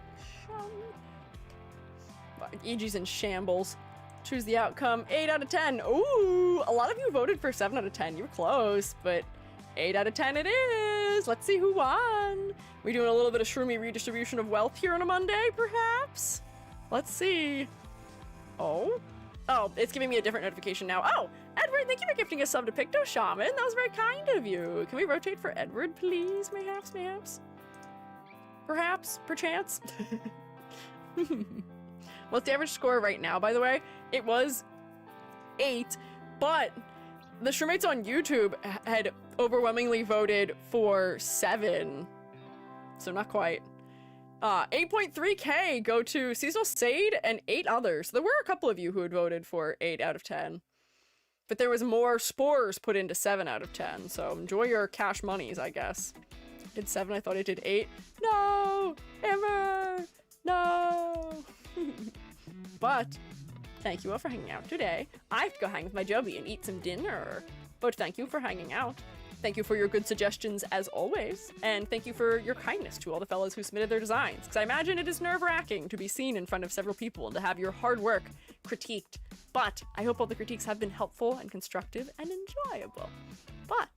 Speaker 1: EG's in shambles. Choose the outcome. 8 out of 10. Ooh, a lot of you voted for 7 out of 10. You were close, but 8 out of 10 it is. Let's see who won. We doing a little bit of shroomy redistribution of wealth here on a Monday, perhaps? Let's see. Oh, it's giving me a different notification now. Oh, Edward, thank you for gifting a sub to Picto Shaman. That was very kind of you. Can we rotate for Edward, please? Mayhaps? Perhaps? Perchance? What's the average score right now, by the way? It was 8, but the Shroomates on YouTube had overwhelmingly voted for 7. So not quite. 8.3k go to Seasonal Sade and 8 others. There were a couple of you who had voted for 8 out of 10. But there was more spores put into 7 out of 10. So enjoy your cash monies, I guess. Did 7, I thought I did 8. No! Ever! No! But thank you all for hanging out today. I have to go hang with my Joby and eat some dinner. But thank you for hanging out. Thank you for your good suggestions as always. And thank you for your kindness to all the fellas who submitted their designs. Because I imagine it is nerve-wracking to be seen in front of several people and to have your hard work critiqued. But I hope all the critiques have been helpful and constructive and enjoyable. But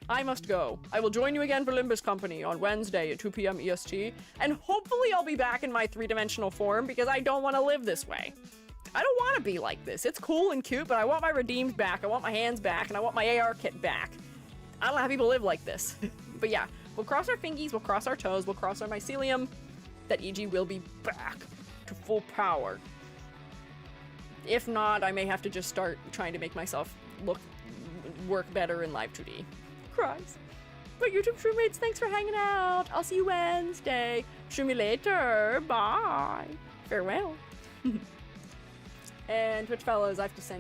Speaker 1: I must go. I will join you again for Limbus Company on Wednesday at 2 p.m. EST. And hopefully I'll be back in my 3-dimensional form because I don't want to live this way. I don't want to be like this. It's cool and cute, but I want my redeemed back. I want my hands back, and I want my AR kit back. I don't have people live like this. But yeah, we'll cross our fingies, we'll cross our toes, we'll cross our mycelium. That EG will be back to full power. If not, I may have to just start trying to make myself work better in Live 2D. Cries. My YouTube shroommates, thanks for hanging out. I'll see you Wednesday. Shroom me later. Bye. Farewell. And Twitch fellows, I have to send